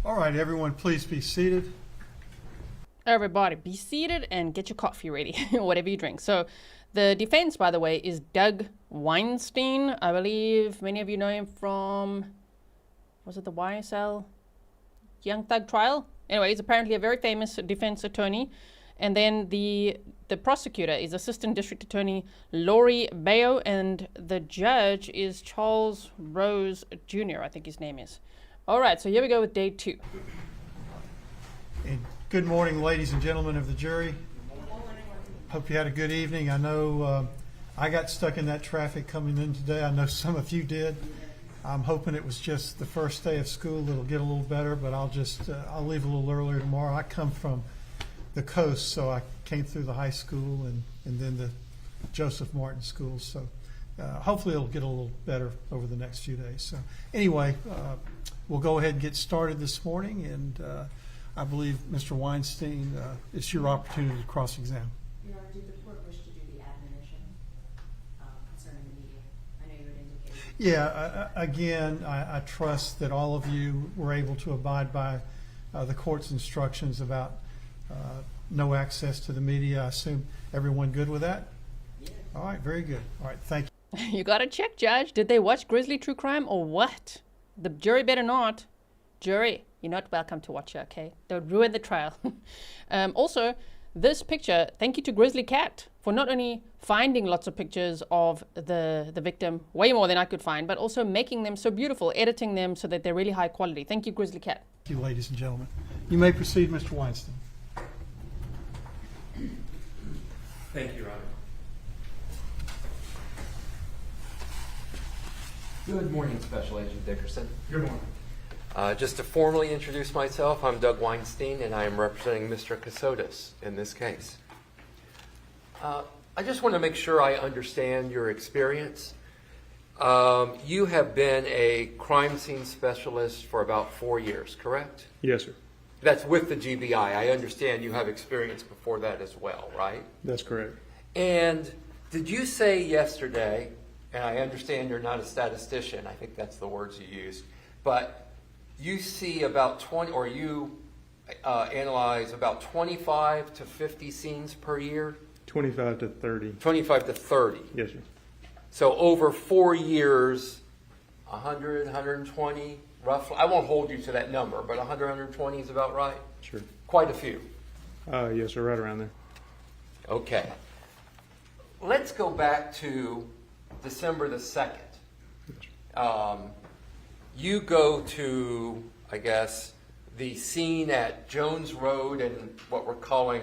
All right, everyone, please be seated. Everybody, be seated and get your coffee ready, whatever you drink. So, the defense, by the way, is Doug Weinstein. I believe many of you know him from, was it the YSL Young Thug trial? Anyway, he's apparently a very famous defense attorney. And then the prosecutor is Assistant District Attorney Laurie Bayo, and the judge is Charles Rose Jr., I think his name is. All right, so here we go with day 2. And good morning, ladies and gentlemen of the jury. Hope you had a good evening. I know I got stuck in that traffic coming in today. I know some of you did. I'm hoping it was just the first day of school. It'll get a little better, but I'll leave a little earlier tomorrow. I come from the coast, so I came through the high school and then the Joseph Martin school. So hopefully it'll get a little better over the next few days. So anyway, we'll go ahead and get started this morning, and I believe, Mr. Weinstein, it's your opportunity to cross-examine. Your Honor, did the court wish to do the admonition concerning the media? I know you had indicated. Yeah, again, I trust that all of you were able to abide by the court's instructions about no access to the media. I assume everyone good with that? Yes. All right, very good. All right, thank you. You gotta check, Judge. Did they watch Grizzly True Crime or what? The jury better not. Jury, you're not welcome to watch it, okay? Don't ruin the trial. Also, this picture, thank you to Grizzly Cat for not only finding lots of pictures of the victim, way more than I could find, but also making them so beautiful, editing them so that they're really high quality. Thank you, Grizzly Cat. Thank you, ladies and gentlemen. You may proceed, Mr. Weinstein. Thank you, Your Honor. Good morning, Special Agent Dickerson. Good morning. Just to formally introduce myself, I'm Doug Weinstein, and I am representing Mr. Kassotis in this case. I just want to make sure I understand your experience. You have been a crime scene specialist for about 4 years, correct? Yes, sir. That's with the GBI. I understand you have experience before that as well, right? That's correct. And did you say yesterday, and I understand you're not a statistician, I think that's the words you used, but you see about 20, or you analyze about 25 to 50 scenes per year? 25 to 30. 25 to 30. Yes, sir. So over 4 years, 100, 120, roughly. I won't hold you to that number, but 100, 120 is about right? Sure. Quite a few. Yes, sir, right around there. Okay. Let's go back to December the 2nd. You go to, I guess, the scene at Jones Road and what we're calling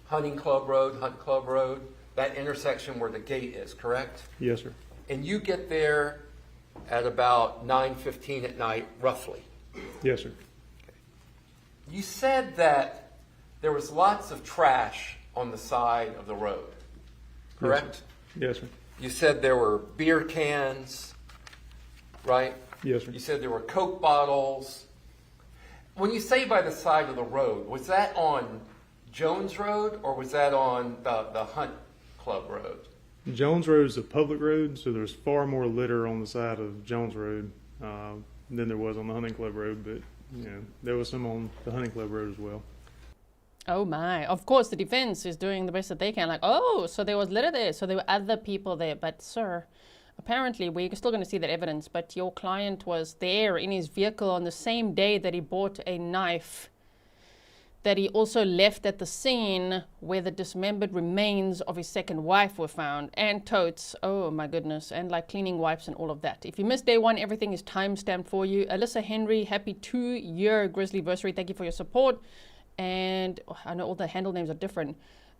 Hunt Club Road, that intersection where the gate is, correct? Yes, sir. And you get there at about 9:15 at night, roughly. Yes, sir. You said that there was lots of trash on the side of the road, correct? Yes, sir. You said there were beer cans, right? Yes, sir. You said there were Coke bottles. When you say by the side of the road, was that on Jones Road or was that on the Hunt Club Road? Jones Road is a public road, so there's far more litter on the side of Jones Road than there was on the Hunting Club Road, but there was some on the Hunting Club Road as well. Oh my. Of course, the defense is doing the best that they can. Like, oh, so there was litter there, so there were other people there. But, sir, apparently we're still going to see that evidence, but your client was there in his vehicle on the same day that he bought a knife that he also left at the scene where the dismembered remains of his second wife were found, and totes, oh my goodness, and like cleaning wipes and all of that. If you missed day 1, everything is time-stamped for you. Alyssa Henry, happy 2-year Grizzly-versary. Thank you for your support. And I know all the handle names are different.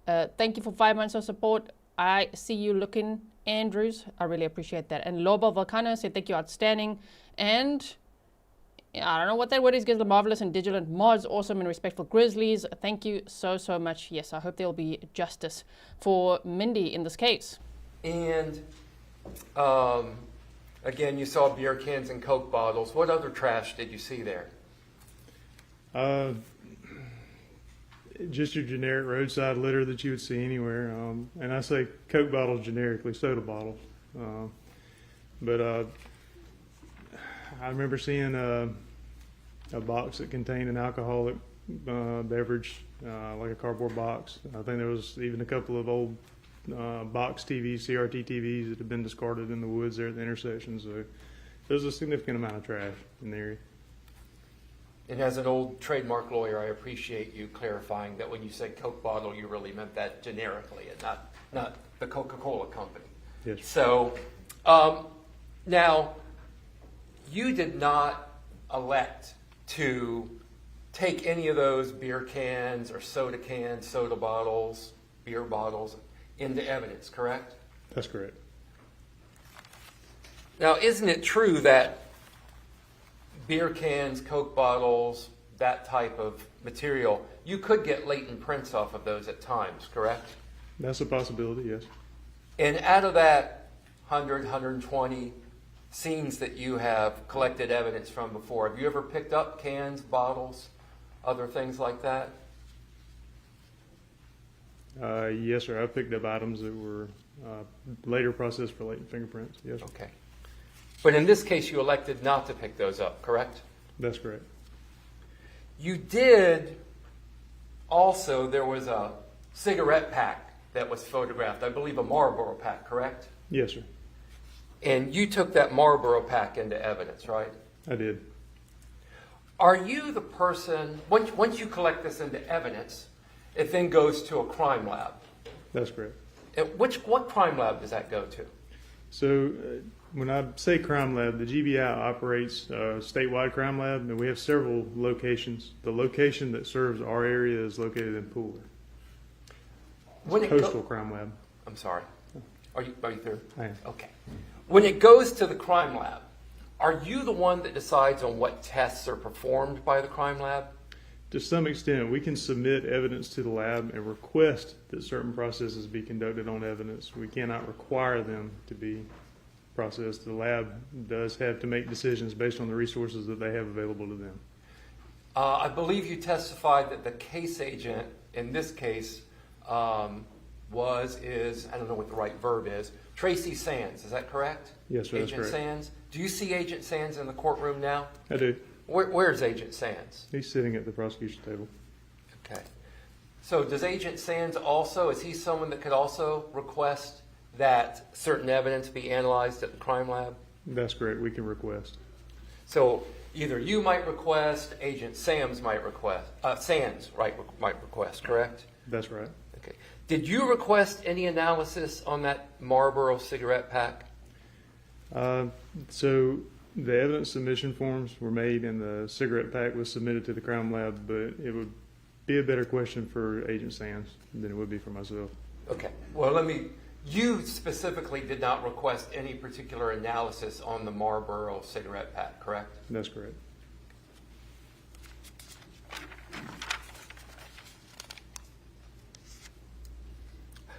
Thank you for 5 months of support. I see you looking, Andrews. I really appreciate that. And Loba Volcano said, thank you, outstanding. And I don't know what that word is. Grizzly marvelous and digital mods, awesome and respectful Grizzlies. Thank you so much. Yes, I hope there will be justice for Mindy in this case. And again, you saw beer cans and Coke bottles. What other trash did you see there? Just your generic roadside litter that you would see anywhere. And I say Coke bottles generically, soda bottles. But I remember seeing a box that contained an alcoholic beverage, like a cardboard box. I think there was even a couple of old box TVs, CRT TVs that had been discarded in the woods there at the intersection. So there's a significant amount of trash in the area. And as an old trademark lawyer, I appreciate you clarifying that when you said Coke bottle, you really meant that generically and not the Coca-Cola company. Yes, sir. So now, you did not elect to take any of those beer cans or soda cans, soda bottles, beer bottles into evidence, correct? That's correct. Now, isn't it true that beer cans, Coke bottles, that type of material, you could get latent prints off of those at times, correct? That's a possibility, yes. And out of that 100, 120 scenes that you have collected evidence from before, have you ever picked up cans, bottles, other things like that? Yes, sir. I picked up items that were later processed for latent fingerprints. Yes, sir. Okay. But in this case, you elected not to pick those up, correct? That's correct. You did also, there was a cigarette pack that was photographed, I believe a Marlboro pack, correct? Yes, sir. And you took that Marlboro pack into evidence, right? I did. Are you the person, once you collect this into evidence, it then goes to a crime lab? That's correct. And what crime lab does that go to? So when I say crime lab, the GBI operates a statewide crime lab, and we have several locations. The location that serves our area is located in Pooler. When it Coastal Crime Lab. I'm sorry. Are you through? I am. Okay. When it goes to the crime lab, are you the one that decides on what tests are performed by the crime lab? To some extent, we can submit evidence to the lab and request that certain processes be conducted on evidence. We cannot require them to be processed. The lab does have to make decisions based on the resources that they have available to them. I believe you testified that the case agent in this case I don't know what the right verb is, Tracy Sands. Is that correct? Yes, sir, that's Agent correct. Sands. Do you see Agent Sands in the courtroom now? I do. Where's Agent Sands? He's sitting at the prosecution table. Okay. So does Agent Sands also, is he someone that could also request that certain evidence be analyzed at the crime lab? That's correct. We can request. So either you might request, Agent Sands might request, might request, correct? That's right. Okay. Did you request any analysis on that Marlboro cigarette pack? So the evidence submission forms were made and the cigarette pack was submitted to the crime lab, but it would be a better question for Agent Sands than it would be for myself. Okay. Well, you specifically did not request any particular analysis on the Marlboro cigarette pack, correct? That's correct.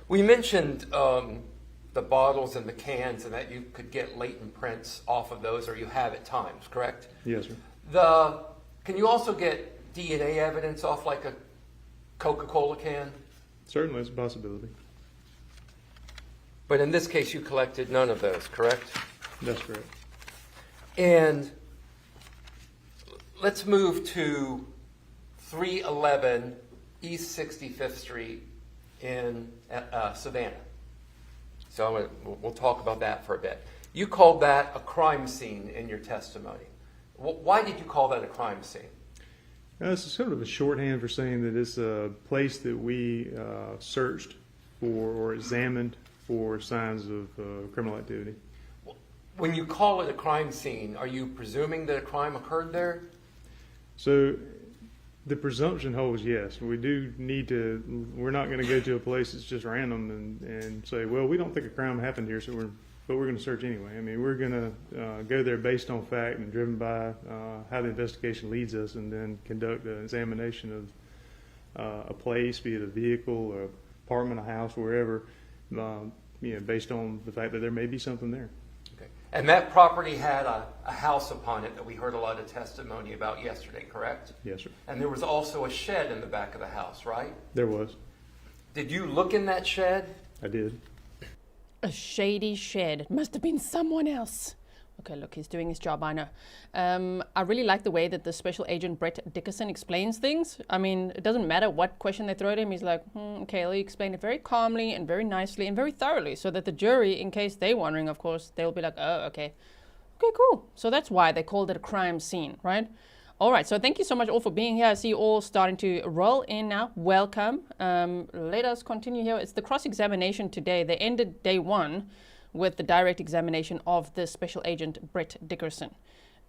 We mentioned the bottles and the cans and that you could get latent prints off of those, or you have at times, correct? Yes, sir. Can you also get DNA evidence off like a Coca-Cola can? Certainly, it's a possibility. But in this case, you collected none of those, correct? That's correct. And let's move to 311 East 65th Street in Savannah. So we'll talk about that for a bit. You called that a crime scene in your testimony. Why did you call that a crime scene? It's sort of a shorthand for saying that it's a place that we searched for or examined for signs of criminal activity. When you call it a crime scene, are you presuming that a crime occurred there? So the presumption holds yes. We do need to, we're not going to go to a place that's just random and say, well, we don't think a crime happened here, but we're going to search anyway. I mean, we're going to go there based on fact and driven by how the investigation leads us, and then conduct an examination of a place, be it a vehicle or apartment, a house, wherever, based on the fact that there may be something there. Okay. And that property had a house upon it that we heard a lot of testimony about yesterday, correct? Yes, sir. And there was also a shed in the back of the house, right? There was. Did you look in that shed? I did. A shady shed. It must have been someone else. Okay, look, he's doing his job, I know. I really like the way that the special agent Brett Dickerson explains things. I mean, it doesn't matter what question they throw at him. He's like, okay, he'll explain it very calmly and very nicely and very thoroughly so that the jury, in case they're wondering, of course, they'll be like, oh, okay. Okay, cool. So that's why they called it a crime scene, right? All right, so thank you so much all for being here. I see you all starting to roll in now. Welcome. Let us continue here. It's the cross-examination today. They ended day one with the direct examination of the special agent Brett Dickerson.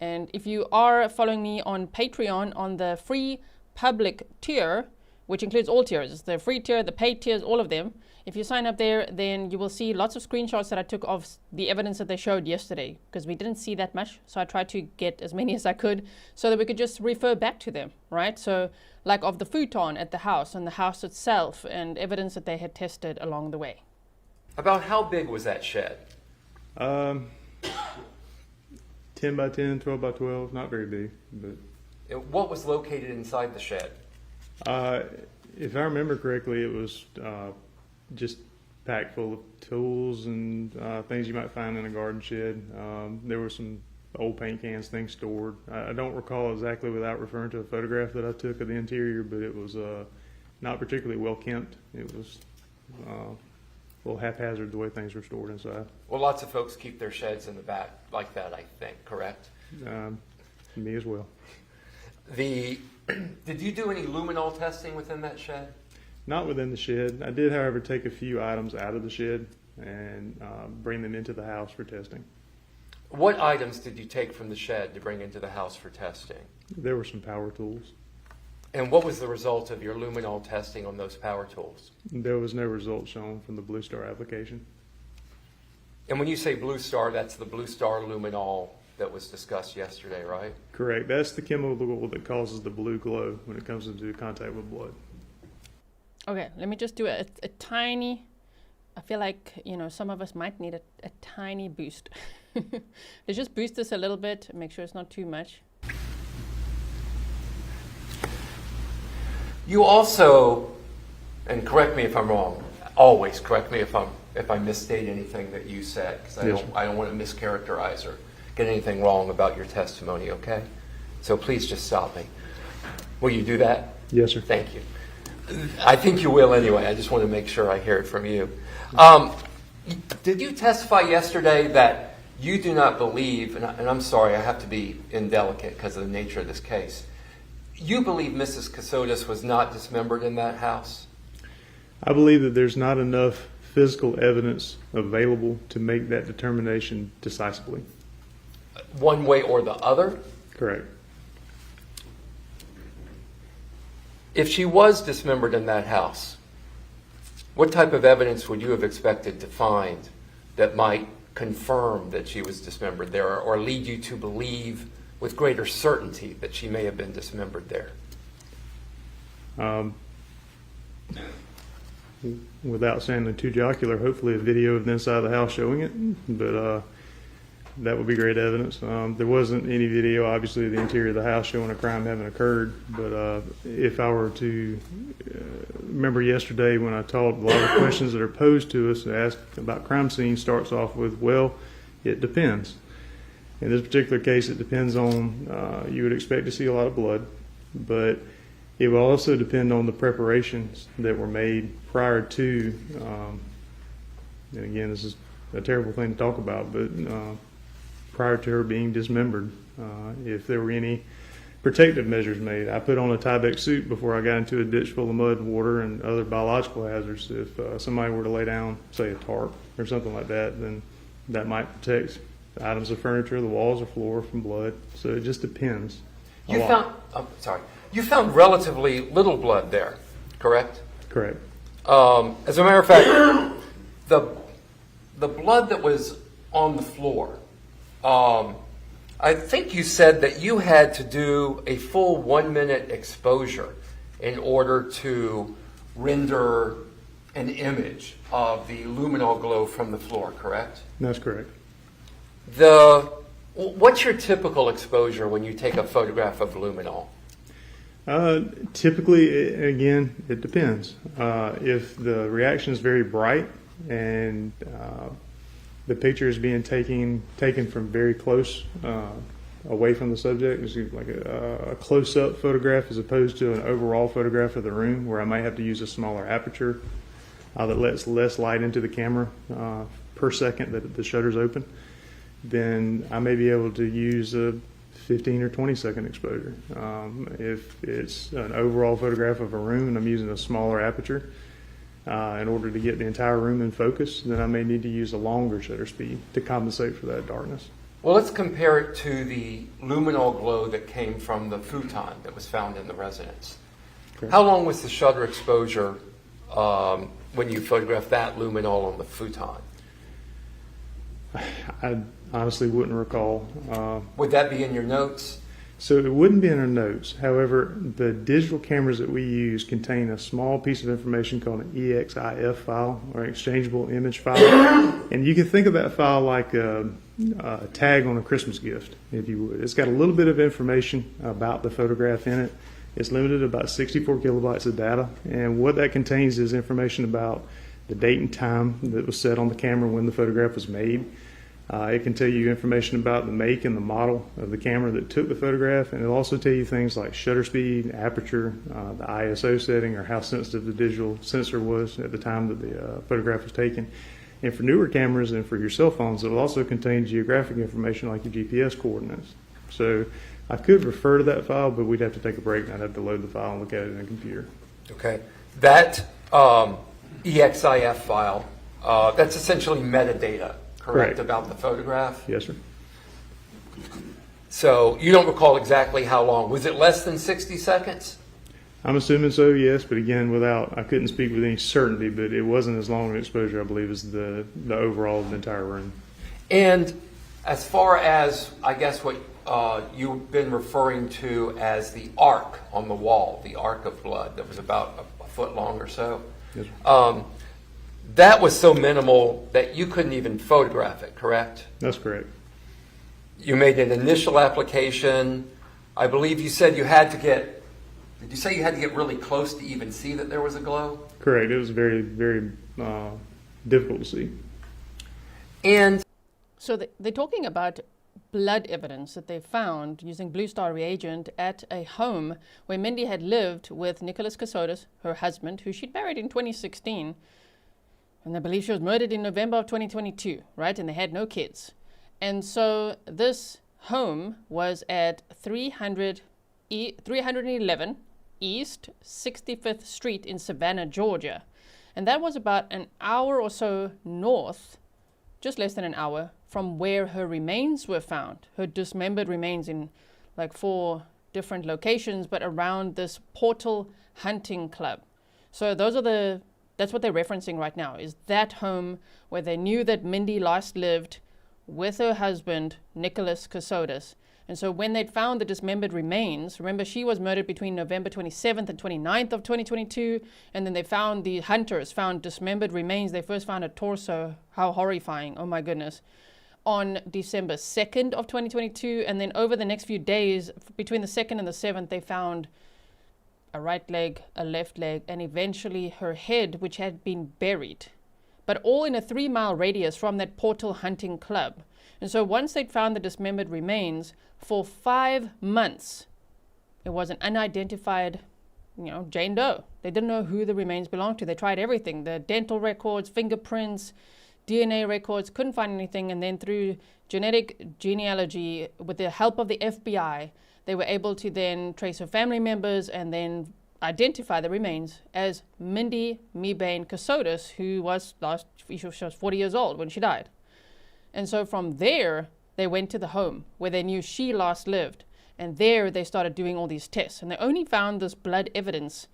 And if you are following me on Patreon on the free public tier, which includes all tiers, it's the free tier, the paid tiers, all of them. If you sign up there, then you will see lots of screenshots that I took of the evidence that they showed yesterday, because we didn't see that much. So I tried to get as many as I could so that we could just refer back to them, right? So like of the futon at the house and the house itself and evidence that they had tested along the way. About how big was that shed? 10 by 10, 12 by 12, not very big, but What was located inside the shed? if I remember correctly, it was just packed full of tools and things you might find in a garden shed. There were some old paint cans, things stored. I don't recall exactly without referring to a photograph that I took of the interior, but it was not particularly well kept. It was a little haphazard the way things were stored inside. Well, lots of folks keep their sheds in the back like that, I think, correct? Me as well. Did you do any luminol testing within that shed? Not within the shed. I did, however, take a few items out of the shed and bring them into the house for testing. What items did you take from the shed to bring into the house for testing? There were some power tools. And what was the result of your luminol testing on those power tools? There was no result shown from the Blue Star application. And when you say Blue Star, that's the Blue Star luminol that was discussed yesterday, right? Correct. That's the chemical that causes the blue glow when it comes into contact with blood. Okay, let me just do a tiny, I feel like, some of us might need a tiny boost. Let's just boost this a little bit, make sure it's not too much. You also, and correct me if I'm wrong, always correct me if I misstate anything that you said, because I don't want to mischaracterize or get anything wrong about your testimony, okay? So please just stop me. Will you do that? Yes, sir. Thank you. I think you will anyway. I just want to make sure I hear it from you. Did you testify yesterday that you do not believe, and I'm sorry, I have to be indelicate because of the nature of this case, you believe Mrs. Kassotis was not dismembered in that house? I believe that there's not enough physical evidence available to make that determination decisively. One way or the other? Correct. If she was dismembered in that house, what type of evidence would you have expected to find that might confirm that she was dismembered there or lead you to believe with greater certainty that she may have been dismembered there? Without sounding too jocular, hopefully a video of the inside of the house showing it, but that would be great evidence. There wasn't any video, obviously, of the interior of the house showing a crime having occurred, but if I were to remember yesterday when I taught, a lot of the questions that are posed to us asked about crime scene starts off with, well, it depends. In this particular case, it depends on, you would expect to see a lot of blood, but it will also depend on the preparations that were made prior to, and again, this is a terrible thing to talk about, but prior to her being dismembered, if there were any protective measures made. I put on a Tyvek suit before I got into a ditch full of mud, water, and other biological hazards. If somebody were to lay down, say, a tarp or something like that, then that might protect the items of furniture, the walls or floor from blood. So it just depends. You found relatively little blood there, correct? Correct. As a matter of fact, the blood that was on the floor, I think you said that you had to do a full 1 minute exposure in order to render an image of the luminol glow from the floor, correct? That's correct. What's your typical exposure when you take a photograph of luminol? Typically, again, it depends. If the reaction is very bright and the picture is being taken from very close, away from the subject. It's like a close-up photograph as opposed to an overall photograph of the room, where I might have to use a smaller aperture that lets less light into the camera per second that the shutter's open. Then I may be able to use a 15 or 20 second exposure. If it's an overall photograph of a room and I'm using a smaller aperture in order to get the entire room in focus, then I may need to use a longer shutter speed to compensate for that darkness. Well, let's compare it to the luminol glow that came from the futon that was found in the residence. Correct. How long was the shutter exposure when you photographed that luminol on the futon? I honestly wouldn't recall. Would that be in your notes? So it wouldn't be in our notes. However, the digital cameras that we use contain a small piece of information called an EXIF file, or exchangeable image file. And you can think of that file like a tag on a Christmas gift, if you would. It's got a little bit of information about the photograph in it. It's limited to about 64 kilobytes of data. And what that contains is information about the date and time that was set on the camera when the photograph was made. It can tell you information about the make and the model of the camera that took the photograph, and it'll also tell you things like shutter speed, aperture, the ISO setting, or how sensitive the digital sensor was at the time that the photograph was taken. And for newer cameras and for your cell phones, it'll also contain geographic information like your GPS coordinates. So I could refer to that file, but we'd have to take a break and I'd have to load the file and look at it in a computer. Okay. That EXIF file, that's essentially metadata. Correct, about the photograph? Yes, sir. So you don't recall exactly how long. Was it less than 60 seconds? I'm assuming so, yes, but again, I couldn't speak with any certainty, but it wasn't as long an exposure, I believe, as the overall of the entire room. And as far as, I guess, what you've been referring to as the arc on the wall, the arc of blood that was about a foot long or so, Yes, sir. That was so minimal that you couldn't even photograph it, correct? That's correct. You made an initial application. I believe you said you had to get, did you say you had to get really close to even see that there was a glow? Correct. It was very, very difficult to see. And So they're talking about blood evidence that they found using Blue Star reagent at a home where Mindi had lived with Nicholas Kassotis, her husband, who she'd married in 2016. And they believe she was murdered in November of 2022, right? And they had no kids. And so this home was at 311 East 65th Street in Savannah, Georgia. And that was about an hour or so north, just less than an hour, from where her remains were found. Her dismembered remains in like 4 different locations, but around this Portal Hunting Club. So that's what they're referencing right now, is that home where they knew that Mindi last lived with her husband, Nicholas Kassotis. And so when they'd found the dismembered remains, remember she was murdered between November 27th and 29th of 2022, and then the hunters found dismembered remains. They first found a torso, how horrifying, oh my goodness, on December 2nd of 2022, and then over the next few days, between the 2nd and the 7th, they found a right leg, a left leg, and eventually her head, which had been buried, but all in a 3-mile radius from that Portal Hunting Club. And so once they'd found the dismembered remains, for 5 months, it was an unidentified, Jane Doe. They didn't know who the remains belonged to. They tried everything, the dental records, fingerprints, DNA records, couldn't find anything. And then through genetic genealogy, with the help of the FBI, they were able to then trace her family members and then identify the remains as Mindi Mebane Kassotis, who was she was 40 years old when she died. And so from there, they went to the home where they knew she last lived. And there they started doing all these tests. And they only found this blood evidence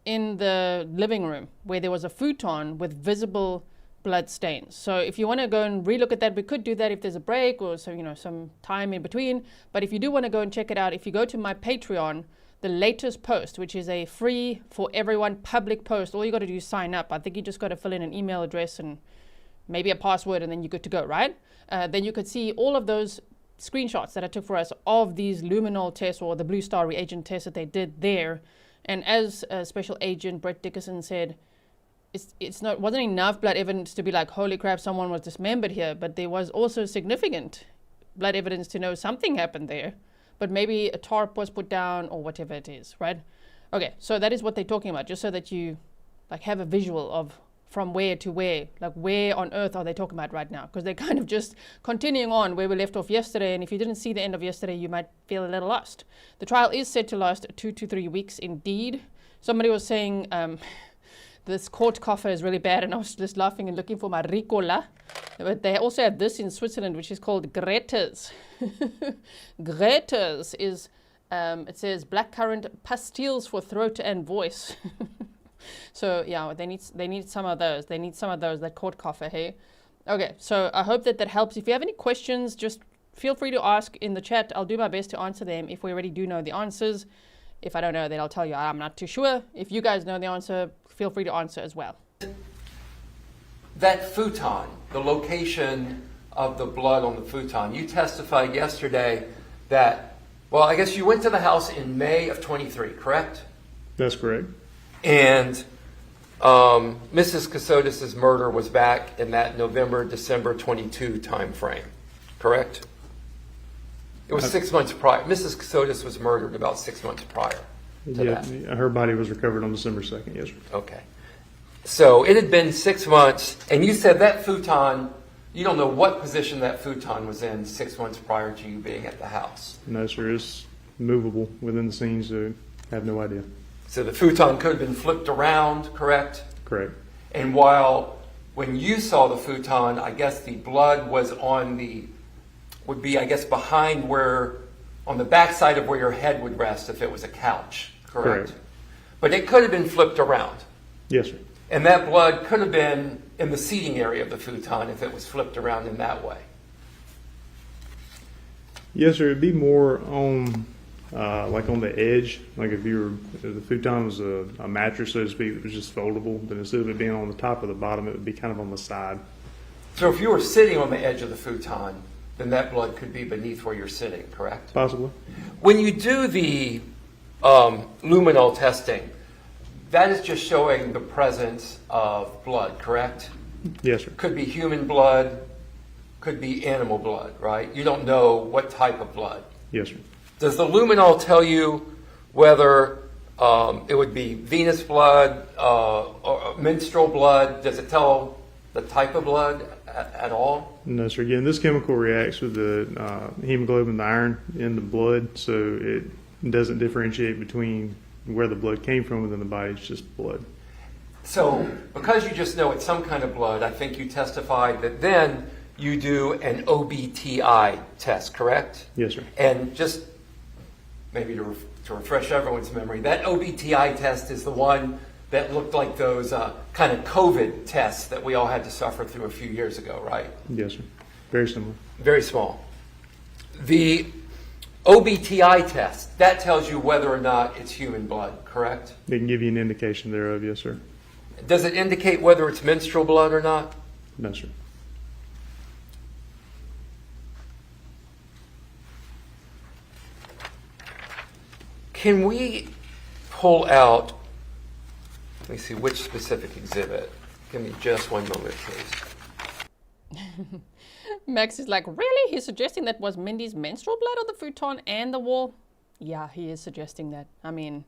in the living room where there was a futon with visible blood stains. So if you want to go and relook at that, we could do that if there's a break or some time in between. But if you do want to go and check it out, if you go to my Patreon, the latest post, which is a free for everyone public post, all you got to do is sign up. I think you just got to fill in an email address and maybe a password, and then you're good to go, right? Then you could see all of those screenshots that I took for us of these luminol tests or the Blue Star reagent tests that they did there. And as Special Agent Brett Dickerson said, wasn't enough blood evidence to be like, holy crap, someone was dismembered here, but there was also significant blood evidence to know something happened there, but maybe a tarp was put down or whatever it is, right? Okay, so that is what they're talking about, just so that you like have a visual of from where to where, like where on earth are they talking about right now? Because they're kind of just continuing on where we left off yesterday, and if you didn't see the end of yesterday, you might feel a little lost. The trial is set to last 2 to 3 weeks indeed. Somebody was saying this court cough is really bad, and I was just laughing and looking for my Ricola. But they also have this in Switzerland, which is called Greta's. Greta's is, it says blackcurrant pastilles for throat and voice. So yeah, they need some of those. They need some of those, that court cough, hey? Okay, so I hope that helps. If you have any questions, just feel free to ask in the chat. I'll do my best to answer them if we already do know the answers. If I don't know, then I'll tell you I'm not too sure. If you guys know the answer, feel free to answer as well. That futon, the location of the blood on the futon, you testified yesterday that, well, I guess you went to the house in May of 23, correct? That's correct. And Mrs. Kassotis' murder was back in that November, December 22 time frame, correct? It was 6 months prior. Mrs. Kassotis was murdered about 6 months prior to that. Her body was recovered on December 2nd, yes, sir. Okay. So it had been 6 months, and you said that futon, you don't know what position that futon was in 6 months prior to you being at the house. No, sir, it's movable within the scene, so I have no idea. So the futon could have been flipped around, correct? Correct. And when you saw the futon, I guess the blood was would be, I guess, behind on the backside of where your head would rest if it was a couch, correct? Correct. But it could have been flipped around. Yes, sir. And that blood could have been in the seating area of the futon if it was flipped around in that way. Yes, sir. It'd be more on, like on the edge. Like if the futon was a mattress, so to speak, that was just foldable, then instead of it being on the top or the bottom, it would be kind of on the side. So if you were sitting on the edge of the futon, then that blood could be beneath where you're sitting, correct? Possibly. When you do the luminol testing, that is just showing the presence of blood, correct? Yes, sir. Could be human blood, could be animal blood, right? You don't know what type of blood. Yes, sir. Does the luminol tell you whether it would be venous blood or menstrual blood? Does it tell the type of blood at all? No, sir. Again, this chemical reacts with the hemoglobin, the iron in the blood, so it doesn't differentiate between where the blood came from within the body. It's just blood. So because you just know it's some kind of blood, I think you testified that then you do an OBTI test, correct? Yes, sir. And just maybe to refresh everyone's memory, that OBTI test is the one that looked like those kind of COVID tests that we all had to suffer through a few years ago, right? Yes, sir. Very similar. Very small. The OBTI test, that tells you whether or not it's human blood, correct? It can give you an indication thereof, yes, sir. Does it indicate whether it's menstrual blood or not? No, sir. Can we pull out, let me see, which specific exhibit? Give me just one moment, please. Max is like, really? He's suggesting that was Mindy's menstrual blood on the futon and the wall? Yeah, he is suggesting that. I mean,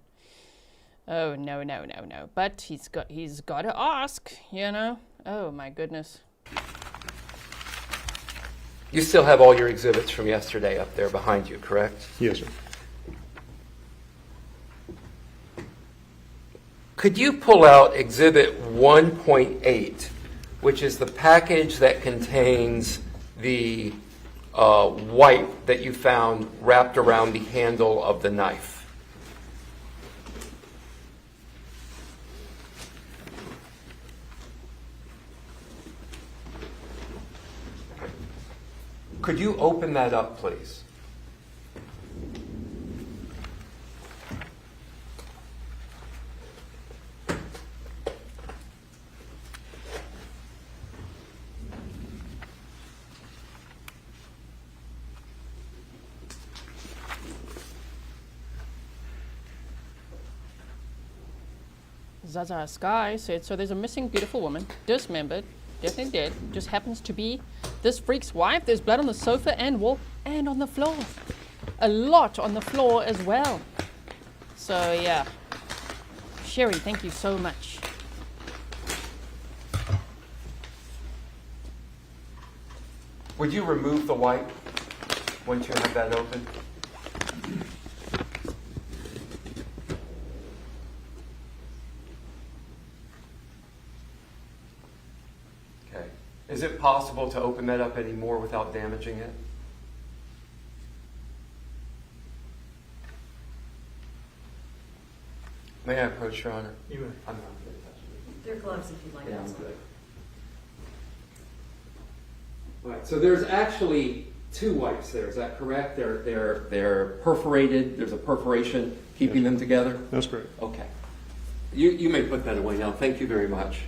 oh, no. But he's got to ask, you know? Oh, my goodness. You still have all your exhibits from yesterday up there behind you, correct? Yes, sir. Could you pull out exhibit 1.8, which is the package that contains the wipe that you found wrapped around the handle of the knife? Could you open that up, please? Zaza Sky said, so there's a missing beautiful woman, dismembered, definitely dead, just happens to be this freak's wife. There's blood on the sofa and wall and on the floor. A lot on the floor as well. So yeah. Sherry, thank you so much. Would you remove the wipe once you have that open? Okay. Is it possible to open that up anymore without damaging it? May I approach, Your Honor? You may. I'm not going to touch it. There are gloves if you'd like. Yeah, I'm also. good. All right, so there's actually two wipes there, is that correct? They're perforated, there's a perforation keeping them together? That's correct. Okay. You may put that away now. Thank you very much.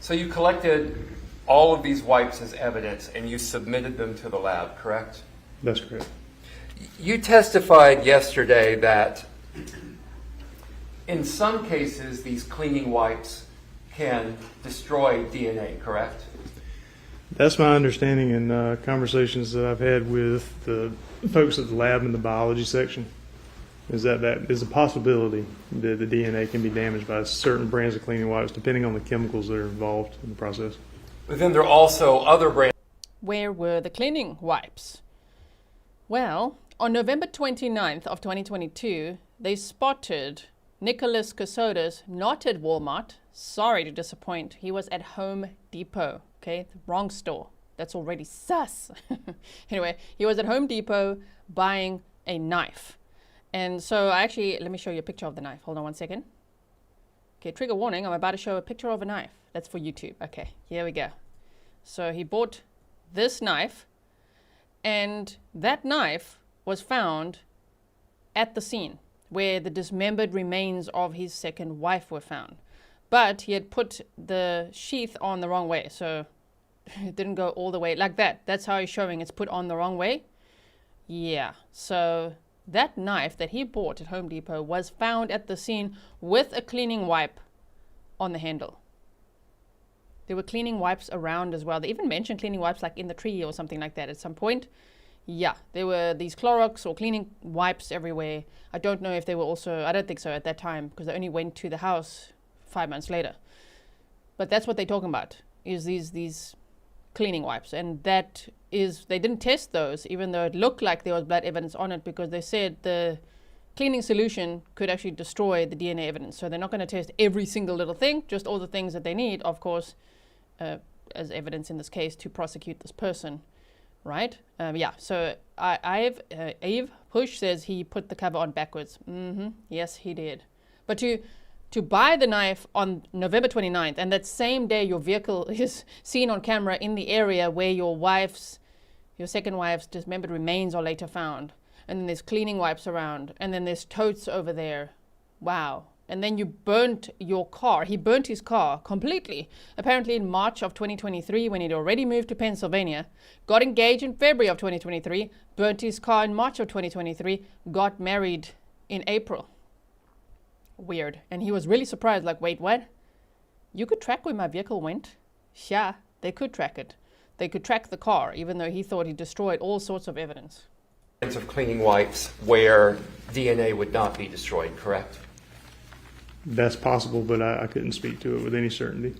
So you collected all of these wipes as evidence and you submitted them to the lab, correct? That's correct. You testified yesterday that in some cases these cleaning wipes can destroy DNA, correct? That's my understanding in conversations that I've had with the folks at the lab in the biology section, is that is a possibility that the DNA can be damaged by certain brands of cleaning wipes, depending on the chemicals that are involved in the process. But then there are also other brands. Where were the cleaning wipes? Well, on November 29th of 2022, they spotted Nicholas Kassotis not at Walmart. Sorry to disappoint. He was at Home Depot. Okay, the wrong store. That's already sus. Anyway, he was at Home Depot buying a knife. And so let me show you a picture of the knife. Hold on one second. Okay, trigger warning. I'm about to show a picture of a knife. That's for YouTube. Okay, here we go. So he bought this knife, and that knife was found at the scene where the dismembered remains of his second wife were found. But he had put the sheath on the wrong way, so it didn't go all the way like that. That's how he's showing it's put on the wrong way. Yeah, so that knife that he bought at Home Depot was found at the scene with a cleaning wipe on the handle. There were cleaning wipes around as well. They even mentioned cleaning wipes like in the tree or something like that at some point. Yeah, there were these Clorox or cleaning wipes everywhere. I don't know if they were also, I don't think so at that time, because they only went to the house 5 months later. But that's what they're talking about, is these cleaning wipes. And that is, they didn't test those, even though it looked like there was blood evidence on it, because they said the cleaning solution could actually destroy the DNA evidence. So they're not going to test every single little thing, just all the things that they need, of course, as evidence in this case to prosecute this person, right? Yeah, so Ave Push says he put the cover on backwards. Yes, he did. But to buy the knife on November 29th, and that same day your vehicle is seen on camera in the area where your second wife's dismembered remains are later found, and then there's cleaning wipes around, and then there's totes over there. Wow. And then you burnt your car. He burnt his car completely. Apparently in March of 2023, when he'd already moved to Pennsylvania, got engaged in February of 2023, burnt his car in March of 2023, got married in April. Weird. And he was really surprised, like, wait, what? You could track where my vehicle went? Yeah, they could track it. They could track the car, even though he thought he destroyed all sorts of evidence. Of cleaning wipes where DNA would not be destroyed, correct? That's possible, but I couldn't speak to it with any certainty.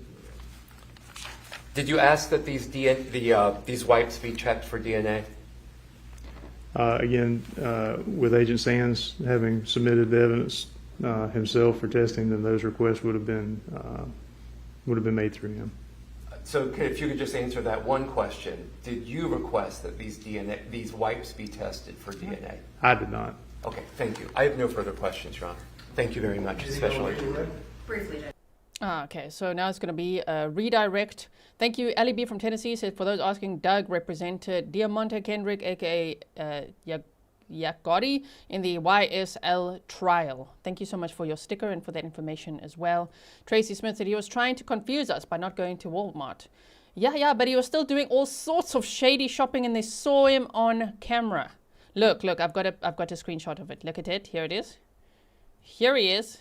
Did you ask that these wipes be checked for DNA? Again, with Agent Sands having submitted the evidence himself for testing, then those requests would have been made through him. So if you could just answer that one question, did you request that these wipes be tested for DNA? I did not. Okay, thank you. I have no further questions, Your Honor. Thank you very much, especially. Briefly, Judge. Okay, so now it's going to be a redirect. Thank you. Ali B from Tennessee said, for those asking, Doug represented Diamante Kendrick, aka Yagotti, in the YSL trial. Thank you so much for your sticker and for that information as well. Tracy Smith said he was trying to confuse us by not going to Walmart. Yeah, but he was still doing all sorts of shady shopping, and they saw him on camera. Look, I've got a screenshot of it. Look at it. Here it is. Here he is.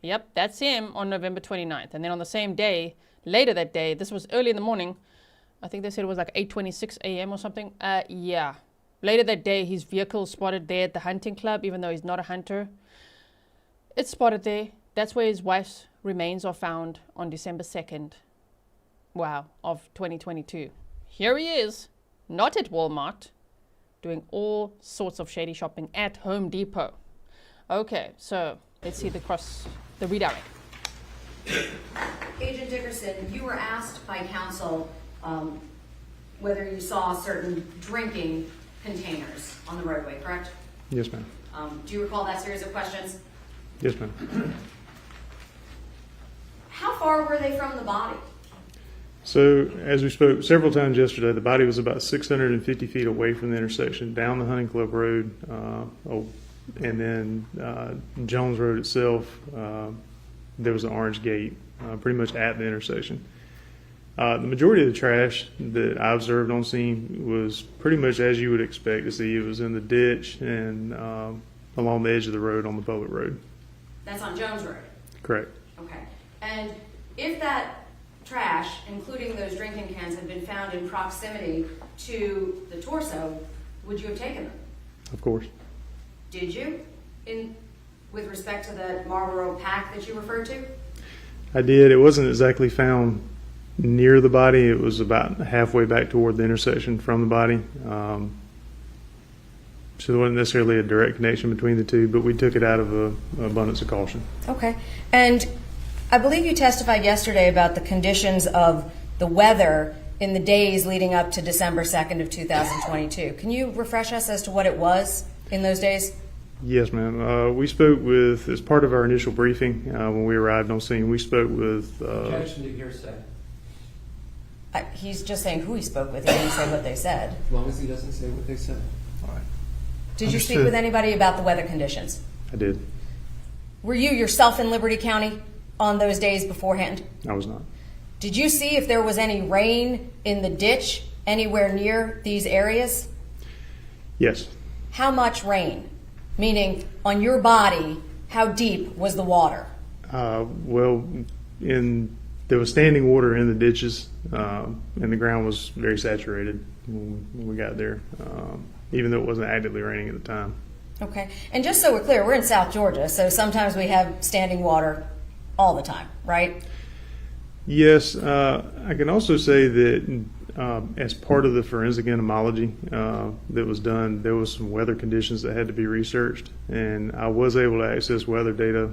Yep, that's him on November 29th. And then on the same day, later that day, this was early in the morning. I think they said it was like 8:26 a.m. or something. Yeah. Later that day, his vehicle spotted there at the hunting club, even though he's not a hunter. It's spotted there. That's where his wife's remains are found on December 2nd. Wow, of 2022. Here he is, not at Walmart, doing all sorts of shady shopping at Home Depot. Okay, so let's see the redirect. Agent Dickerson, you were asked by counsel whether you saw certain drinking containers on the roadway, correct? Yes, ma'am. Do you recall that series of questions? Yes, ma'am. How far were they from the body? So, as we spoke several times yesterday, the body was about 650 feet away from the intersection, down the Hunting Club Road, and then Jones Road itself, there was an orange gate pretty much at the intersection. The majority of the trash that I observed on scene was pretty much as you would expect to see. It was in the ditch and along the edge of the road on the public road. That's on Jones Road? Correct. Okay. And if that trash, including those drinking cans, had been found in proximity to the torso, would you have taken them? Of course. Did you, with respect to the Marlboro pack that you referred to? I did. It wasn't exactly found near the body. It was about halfway back toward the intersection from the body. So there wasn't necessarily a direct connection between the two, but we took it out of an abundance of caution. Okay. And I believe you testified yesterday about the conditions of the weather in the days leading up to December 2nd of 2022. Can you refresh us as to what it was in those days? Yes, ma'am. We spoke with, as part of our initial briefing when we arrived on scene, we spoke with... Objection to hearsay. He's just saying who he spoke with. He didn't say what they said. As long as he doesn't say what they said. All right. Did you speak Understood. with anybody about the weather conditions? I did. Were you yourself in Liberty County on those days beforehand? I was not. Did you see if there was any rain in the ditch anywhere near these areas? Yes. How much rain? Meaning, on your body, how deep was the water? Well, there was standing water in the ditches, and the ground was very saturated when we got there, even though it wasn't actively raining at the time. Okay. And just so we're clear, we're in South Georgia, so sometimes we have standing water all the time, right? Yes. I can also say that as part of the forensic entomology that was done, there was some weather conditions that had to be researched, and I was able to access weather data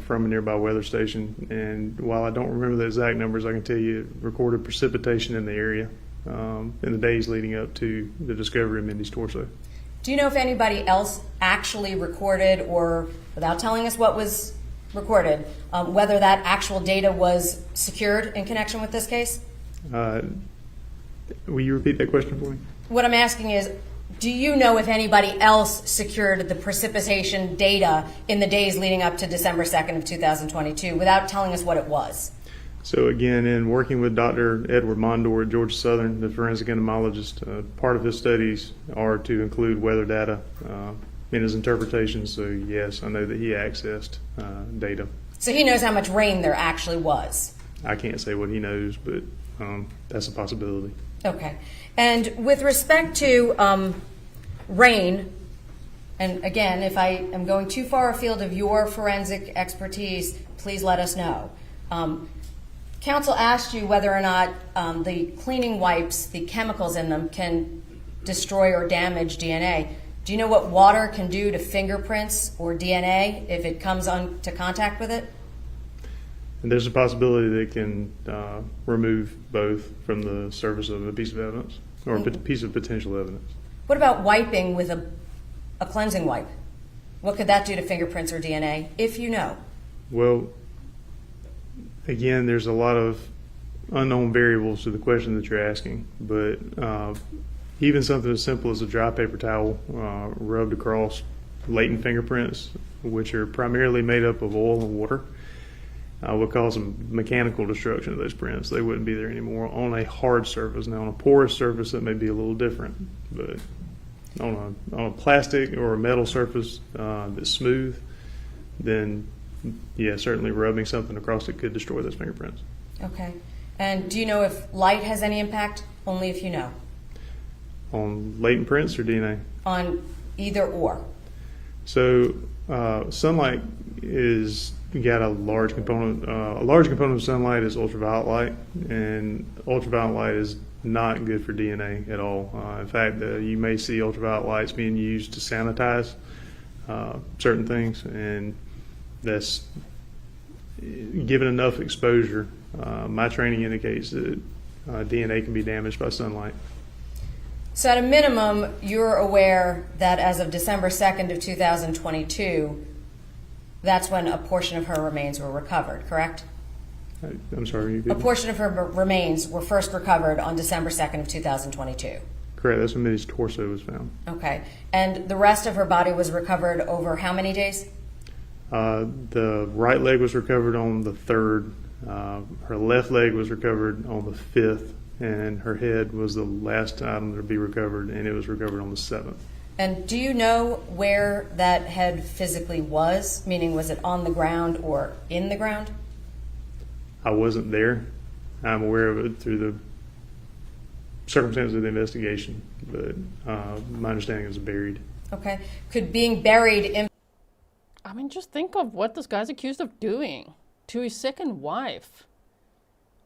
from a nearby weather station. And while I don't remember the exact numbers, I can tell you it recorded precipitation in the area in the days leading up to the discovery of Mindy's torso. Do you know if anybody else actually recorded, or without telling us what was recorded, whether that actual data was secured in connection with this case? Will you repeat that question for me? What I'm asking is, do you know if anybody else secured the precipitation data in the days leading up to December 2nd of 2022 without telling us what it was? So again, in working with Dr. Edward Mondor at Georgia Southern, the forensic entomologist, part of his studies are to include weather data in his interpretation. So yes, I know that he accessed data. So he knows how much rain there actually was? I can't say what he knows, but that's a possibility. Okay. And with respect to rain, and again, if I am going too far afield of your forensic expertise, please let us know. Counsel asked you whether or not the cleaning wipes, the chemicals in them, can destroy or damage DNA. Do you know what water can do to fingerprints or DNA if it comes into contact with it? And there's a possibility that it can remove both from the surface of a piece of evidence or a piece of potential evidence. What about wiping with a cleansing wipe? What could that do to fingerprints or DNA, if you know? Well, again, there's a lot of unknown variables to the question that you're asking, but even something as simple as a dry paper towel rubbed across latent fingerprints, which are primarily made up of oil and water, would cause some mechanical destruction of those prints. They wouldn't be there anymore on a hard surface. Now, on a porous surface, that may be a little different, but on a plastic or a metal surface that's smooth, then yeah, certainly rubbing something across it could destroy those fingerprints. Okay. And do you know if light has any impact? Only if you know. On latent prints or DNA? On either or. So sunlight is got a large component. A large component of sunlight is ultraviolet light, and ultraviolet light is not good for DNA at all. In fact, you may see ultraviolet lights being used to sanitize certain things, and that's given enough exposure. My training indicates that DNA can be damaged by sunlight. So at a minimum, you're aware that as of December 2nd of 2022, that's when a portion of her remains were recovered, correct? I'm sorry, you A portion of her remains were first recovered on December 2nd of 2022. Correct, that's when Mindy's torso was found. Okay. And the rest of her body was recovered over how many days? The right leg was recovered on the 3rd. Her left leg was recovered on the 5th, and her head was the last item to be recovered, and it was recovered on the 7th. And do you know where that head physically was? Meaning, was it on the ground or in the ground? I wasn't there. I'm aware of it through the circumstances of the investigation, but my understanding is buried. Okay. Could being buried in... I mean, just think of what this guy's accused of doing to his second wife.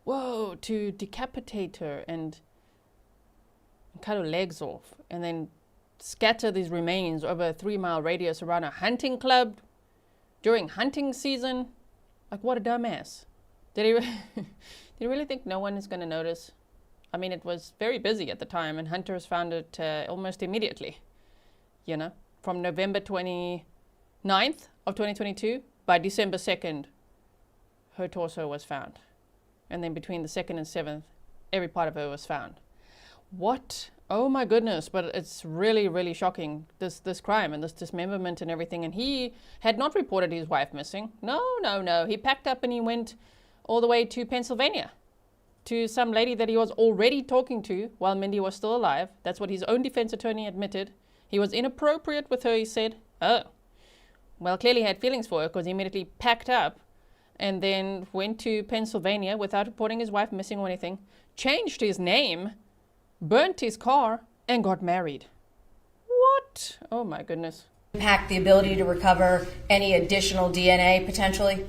Whoa, to decapitate her and cut her legs off and then scatter these remains over a 3-mile radius around a hunting club during hunting season. Like, what a dumbass. Did he really think no one is going to notice? I mean, it was very busy at the time, and hunters found it almost immediately. You know, from November 29th of 2022, by December 2nd, her torso was found. And then between the 2nd and 7th, every part of her was found. What? Oh my goodness, but it's really, really shocking, this crime and this dismemberment and everything. And he had not reported his wife missing. No. He packed up and he went all the way to Pennsylvania to some lady that he was already talking to while Mindy was still alive. That's what his own defense attorney admitted. He was inappropriate with her, he said. Oh, well, clearly he had feelings for her because he immediately packed up and then went to Pennsylvania without reporting his wife missing or anything, changed his name, burnt his car, and got married. What? Oh my goodness. Impact the ability to recover any additional DNA potentially?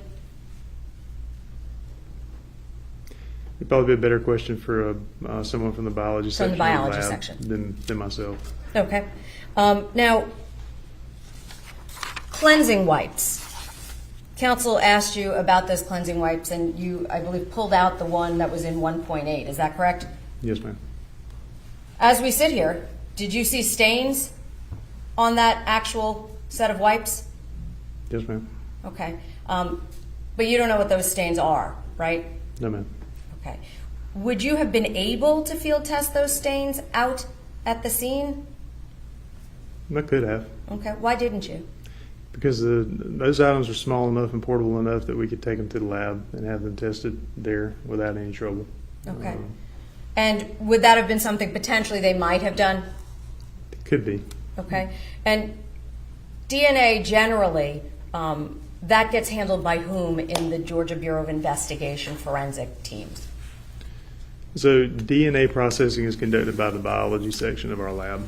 It'd probably be a better question for someone from the biology section. From the biology lab section. than myself. Okay. Now, cleansing wipes. Counsel asked you about those cleansing wipes, and you, I believe, pulled out the one that was in 1.8. Is that correct? Yes, ma'am. As we sit here, did you see stains on that actual set of wipes? Yes, ma'am. Okay. But you don't know what those stains are, right? No, ma'am. Okay. Would you have been able to field test those stains out at the scene? I could have. Okay. Why didn't you? Because those items are small enough and portable enough that we could take them to the lab and have them tested there without any trouble. Okay. And would that have been something potentially they might have done? It could be. Okay. And DNA generally, that gets handled by whom in the Georgia Bureau of Investigation forensic teams? So DNA processing is conducted by the biology section of our lab.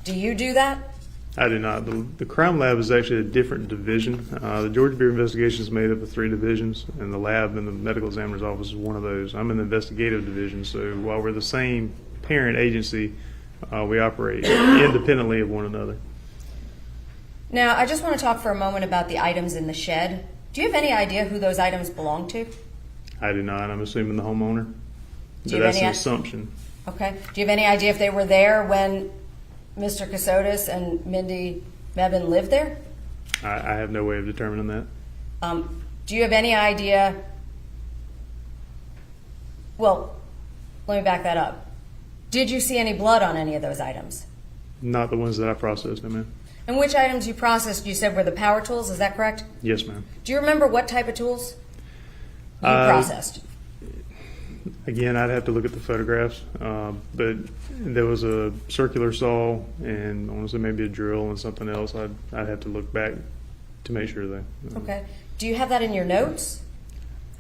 Do you do that? I do not. The crime lab is actually a different division. The Georgia Bureau of Investigation is made up of 3 divisions, and the lab in the medical examiner's office is one of those. I'm in the investigative division, so while we're the same parent agency, we operate independently of one another. Now, I just want to talk for a moment about the items in the shed. Do you have any idea who those items belong to? I do not. I'm assuming the homeowner. Do But you have that's any an assumption. Okay. Do you have any idea if they were there when Mr. Kassotis and Mindi Mebane lived there? I have no way of determining that. Do you have any idea Well, let me back that up. Did you see any blood on any of those items? Not the ones that I processed, no, ma'am. And which items you processed, you said were the power tools, is that correct? Yes, ma'am. Do you remember what type of tools you Uh, processed? Again, I'd have to look at the photographs, but there was a circular saw and I want to say maybe a drill and something else. I'd have to look back to make sure that. Okay. Do you have that in your notes?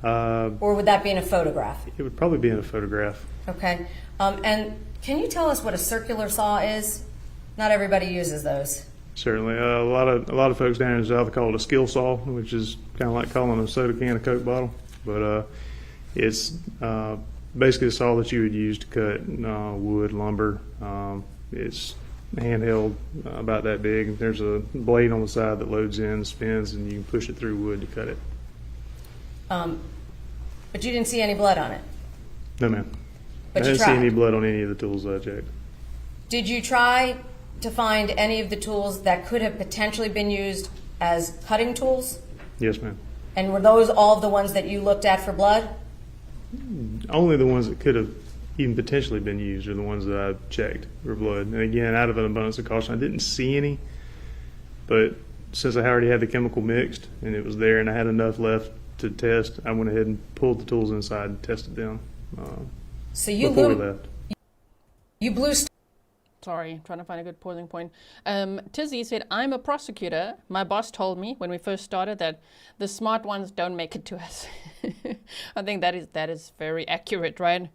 Uh, Or would that be in a photograph? it would probably be in a photograph. Okay. And can you tell us what a circular saw is? Not everybody uses those. Certainly, a lot of folks down in the South call it a skill saw, which is kind of like calling a soda can a Coke bottle, but it's basically a saw that you would use to cut wood, lumber. It's handheld, about that big. There's a blade on the side that loads in, spins, and you can push it through wood to cut it. But you didn't see any blood on it. No, ma'am. But I you didn't see tried. any blood on any of the tools that I checked. Did you try to find any of the tools that could have potentially been used as cutting tools? Yes, ma'am. And were those all of the ones that you looked at for blood? Only the ones that could have even potentially been used are the ones that I checked for blood. And again, out of an abundance of caution, I didn't see any. But since I already had the chemical mixed and it was there and I had enough left to test, I went ahead and pulled the tools inside and tested them So you before we blew, left. you blew Sorry, trying to find a good pausing point. Tizzy said, I'm a prosecutor. My boss told me when we first started that the smart ones don't make it to us. I think that is very accurate, right?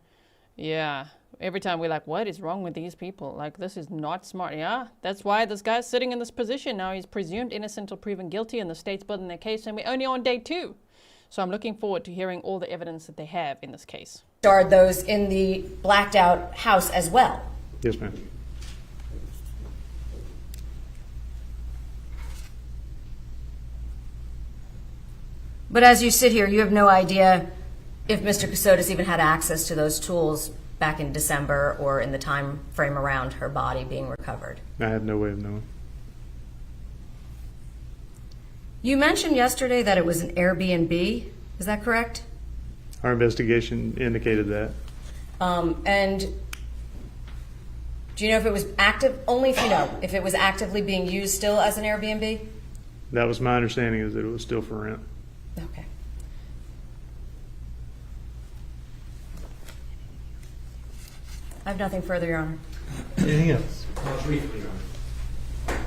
Yeah. Every time we're like, what is wrong with these people? Like, this is not smart. Yeah, that's why this guy's sitting in this position now. He's presumed innocent or proven guilty, and the state's building their case, and we're only on day 2. So I'm looking forward to hearing all the evidence that they have in this case. stored those in the blacked out house as well. Yes, ma'am. But as you sit here, you have no idea if Mr. Kassotis even had access to those tools back in December or in the time frame around her body being recovered. I have no way of knowing. You mentioned yesterday that it was an Airbnb. Is that correct? Our investigation indicated that. And do you know if it was active? Only if you know if it was actively being used still as an Airbnb? That was my understanding, is that it was still for rent. Okay. I have nothing further, Your Honor. Anything else? Briefly, Your Honor.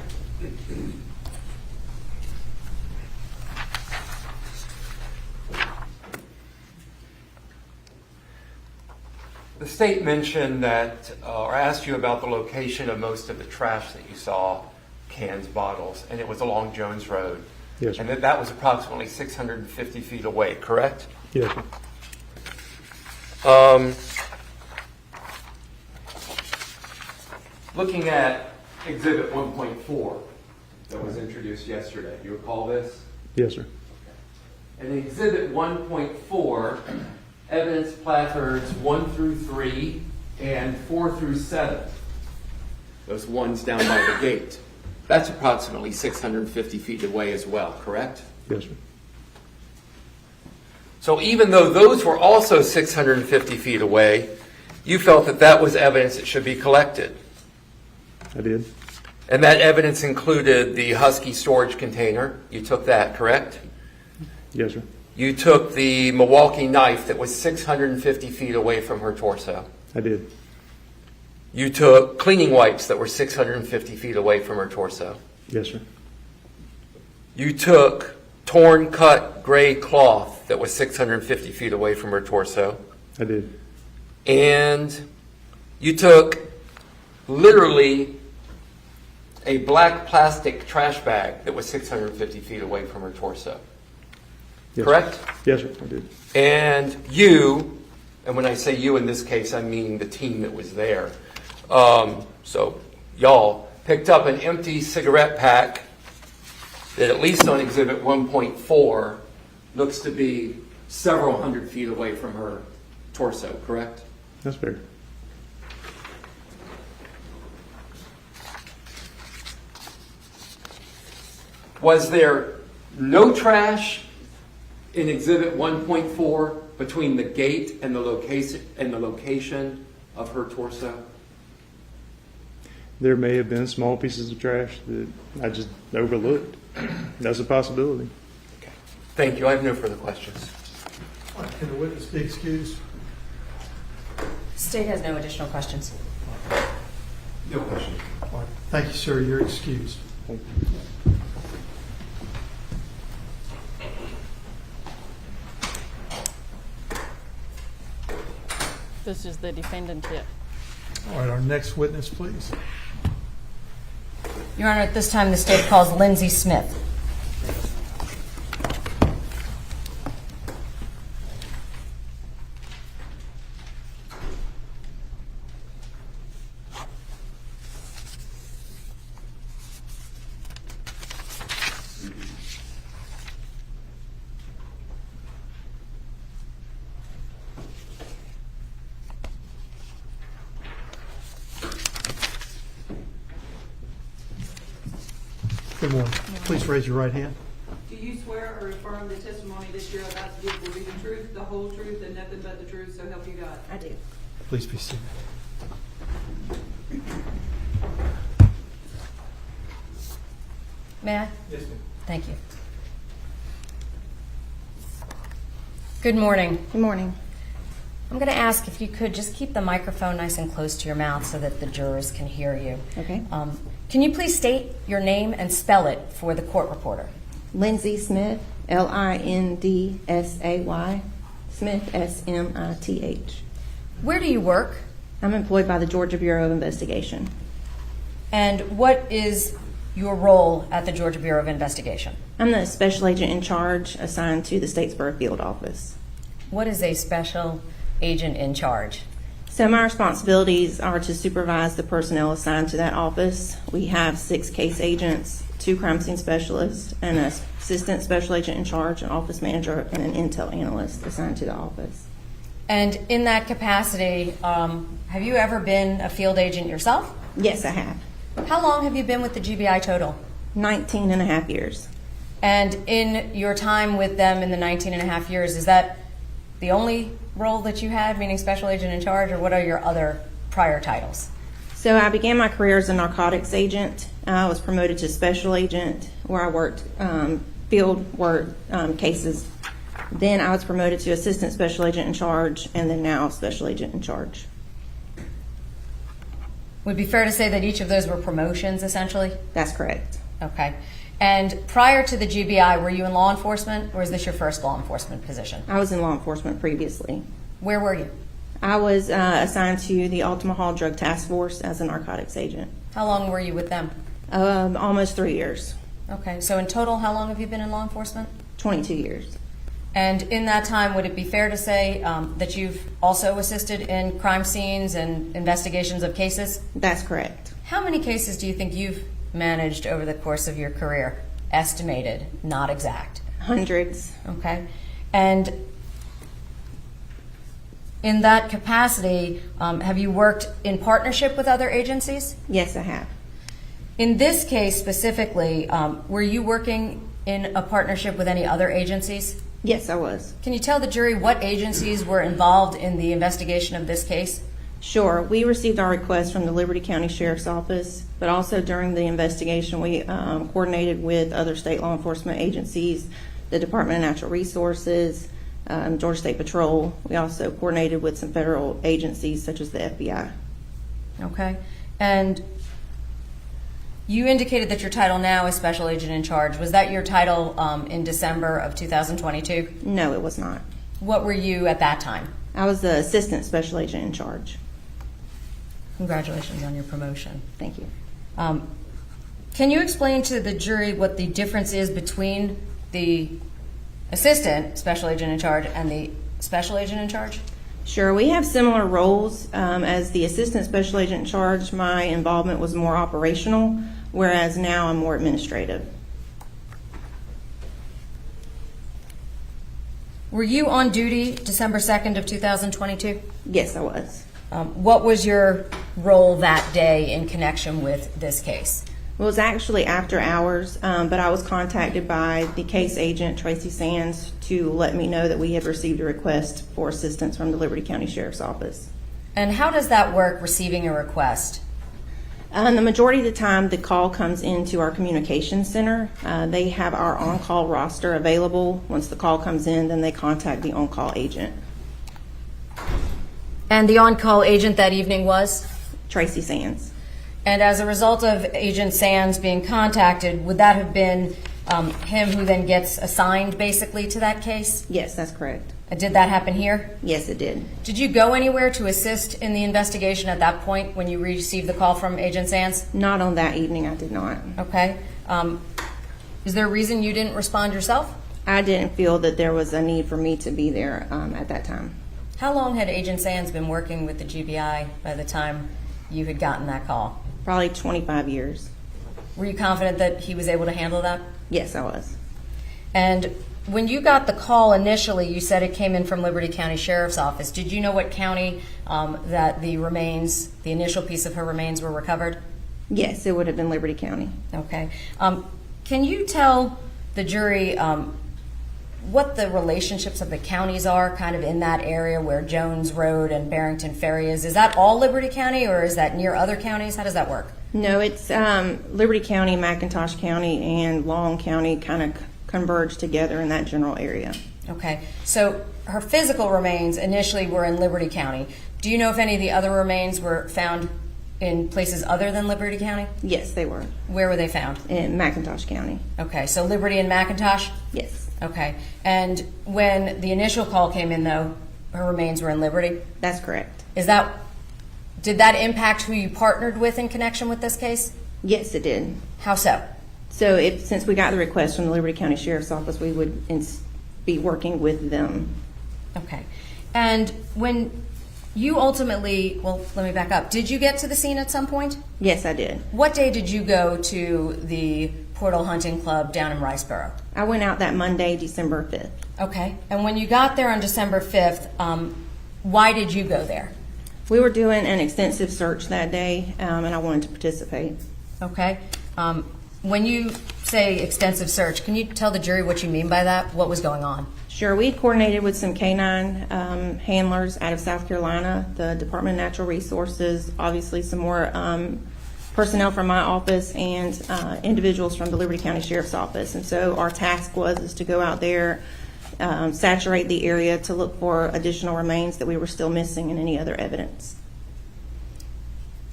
The state mentioned that, or asked you about the location of most of the trash that you saw, cans, bottles, and it was along Jones Road. Yes, And sir. that was approximately 650 feet away, correct? Yes, sir. Looking at Exhibit 1.4 that was introduced yesterday, you recall this? Yes, sir. In Exhibit 1.4, evidence placards 1 through 3 and 4 through 7. Those ones down by the gate. That's approximately 650 feet away as well, correct? Yes, sir. So even though those were also 650 feet away, you felt that that was evidence that should be collected. I did. And that evidence included the Husky storage container. You took that, correct? Yes, sir. You took the Milwaukee knife that was 650 feet away from her torso. I did. You took cleaning wipes that were 650 feet away from her torso. Yes, sir. You took torn, cut, gray cloth that was 650 feet away from her torso. I did. And you took literally a black plastic trash bag that was 650 feet away from her torso. Yes, Correct? Sir. Yes, sir. I did. And you, and when I say you in this case, I mean the team that was there. So y'all picked up an empty cigarette pack that, at least on Exhibit 1.4, looks to be several hundred feet away from her torso, correct? That's fair. Was there no trash in Exhibit 1.4 between the gate and the location of her torso? There may have been small pieces of trash that I just overlooked. That's a possibility. Okay. Thank you. I have no further questions. All right, can the witness be excused? State has no additional questions. No question. All right. Thank you, sir. You're excused. Thank you. This is the defendant here. All right, our next witness, please. Your Honor, at this time, the state calls Lindsay Smith. Good morning. Please raise your right hand. Do you swear or affirm the testimony that you're about to give will be the truth, the whole truth, and nothing but the truth, so help you God? I do. Please be seated. May I? Yes, ma'am. Thank you. Good morning. Good morning. I'm going to ask if you could just keep the microphone nice and close to your mouth so that the jurors can hear you. Okay. Can you please state your name and spell it for the court reporter? Lindsay Smith, Lindsay. Smith, Smith. Where do you work? I'm employed by the Georgia Bureau of Investigation. And what is your role at the Georgia Bureau of Investigation? I'm the special agent in charge assigned to the Statesboro Field Office. What is a special agent in charge? So my responsibilities are to supervise the personnel assigned to that office. We have 6 case agents, 2 crime scene specialists, and an assistant special agent in charge, an office manager, and an intel analyst assigned to the office. And in that capacity, have you ever been a field agent yourself? Yes, I have. How long have you been with the GBI total? 19 and a half years. And in your time with them in the 19 and a half years, is that the only role that you had, meaning special agent in charge, or what are your other prior titles? So I began my career as a narcotics agent. I was promoted to special agent where I worked field work cases. Then I was promoted to assistant special agent in charge, and then now special agent in charge. Would it be fair to say that each of those were promotions, essentially? That's correct. Okay. And prior to the GBI, were you in law enforcement, or is this your first law enforcement position? I was in law enforcement previously. Where were you? I was assigned to the Altima Hall Drug Task Force as a narcotics agent. How long were you with them? Almost 3 years. Okay. So in total, how long have you been in law enforcement? 22 years. And in that time, would it be fair to say that you've also assisted in crime scenes and investigations of cases? That's correct. How many cases do you think you've managed over the course of your career? Estimated, not exact. Hundreds. Okay. And in that capacity, have you worked in partnership with other agencies? Yes, I have. In this case specifically, were you working in a partnership with any other agencies? Yes, I was. Can you tell the jury what agencies were involved in the investigation of this case? Sure. We received our request from the Liberty County Sheriff's Office, but also during the investigation, we coordinated with other state law enforcement agencies, the Department of Natural Resources, Georgia State Patrol. We also coordinated with some federal agencies such as the FBI. Okay. And you indicated that your title now is Special Agent in Charge. Was that your title in December of 2022? No, it was not. What were you at that time? I was the Assistant Special Agent in Charge. Congratulations on your promotion. Thank you. Can you explain to the jury what the difference is between the Assistant Special Agent in Charge and the Special Agent in Charge? Sure. We have similar roles. As the Assistant Special Agent in Charge, my involvement was more operational, whereas now I'm more administrative. Were you on duty December 2nd of 2022? Yes, I was. What was your role that day in connection with this case? It was actually after hours, but I was contacted by the case agent, Tracy Sands, to let me know that we had received a request for assistance from the Liberty County Sheriff's Office. And how does that work, receiving a request? The majority of the time, the call comes into our communications center. They have our on-call roster available. Once the call comes in, then they contact the on-call agent. And the on-call agent that evening was? Tracy Sands. And as a result of Agent Sands being contacted, would that have been him who then gets assigned basically to that case? Yes, that's correct. Did that happen here? Yes, it did. Did you go anywhere to assist in the investigation at that point when you received the call from Agent Sands? Not on that evening, I did not. Okay. Is there a reason you didn't respond yourself? I didn't feel that there was a need for me to be there at that time. How long had Agent Sands been working with the GBI by the time you had gotten that call? Probably 25 years. Were you confident that he was able to handle that? Yes, I was. And when you got the call initially, you said it came in from Liberty County Sheriff's Office. Did you know what county that the remains, the initial piece of her remains, were recovered? Yes, it would have been Liberty County. Okay. Can you tell the jury what the relationships of the counties are kind of in that area where Jones Road and Barrington Ferry is? Is that all Liberty County or is that near other counties? How does that work? No, it's Liberty County, McIntosh County, and Long County kind of converge together in that general area. Okay. So her physical remains initially were in Liberty County. Do you know if any of the other remains were found in places other than Liberty County? Yes, they were. Where were they found? In McIntosh County. Okay. So Liberty and McIntosh? Yes. Okay. And when the initial call came in, though, her remains were in Liberty? That's correct. Did that impact who you partnered with in connection with this case? Yes, it did. How so? So since we got the request from the Liberty County Sheriff's Office, we would be working with them. Okay. And when you ultimately, well, let me back up. Did you get to the scene at some point? Yes, I did. What day did you go to the Portal Hunting Club down in Riceboro? I went out that Monday, December 5th. Okay. And when you got there on December 5th, why did you go there? We were doing an extensive search that day, and I wanted to participate. Okay. When you say extensive search, can you tell the jury what you mean by that? What was going on? Sure. We coordinated with some canine handlers out of South Carolina, the Department of Natural Resources, obviously some more personnel from my office, and individuals from the Liberty County Sheriff's Office. And so our task was to go out there, saturate the area to look for additional remains that we were still missing and any other evidence.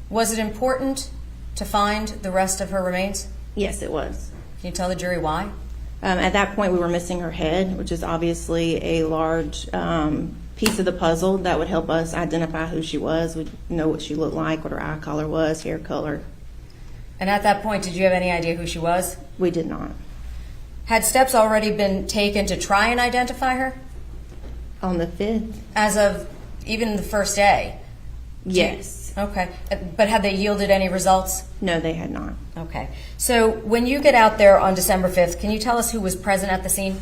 Was it important to find the rest of her remains? Yes, it was. Can you tell the jury why? At that point, we were missing her head, which is obviously a large piece of the puzzle that would help us identify who she was. We'd know what she looked like, what her eye color was, hair color. And at that point, did you have any idea who she was? We did not. Had steps already been taken to try and identify her? On the 5th? As of even the first day? Yes. Okay. But had they yielded any results? No, they had not. Okay. So when you get out there on December 5th, can you tell us who was present at the scene?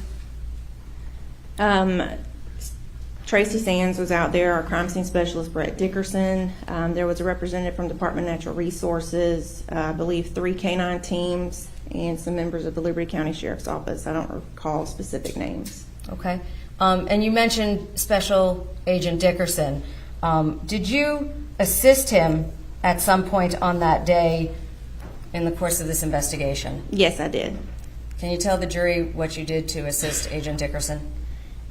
Tracy Sands was out there, our crime scene specialist, Brett Dickerson. There was a representative from Department of Natural Resources, I believe 3 canine teams, and some members of the Liberty County Sheriff's Office. I don't recall specific names. Okay. And you mentioned Special Agent Dickerson. Did you assist him at some point on that day in the course of this investigation? Yes, I did. Can you tell the jury what you did to assist Agent Dickerson?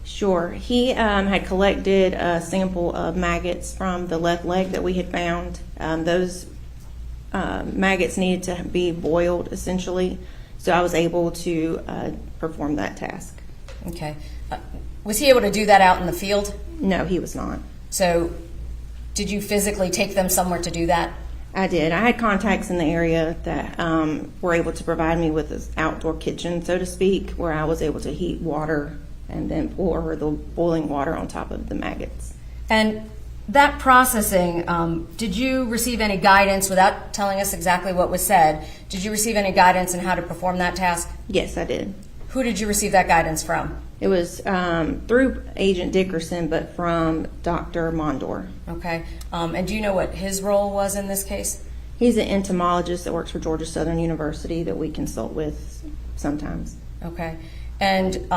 Sure. He had collected a sample of maggots from the left leg that we had found. Those maggots needed to be boiled, essentially, so I was able to perform that task. Okay. Was he able to do that out in the field? No, he was not. So did you physically take them somewhere to do that? I did. I had contacts in the area that were able to provide me with an outdoor kitchen, so to speak, where I was able to heat water and then pour the boiling water on top of the maggots. And that processing, did you receive any guidance, without telling us exactly what was said, did you receive any guidance on how to perform that task? Yes, I did. Who did you receive that guidance from? It was through Agent Dickerson, but from Dr. Mondor. Okay. And do you know what his role was in this case? He's an entomologist that works for Georgia Southern University that we consult with sometimes. Okay. And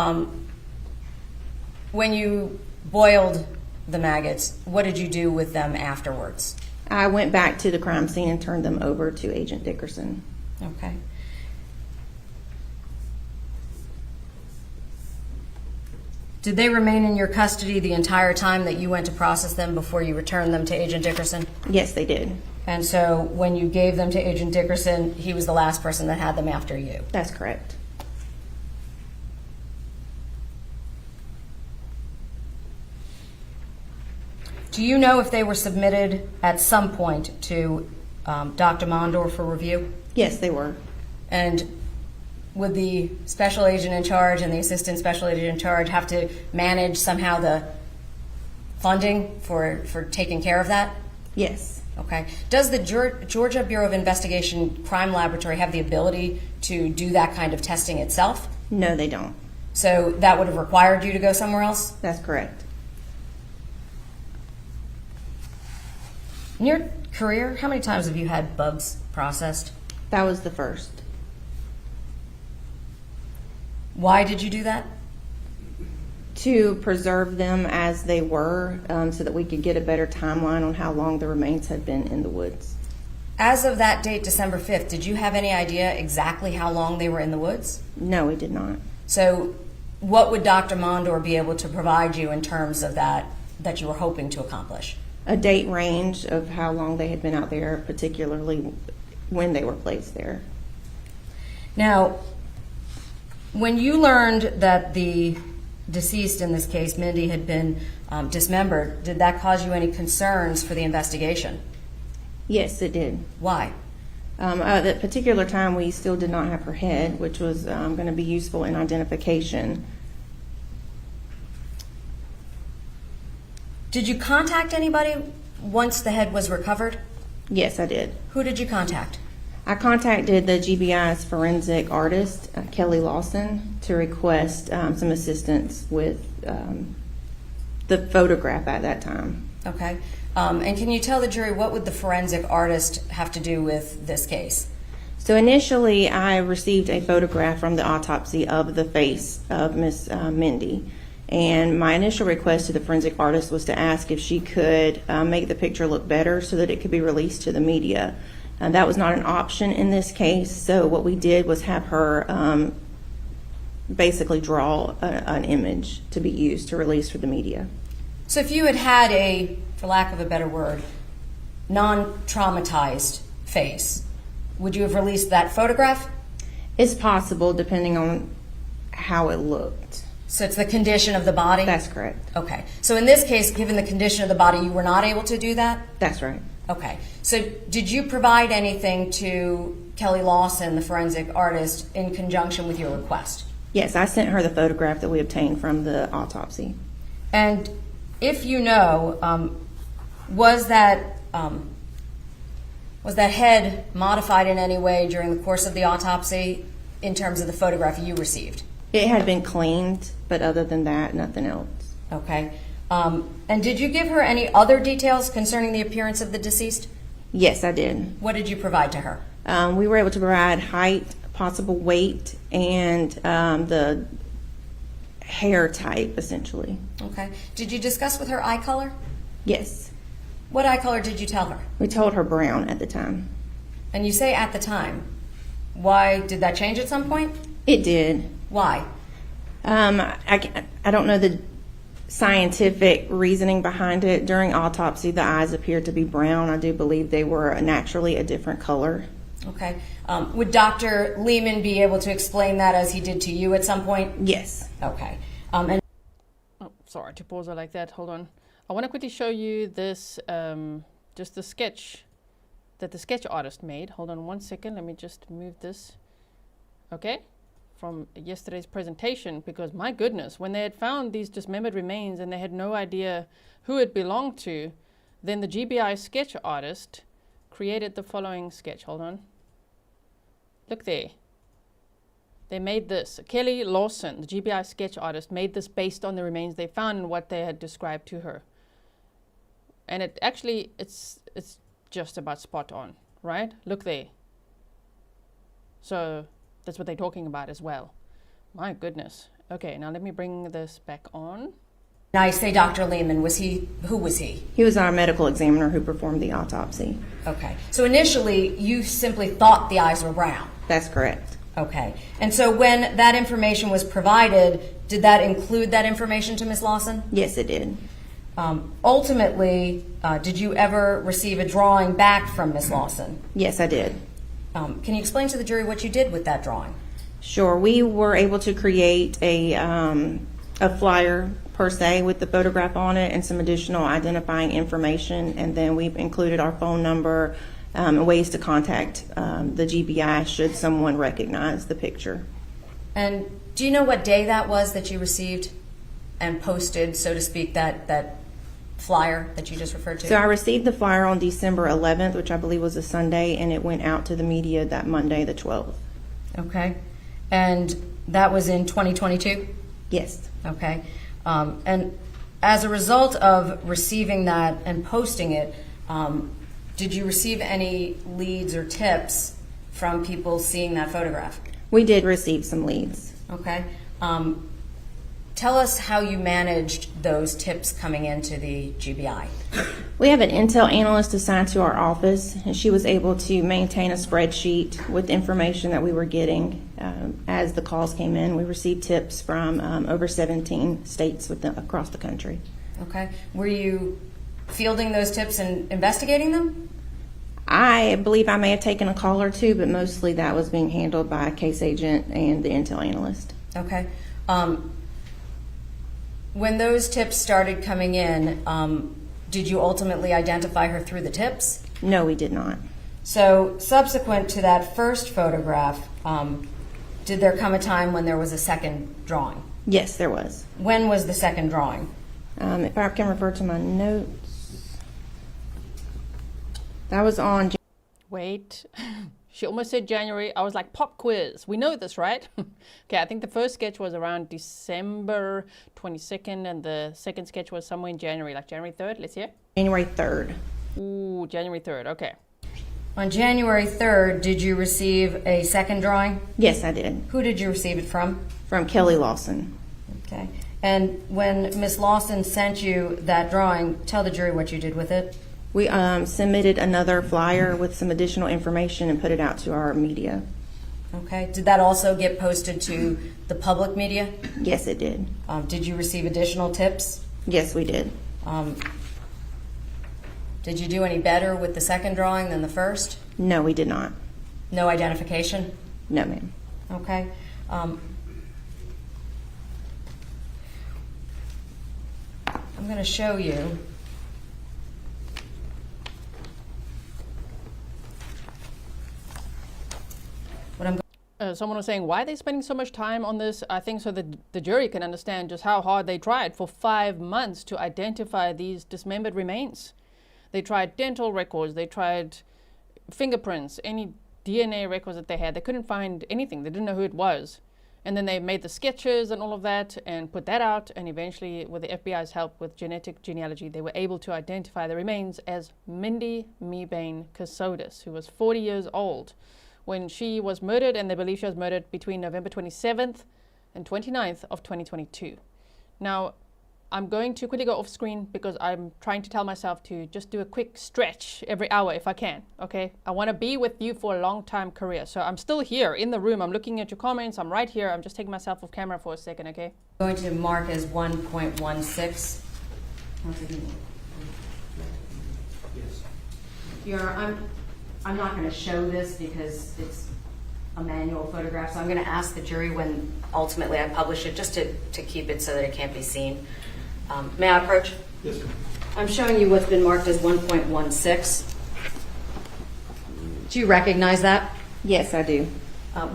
when you boiled the maggots, what did you do with them afterwards? I went back to the crime scene and turned them over to Agent Dickerson. Okay. Did they remain in your custody the entire time that you went to process them before you returned them to Agent Dickerson? Yes, they did. And so when you gave them to Agent Dickerson, he was the last person that had them after you? That's correct. Do you know if they were submitted at some point to Dr. Mondor for review? Yes, they were. And would the special agent in charge and the assistant special agent in charge have to manage somehow the funding for taking care of that? Yes. Okay. Does the Georgia Bureau of Investigation Crime Laboratory have the ability to do that kind of testing itself? No, they don't. So that would have required you to go somewhere else? That's correct. In your career, how many times have you had bugs processed? That was the first. Why did you do that? To preserve them as they were, so that we could get a better timeline on how long the remains had been in the woods. As of that date, December 5th, did you have any idea exactly how long they were in the woods? No, we did not. So what would Dr. Mondor be able to provide you in terms of that you were hoping to accomplish? A date range of how long they had been out there, particularly when they were placed there. Now, when you learned that the deceased in this case, Mindi, had been dismembered, did that cause you any concerns for the investigation? Yes, it did. Why? At that particular time, we still did not have her head, which was going to be useful in identification. Did you contact anybody once the head was recovered? Yes, I did. Who did you contact? I contacted the GBI's forensic artist, Kelly Lawson, to request some assistance with the photograph at that time. Okay. And can you tell the jury what would the forensic artist have to do with this case? So initially, I received a photograph from the autopsy of the face of Miss Mindi. And my initial request to the forensic artist was to ask if she could make the picture look better so that it could be released to the media. That was not an option in this case, so what we did was have her basically draw an image to be used to release for the media. So if you had had a, for lack of a better word, non-traumatized face, would you have released that photograph? It's possible, depending on how it looked. So it's the condition of the body? That's correct. Okay. So in this case, given the condition of the body, you were not able to do that? That's right. Okay. So did you provide anything to Kelly Lawson, the forensic artist, in conjunction with your request? Yes, I sent her the photograph that we obtained from the autopsy. And if you know, was that head modified in any way during the course of the autopsy in terms of the photograph you received? It had been cleaned, but other than that, nothing else. Okay. And did you give her any other details concerning the appearance of the deceased? Yes, I did. What did you provide to her? We were able to provide height, possible weight, and the hair type, essentially. Okay. Did you discuss with her eye color? Yes. What eye color did you tell her? We told her brown at the time. And you say at the time. Why did that change at some point? It did. Why? I don't know the scientific reasoning behind it. During autopsy, the eyes appeared to be brown. I do believe they were naturally a different color. Okay. Would Dr. Lehman be able to explain that as he did to you at some point? Yes. Okay. And Oh, sorry to pause it like that. Hold on. I want to quickly show you this, just the sketch that the sketch artist made. Hold on 1 second. Let me just move this. Okay. From yesterday's presentation, because my goodness, when they had found these dismembered remains and they had no idea who it belonged to, then the GBI sketch artist created the following sketch. Hold on. Look there. They made this. Kelly Lawson, the GBI sketch artist, made this based on the remains they found and what they had described to her. And it actually, it's just about spot on. right? Look there. So that's what they're talking about as well. My goodness. Okay, now let me bring this back on. Now I say Dr. Lehman, who was he? He was our medical examiner who performed the autopsy. Okay. So initially, you simply thought the eyes were brown. That's correct. Okay. And so when that information was provided, did that include that information to Ms. Lawson? Yes, it did. Ultimately, did you ever receive a drawing back from Ms. Lawson? Yes, I did. Can you explain to the jury what you did with that drawing? Sure. We were able to create a flyer per se with the photograph on it and some additional identifying information, and then we've included our phone number and ways to contact the GBI should someone recognize the picture. And do you know what day that was that you received and posted, so to speak, that flyer that you just referred to? So I received the flyer on December 11th, which I believe was a Sunday, and it went out to the media that Monday, the 12th. Okay. And that was in 2022? Yes. Okay. And as a result of receiving that and posting it, did you receive any leads or tips from people seeing that photograph? We did receive some leads. Okay. Tell us how you managed those tips coming into the GBI. We have an intel analyst assigned to our office, and she was able to maintain a spreadsheet with information that we were getting as the calls came in. We received tips from over 17 states across the country. Okay. Were you fielding those tips and investigating them? I believe I may have taken a call or two, but mostly that was being handled by a case agent and the intel analyst. Okay. When those tips started coming in, did you ultimately identify her through the tips? No, we did not. So subsequent to that first photograph, did there come a time when there was a second drawing? Yes, there was. When was the second drawing? If I can refer to my notes, that was on. Wait. She almost said January. I was like, pop quiz. We know this, right? Okay, I think the first sketch was around December 22nd, and the second sketch was somewhere in January, like January 3rd. Let's hear. January 3rd. Ooh, January 3rd. Okay. On January 3rd, did you receive a second drawing? Yes, I did. Who did you receive it from? From Kelly Lawson. Okay. And when Ms. Lawson sent you that drawing, tell the jury what you did with it. We submitted another flyer with some additional information and put it out to our media. Okay. Did that also get posted to the public media? Yes, it did. Did you receive additional tips? Yes, we did. Did you do any better with the second drawing than the first? No, we did not. No identification? No, ma'am. Okay. I'm going to show you. What I'm Someone was saying, why are they spending so much time on this? I think so that the jury can understand just how hard they tried for 5 months to identify these dismembered remains. They tried dental records, they tried fingerprints, any DNA records that they had. They couldn't find anything. They didn't know who it was. And then they made the sketches and all of that and put that out. And eventually, with the FBI's help with genetic genealogy, they were able to identify the remains as Mindi Mebane Kassotis, who was 40 years old when she was murdered, and they believe she was murdered between November 27th and 29th of 2022. Now, I'm going to quickly go off screen because I'm trying to tell myself to just do a quick stretch every hour if I can, okay? I want to be with you for a long time career. So I'm still here in the room. I'm looking at your comments. I'm right here. I'm just taking myself off camera for a second, okay? going to mark as 1.16. I'm not going to show this because it's a manual photograph, so I'm going to ask the jury when ultimately I publish it just to keep it so that it can't be seen. May I approach? Yes, ma'am. I'm showing you what's been marked as 1.16. Do you recognize that? Yes, I do.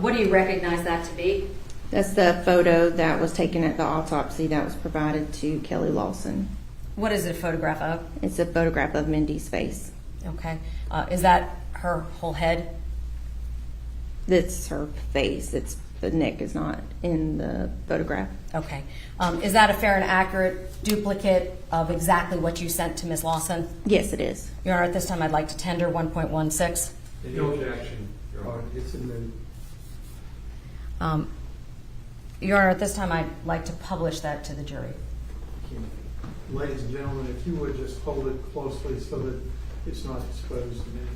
What do you recognize that to be? That's the photo that was taken at the autopsy that was provided to Kelly Lawson. What is it a photograph of? It's a photograph of Mindy's face. Okay. Is that her whole head? That's her face. The neck is not in the photograph. Okay. Is that a fair and accurate duplicate of exactly what you sent to Ms. Lawson? Yes, it is. Your Honor, at this time I'd like to tender 1.16. Any objection? Your Honor? It's admitted. Your Honor, at this time, I'd like to publish that to the jury. Ladies and gentlemen, if you would just hold it closely so that it's not exposed to anyone.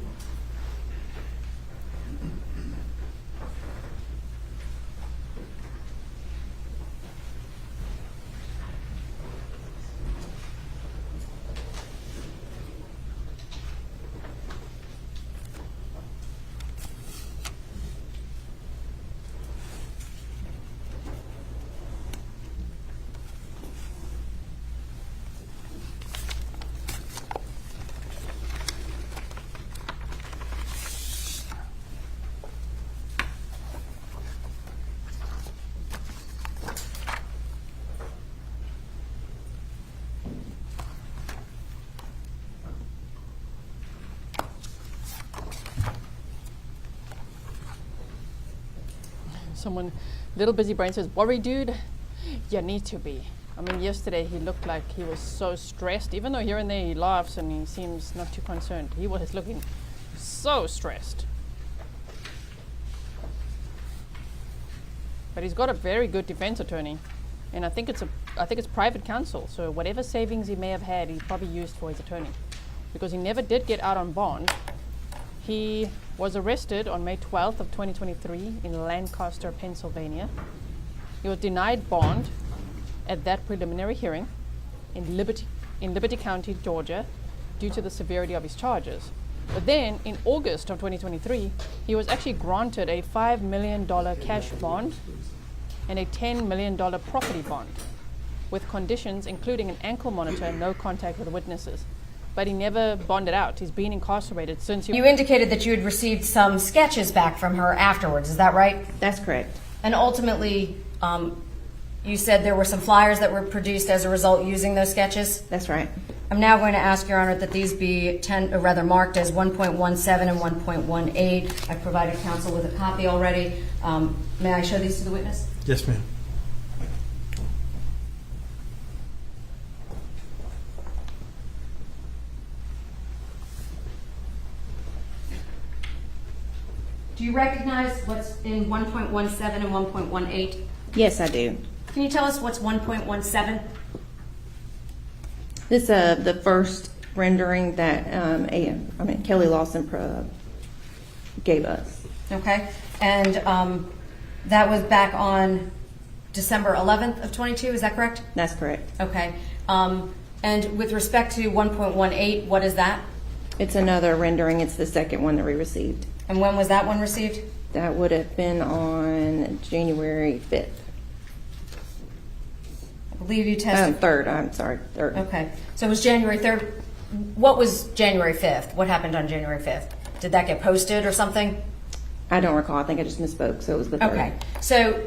Someone, little busy brain says, worry, dude, you need to be. I mean, yesterday he looked like he was so stressed, even though here and there he laughs and he seems not too concerned. He was looking so stressed. But he's got a very good defense attorney, and I think it's private counsel. So whatever savings he may have had, he probably used for his attorney, because he never did get out on bond. He was arrested on May 12th of 2023 in Lancaster, Pennsylvania. He was denied bond at that preliminary hearing in Liberty County, Georgia, due to the severity of his charges. But then in August of 2023, he was actually granted a $5 million cash bond and a $10 million property bond, with conditions including an ankle monitor and no contact with witnesses. But he never bonded out. He's been incarcerated since You indicated that you had received some sketches back from her afterwards. Is that right? That's correct. And ultimately, you said there were some flyers that were produced as a result using those sketches? That's right. I'm now going to ask, Your Honor, that these be marked as 1.17 and 1.18. I've provided counsel with a copy already. May I show these to the witness? Yes, ma'am. Do you recognize what's in 1.17 and 1.18? Yes, I do. Can you tell us what's 1.17? This the first rendering that Kelly Lawson gave us. Okay. And that was back on December 11th of 22, is that correct? That's correct. Okay. And with respect to 1.18, what is that? It's another rendering. It's the second one that we received. And when was that one received? That would have been on January 5th. I believe you tested. 3rd, I'm sorry, 3rd. Okay. So it was January 3rd. What was January 5th? What happened on January 5th? Did that get posted or something? I don't recall. I think I just misspoke, so it was the 3rd. Okay. So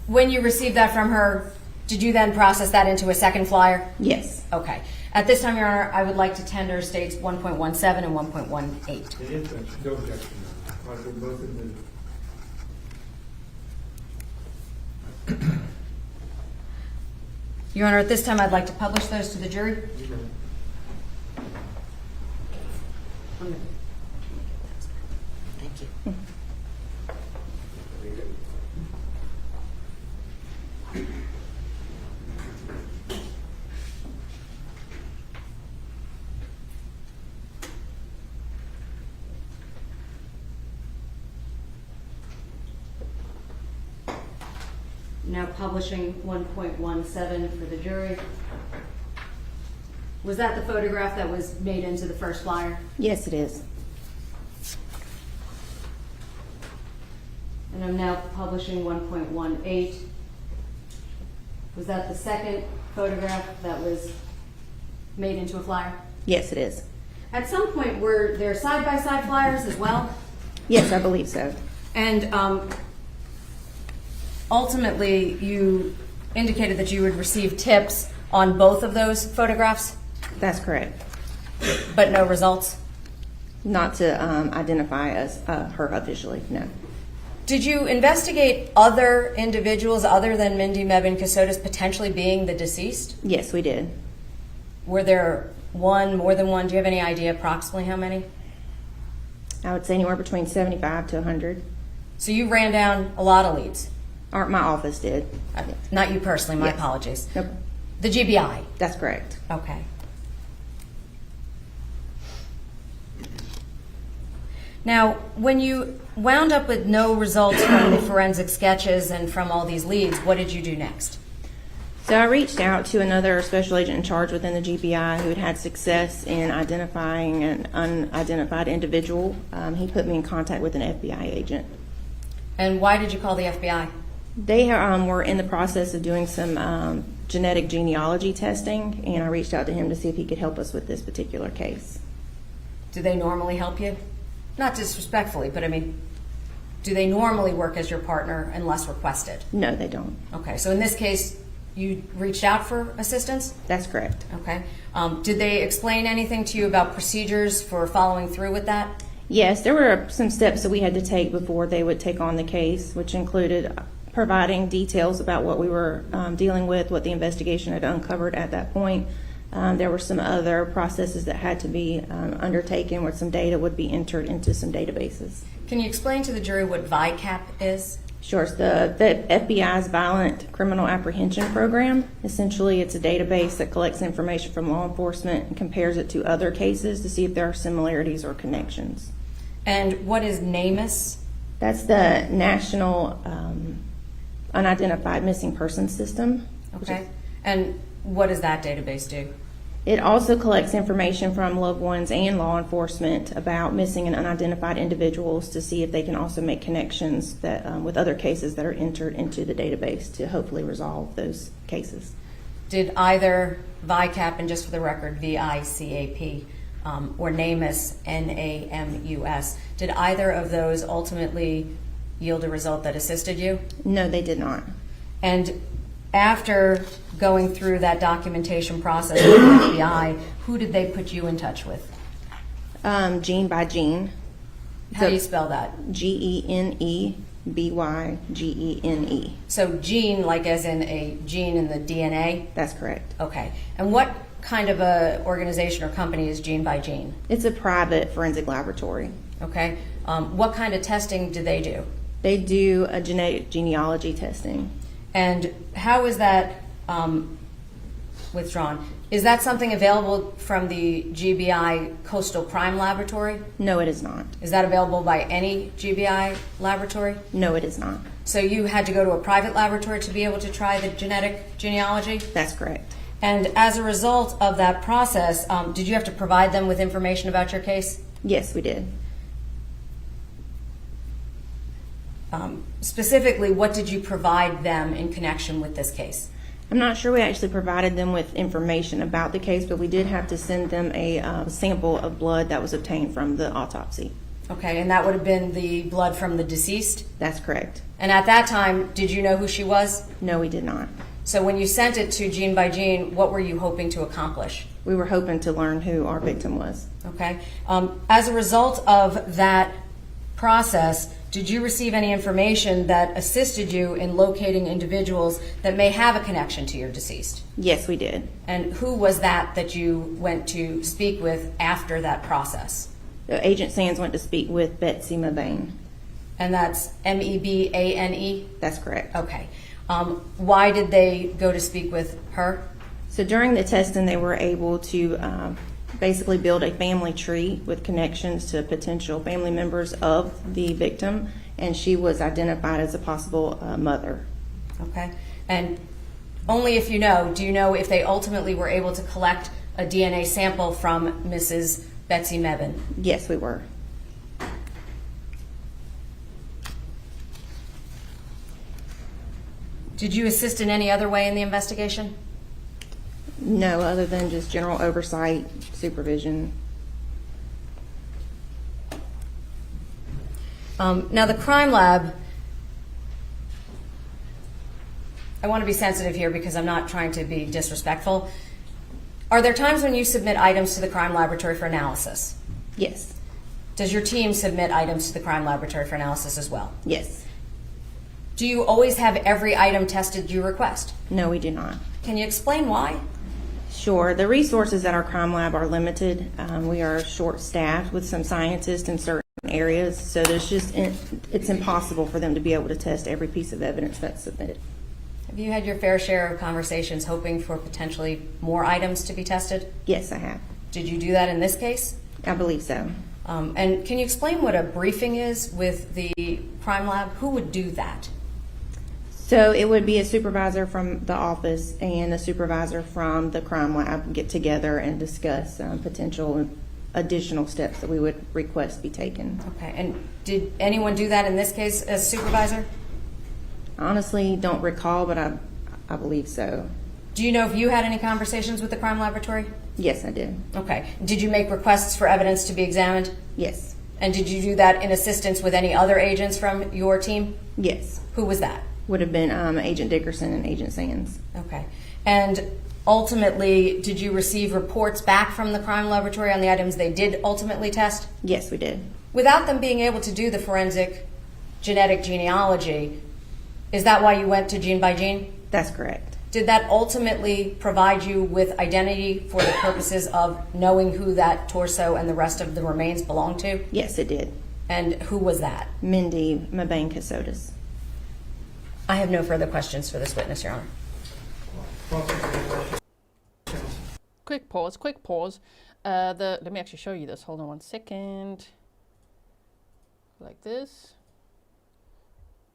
when you received that from her, did you then process that into a second flyer? Yes. Okay. At this time, Your Honor, I would like to tender states 1.17 and 1.18. No objection. Right, they're both admitted. Your Honor, at this time, I'd like to publish those to the jury. Thank you. Now publishing 1.17 for the jury. Was that the photograph that was made into the first flyer? Yes, it is. And I'm now publishing 1.18. Was that the second photograph that was made into a flyer? Yes, it is. At some point, were there side-by-side flyers as well? Yes, I believe so. And ultimately, you indicated that you would receive tips on both of those photographs, That's correct. but no results? Not to identify as her officially, no. Did you investigate other individuals other than Mindi Mebane Kassotis potentially being the deceased? Yes, we did. Were there one, more than one? Do you have any idea approximately how many? I would say anywhere between 75 to 100. So you ran down a lot of leads. Or my office did. Not you personally, my Yes. apologies. Nope. The GBI. That's correct. Okay. Now, when you wound up with no results from the forensic sketches and from all these leads, what did you do next? So I reached out to another special agent in charge within the GBI who had had success in identifying an unidentified individual. He put me in contact with an FBI agent. And why did you call the FBI? They were in the process of doing some genetic genealogy testing, and I reached out to him to see if he could help us with this particular case. Do they normally help you? Not disrespectfully, but I mean, do they normally work as your partner unless requested? No, they don't. Okay, so in this case, you reached out for assistance? That's correct. Okay. Did they explain anything to you about procedures for following through with that? Yes, there were some steps that we had to take before they would take on the case, which included providing details about what we were dealing with, what the investigation had uncovered at that point. There were some other processes that had to be undertaken where some data would be entered into some databases. Can you explain to the jury what VICAP is? Sure. It's the FBI's Violent Criminal Apprehension Program. Essentially, it's a database that collects information from law enforcement and compares it to other cases to see if there are similarities or connections. And what is NamUs? That's the National Unidentified Missing Persons System. Okay. And what does that database do? It also collects information from loved ones and law enforcement about missing and unidentified individuals to see if they can also make connections that with other cases that are entered into the database to hopefully resolve those cases. Did either VICAP, and just for the record, VICAP, or NamUs, NAMUS, did either of those ultimately yield a result that assisted you? No, they did not. And after going through that documentation process with the FBI, who did they put you in touch with? Gene by Gene. How do you spell that? GeneBygene. So gene, like as in a gene in the DNA? That's correct. Okay. And what kind of a organization or company is Gene by Gene? It's a private forensic laboratory. Okay. What kind of testing do they do? They do a genetic genealogy testing. And how is that withdrawn? Is that something available from the GBI Coastal Crime Laboratory? No, it is not. Is that available by any GBI laboratory? No, it is not. So you had to go to a private laboratory to be able to try the genetic genealogy? That's correct. And as a result of that process, did you have to provide them with information about your case? Yes, we did. Specifically, what did you provide them in connection with this case? I'm not sure we actually provided them with information about the case, but we did have to send them a sample of blood that was obtained from the autopsy. Okay, and that would have been the blood from the deceased? That's correct. And at that time, did you know who she was? No, we did not. So when you sent it to Gene by Gene, what were you hoping to accomplish? We were hoping to learn who our victim was. Okay. As a result of that process, did you receive any information that assisted you in locating individuals that may have a connection to your deceased? Yes, we did. And who was that you went to speak with after that process? Agent Sands went to speak with Betsy Mebane. And that's Mebane? That's correct. Okay. Why did they go to speak with her? So during the testing, they were able to basically build a family tree with connections to potential family members of the victim, and she was identified as a possible mother. Okay. And only if you know, do you know if they ultimately were able to collect a DNA sample from Mrs. Betsy Mebane? Yes, we were. Did you assist in any other way in the investigation? No, other than just general oversight, supervision. Now the crime lab, I want to be sensitive here because I'm not trying to be disrespectful. Are there times when you submit items to the crime laboratory for analysis? Yes. Does your team submit items to the crime laboratory for analysis as well? Yes. Do you always have every item tested you request? No, we do not. Can you explain why? Sure. The resources at our crime lab are limited. We are short-staffed with some scientists in certain areas, so it's impossible for them to be able to test every piece of evidence that's submitted. Have you had your fair share of conversations hoping for potentially more items to be tested? Yes, I have. Did you do that in this case? I believe so. And can you explain what a briefing is with the crime lab? Who would do that? So it would be a supervisor from the office and a supervisor from the crime lab get together and discuss potential additional steps that we would request be taken. Okay, and did anyone do that in this case as supervisor? Honestly, don't recall, but I believe so. Do you know if you had any conversations with the crime laboratory? Yes, I did. Okay. Did you make requests for evidence to be examined? Yes. And did you do that in assistance with any other agents from your team? Yes. Who was that? Would have been Agent Dickerson and Agent Sands. Okay. And ultimately, did you receive reports back from the crime laboratory on the items they did ultimately test? Yes, we did. Without them being able to do the forensic genetic genealogy, is that why you went to gene by gene? That's correct. Did that ultimately provide you with identity for the purposes of knowing who that torso and the rest of the remains belonged to? Yes, it did. And who was that? Mindi Mebane Kassotis. I have no further questions for this witness, Your Honor. Quick pause. Let me actually show you this. Hold on 1 second. Like this.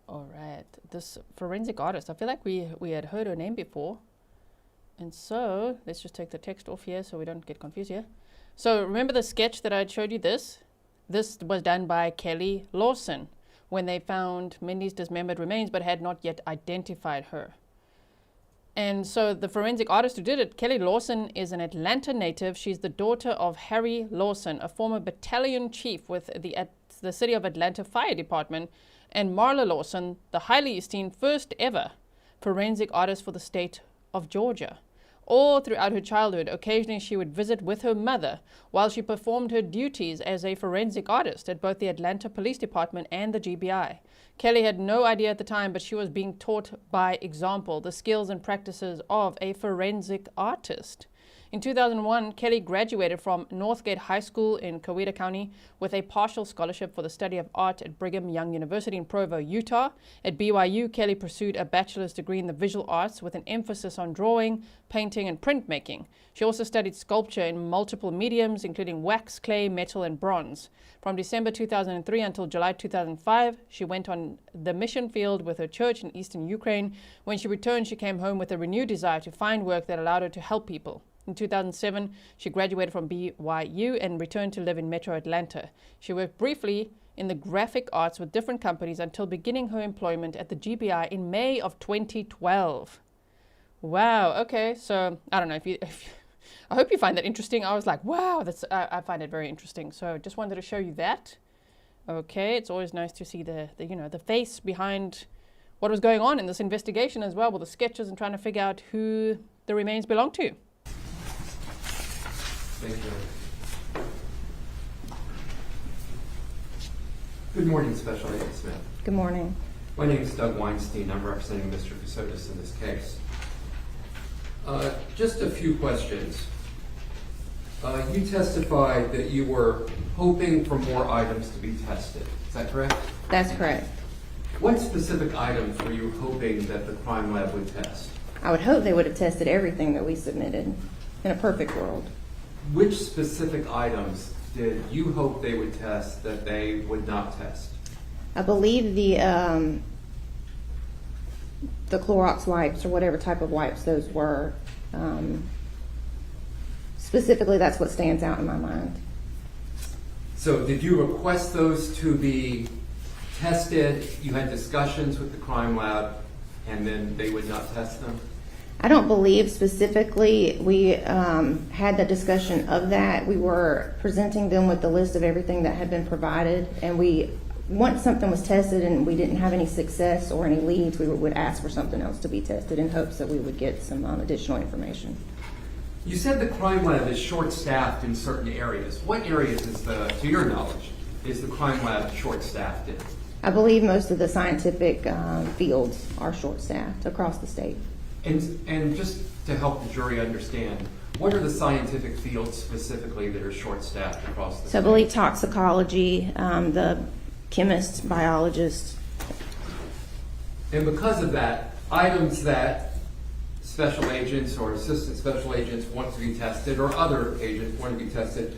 All right, this forensic artist, I feel like we had heard her name before. And so let's just take the text off here so we don't get confused here. So remember the sketch that I showed you this? This was done by Kelly Lawson when they found Mindy's dismembered remains but had not yet identified her. And so the forensic artist who did it, Kelly Lawson, is an Atlanta native. She's the daughter of Harry Lawson, a former battalion chief with the City of Atlanta Fire Department, and Marla Lawson, the highly esteemed first ever forensic artist for the state of Georgia. All throughout her childhood, occasionally she would visit with her mother while she performed her duties as a forensic artist at both the Atlanta Police Department and the GBI. Kelly had no idea at the time, but she was being taught by example the skills and practices of a forensic artist. In 2001, Kelly graduated from Northgate High School in Coweta County with a partial scholarship for the study of art at Brigham Young University in Provo, Utah. At BYU, Kelly pursued a bachelor's degree in the visual arts with an emphasis on drawing, painting, and printmaking. She also studied sculpture in multiple mediums, including wax, clay, metal, and bronze. From December 2003 until July 2005, she went on the mission field with her church in eastern Ukraine. When she returned, she came home with a renewed desire to find work that allowed her to help people. In 2007, she graduated from BYU and returned to live in Metro Atlanta. She worked briefly in the graphic arts with different companies until beginning her employment at the GBI in May of 2012. Wow, okay, so I don't know I hope you find that interesting. I was like, wow, I find it very interesting. So just wanted to show you that. Okay, it's always nice to see the face behind what was going on in this investigation as well, with the sketches and trying to figure out who the remains belong to. Thank you. Good morning, Special Agent Smith. Good morning. My name is Doug Weinstein. I'm representing Mr. Kassotis in this case. Just a few questions. You testified that you were hoping for more items to be tested. Is that correct? That's correct. What specific items were you hoping that the crime lab would test? I would hope they would have tested everything that we submitted in a perfect world. Which specific items did you hope they would test that they would not test? I believe the Clorox wipes or whatever type of wipes those were. Specifically, that's what stands out in my mind. So did you request those to be tested? You had discussions with the crime lab and then they would not test them? I don't believe specifically we had the discussion of that. We were presenting them with the list of everything that had been provided, and once something was tested and we didn't have any success or any leads, we would ask for something else to be tested in hopes that we would get some additional information. You said the crime lab is short-staffed in certain areas. What areas to your knowledge, is the crime lab short-staffed in? I believe most of the scientific fields are short-staffed across the state. And just to help the jury understand, What are the scientific fields specifically that are short-staffed across the So I state? believe toxicology, the chemists, biologists. And because of that, items that special agents or assistant special agents want to be tested, or other agents want to be tested,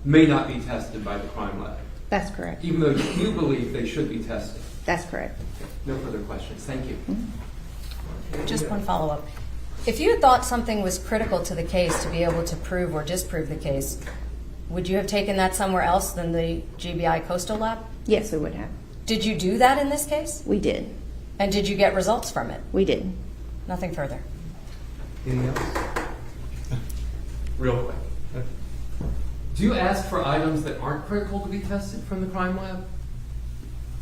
may not be tested by the crime lab, That's correct. even though you believe they should be tested. That's correct. No further questions. Thank you. Just one follow-up. If you had thought something was critical to the case to be able to prove or disprove the case, would you have taken that somewhere else than the GBI Coastal Lab? Yes, we would have. Did you do that in this case? We did. And did you get results from it? We did. Nothing further. Anything else? Real quick. Do you ask for items that aren't critical to be tested from the crime lab?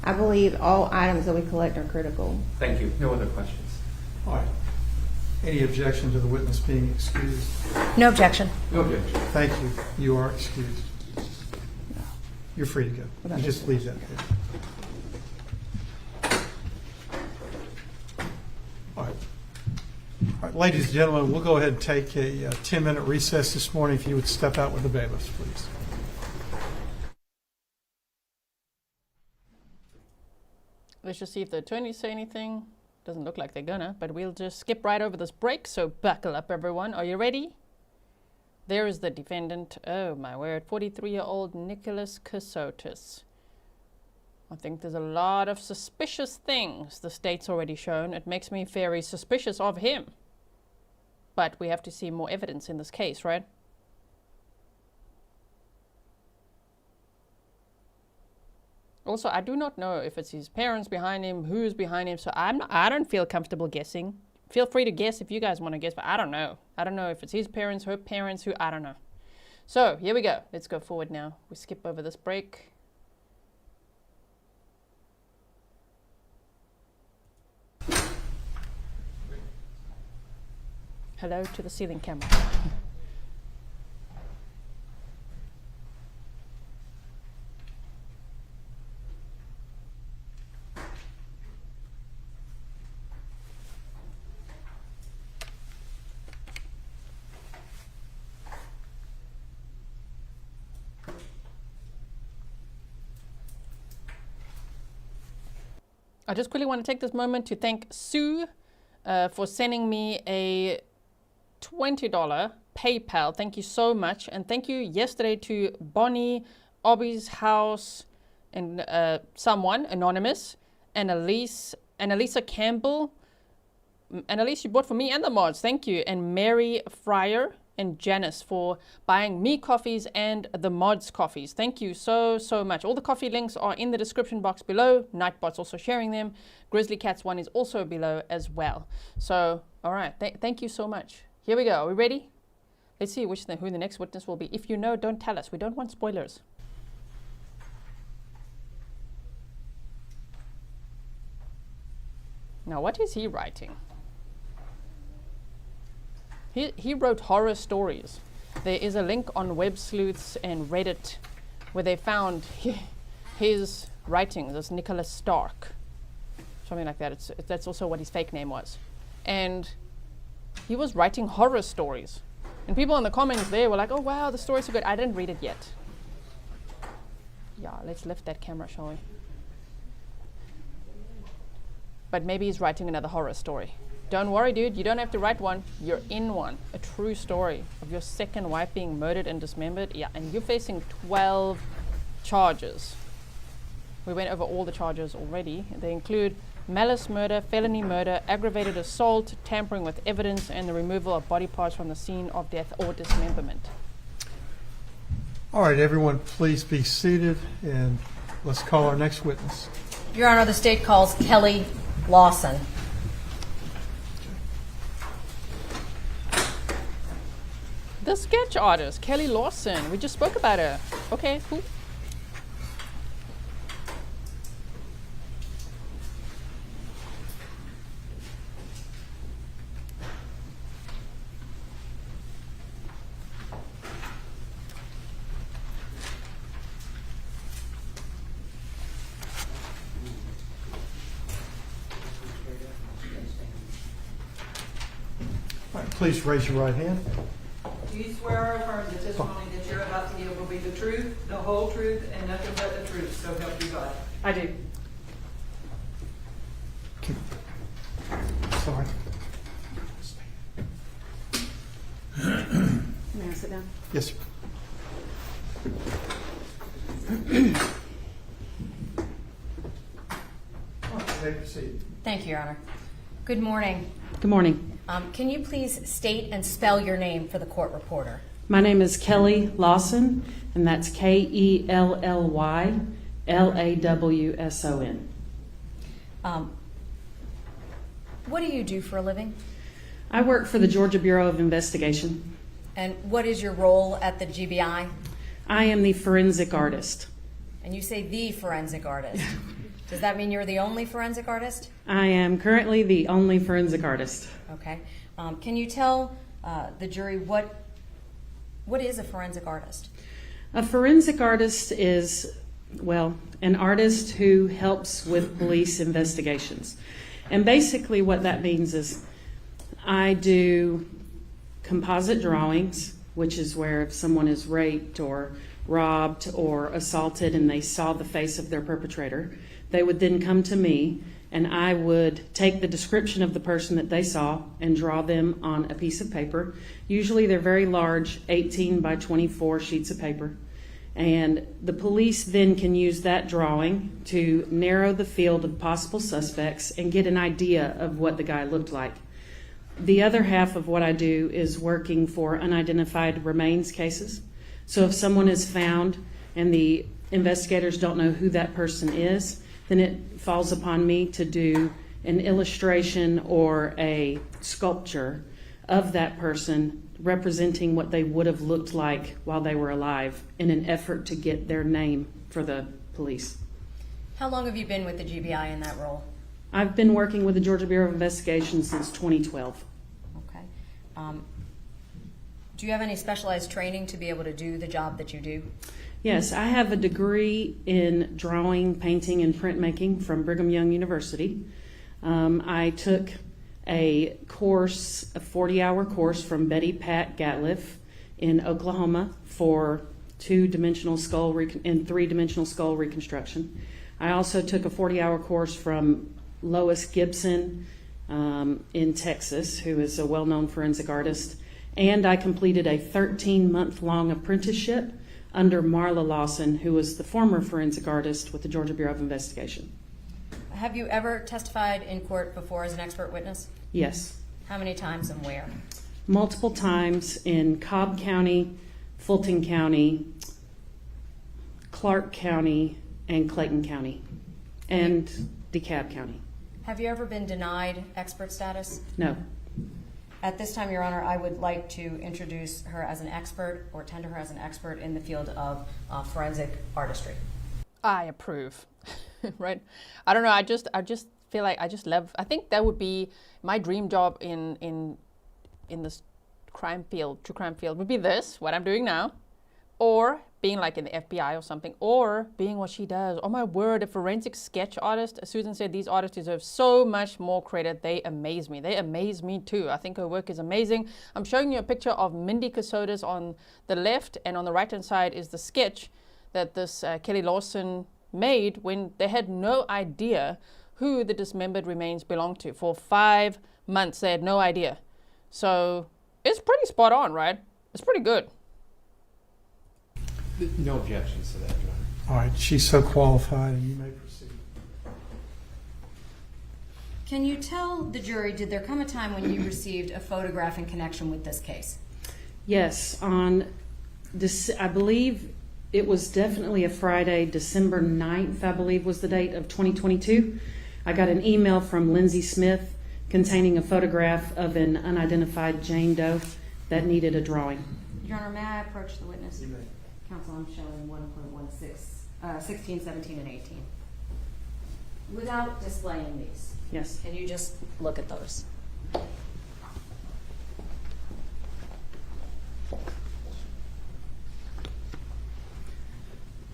I believe all items that we collect are critical. Thank you. No other questions. All right. Any objection to the witness being excused? No objection. No objection. Thank you. You are excused. You're free to go. You just leave that there. All right. All right, ladies and gentlemen, we'll go ahead and take a 10-minute recess this morning. If you would step out with the bailiffs, please. Let's just see if the attorneys say anything. Doesn't look like they're gonna, but we'll just skip right over this break. So buckle up, everyone. Are you ready? There is the defendant. Oh my word, 43-year-old Nicholas Kassotis. I think there's a lot of suspicious things the state's already shown. It makes me very suspicious of him. But we have to see more evidence in this case, right? Also, I do not know if it's his parents behind him, who's behind him, so I don't feel comfortable guessing. Feel free to guess if you guys want to guess, but I don't know. I don't know if it's his parents, her parents, who, I don't know. So, here we go. Let's go forward now. We skip over this break. Hello to the ceiling camera. I just quickly want to take this moment to thank Sue for sending me a $20 PayPal. Thank you so much. And thank you yesterday to Bonnie, Obby's House, and someone, anonymous, and Elisa Campbell. Annalise, you bought for me and the mods. Thank you. And Mary Fryer and Janice for buying me coffees and the mods coffees. Thank you so much. All the coffee links are in the description box below. Nightbot's also sharing them. Grizzly Cat's one is also below as well. So, all right. Thank you so much. Here we go. Are we ready? Let's see who the next witness will be. If you know, don't tell us. We don't want spoilers. Now, what is he writing? He wrote horror stories. There is a link on Web Sleuths and Reddit where they found his writings as Nicholas Stark. Something like that. That's also what his fake name was. And he was writing horror stories. And people in the comments there were like, oh wow, the story's so good. I didn't read it yet. Yeah, let's lift that camera, shall we? But maybe he's writing another horror story. Don't worry, dude, you don't have to write one. You're in one. A true story of your second wife being murdered and dismembered. Yeah, and you're facing 12 charges. We went over all the charges already. They include malice murder, felony murder, aggravated assault, tampering with evidence, and the removal of body parts from the scene of death or dismemberment. All right, everyone, please be seated, and let's call our next witness. Your Honor, the state calls Kelly Lawson. The sketch artist, Kelly Lawson. We just spoke about her. Okay, cool. All right, please raise your right hand. Do you swear or affirm the testimony that you're about to give will be the truth, the whole truth, and nothing but the truth, so help you God? I do. Sorry. May I sit down? Yes, sir. All right, you may proceed. Thank you, Your Honor. Good morning. Good morning. Can you please state and spell your name for the court reporter? My name is Kelly Lawson, and that's KELLYLAWSON. What do you do for a living? I work for the Georgia Bureau of Investigation. And what is your role at the GBI? I am the forensic artist. And you say the forensic artist. Does that mean you're the only forensic artist? I am currently the only forensic artist. Okay. Can you tell the jury what is a forensic artist? A forensic artist is, well, an artist who helps with police investigations. And basically what that means is I do composite drawings, which is where if someone is raped or robbed or assaulted and they saw the face of their perpetrator, they would then come to me and I would take the description of the person that they saw and draw them on a piece of paper. Usually they're very large, 18 by 24 sheets of paper. And the police then can use that drawing to narrow the field of possible suspects and get an idea of what the guy looked like. The other half of what I do is working for unidentified remains cases. So if someone is found and the investigators don't know who that person is, then it falls upon me to do an illustration or a sculpture of that person representing what they would have looked like while they were alive in an effort to get their name for the police. How long have you been with the GBI in that role? I've been working with the Georgia Bureau of Investigation since 2012. Okay. Do you have any specialized training to be able to do the job that you do? Yes, I have a degree in drawing, painting, and printmaking from Brigham Young University. I took a course, a 40-hour course from Betty Pat Gatliff in Oklahoma for two-dimensional skull and three-dimensional skull reconstruction. I also took a 40-hour course from Lois Gibson in Texas, who is a well-known forensic artist, and I completed a 13-month-long apprenticeship under Marla Lawson, who was the former forensic artist with the Georgia Bureau of Investigation. Have you ever testified in court before as an expert witness? Yes. How many times and where? Multiple times in Cobb County, Fulton County, Clark County, and Clayton County, and DeKalb County. Have you ever been denied expert status? No. At this time, Your Honor, I would like to introduce her as an expert or tender her as an expert in the field of forensic artistry. I approve. Right? I don't know. I just feel like I just love. I think that would be my dream job in this crime field, true crime field, would be this, what I'm doing now, or being like in the FBI or something, or being what she does. Oh my word, a forensic sketch artist. As Susan said, these artists deserve so much more credit. They amaze me. They amaze me too. I think her work is amazing. I'm showing you a picture of Mindi Kassotis on the left, and on the right-hand side is the sketch that this Kelly Lawson made when they had no idea who the dismembered remains belonged to. For 5 months, they had no idea. So it's pretty spot on, right? It's pretty good. No objections to that, Your Honor. All right, she's so qualified, and you may proceed. Can you tell the jury, did there come a time when you received a photograph in connection with this case? Yes, on this, I believe it was definitely a Friday, December 9th, I believe was the date of 2022. I got an email from Lindsay Smith containing a photograph of an unidentified Jane Doe that needed a drawing. Your Honor, may I approach the witness? You may. Counsel, I'm showing 1.16, 16, 17, and 18. Without displaying these, Yes. can you just look at those?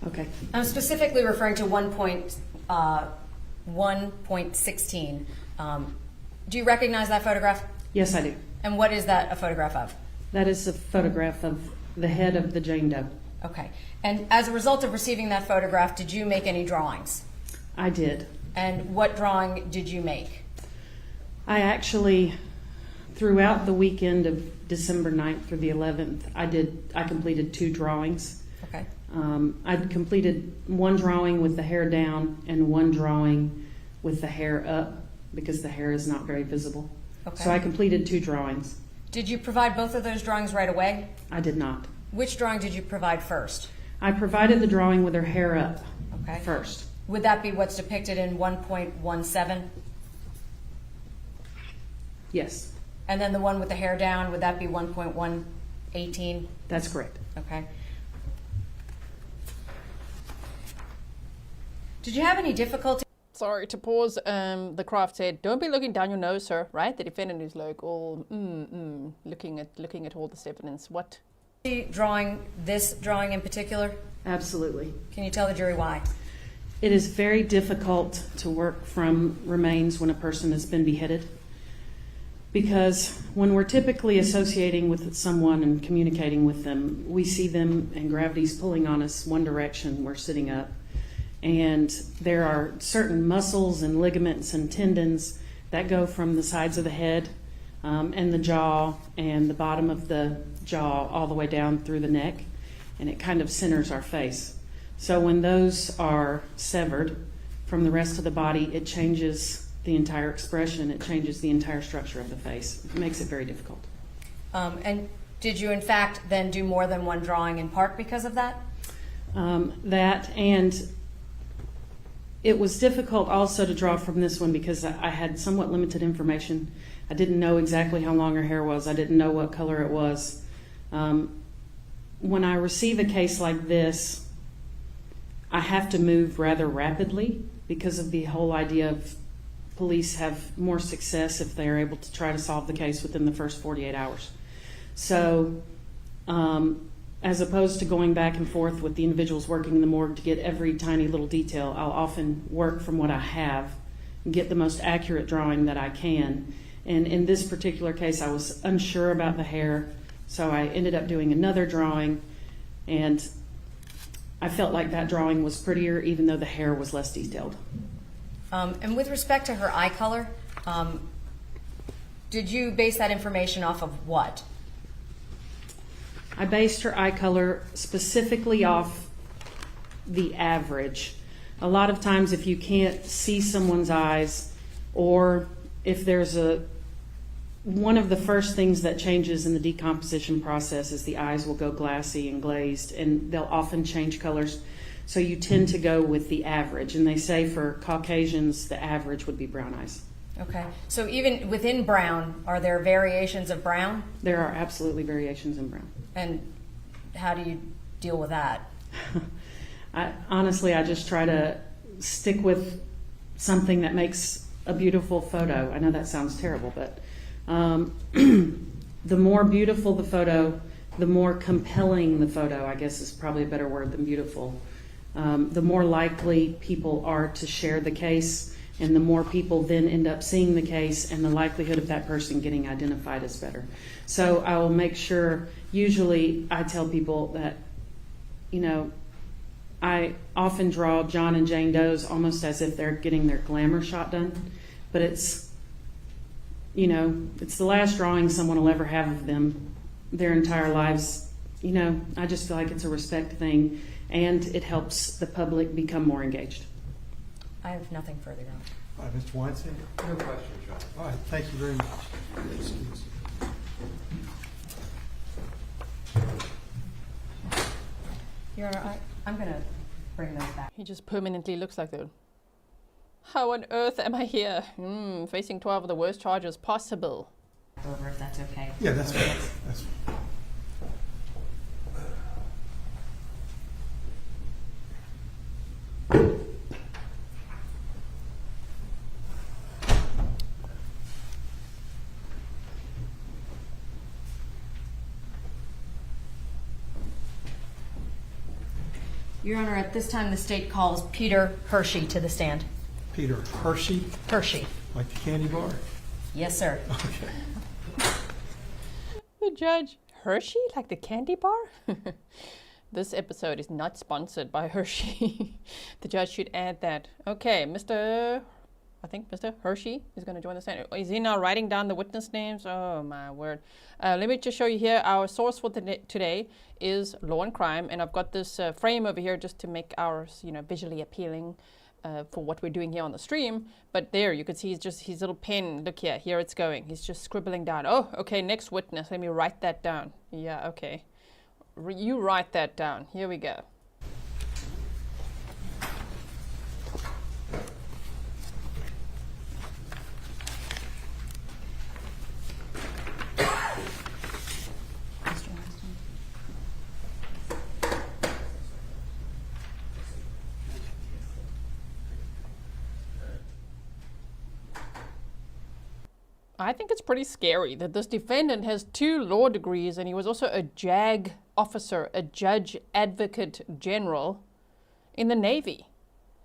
Okay. I'm specifically referring to 1.16. Do you recognize that photograph? Yes, I do. And what is that a photograph of? That is a photograph of the head of the Jane Doe. Okay. And as a result of receiving that photograph, did you make any drawings? I did. And what drawing did you make? I actually, throughout the weekend of December 9th through the 11th, I completed 2 drawings. Okay. I completed one drawing with the hair down and one drawing with the hair up because the hair is not very visible. Okay. So I completed 2 drawings. Did you provide both of those drawings right away? I did not. Which drawing did you provide first? I provided the drawing with her hair up Okay. first. Would that be what's depicted in 1.17? Yes, And then the one with the hair down, would that be 1.118? that's correct. Okay. Did you have any difficulty? Sorry to pause. The craft said, "Don't be looking down your nose, sir." Right? The defendant is like all looking at all this evidence. What? Drawing this drawing in particular? Absolutely. Can you tell the jury why? It is very difficult to work from remains when a person has been beheaded, because when we're typically associating with someone and communicating with them, we see them and gravity's pulling on us one direction, we're sitting up, and there are certain muscles and ligaments and tendons that go from the sides of the head and the jaw and the bottom of the jaw all the way down through the neck, and it kind of centers our face. So when those are severed from the rest of the body, it changes the entire expression, it changes the entire structure of the face. It makes it very difficult. And did you in fact then do more than one drawing in part because of that? That, and it was difficult also to draw from this one because I had somewhat limited information. I didn't know exactly how long her hair was. I didn't know what color it was. When I receive a case like this, I have to move rather rapidly because of the whole idea of police have more success if they are able to try to solve the case within the first 48 hours. So as opposed to going back and forth with the individuals working in the morgue to get every tiny little detail, I'll often work from what I have and get the most accurate drawing that I can. And in this particular case, I was unsure about the hair, so I ended up doing another drawing, and I felt like that drawing was prettier even though the hair was less detailed. And with respect to her eye color, did you base that information off of what? I based her eye color specifically off the average. A lot of times if you can't see someone's eyes, or if there's one of the first things that changes in the decomposition process is the eyes will go glassy and glazed, and they'll often change colors. So you tend to go with the average, and they say for Caucasians the average would be brown eyes. Okay, so even within brown, are there variations of brown? There are absolutely variations in brown. And how do you deal with that? Honestly, I just try to stick with something that makes a beautiful photo. I know that sounds terrible, but the more beautiful the photo, the more compelling the photo, I guess is probably a better word than beautiful. The more likely people are to share the case, and the more people then end up seeing the case, and the likelihood of that person getting identified is better. So I will make sure, usually I tell people that, you know, I often draw John and Jane Does almost as if they're getting their glamour shot done, but it's, you know, it's the last drawing someone will ever have of them their entire lives. You know, I just feel like it's a respect thing, and it helps the public become more engaged. I have nothing further on. All right, Mr. Weinstein. No question, John. All right, thank you very much. Your Honor, I'm going to bring those back. He just permanently looks like that. How on earth am I here? Facing 12 of the worst charges possible. Over, if that's okay. Yeah, that's fine. That's fine. Your Honor, at this time the state calls Peter Hershey to the stand. Peter Hershey, Hershey. like the candy bar? Yes, sir. The judge, Hershey, like the candy bar? This episode is not sponsored by Hershey. The judge should add that. Okay, Mr. Hershey is going to join the stand. Is he now writing down the witness names? Oh, my word. Let me just show you here. Our source for today is Law and Crime, and I've got this frame over here just to make ours, visually appealing for what we're doing here on the stream. But there, you can see he's just his little pen. Look here it's going. He's just scribbling down. Oh, okay, next witness. Let me write that down. Yeah, okay. You write that down. Here we go. I think it's pretty scary that this defendant has 2 law degrees and he was also a JAG officer, a judge advocate general in the Navy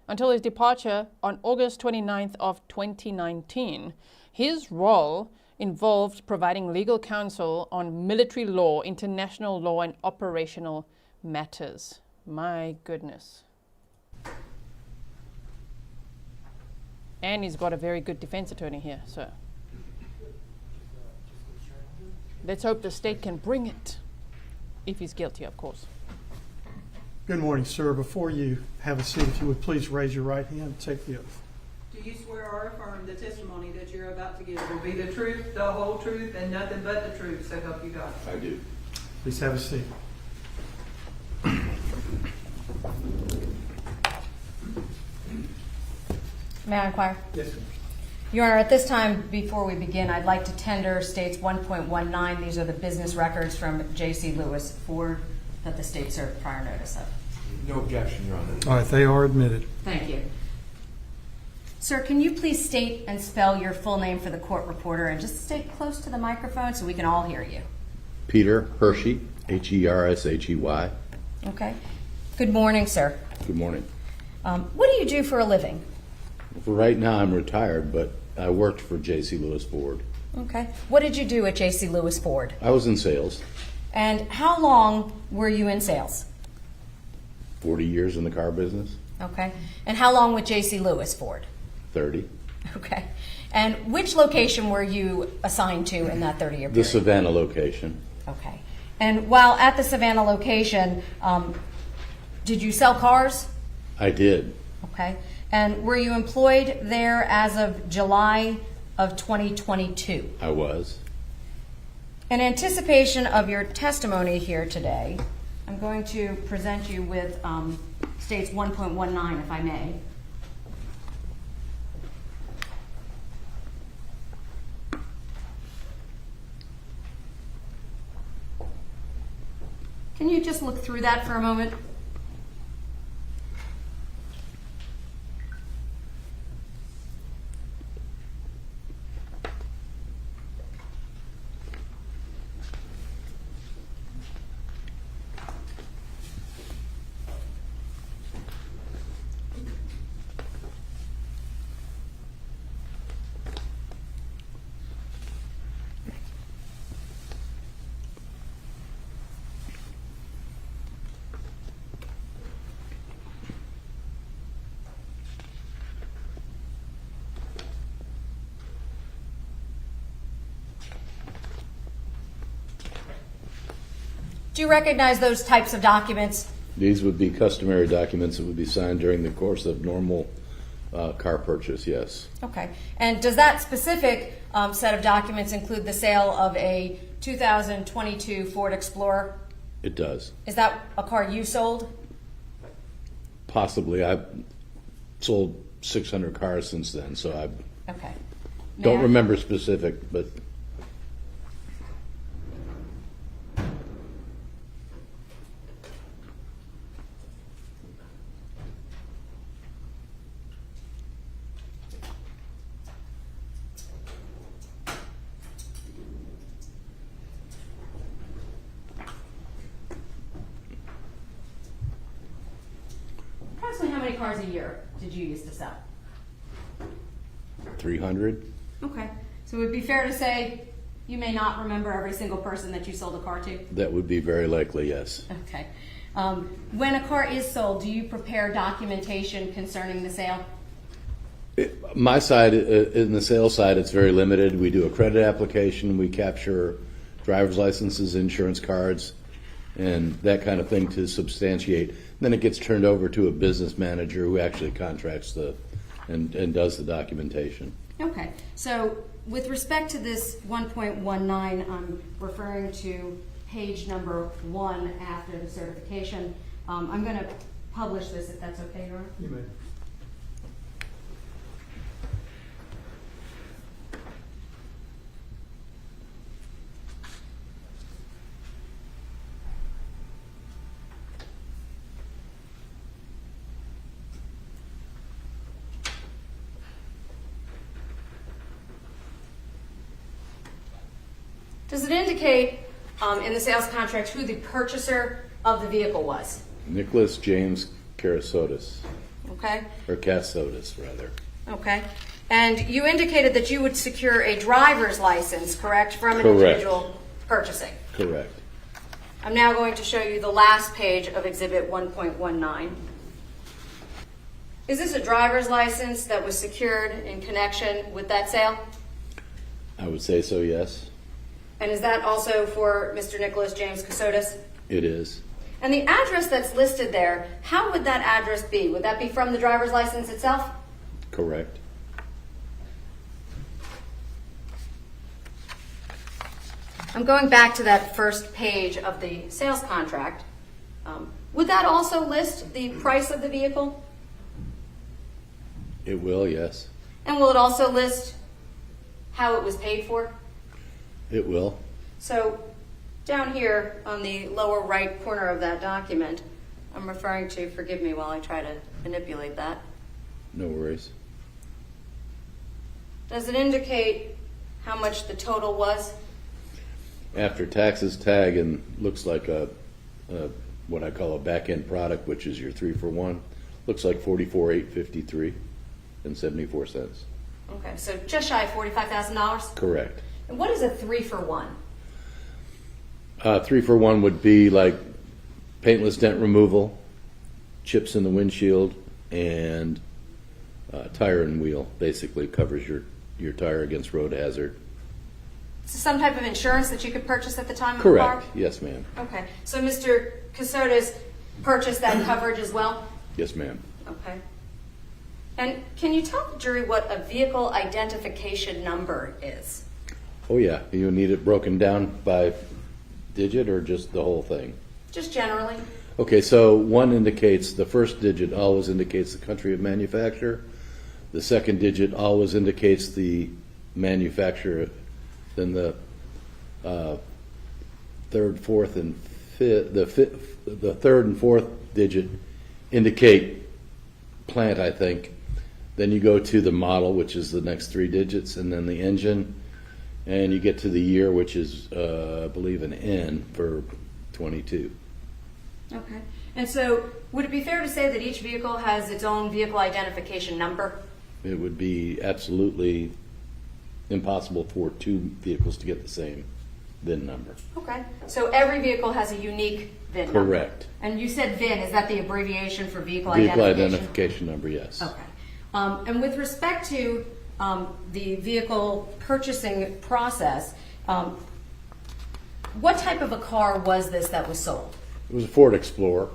until his departure on August 29th of 2019. His role involved providing legal counsel on military law, international law, and operational matters. My goodness. And he's got a very good defense attorney here, so let's hope the state can bring it. If he's guilty, of course. Good morning, sir. Before you have a seat, if you would please raise your right hand and take the oath. Do you swear or affirm the testimony that you're about to give will be the truth, the whole truth, and nothing but the truth, so help you God? I do. Please have a seat. May I inquire? Yes, sir. Your Honor, at this time, before we begin, I'd like to tender States 1.19. These are the business records from J.C. Lewis Ford that the state served prior notice of. No objection, Your Honor. All right, they are admitted. Thank you. Sir, can you please state and spell your full name for the court reporter and just stay close to the microphone so we can all hear you? Peter Hershey, Hershey. Okay. Good morning, sir. Good morning. What do you do for a living? For right now, I'm retired, but I worked for J.C. Lewis Ford. Okay. What did you do at J.C. Lewis Ford? I was in sales. And how long were you in sales? 40 years in the car business. Okay. And how long with J.C. Lewis Ford? 30. Okay. And which location were you assigned to in that 30-year period? The Savannah location. Okay. And while at the Savannah location, did you sell cars? I did. Okay. And were you employed there as of July of 2022? I was. In anticipation of your testimony here today, I'm going to present you with States 1.19, if I may. Can you just look through that for a moment? Do you recognize those types of documents? These would be customary documents that would be signed during the course of normal car purchase, yes. Okay. And does that specific set of documents include the sale of a 2022 Ford Explorer? It does. Is that a car you sold? Possibly. I've sold 600 cars since then, so I Okay. don't remember specific, but Approximately how many cars a year did you used to sell? 300. Okay. So it would be fair to say you may not remember every single person that you sold a car to? That would be very likely, yes. Okay. When a car is sold, do you prepare documentation concerning the sale? My side, in the sales side, it's very limited. We do a credit application, we capture driver's licenses, insurance cards, and that kind of thing to substantiate. Then it gets turned over to a business manager who actually contracts and does the documentation. Okay. So with respect to this 1.19, I'm referring to page number 1 after the certification. I'm going to publish this if that's okay, Nora? You may. Does it indicate in the sales contract who the purchaser of the vehicle was? Nicholas James Kassotis, Okay. or Kassotis, rather. Okay. And you indicated that you would secure a driver's license, correct, from an Correct. individual purchasing. Correct. I'm now going to show you the last page of Exhibit 1.19. Is this a driver's license that was secured in connection with that sale? I would say so, yes. And is that also for Mr. Nicholas James Kassotis? It is. And the address that's listed there, how would that address be? Would that be from the driver's license itself? Correct. I'm going back to that first page of the sales contract. Would that also list the price of the vehicle? It will, yes. And will it also list how it was paid for? It will. So down here on the lower right corner of that document, I'm referring to, forgive me while I try to manipulate that. No worries. Does it indicate how much the total was? After taxes, tag, and looks like a what I call a back-end product, which is your 3-for-1, looks like $44,853 and 74 cents. Okay, so just shy of $45,000? Correct. And what is a 3-for-1? 3-for-1 would be like paintless dent removal, chips in the windshield, and tire and wheel. Basically covers your tire against road hazard. So some type of insurance that you could purchase at the time of Correct. the car? Yes, ma'am. Okay, so Mr. Kassotis purchased that coverage as well? Yes, ma'am. Okay. And can you tell the jury what a vehicle identification number is? Oh, yeah. You need it broken down by digit or just the whole thing? Just generally? Okay, so one indicates, the first digit always indicates the country of manufacture. The second digit always indicates the manufacturer. Then the third, fourth, and fifth, the third and fourth digit indicate plant, I think. Then you go to the model, which is the next 3 digits, and then the engine, and you get to the year, which is, I believe, an N for 22. Okay. And so would it be fair to say that each vehicle has its own vehicle identification number? It would be absolutely impossible for 2 vehicles to get the same VIN number. Okay. So every vehicle has a unique VIN number? Correct. And you said VIN, is that the abbreviation for vehicle Vehicle identification? identification number, yes. Okay. And with respect to the vehicle purchasing process, what type of a car was this that was sold? It was a Ford Explorer,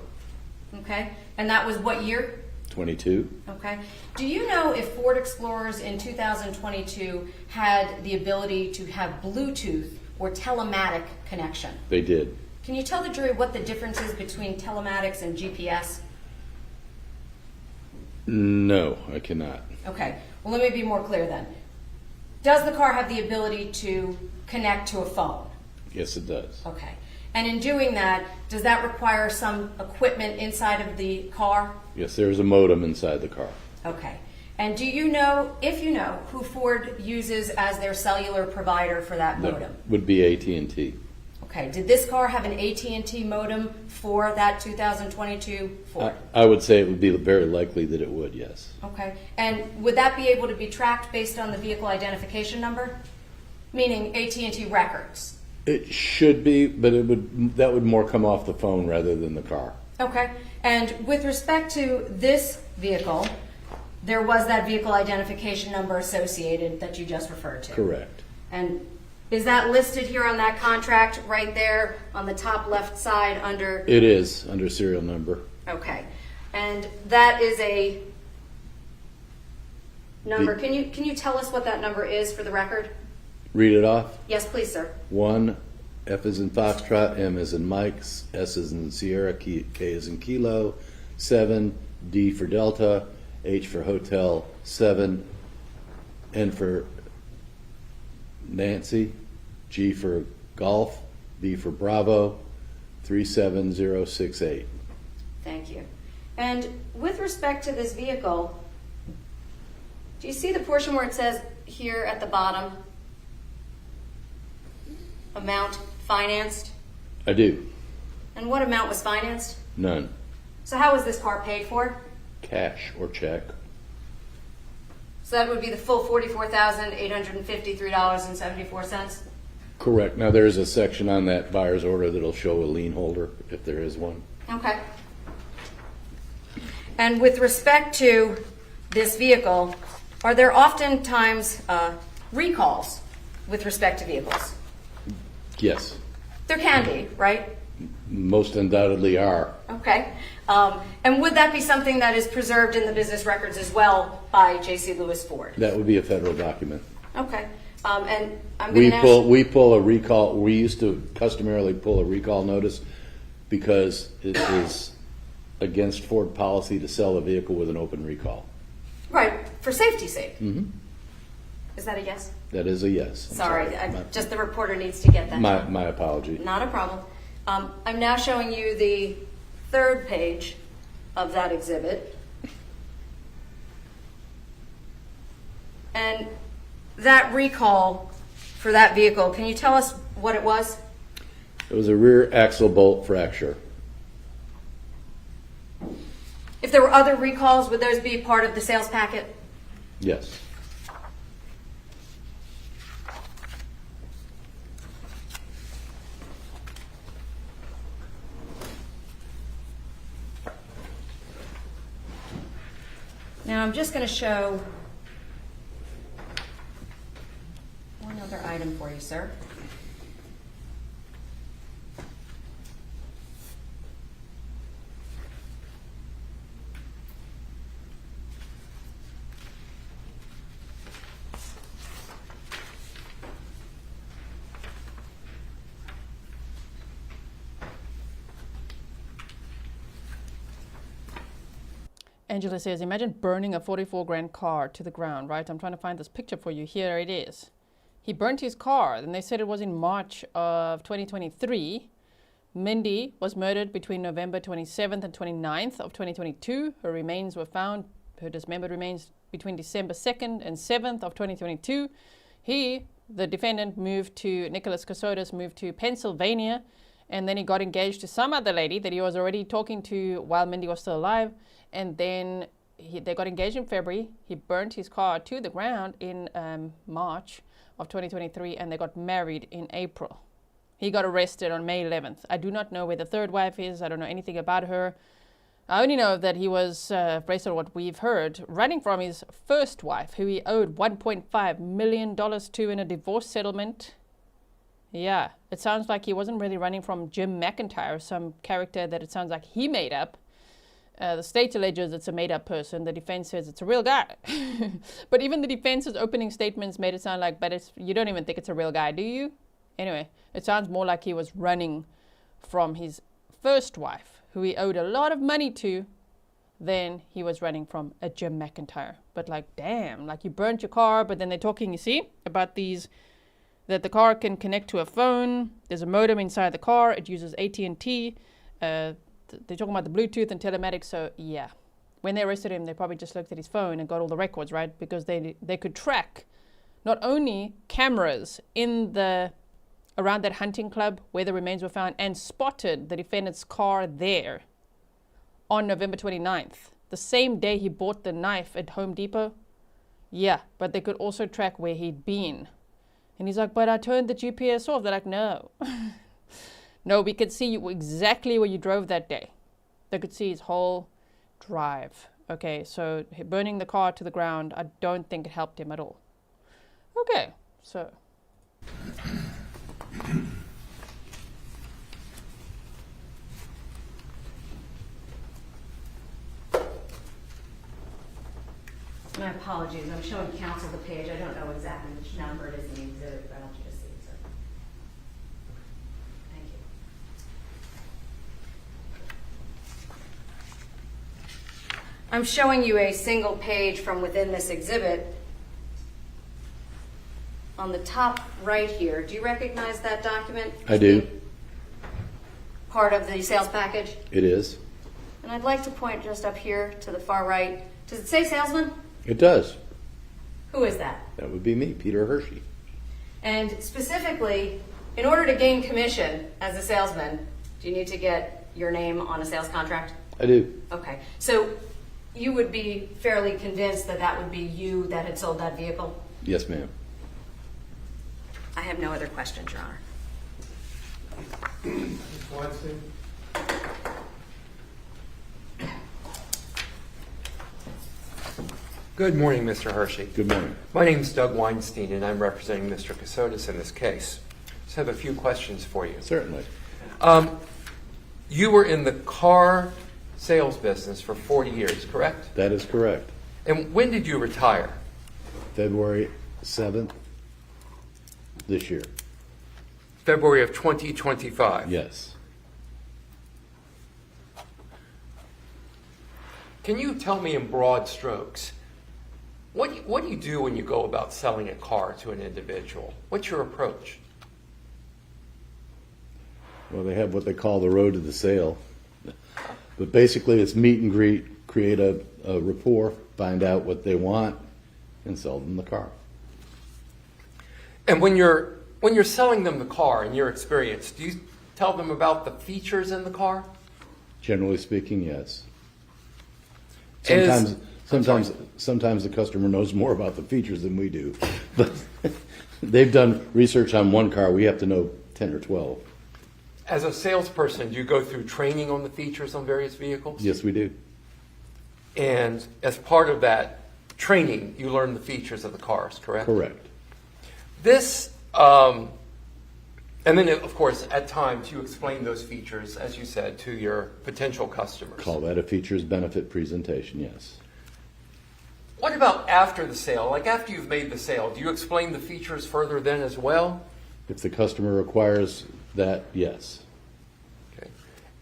Okay. And that was what year? 22. Okay. Do you know if Ford Explorers in 2022 had the ability to have Bluetooth or telematic connection? They did. Can you tell the jury what the difference is between telematics and GPS? No, I cannot. Okay. Well, let me be more clear then. Does the car have the ability to connect to a phone? Yes, it does. Okay. And in doing that, does that require some equipment inside of the car? Yes, there's a modem inside the car. Okay. And do you know, if you know, who Ford uses as their cellular provider for that modem? That would be AT&T. Okay. Did this car have an AT&T modem for that 2022 Ford? I would say it would be very likely that it would, yes. Okay. And would that be able to be tracked based on the vehicle identification number? Meaning AT&T records. It should be, but that would more come off the phone rather than the car. Okay. And with respect to this vehicle, there was that vehicle identification number associated that you just referred to. Correct. And is that listed here on that contract right there on the top left side under? It is under serial number. Okay. And that is a number. Can you tell us what that number is for the record? Read it off. Yes, please, sir. 1, F is in Foxtrot, M is in Mike, S is in Sierra, K is in Kilo, 7, D for Delta, H for Hotel, 7, N for Nancy, G for Golf, B for Bravo, 37068. Thank you. And with respect to this vehicle, do you see the portion where it says here at the bottom, amount financed? I do. And what amount was financed? None. So how was this car paid for? Cash or check. So that would be the full $44,853.74? Correct. Now there's a section on that buyer's order that'll show a lien holder if there is one. Okay. And with respect to this vehicle, are there oftentimes recalls with respect to vehicles? Yes. There can be, right? Most undoubtedly are. Okay. And would that be something that is preserved in the business records as well by J.C. Lewis Ford? That would be a federal document. Okay. And I'm going to ask... We pull a recall. We used to customarily pull a recall notice because it is against Ford policy to sell a vehicle with an open recall. Right, for safety's sake. Mm-hmm. Is that a yes? That is a yes. Sorry, just the reporter needs to get that. My apology. Not a problem. I'm now showing you the third page of that exhibit. And that recall for that vehicle, can you tell us what it was? It was a rear axle bolt fracture. If there were other recalls, would those be part of the sales packet? Yes. Now I'm just going to show one other item for you, sir. Angela says, imagine burning a 44 grand car to the ground, right? I'm trying to find this picture for you. Here it is. He burnt his car, and they said it was in March of 2023. Mindi was murdered between November 27th and 29th of 2022. Her remains were found, her dismembered remains, between December 2nd and 7th of 2022. He, the defendant, Nicholas Kassotis, moved to Pennsylvania, and then he got engaged to some other lady that he was already talking to while Mindi was still alive. And then they got engaged in February. He burnt his car to the ground in March of 2023, and they got married in April. He got arrested on May 11th. I do not know where the third wife is. I don't know anything about her. I only know that he was, based on what we've heard, running from his first wife, who he owed $1.5 million to in a divorce settlement. Yeah, it sounds like he wasn't really running from Jim McIntyre, some character that it sounds like he made up. The state alleges it's a made-up person. The defense says it's a real guy. But even the defense's opening statements made it sound like, you don't even think it's a real guy, do you? Anyway, it sounds more like he was running from his first wife, who he owed a lot of money to, than he was running from a Jim McIntyre. But like, damn, like you burnt your car, but then they're talking, you see, about that the car can connect to a phone. There's a modem inside the car. It uses AT&T. They're talking about the Bluetooth and telematics, so yeah. When they arrested him, they probably just looked at his phone and got all the records, right? Because they could track not only cameras around that hunting club where the remains were found and spotted the defendant's car there on November 29th, the same day he bought the knife at Home Depot. Yeah, but they could also track where he'd been. And he's like, but I turned the GPS off. They're like, no. No, we could see you exactly where you drove that day. They could see his whole drive. Okay, so burning the car to the ground, I don't think it helped him at all. Okay, so. My apologies, I'm showing counsel the page. I don't know exactly which number it is in the exhibit, but I want you to see it, sir. Thank you. I'm showing you a single page from within this exhibit. On the top right here, do you recognize that document? I do. Part of the sales package? It is. And I'd like to point just up here to the far right. Does it say Salesman? It does. Who is that? That would be me, Peter Hershey. And specifically, in order to gain commission as a salesman, do you need to get your name on a sales contract? I do. Okay, so you would be fairly convinced that that would be you that had sold that vehicle? Yes, ma'am. I have no other questions, Your Honor. Ms. Weinstein? Good morning, Mr. Hershey. Good morning. My name is Doug Weinstein, and I'm representing Mr. Kassotis in this case. Just have a few questions for you. Certainly. You were in the car sales business for 40 years, correct? That is correct. And when did you retire? February 7th this year. February of 2025. Yes. Can you tell me in broad strokes, what do you do when you go about selling a car to an individual? What's your approach? Well, they have what they call the road to the sale. But basically it's meet and greet, create a rapport, find out what they want, and sell them the car. And when you're selling them the car, in your experience, do you tell them about the features in the car? Generally speaking, yes. Is- Sometimes the customer knows more about the features than we do. But they've done research on one car, we have to know 10 or 12. As a salesperson, do you go through training on the features on various vehicles? Yes, we do. And as part of that training, you learn the features of the cars, correct? Correct. This, and then of course, at times you explain those features, as you said, to your potential customers. Call that a features benefit presentation, yes. What about after the sale? Like after you've made the sale, do you explain the features further then as well? If the customer requires that, yes. Okay.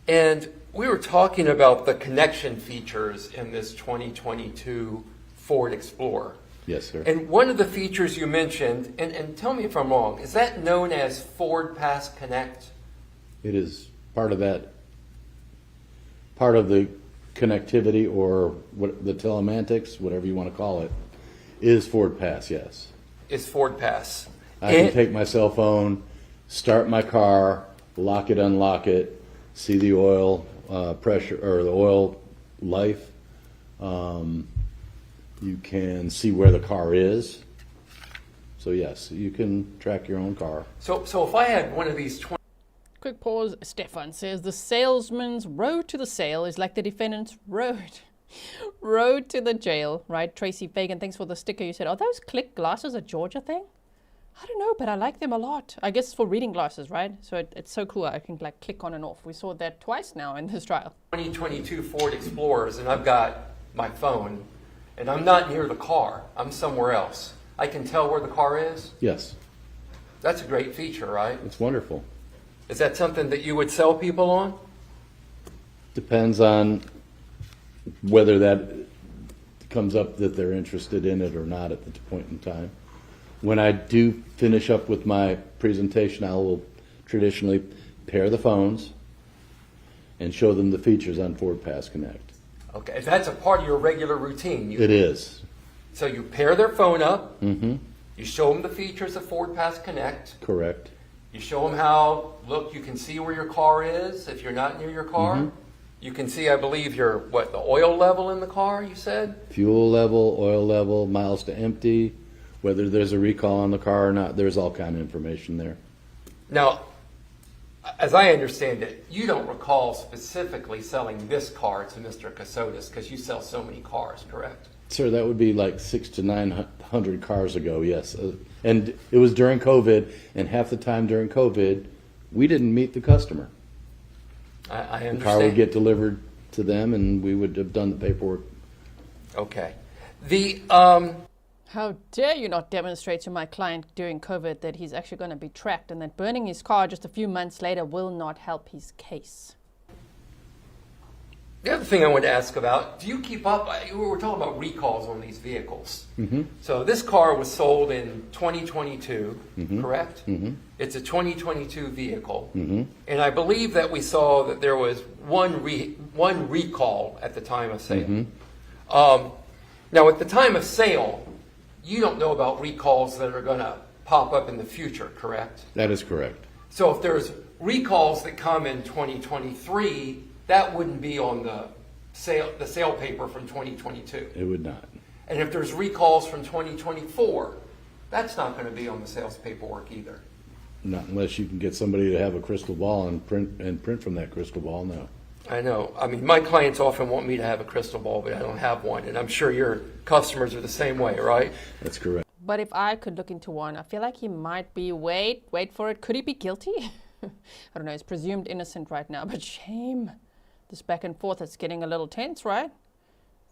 And we were talking about the connection features in this 2022 Ford Explorer. Yes, sir. And one of the features you mentioned, and tell me if I'm wrong, is that known as Ford Pass Connect? It is part of that, part of the connectivity or what the telemantics, whatever you want to call it, is Ford Pass, yes. Is Ford Pass. I can take my cell phone, start my car, lock it, unlock it, see the oil pressure or the oil life. You can see where the car is. So yes, you can track your own car. So if I had one of these Quick pause. Stefan says the salesman's road to the sale is like the defendant's road to the jail, right? Tracy Fagan, thanks for the sticker. You said, are those click glasses a Georgia thing? I don't know, but I like them a lot. I guess for reading glasses, right? So it's so cool. I can like click on and off. We saw that twice now in this trial. 2022 Ford Explorers, and I've got my phone, and I'm not near the car. I'm somewhere else. I can tell where the car is. Yes, That's a great feature, right? it's wonderful. Is that something that you would sell people on? Depends on whether that comes up that they're interested in it or not at the point in time. When I do finish up with my presentation, I will traditionally pair the phones and show them the features on Ford Pass Connect. Okay, that's a part of your regular routine. It is. So you pair their phone up, Mm-hmm. you show them the features of Ford Pass Connect, Correct. you show them how, look, you can see where your car is if you're not near your car. Mhm. You can see, I believe, the oil level in the car, you said? Fuel level, oil level, miles to empty, Whether there's a recall on the car or not, there's all kind of information there. Now, as I understand it, you don't recall specifically selling this car to Mr. Kassotis because you sell so many cars, correct? Sir, that would be like 600 to 900 cars ago, yes. And it was during COVID, and half the time during COVID, we didn't meet the customer. I understand. The car would get delivered to them, and we would have done the paperwork. Okay. The How dare you not demonstrate to my client during COVID that he's actually going to be tracked and that burning his car just a few months later will not help his case. The other thing I wanted to ask about, do you keep up? We were talking about recalls on these vehicles. Mm-hmm. So this car was sold in 2022, Mhm. correct? Mm-hmm. It's a 2022 vehicle. Mm-hmm. And I believe that we saw that there was one recall at the time of sale. Mm-hmm. Now, at the time of sale, you don't know about recalls that are going to pop up in the future, correct? That is correct. So if there's recalls that come in 2023, that wouldn't be on the sale paper from 2022. It would not. And if there's recalls from 2024, that's not going to be on the sales paperwork either. Not unless you can get somebody to have a crystal ball and print from that crystal ball, no. I know. I mean, my clients often want me to have a crystal ball, but I don't have one. And I'm sure your customers are the same way, right? That's correct. But if I could look into one, I feel like he might be, wait for it, could he be guilty? I don't know, he's presumed innocent right now, but shame. This back and forth is getting a little tense, right?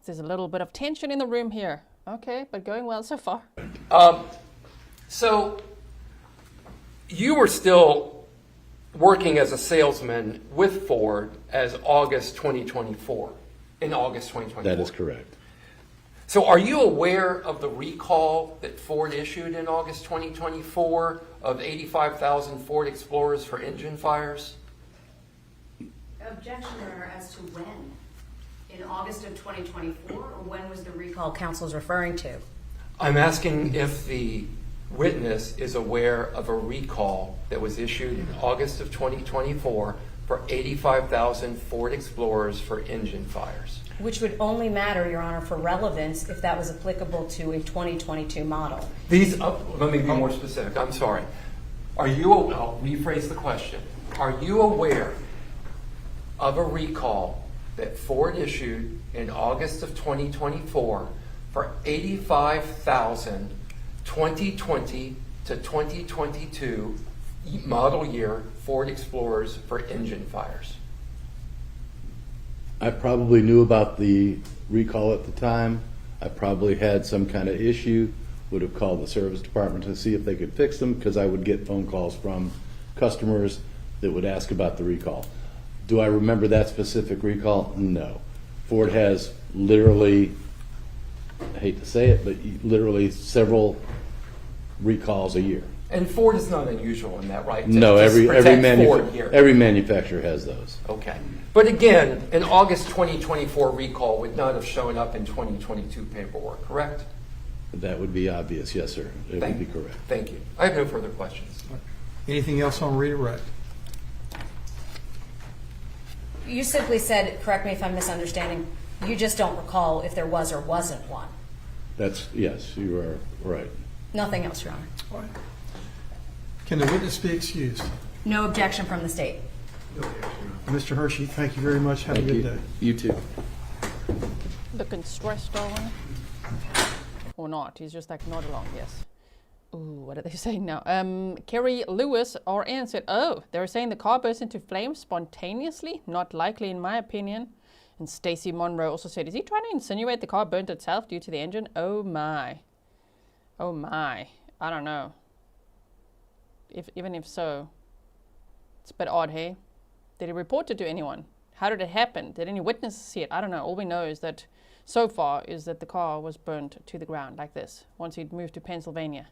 There's a little bit of tension in the room here. Okay, but going well so far. So you were still working as a salesman with Ford as August 2024, in August 2024. That is correct. So are you aware of the recall that Ford issued in August 2024 of 85,000 Ford Explorers for engine fires? Objection, Your Honor, as to when? In August of 2024, or when was the recall counsel's referring to? I'm asking if the witness is aware of a recall that was issued in August of 2024 for 85,000 Ford Explorers for engine fires. Which would only matter, Your Honor, for relevance if that was applicable to a 2022 model. These, let me be more specific, I'm sorry. I'll rephrase the question. Are you aware of a recall that Ford issued in August of 2024 for 85,000 2020 to 2022 model year Ford Explorers for engine fires? I probably knew about the recall at the time. I probably had some kind of issue, would have called the service department to see if they could fix them, because I would get phone calls from customers that would ask about the recall. Do I remember that specific recall? No. Ford has literally, I hate to say it, but literally several recalls a year. And Ford is not unusual in that, right? No, every Every manufacturer has those. Okay. But again, an August 2024 recall would not have shown up in 2022 paperwork, correct? That would be obvious, yes, sir. It would be correct. Thank you. I have no further questions. Anything else on redirect? You simply said, correct me if I'm misunderstanding, you just don't recall if there was or wasn't one. Yes, you are right. Nothing else, Your Honor. All right. Can the witness be excused? No objection from the state. Mr. Hershey, thank you very much. Have Thank a good you. day. You too. Looking stressed, darling. Or not, he's just like nod along, yes. Ooh, what are they saying now? Kerry Lewis, RN, said, oh, they're saying the car burst into flames spontaneously? Not likely, in my opinion. And Stacy Monroe also said, is he trying to insinuate the car burnt itself due to the engine? Oh my. Oh my. I don't know. Even if so, it's a bit odd, hey? Did he report it to anyone? How did it happen? Did any witnesses see it? I don't know. All we know is that, so far, is that the car was burnt to the ground like this, once he'd moved to Pennsylvania.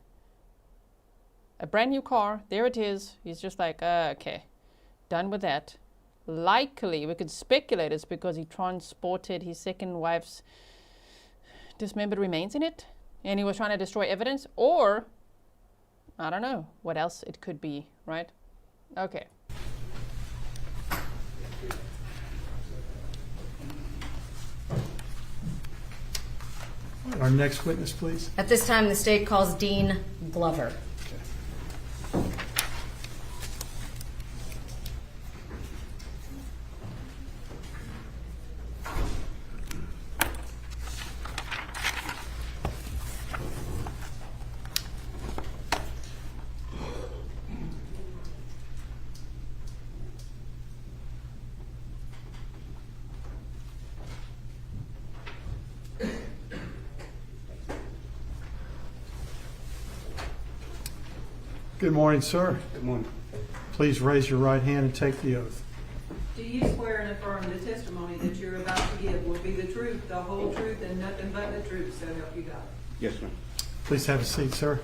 A brand new car, there it is. He's just like, okay, done with that. Likely, we could speculate it's because he transported his second wife's dismembered remains in it, and he was trying to destroy evidence, or, I don't know, what else it could be, right? Okay. Our next witness, please. At this time, the state calls Dean Glover. Good morning, sir. Good morning. Please raise your right hand and take the oath. Do you swear and affirm the testimony that you're about to give will be the truth, the whole truth, and nothing but the truth, so help you God? Yes, ma'am. Please have a seat, sir.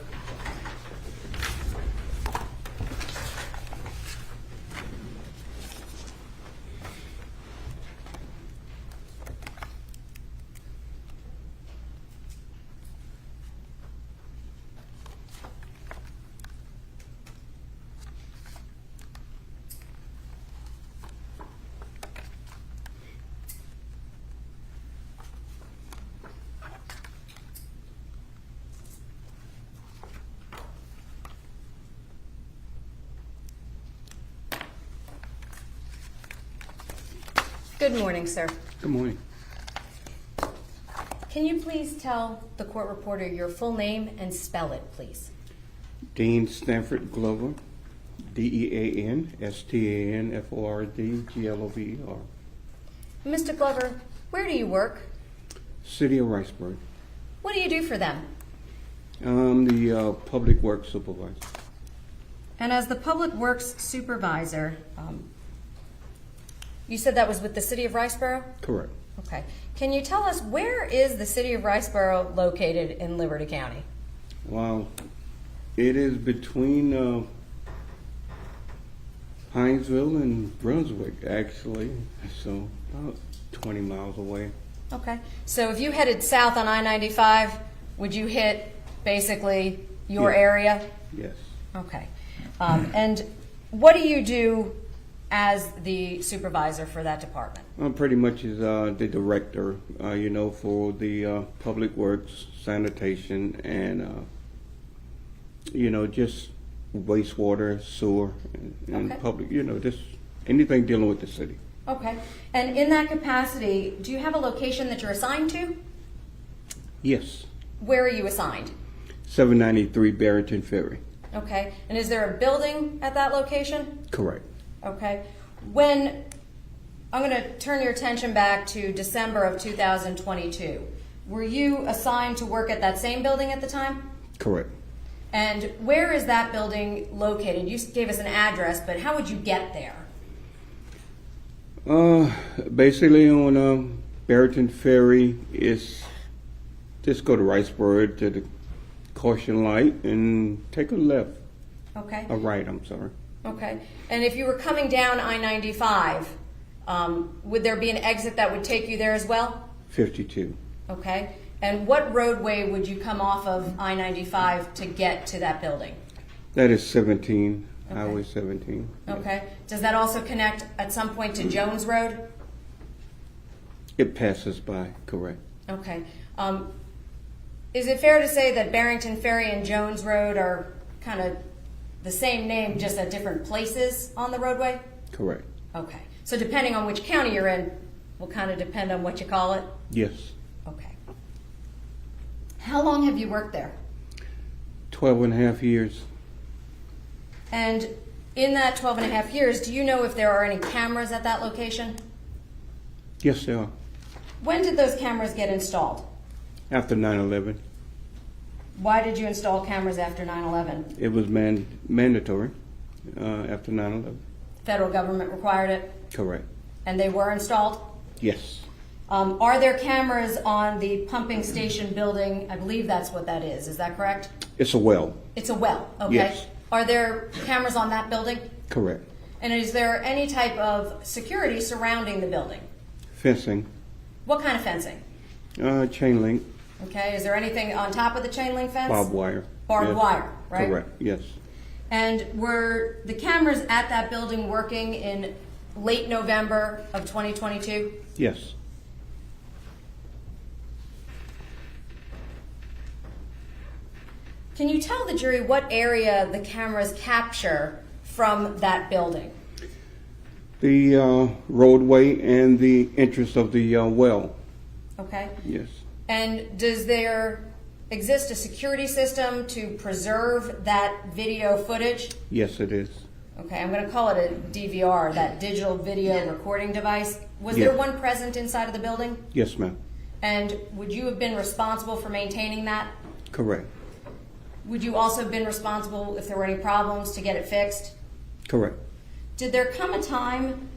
Good morning, sir. Good morning. Can you please tell the court reporter your full name and spell it, please? Dean Stanford Glover, DeanStanfordGlover. Mr. Glover, where do you work? City of Riceboro. What do you do for them? I'm the public works supervisor. And as the Public Works Supervisor, you said that was with the City of Riceboro? Correct. Okay. Can you tell us where is the City of Riceboro located in Liberty County? Wow. It is between Hinesville and Brunswick, actually. So about 20 miles away. Okay. So if you headed south on I-95, would you hit basically your Yeah. area? Yes. Okay. And what do you do as the supervisor for that department? I'm pretty much is the director, for the public works, sanitation, and just wastewater, sewer, and Okay. public. Just anything dealing with the city. Okay. And in that capacity, do you have a location that you're assigned to? Yes. Where are you assigned? 793 Barrington Ferry. Okay. And is there a building at that location? Correct. Okay. When I'm going to turn your attention back to December of 2022, were you assigned to work at that same building at the time? Correct. And where is that building located? You gave us an address, but how would you get there? Basically on Barrington Ferry is just go to Riceboro to the caution light and take a left. Okay. A right, I'm sorry. Okay. And if you were coming down I-95, would there be an exit that would take you there as well? 52. Okay. And what roadway would you come off of I-95 to get to that building? That is 17, Okay. Highway 17. Okay. Does that also connect at some point to Jones Road? It passes by, correct. Okay. Is it fair to say that Barrington Ferry and Jones Road are kind of the same name, just at different places on the roadway? Correct. Okay. So depending on which county you're in, will kind of depend on what you call it? Yes. Okay. How long have you worked there? 12 and a half years. And in that 12 and a half years, do you know if there are any cameras at that location? Yes, there are. When did those cameras get installed? After 9/11, Why did you install cameras after 9/11? it was mandatory after 9/11. Federal government required it, Correct. and they were installed? Yes. Are there cameras on the pumping station building? I believe that's what that is. Is that correct? It's a well. It's a well, okay. Yes. Are there cameras on that building? Correct. And is there any type of security surrounding the building? Fencing. What kind of fencing? Chain link. Okay, is there anything on top of the chain link fence? Barbed wire. Barbed Yes. wire, right? Correct. Yes. And were the cameras at that building working in late November of 2022? Yes. Can you tell the jury what area the cameras capture from that building? The roadway and the entrance of the well. Okay. Yes. And does there exist a security system to preserve that video footage? Yes, it is. Okay, I'm going to call it a DVR, that digital video recording device. Was Yeah. there one present inside of the building? Yes, ma'am. And would you have been responsible for maintaining that? Correct. Would you also have been responsible if there were any problems to get it fixed? Correct. Did there come a time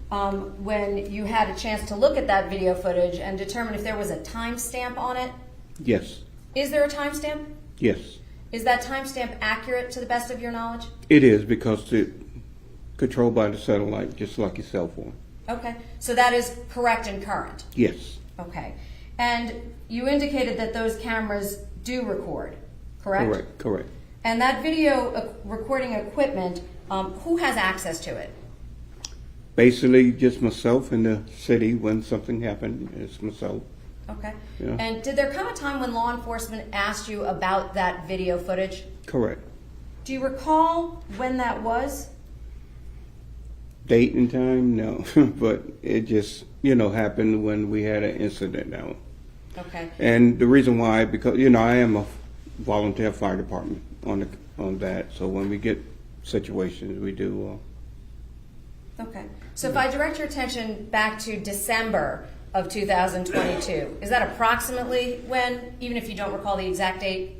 when you had a chance to look at that video footage and determine if there was a timestamp on it? Yes. Is there a timestamp? Yes. Is that timestamp accurate to the best of your knowledge? It is because it's controlled by the satellite, just like your cell phone. Okay, so that is correct and current. Yes. Okay, and you indicated that those cameras do record, correct? Correct. Correct. And that video recording equipment, who has access to it? Basically, just myself in the city when something happened. It's myself. Okay. Yeah. And did there come a time when law enforcement asked you about that video footage? Correct. Do you recall when that was? Date and time, no, but it just happened when we had an incident now. Okay. And the reason why, because I am a volunteer fire department on that. So when we get situations, we do. Okay. So if I direct your attention back to December of 2022, is that approximately when, even if you don't recall the exact date?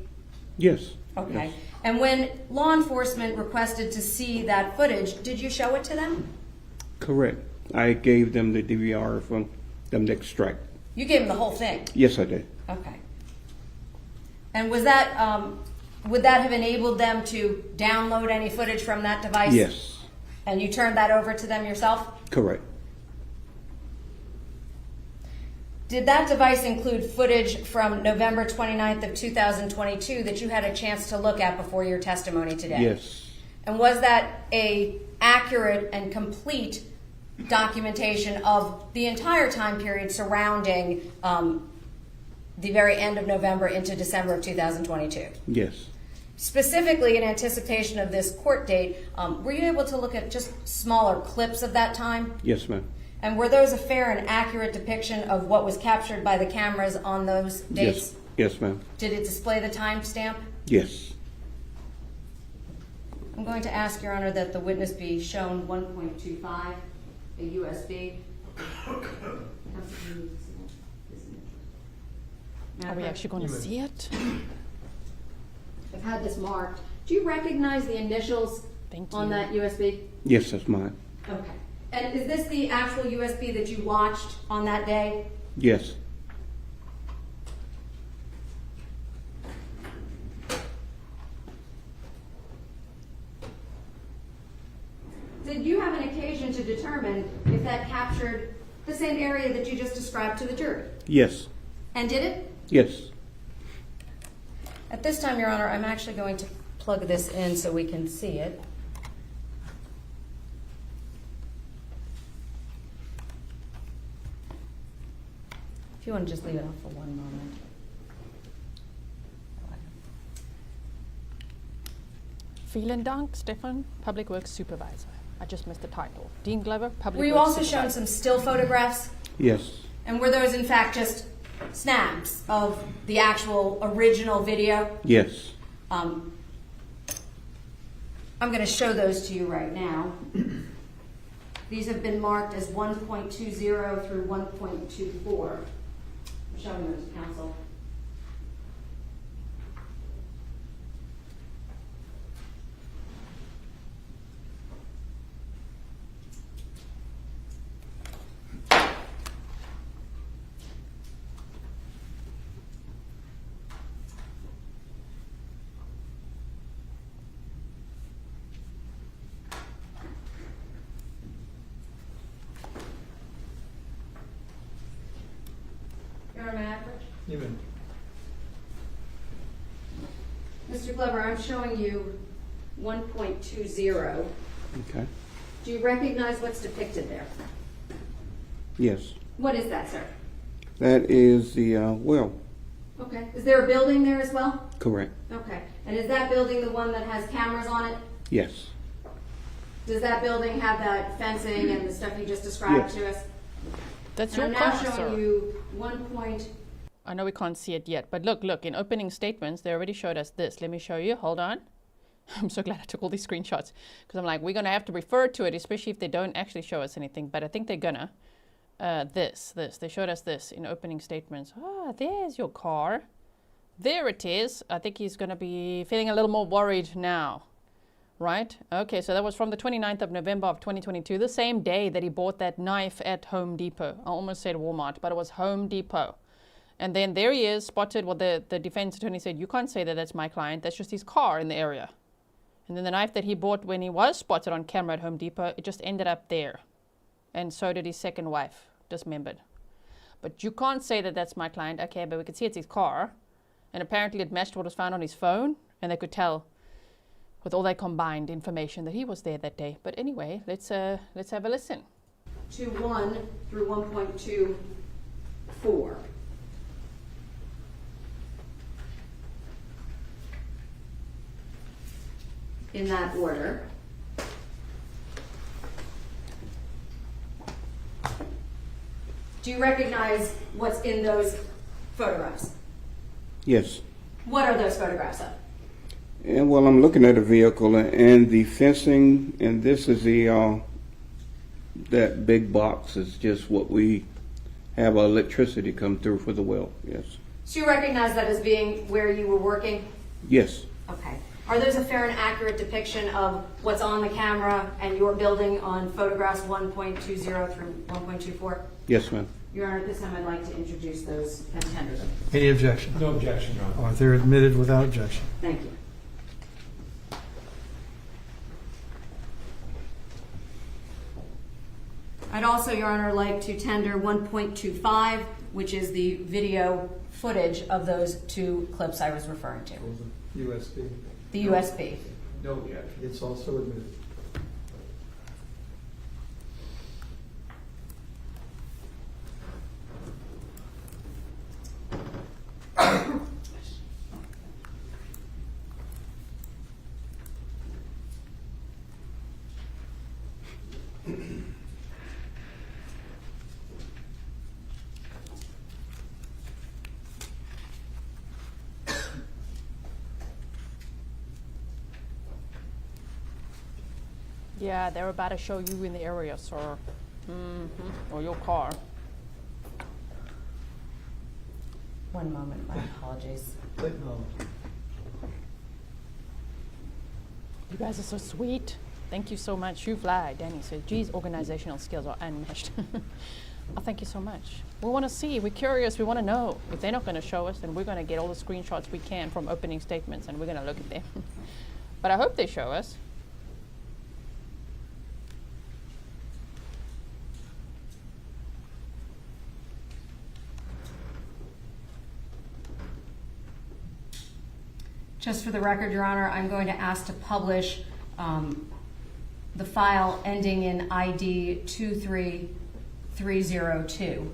Yes. Okay. Yes. And when law enforcement requested to see that footage, did you show it to them? Correct. I gave them the DVR for them to extract. You gave them the whole thing? Yes, I did. Okay. And was that, would that have enabled them to download any footage from that device? Yes. And you turned that over to them yourself? Correct. Did that device include footage from November 29th of 2022 that you had a chance to look at before your testimony today? Yes. And was that a accurate and complete documentation of the entire time period surrounding the very end of November into December of 2022? Yes. Specifically, in anticipation of this court date, were you able to look at just smaller clips of that time? Yes, ma'am. And were those a fair and accurate depiction of what was captured by the cameras on those dates? Yes, ma'am. Did it display the timestamp? Yes. I'm going to ask, Your Honor, that the witness be shown 1.25, a USB. Are we actually going to see it? I've had this marked. Do you recognize the initials Thank on you. that USB? Yes, that's mine. Okay. And is this the actual USB that you watched on that day? Yes. Did you have an occasion to determine if that captured the same area that you just described to the jury? Yes. And did it? Yes. At this time, Your Honor, I'm actually going to plug this in so we can see it. If you want to just leave it off for one moment. Vielen Dank, Stefan, Public Works Supervisor. I just missed the title. Dean Glover, Public Were you Works also shown Supervisor. some still photographs? Yes. And were those in fact just snaps of the actual original video? Yes. I'm going to show those to you right now. These have been marked as 1.20 through 1.24. I'm showing those to counsel. Your Honor, may I approach? You may. Mr. Glover, I'm showing you 1.20. Okay. Do you recognize what's depicted there? Yes. What is that, sir? That is the well. Okay. Is there a building there as well? Correct. Okay. And is that building the one that has cameras on it? Yes. Does that building have that fencing and the stuff you just described Yes. to us? That's And your I'm now car, showing sir. you 1 point. I know we can't see it yet, but look, in opening statements, they already showed us this. Let me show you. Hold on. I'm so glad I took all these screenshots because I'm like, we're going to have to refer to it, especially if they don't actually show us anything, but I think they're going to. This. They showed us this in opening statements. Ah, there's your car. There it is. I think he's going to be feeling a little more worried now. Right? Okay, so that was from the 29th of November of 2022, the same day that he bought that knife at Home Depot. I almost said Walmart, but it was Home Depot. And then there he is, spotted. Well, the defense attorney said, you can't say that that's my client. That's just his car in the area. And then the knife that he bought when he was spotted on camera at Home Depot, it just ended up there. And so did his second wife, dismembered. But you can't say that that's my client. Okay, but we could see it's his car. And apparently it matched what was found on his phone. And they could tell with all that combined information that he was there that day. But anyway, let's have a listen. 2.1 through 1.24. In that order. Do you recognize what's in those photographs? Yes. What are those photographs of? And well, I'm looking at a vehicle and the fencing, and this is the that big box is just what we have our electricity come through for the well. Yes. So you recognize that as being where you were working? Yes. Okay. Are those a fair and accurate depiction of what's on the camera and your building on photographs 1.20 through 1.24? Yes, ma'am. Your Honor, at this time I'd like to introduce those and tender them. Any objection? No objection, Your Honor. Or they're admitted without objection. Thank you. I'd also, Your Honor, like to tender 1.25, which is the video footage of those two clips I was referring to. USB. The USB. No objection. It's also admitted. Yeah, they're about to show you in the area, sir. Or your car. 1 moment, my apologies. You guys are so sweet. Thank you so much. You fly, Danny says. Geez, organizational skills are unmatched. Oh, thank you so much. We want to see. We're curious. We want to know. If they're not going to show us, then we're going to get all the screenshots we can from opening statements, and we're going to look at them. But I hope they show us. Just for the record, Your Honor, I'm going to ask to publish the file ending in ID 23302.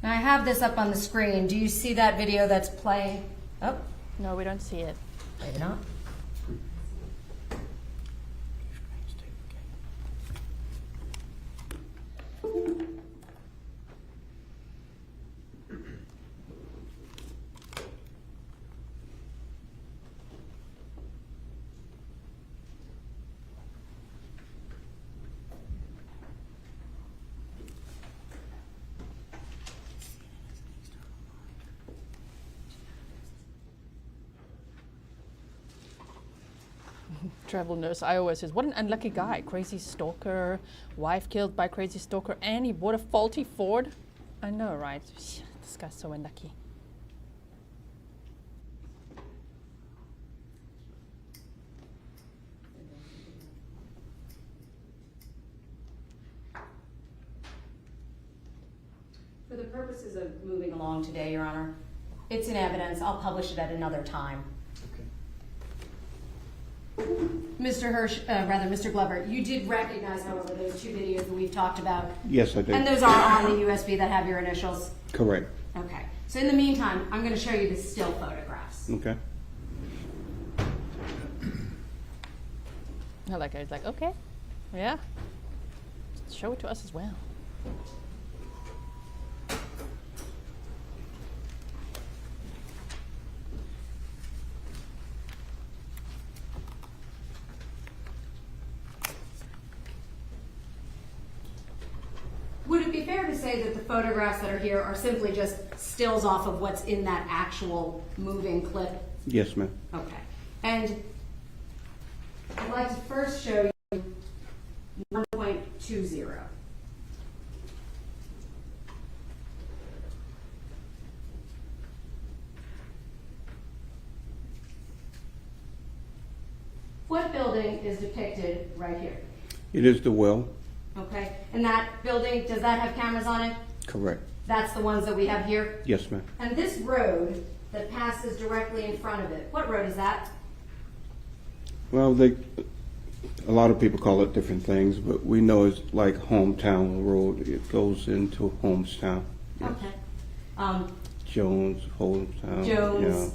Now I have this up on the screen. Do you see that video that's playing? Oh, No, we don't see it. maybe not. Travel nurse iOS says, what an unlucky guy. Crazy stalker, wife killed by crazy stalker, and he bought a faulty Ford. I know, right? This guy's so unlucky. For the purposes of moving along today, Your Honor, it's in evidence. I'll publish it at another time. Mr. Glover, you did recognize, however, those two videos that we've talked about. Yes, I did. And those are on the USB that have your initials? Correct. Okay. So in the meantime, I'm going to show you the still photographs. Okay. I like it. It's like, okay, yeah, show it to us as well. Would it be fair to say that the photographs that are here are simply just stills off of what's in that actual moving clip? Yes, ma'am. Okay. And I'd like to first show you 1.20. What building is depicted right here? It is the well. Okay. And that building, does that have cameras on it? Correct. That's the ones that we have here? Yes, ma'am. And this road that passes directly in front of it, what road is that? Well, a lot of people call it different things, but we know it's like Hometown Road. It goes into Homestown. Yes. Okay. Jones, Hometown. Jones. Yeah.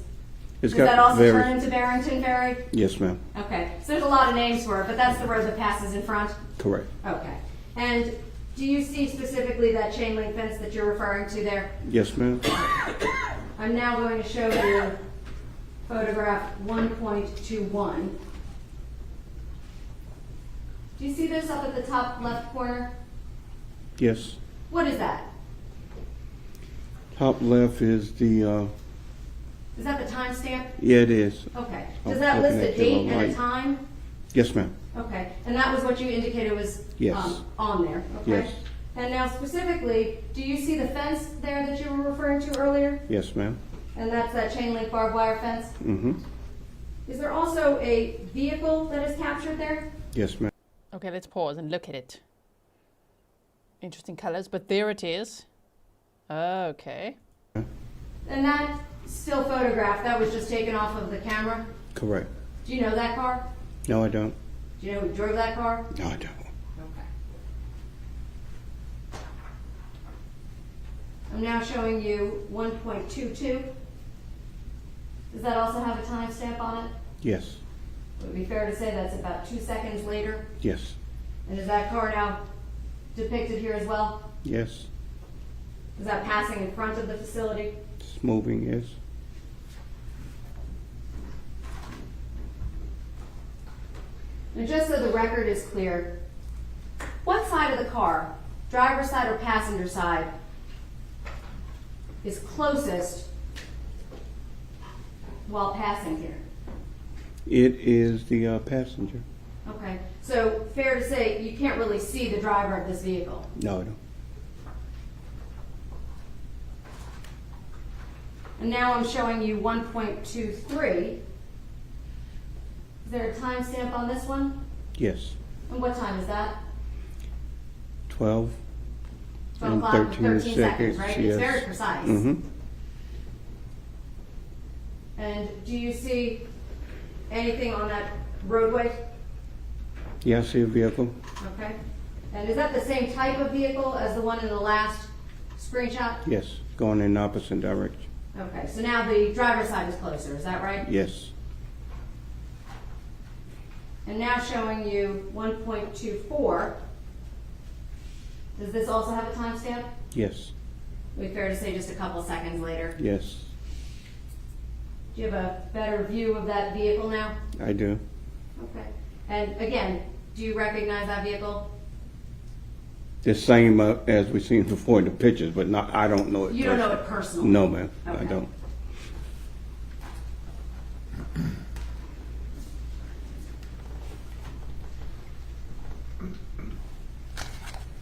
It's Does that also very- turn into Barrington Ferry? Yes, ma'am. Okay. So there's a lot of names for it, but that's the road that passes in front? Correct. Okay. And do you see specifically that chain link fence that you're referring to there? Yes, ma'am. I'm now going to show you photograph 1.21. Do you see this up at the top left corner? Yes. What is that? Top left is the, Is that the timestamp? yeah, it is. Okay. I'm Does that list looking a at the date and a light. time? Yes, ma'am. Okay. And that was what you indicated was Yes. on there? Okay. Yes. And now specifically, do you see the fence there that you were referring to earlier? Yes, ma'am. And that's that chain link barbed wire fence? Mm-hmm. Is there also a vehicle that is captured there? Yes, ma'am. Okay, let's pause and look at it. Interesting colors, but there it is. Okay. And that still photograph, that was just taken off of the camera? Correct. Do you know that car? No, I don't. Do you know who drove that car? No, I don't. Okay. I'm now showing you 1.22. Does that also have a timestamp on it? Yes. Would it be fair to say that's about 2 seconds later? Yes. And is that car now depicted here as well? Yes. Is that passing in front of the facility? It's moving, yes. And just so the record is clear, what side of the car, driver's side or passenger side, is closest while passing here? It is the passenger. Okay, so fair to say you can't really see the driver of this vehicle? No, I don't. And now I'm showing you 1.23. Is there a timestamp on this one? Yes. And what time is that? 12 12 and o'clock and 13 seconds, seconds. right? Yes. It's very precise. Mm-hmm. And do you see anything on that roadway? Yeah, I see a vehicle. Okay. And is that the same type of vehicle as the one in the last screenshot? Yes, going in the opposite direction. Okay, so now the driver's side is closer, is that right? Yes. And now showing you 1.24. Does this also have a timestamp? Yes. Would it be fair to say just a couple seconds later? Yes, Do you have a better view of that vehicle now? I do. Okay. And again, do you recognize that vehicle? The same as we've seen before in the pictures, but not. I don't know it. You don't know it personally. personally? No, ma'am. I Okay. don't.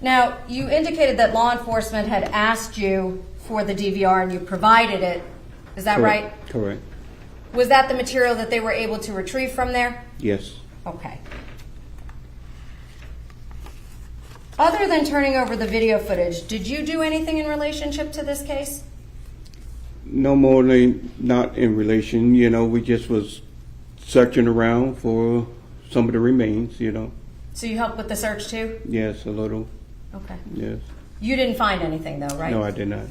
Now, you indicated that law enforcement had asked you for the DVR and you provided it. Is that right? Correct. Was that the material that they were able to retrieve from there? Yes. Okay. Other than turning over the video footage, did you do anything in relationship to this case? No more than not in relation, we just was searching around for some of the remains, So you helped with the search too? Yes, a little, Okay. yes. You didn't find anything though, right? No, I did not.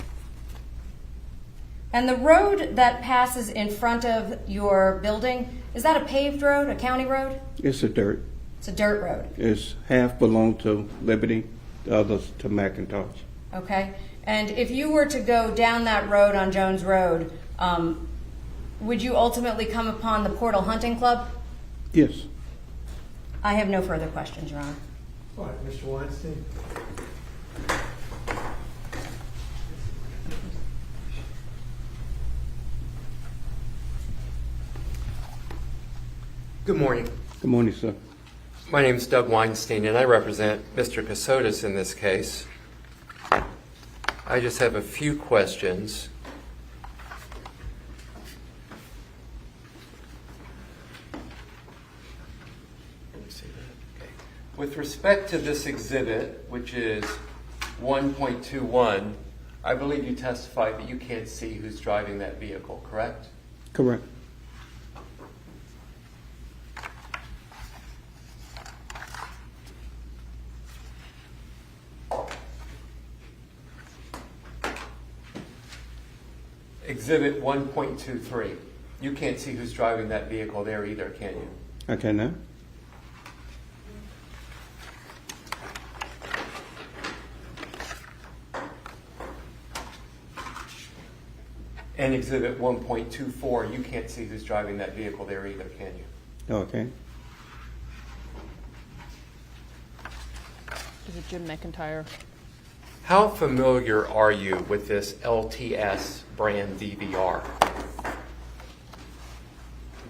And the road that passes in front of your building, is that a paved road, a county road? It's a dirt. It's a dirt road, It's half belong to Liberty, the others to McIntosh. okay? And if you were to go down that road on Jones Road, would you ultimately come upon the Portal Hunting Club? Yes. I have no further questions, Your Honor. All right, Mr. Weinstein. Good morning. Good morning, sir. My name is Doug Weinstein, and I represent Mr. Kassotis in this case. I just have a few questions. Let me see that. Okay. With respect to this exhibit, which is 1.21, I believe you testified that you can't see who's driving that vehicle, correct? Correct. Exhibit 1.23. You can't see who's driving that vehicle there either, can you? I cannot. And Exhibit 1.24, you can't see who's driving that vehicle there either, can you? Okay. Is it Jim McIntyre? How familiar are you with this LTS brand DVR?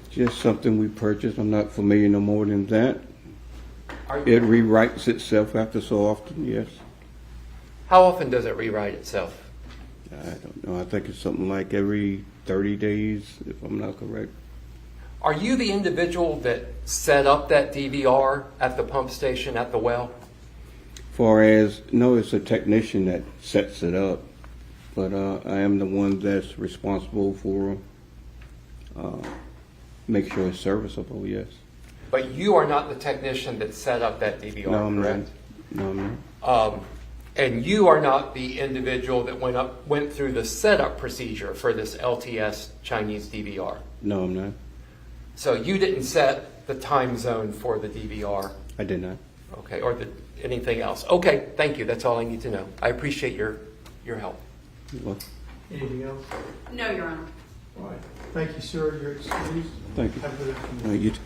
Just something we purchased. I'm not familiar no more than that. Are It you, rewrites itself after so often, yes. how often does it rewrite itself? I don't know. I think it's something like every 30 days, if I'm not correct. Are you the individual that set up that DVR at the pump station at the well? Far as, no, it's a technician that sets it up, but I am the one that's responsible for make sure it's serviceable, yes. But you are not the technician that set up that DVR, No, I'm not. correct? No, I'm not. And you are not the individual that went through the setup procedure for this LTS Chinese DVR. No, I'm not. So you didn't set the time zone for the DVR, I did not. okay, or anything else. Okay, thank you. That's all I need to know. I appreciate your help. Well, Anything else? No, Your Honor. All right. Thank you, sir. You're excused. thank you. Have a good afternoon. You too.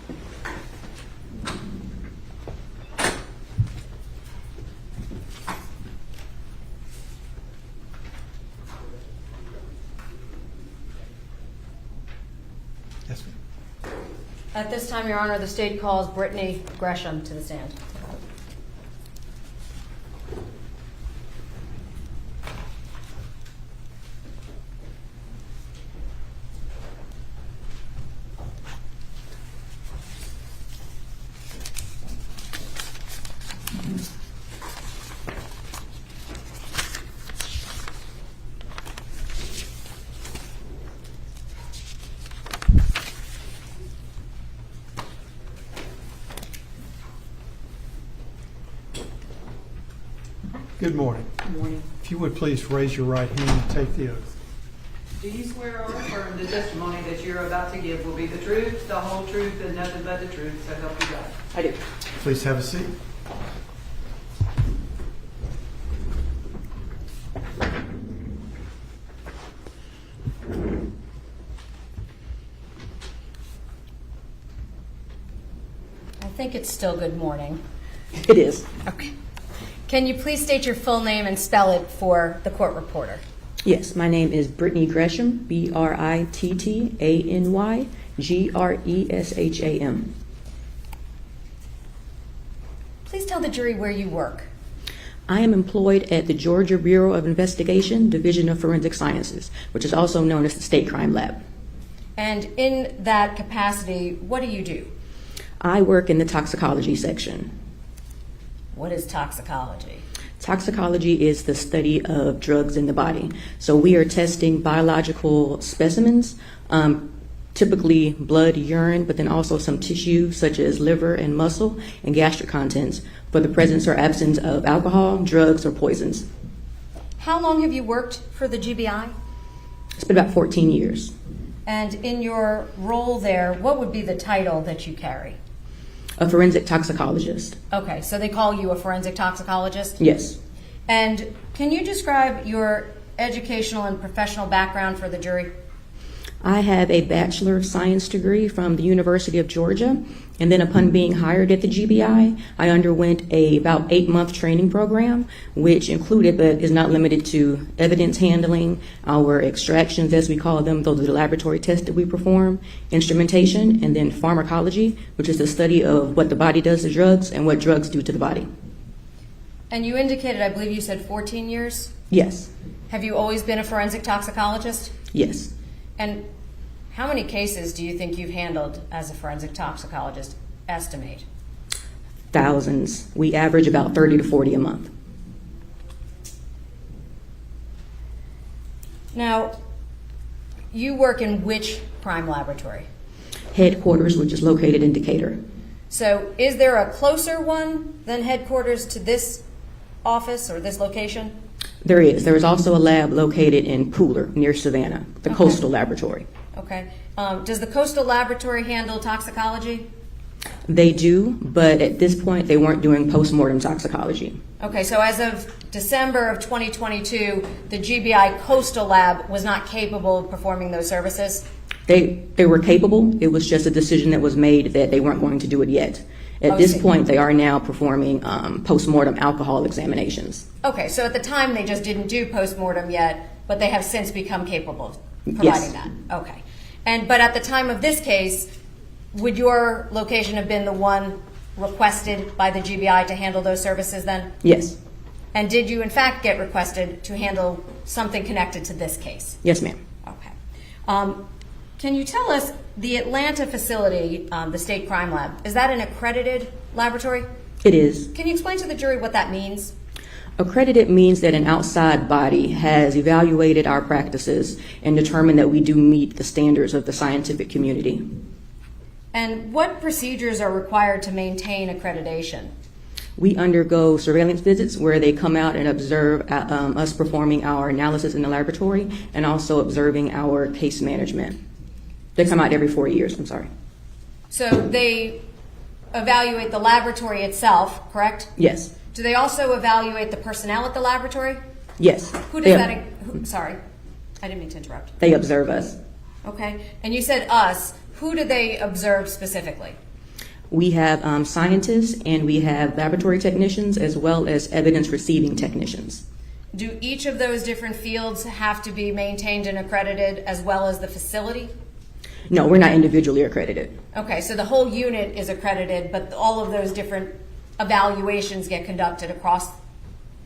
Yes, ma'am. At this time, Your Honor, the state calls Brittany Gresham to the stand. Good morning. Good morning. If you would please raise your right hand and take the oath. Do you swear or affirm the testimony that you're about to give will be the truth, the whole truth, and nothing but the truth, so help you God? I do. Please have a seat. I think it's still good morning. It is. Okay. Can you please state your full name and spell it for the court reporter? Yes, my name is Brittany Gresham, Brittany Gresham. Please tell the jury where you work. I am employed at the Georgia Bureau of Investigation, Division of Forensic Sciences, which is also known as the State Crime Lab. And in that capacity, what do you do? I work in the toxicology section. What is toxicology? Toxicology is the study of drugs in the body. So we are testing biological specimens, typically blood, urine, but then also some tissue such as liver and muscle and gastric contents for the presence or absence of alcohol, drugs, or poisons. How long have you worked for the GBI? It's been about 14 years. And in your role there, what would be the title that you carry? A forensic toxicologist. Okay, so they call you a forensic toxicologist? Yes. And can you describe your educational and professional background for the jury? I have a Bachelor of Science degree from the University of Georgia, and then upon being hired at the GBI, I underwent a about 8-month training program, which included, but is not limited to, evidence handling, our extractions as we call them, those are the laboratory tests that we perform, instrumentation, and then pharmacology, which is the study of what the body does to drugs and what drugs do to the body. And you indicated, I believe you said 14 years? Yes. Have you always been a forensic toxicologist? Yes. And how many cases do you think you've handled as a forensic toxicologist? Estimate. Thousands. We average about 30 to 40 a month. Now, you work in which crime laboratory? Headquarters, which is located in Decatur. So is there a closer one than headquarters to this office or this location? There is. There is also a lab located in Pooler, near Savannah, the Coastal Laboratory. Okay. Does the Coastal Laboratory handle toxicology? They do, but at this point, they weren't doing postmortem toxicology. Okay, so as of December of 2022, the GBI Coastal Lab was not capable of performing those services? They were capable. It was just a decision that was made that they weren't going to do it yet. At this point, they are now performing postmortem alcohol examinations. Okay, so at the time, they just didn't do postmortem yet, but they have since become capable of providing that. Okay. But at the time of this case, would your location have been the one requested by the GBI to handle those services then? Yes. And did you in fact get requested to handle something connected to this case? Yes, ma'am. Okay. Can you tell us, the Atlanta facility, the State Crime Lab, is that an accredited laboratory? It is. Can you explain to the jury what that means? Accredited means that an outside body has evaluated our practices and determined that we do meet the standards of the scientific community. And what procedures are required to maintain accreditation? We undergo surveillance visits where they come out and observe us performing our analysis in the laboratory and also observing our case management. They come out every 4 years, I'm sorry. So they evaluate the laboratory itself, correct? Yes. Do they also evaluate the personnel at the laboratory? Yes. Who does that? Sorry, I didn't mean to interrupt. They observe us. Okay, and you said us. Who do they observe specifically? We have scientists and we have laboratory technicians as well as evidence receiving technicians. Do each of those different fields have to be maintained and accredited as well as the facility? No, we're not individually accredited. Okay, so the whole unit is accredited, but all of those different evaluations get conducted across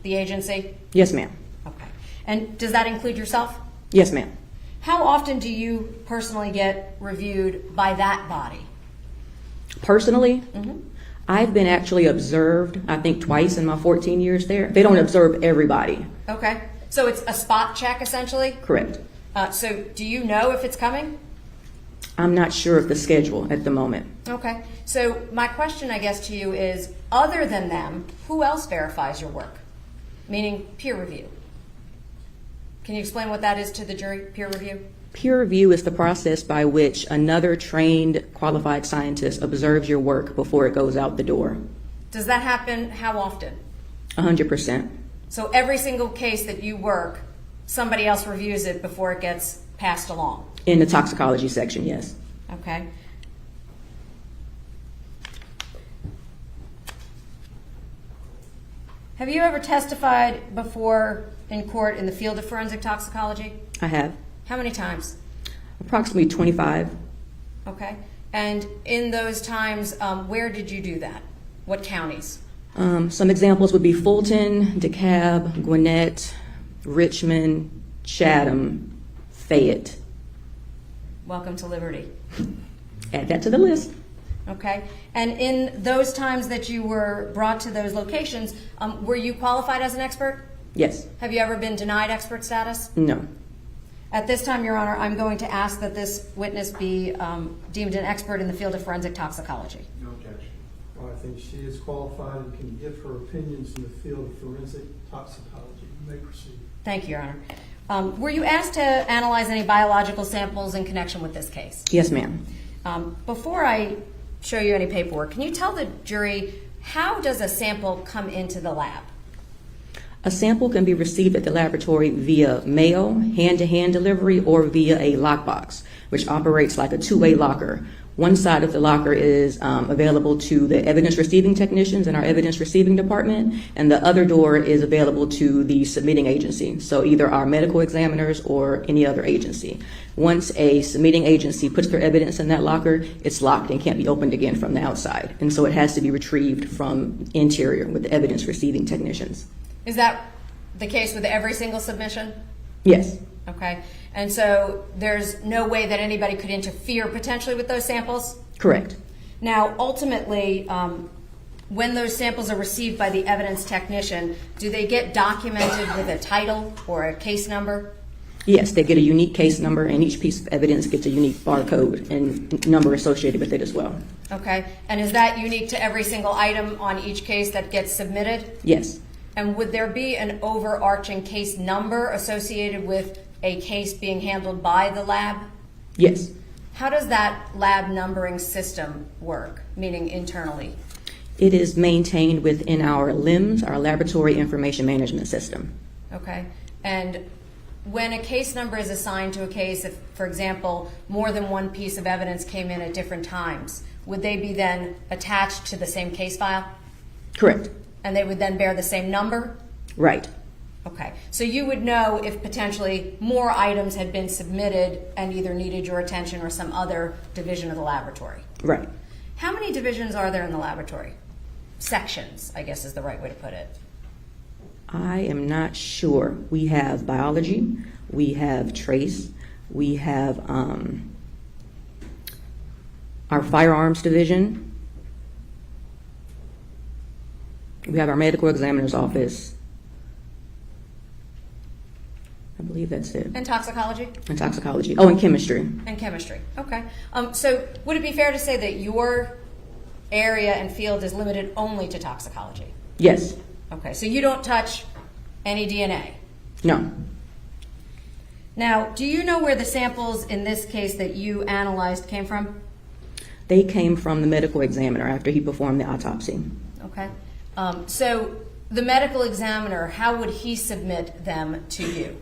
the agency? Yes, ma'am. Okay. And does that include yourself? Yes, ma'am. How often do you personally get reviewed by that body? Personally, I've been actually observed, I think, twice in my 14 years there. They don't observe everybody. Okay. So it's a spot check, essentially? Correct. So do you know if it's coming? I'm not sure of the schedule at the moment. Okay. So my question, I guess, to you is, other than them, who else verifies your work? Meaning peer review. Can you explain what that is to the jury, peer review? Peer review is the process by which another trained, qualified scientist observes your work before it goes out the door. Does that happen how often? 100%. So every single case that you work, somebody else reviews it before it gets passed along? In the toxicology section, yes. Okay. Have you ever testified before in court in the field of forensic toxicology? I have. How many times? Approximately 25. Okay. And in those times, where did you do that? What counties? Some examples would be Fulton, DeKalb, Gwinnett, Richmond, Chatham, Fayette. Welcome to Liberty. Add that to the list. Okay. And in those times that you were brought to those locations, were you qualified as an expert? Yes. Have you ever been denied expert status? No. At this time, Your Honor, I'm going to ask that this witness be deemed an expert in the field of forensic toxicology. No objection. Well, I think she is qualified and can give her opinions in the field of forensic toxicology. You may proceed. Thank you, Your Honor. Were you asked to analyze any biological samples in connection with this case? Yes, ma'am. Before I show you any paperwork, can you tell the jury how does a sample come into the lab? A sample can be received at the laboratory via mail, hand-to-hand delivery, or via a lockbox, which operates like a two-way locker. One side of the locker is available to the evidence receiving technicians in our evidence receiving department, and the other door is available to the submitting agency, so either our medical examiners or any other agency. Once a submitting agency puts their evidence in that locker, it's locked and can't be opened again from the outside, and so it has to be retrieved from interior with the evidence receiving technicians. Is that the case with every single submission? Yes. Okay. And so there's no way that anybody could interfere potentially with those samples? Correct. Now, ultimately, when those samples are received by the evidence technician, do they get documented with a title or a case number? Yes, they get a unique case number, and each piece of evidence gets a unique barcode and number associated with it as well. Okay. And is that unique to every single item on each case that gets submitted? Yes. And would there be an overarching case number associated with a case being handled by the lab? Yes. How does that lab numbering system work, meaning internally? It is maintained within our LIMS, our Laboratory Information Management System. Okay. And when a case number is assigned to a case, if, for example, more than one piece of evidence came in at different times, would they be then attached to the same case file? Correct. And they would then bear the same number? Right. Okay. So you would know if potentially more items had been submitted and either needed your attention or some other division of the laboratory? Right. How many divisions are there in the laboratory? Sections, I guess is the right way to put it. I am not sure. We have biology, we have trace, we have our firearms division, we have our medical examiner's office. I believe that's it. And toxicology? And toxicology. Oh, and chemistry. And chemistry. Okay. So would it be fair to say that your area and field is limited only to toxicology? Yes. Okay. So you don't touch any DNA? No. Now, do you know where the samples in this case that you analyzed came from? They came from the medical examiner after he performed the autopsy. Okay. So the medical examiner, how would he submit them to you?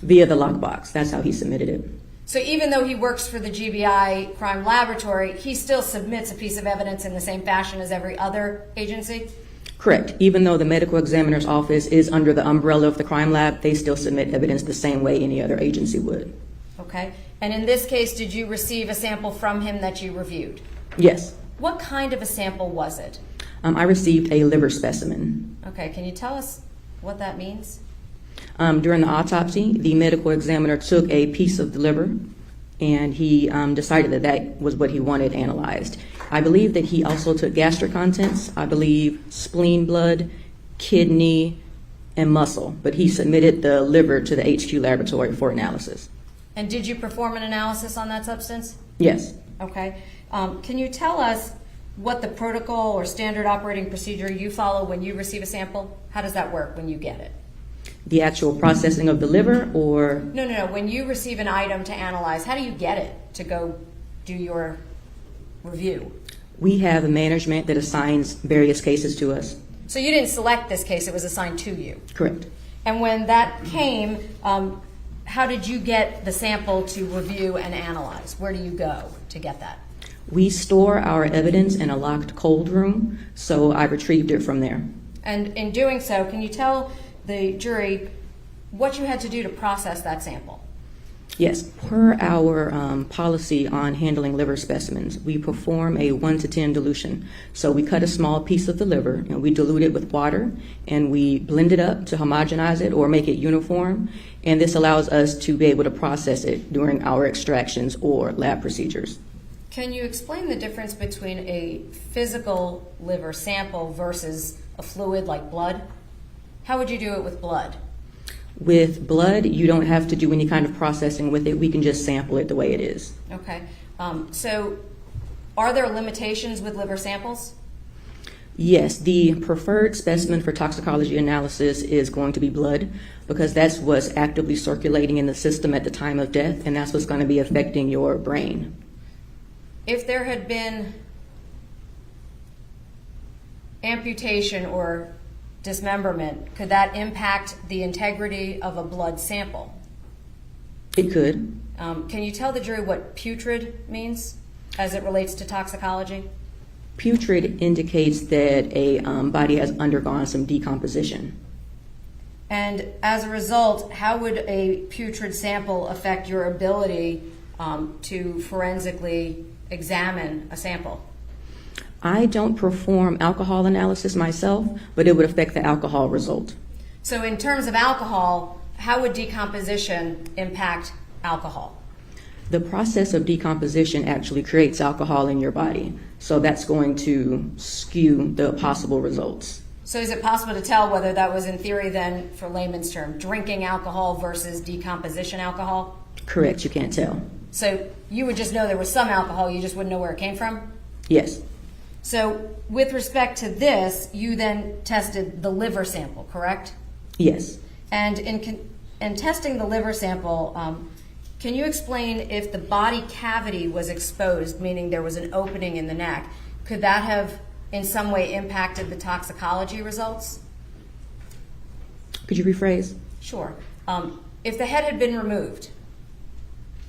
Via the lockbox. That's how he submitted it. So even though he works for the GBI crime laboratory, he still submits a piece of evidence in the same fashion as every other agency? Correct. Even though the medical examiner's office is under the umbrella of the crime lab, they still submit evidence the same way any other agency would. Okay. And in this case, did you receive a sample from him that you reviewed? Yes. What kind of a sample was it? I received a liver specimen. Okay. Can you tell us what that means? During the autopsy, the medical examiner took a piece of the liver, and he decided that that was what he wanted analyzed. I believe that he also took gastric contents, I believe spleen blood, kidney, and muscle, but he submitted the liver to the HQ laboratory for analysis. And did you perform an analysis on that substance? Yes. Okay. Can you tell us what the protocol or standard operating procedure you follow when you receive a sample? How does that work when you get it? The actual processing of the liver, or? No. When you receive an item to analyze, how do you get it to go do your review? We have a management that assigns various cases to us. So you didn't select this case, it was assigned to you? Correct. And when that came, how did you get the sample to review and analyze? Where do you go to get that? We store our evidence in a locked cold room, so I retrieved it from there. And in doing so, can you tell the jury what you had to do to process that sample? Yes, per our policy on handling liver specimens, we perform a 1 to 10 dilution. So we cut a small piece of the liver and we dilute it with water and we blend it up to homogenize it or make it uniform. And this allows us to be able to process it during our extractions or lab procedures. Can you explain the difference between a physical liver sample versus a fluid like blood? How would you do it with blood? With blood, you don't have to do any kind of processing with it. We can just sample it the way it is. Okay. So are there limitations with liver samples? Yes, the preferred specimen for toxicology analysis is going to be blood because that's what's actively circulating in the system at the time of death, and that's what's going to be affecting your brain. If there had been amputation or dismemberment, could that impact the integrity of a blood sample? It could. Can you tell the jury what putrid means as it relates to toxicology? Putrid indicates that a body has undergone some decomposition. And as a result, how would a putrid sample affect your ability to forensically examine a sample? I don't perform alcohol analysis myself, but it would affect the alcohol result. So in terms of alcohol, how would decomposition impact alcohol? The process of decomposition actually creates alcohol in your body, so that's going to skew the possible results. So is it possible to tell whether that was in theory then, for layman's term, drinking alcohol versus decomposition alcohol? Correct, you can't tell. So you would just know there was some alcohol, you just wouldn't know where it came from? Yes. So with respect to this, you then tested the liver sample, correct? Yes. And in testing the liver sample, can you explain if the body cavity was exposed, meaning there was an opening in the neck, could that have in some way impacted the toxicology results? Could you rephrase? Sure. If the head had been removed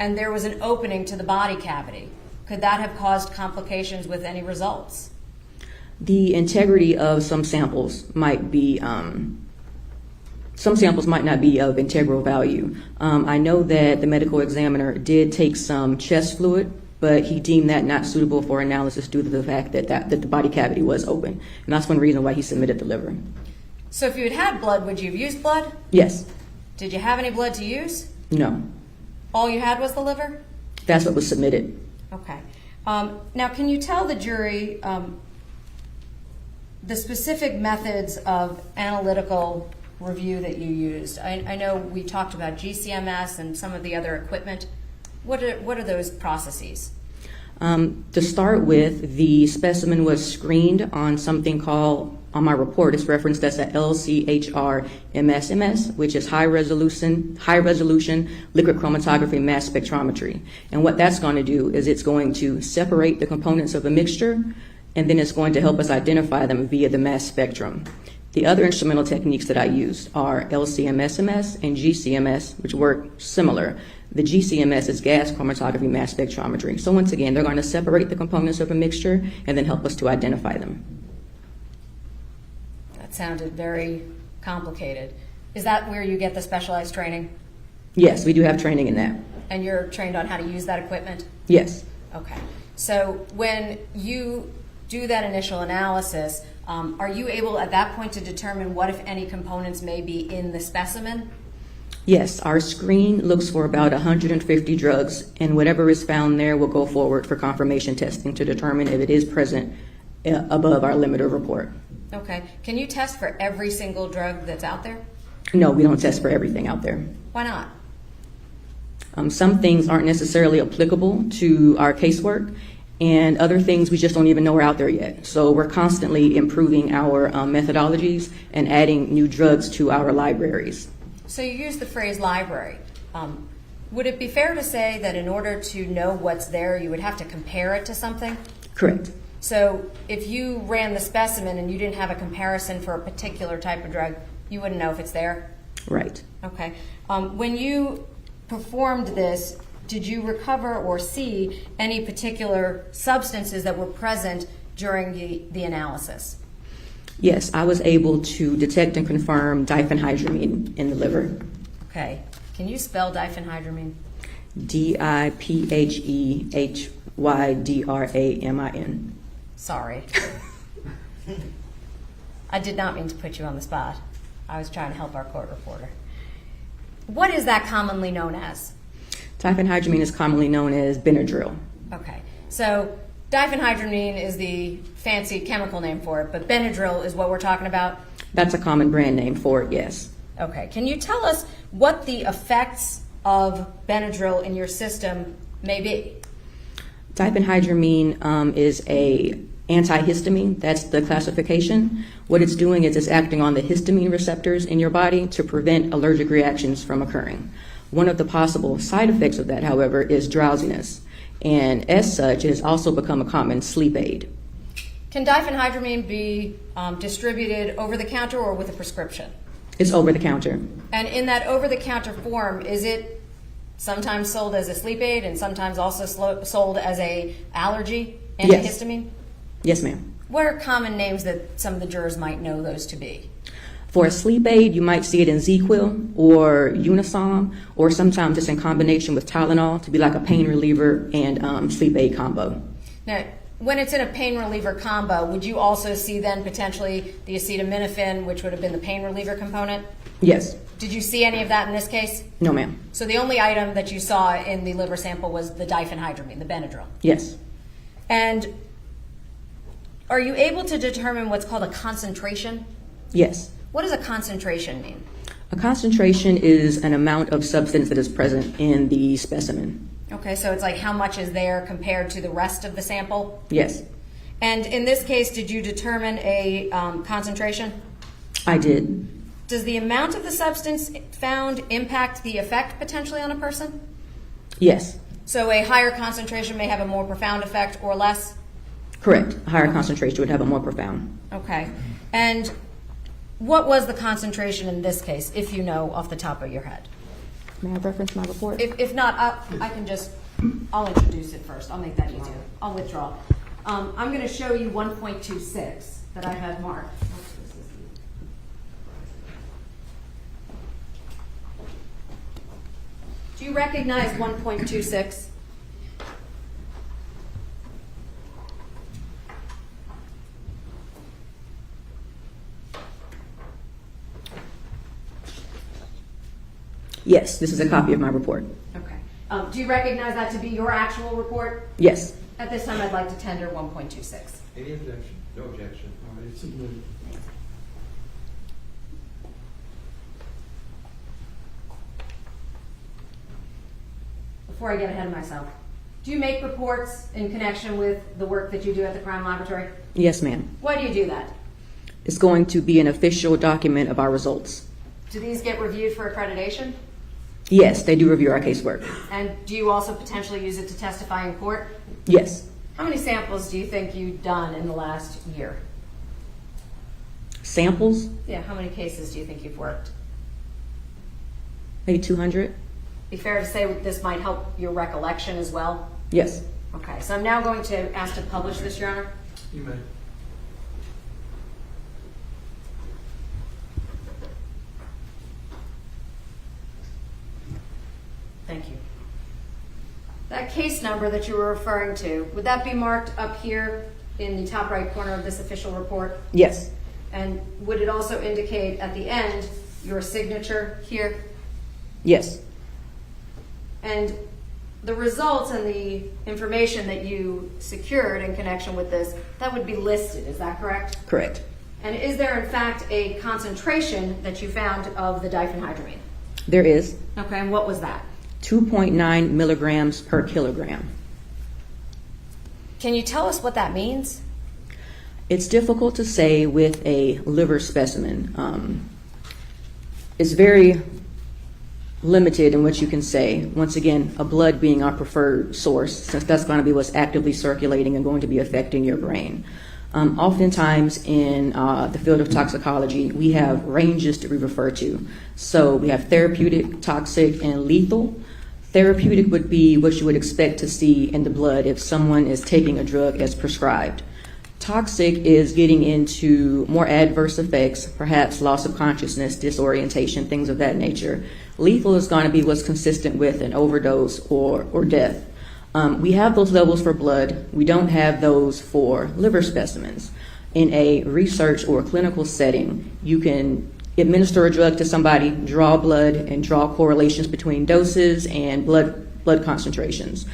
and there was an opening to the body cavity, could that have caused complications with any results? The integrity of some samples might be, some samples might not be of integral value. I know that the medical examiner did take some chest fluid, but he deemed that not suitable for analysis due to the fact that the body cavity was open. And that's one reason why he submitted the liver. So if you had had blood, would you have used blood? Yes. Did you have any blood to use? No. All you had was the liver? That's what was submitted. Okay. Now, can you tell the jury the specific methods of analytical review that you used? I know we talked about GCMS and some of the other equipment. What are those processes? To start with, the specimen was screened on something called, on my report, it's referenced as a LCHR-MSMS, which is high resolution liquid chromatography mass spectrometry. And what that's going to do is it's going to separate the components of a mixture, and then it's going to help us identify them via the mass spectrum. The other instrumental techniques that I used are LCMSMS and GCMS, which work similar. The GCMS is gas chromatography mass spectrometry. So once again, they're going to separate the components of a mixture and then help us to identify them. That sounded very complicated. Is that where you get the specialized training? Yes, we do have training in that. And you're trained on how to use that equipment? Yes. Okay. So when you do that initial analysis, are you able at that point to determine what, if any, components may be in the specimen? Yes, our screen looks for about 150 drugs, and whatever is found there will go forward for confirmation testing to determine if it is present above our limiter report. Okay. Can you test for every single drug that's out there? No, we don't test for everything out there. Why not? Some things aren't necessarily applicable to our casework, and other things we just don't even know are out there yet. So we're constantly improving our methodologies and adding new drugs to our libraries. So you use the phrase library. Would it be fair to say that in order to know what's there, you would have to compare it to something? Correct. So if you ran the specimen and you didn't have a comparison for a particular type of drug, you wouldn't know if it's there? Right. Okay. When you performed this, did you recover or see any particular substances that were present during the analysis? Yes, I was able to detect and confirm diphenhydramine in the liver. Okay. Can you spell diphenhydramine? DIPHEHYDRAMIN. Sorry. I did not mean to put you on the spot. I was trying to help our court reporter. What is that commonly known as? Diphenhydramine is commonly known as Benadryl. Okay. So diphenhydramine is the fancy chemical name for it, but Benadryl is what we're talking about? That's a common brand name for it, yes. Okay. Can you tell us what the effects of Benadryl in your system may be? Diphenhydramine is a antihistamine. That's the classification. What it's doing is it's acting on the histamine receptors in your body to prevent allergic reactions from occurring. One of the possible side effects of that, however, is drowsiness. And as such, it has also become a common sleep aid. Can diphenhydramine be distributed over the counter or with a prescription? It's over the counter. And in that over the counter form, is it sometimes sold as a sleep aid and sometimes also sold as a allergy antihistamine? Yes, ma'am. What are common names that some of the jurors might know those to be? For a sleep aid, you might see it in ZQuil or Unisom, or sometimes it's in combination with Tylenol to be like a pain reliever and sleep aid combo. Now, when it's in a pain reliever combo, would you also see then potentially the acetaminophen, which would have been the pain reliever component? Yes. Did you see any of that in this case? No, ma'am. So the only item that you saw in the liver sample was the diphenhydramine, the Benadryl. Yes. And are you able to determine what's called a concentration? Yes. What does a concentration mean? A concentration is an amount of substance that is present in the specimen. Okay, so it's like how much is there compared to the rest of the sample? Yes. And in this case, did you determine a concentration? I did. Does the amount of the substance found impact the effect potentially on a person? Yes. So a higher concentration may have a more profound effect or less? Correct. A higher concentration would have a more profound. Okay. And what was the concentration in this case, if you know off the top of your head? May I reference my report? If not, I'll introduce it first. I'll make that easier. I'll withdraw. I'm going to show you 1.26 that I had marked. Do you recognize 1.26? Yes, this is a copy of my report. Okay. Do you recognize that to be your actual report? Yes. At this time, I'd like to tender 1.26. Any objection? No objection. All right, submitted. Before I get ahead of myself, do you make reports in connection with the work that you do at the crime laboratory? Yes, ma'am. Why do you do that? It's going to be an official document of our results. Do these get reviewed for accreditation? Yes, they do review our casework. And do you also potentially use it to testify in court? Yes. How many samples do you think you've done in the last year? Samples? Yeah, how many cases do you think you've worked? Maybe 200? Be fair to say this might help your recollection as well? Yes. Okay, so I'm now going to ask to publish this, Your Honor. You may. Thank you. That case number that you were referring to, would that be marked up here in the top right corner of this official report? Yes. And would it also indicate at the end your signature here? Yes. And the results and the information that you secured in connection with this, that would be listed, is that correct? Correct. And is there in fact a concentration that you found of the diphenhydramine? There is. Okay, and what was that? 2.9 milligrams per kilogram. Can you tell us what that means? It's difficult to say with a liver specimen. It's very limited in what you can say. Once again, a blood being our preferred source, since that's going to be what's actively circulating and going to be affecting your brain. Oftentimes in the field of toxicology, we have ranges that we refer to. So we have therapeutic, toxic, and lethal. Therapeutic would be what you would expect to see in the blood if someone is taking a drug as prescribed. Toxic is getting into more adverse effects, perhaps loss of consciousness, disorientation, things of that nature. Lethal is going to be what's consistent with an overdose or death. We have those levels for blood. We don't have those for liver specimens. In a research or clinical setting, you can administer a drug to somebody, draw blood, and draw correlations between doses and blood concentrations.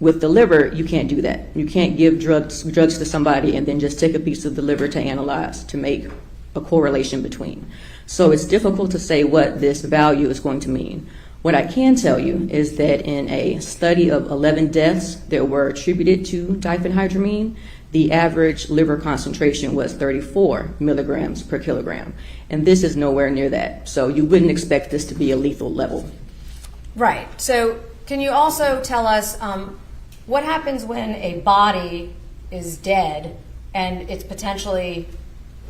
With the liver, you can't do that. You can't give drugs to somebody and then just take a piece of the liver to analyze to make a correlation between. So it's difficult to say what this value is going to mean. What I can tell you is that in a study of 11 deaths that were attributed to diphenhydramine, the average liver concentration was 34 milligrams per kilogram. And this is nowhere near that. So you wouldn't expect this to be a lethal level. Right. So can you also tell us what happens when a body is dead and it's potentially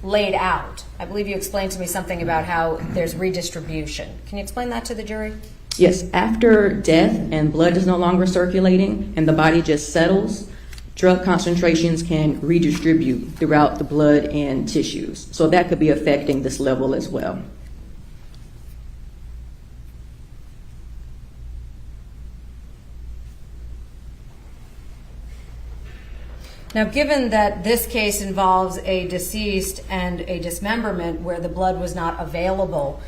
laid out? I believe you explained to me something about how there's redistribution. Can you explain that to the jury? Yes, after death and blood is no longer circulating and the body just settles, drug concentrations can redistribute throughout the blood and tissues. So that could be affecting this level as well. Now, given that this case involves a deceased and a dismemberment where the blood was not available,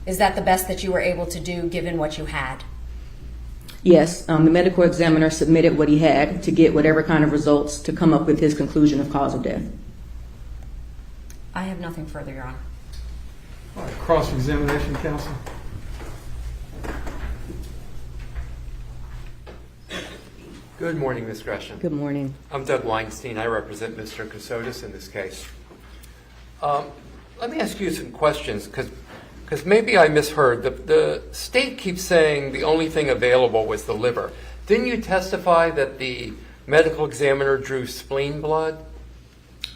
is that the best that you were able to do given what you had? Yes, the medical examiner submitted what he had to get whatever kind of results to come up with his conclusion of cause of death. I have nothing further, Your Honor. All right, cross-examination, counsel. Good morning, Ms. Gresham. Good morning. I'm Doug Weinstein. I represent Mr. Kassotis in this case. Let me ask you some questions, because maybe I misheard. The state keeps saying the only thing available was the liver. Didn't you testify that the medical examiner drew spleen blood?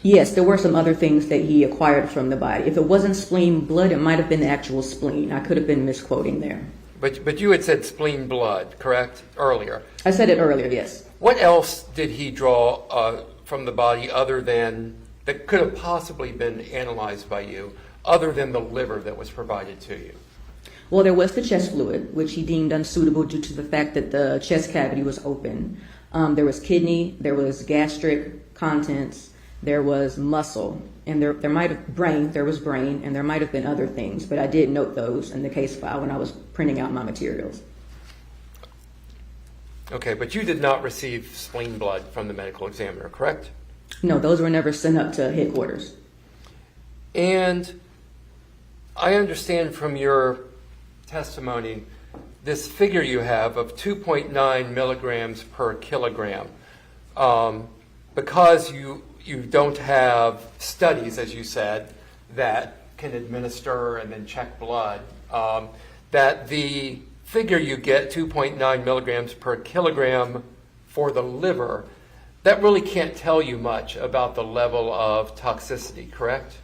Yes, there were some other things that he acquired from the body. If it wasn't spleen blood, it might have been the actual spleen. I could have been misquoting there. But you had said spleen blood, correct, earlier? I said it earlier, yes. What else did he draw from the body other than, that could have possibly been analyzed by you, other than the liver that was provided to you? Well, there was the chest fluid, which he deemed unsuitable due to the fact that the chest cavity was open. There was kidney, there was gastric contents, there was muscle, and there was brain, and there might have been other things, but I did note those in the case file when I was printing out my materials. Okay, but you did not receive spleen blood from the medical examiner, correct? No, those were never sent up to headquarters. And I understand from your testimony this figure you have of 2.9 milligrams per kilogram. Because you don't have studies, as you said, that can administer and then check blood, that the figure you get, 2.9 milligrams per kilogram for the liver, that really can't tell you much about the level of toxicity, correct?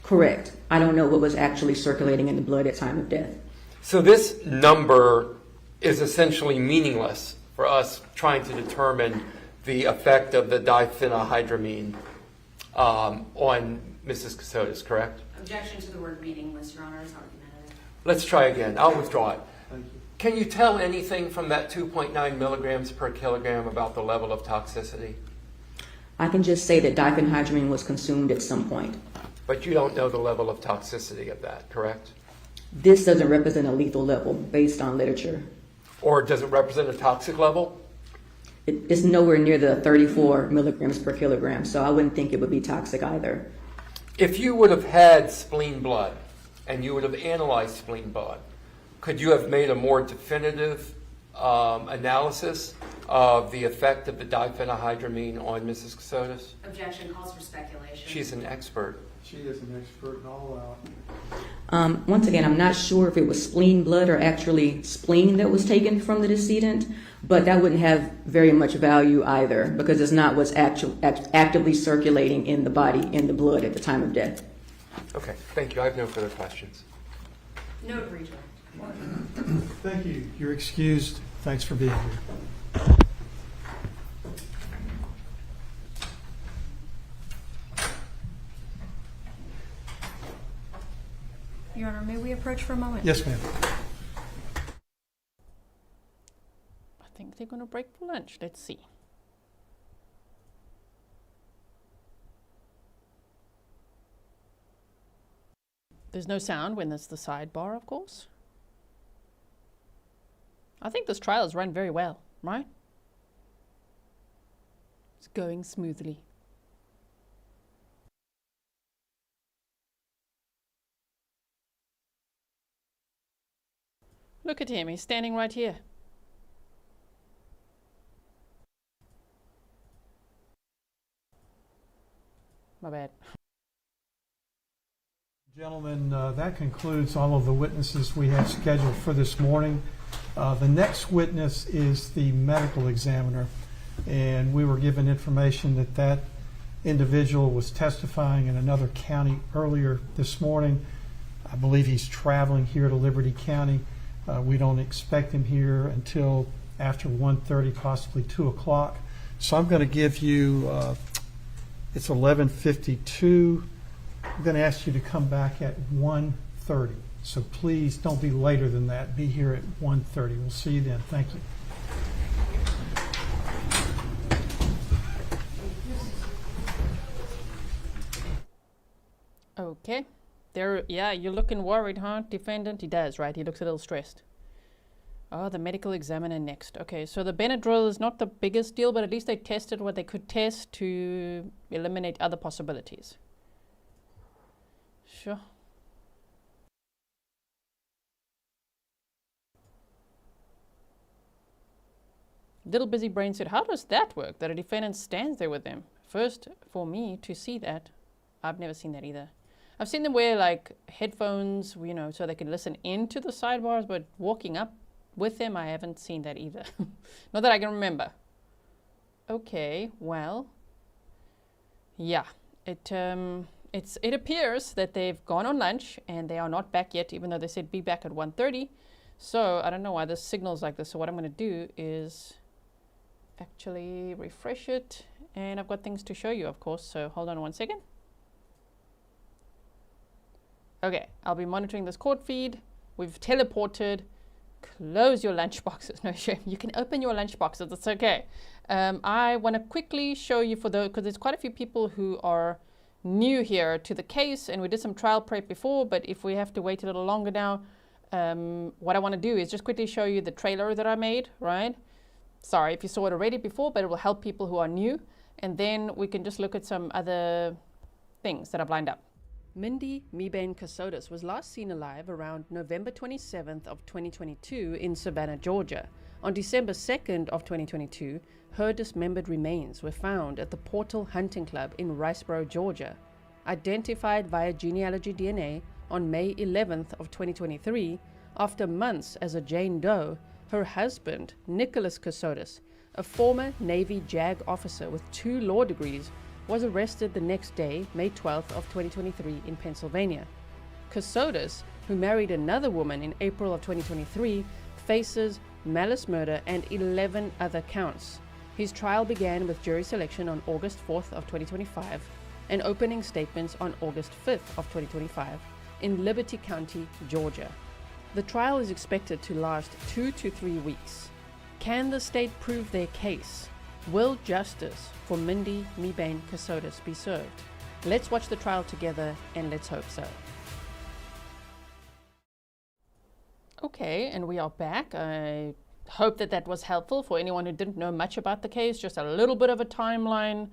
Correct. I don't know what was actually circulating in the blood at time of death. So this number is essentially meaningless for us trying to determine the effect of the diphenhydramine on Mrs. Kassotis, correct? Objection to the word meaningless, Your Honor, is argumentative. Let's try again. I'll withdraw it. Can you tell anything from that 2.9 milligrams per kilogram about the level of toxicity? I can just say that diphenhydramine was consumed at some point. But you don't know the level of toxicity of that, correct? This doesn't represent a lethal level based on literature. Or does it represent a toxic level? It's nowhere near the 34 milligrams per kilogram, so I wouldn't think it would be toxic either. If you would have had spleen blood and you would have analyzed spleen blood, could you have made a more definitive analysis of the effect of the diphenhydramine on Mrs. Kassotis? Objection calls for speculation. She's an expert. She is an expert in all Once again, I'm not sure if it was spleen blood or actually spleen that was taken from the decedent, but that wouldn't have very much value either because it's not what's actively circulating in the body, in the blood at the time of death. Okay, thank you. I have no further questions. No rejoin. Thank you. You're excused. Thanks for being here. Your Honor, may we approach for a moment? Yes, ma'am. I think they're going to break for lunch. Let's see. There's no sound when there's the sidebar, of course. I think this trial has run very well, right? It's going smoothly. Look at him, he's standing right here. My bad. Gentlemen, that concludes all of the witnesses we have scheduled for this morning. The next witness is the medical examiner, and we were given information that that individual was testifying in another county earlier this morning. I believe he's traveling here to Liberty County. We don't expect him here until after 1:30, possibly 2 o'clock. So I'm going to give you, it's 11:52. I'm going to ask you to come back at 1:30. So please don't be later than that. Be here at 1:30. We'll see you then. Thank you. Okay. There, yeah, you're looking worried, huh, defendant? He does, right? He looks a little stressed. Oh, the medical examiner next. Okay, so the Benadryl is not the biggest deal, but at least they tested what they could test to eliminate other possibilities. Sure. Little busy brain said, how does that work, that a defendant stands there with them? First, for me to see that, I've never seen that either. I've seen them wear like headphones, you know, so they can listen into the sidebars, but walking up with them, I haven't seen that either. Not that I can remember. Okay, well, yeah, it appears that they've gone on lunch and they are not back yet, even though they said be back at 1:30. So I don't know why this signals like this. So what I'm going to do is actually refresh it, and I've got things to show you, of course. So hold on one second. Okay, I'll be monitoring this court feed. We've teleported. Close your lunch boxes. No shame. You can open your lunch boxes. It's okay. I want to quickly show you for those, because there's quite a few people who are new here to the case, and we did some trial prep before, but if we have to wait a little longer now, what I want to do is just quickly show you the trailer that I made, right? Sorry if you saw it already before, but it will help people who are new, and then we can just look at some other things that I've lined up. Mindi Mebane Kassotis was last seen alive around November 27th of 2022 in Savannah, Georgia. On December 2nd of 2022, her dismembered remains were found at the Portal Hunting Club in Riceboro, Georgia. Identified via genealogy DNA on May 11th of 2023, after months as a Jane Doe, her husband, Nicholas Kassotis, a former Navy JAG officer with 2 law degrees, was arrested the next day, May 12th of 2023 in Pennsylvania. Kassotis, who married another woman in April of 2023, faces malice murder and 11 other counts. His trial began with jury selection on August 4th of 2025 and opening statements on August 5th of 2025 in Liberty County, Georgia. The trial is expected to last 2 to 3 weeks. Can the state prove their case? Will justice for Mindi Mebane Kassotis be served? Let's watch the trial together, and let's hope so. Okay, and we are back. I hope that that was helpful for anyone who didn't know much about the case, just a little bit of a timeline.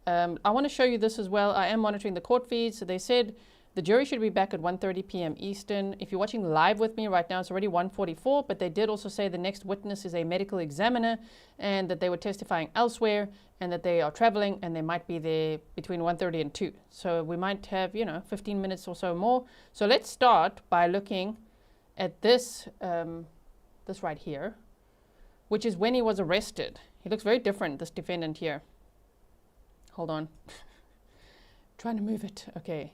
I want to show you this as well. I am monitoring the court feeds. So they said the jury should be back at 1:30 p.m. Eastern. If you're watching live with me right now, it's already 1:44, but they did also say the next witness is a medical examiner and that they were testifying elsewhere and that they are traveling and they might be there between 1:30 and 2. So we might have, 15 minutes or so more. So let's start by looking at this, this right here, which is when he was arrested. He looks very different, this defendant here. Hold on. Trying to move it. Okay.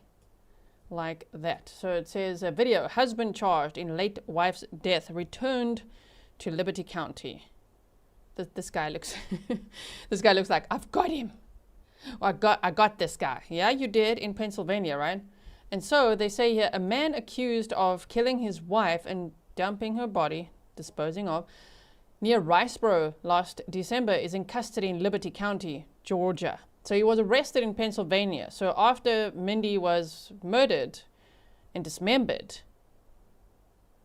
Like that. So it says a video, husband charged in late wife's death returned to Liberty County. This guy looks this guy looks like I've got him. Or I got this guy. Yeah, you did in Pennsylvania, right? And so they say here a man accused of killing his wife and dumping her body, disposing of, near Riceboro last December is in custody in Liberty County, Georgia. So he was arrested in Pennsylvania. So after Mindi was murdered and dismembered,